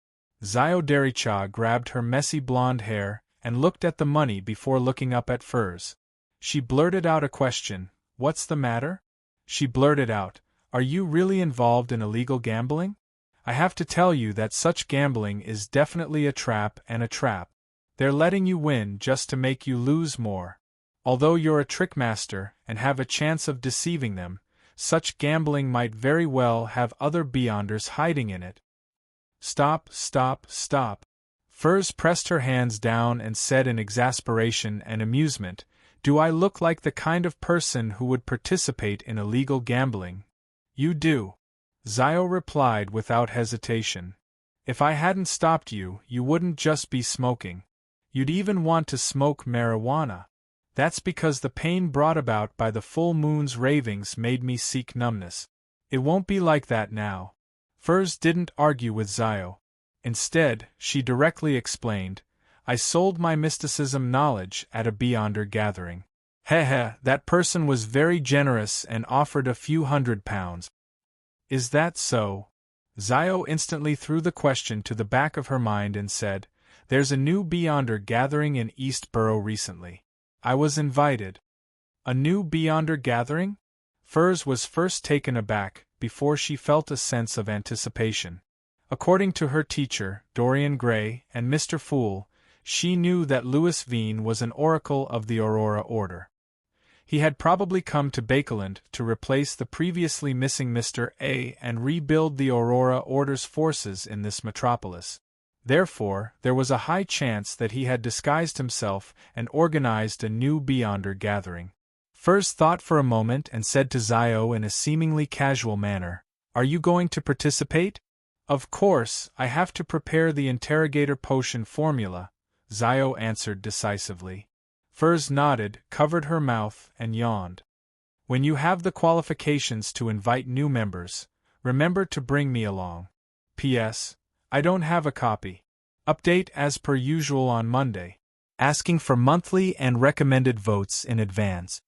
Zio Dericha grabbed her messy blonde hair and looked at the money before looking up at Furs. She blurted out a question, What's the matter? She blurted out, Are you really involved in illegal gambling? I have to tell you that such gambling is definitely a trap and a trap. They're letting you win just to make you lose more. Although you're a trickmaster and have a chance of deceiving them, such gambling might very well have other beyonders hiding in it. Stop, stop, stop. Furs pressed her hands down and said in exasperation and amusement, Do I look like the kind of person who would participate in illegal gambling? You do. Zio replied without hesitation. If I hadn't stopped you, you wouldn't just be smoking. You'd even want to smoke marijuana. That's because the pain brought about by the full moon's ravings made me seek numbness. It won't be like that now. Furs didn't argue with Zio. Instead, she directly explained, I sold my mysticism knowledge at a beyonder gathering. That person was very generous and offered a few £100. Is that so? Zio instantly threw the question to the back of her mind and said, There's a new beyonder gathering in East Borough recently. I was invited. A new beyonder gathering? Furs was first taken aback, before she felt a sense of anticipation. According to her teacher, Dorian Gray, and Mr. Fool, she knew that Louis Veen was an oracle of the Aurora Order. He had probably come to Bakeland to replace the previously missing Mr. A and rebuild the Aurora Order's forces in this metropolis. Therefore, there was a high chance that he had disguised himself and organized a new beyonder gathering. Furs thought for a moment and said to Zio in a seemingly casual manner, Are you going to participate? Of course, I have to prepare the interrogator potion formula, Zio answered decisively. Furs nodded, covered her mouth, and yawned. When you have the qualifications to invite new members, remember to bring me along. P.S. I don't have a copy. Update as per usual on Monday. Asking for monthly and recommended votes in advance.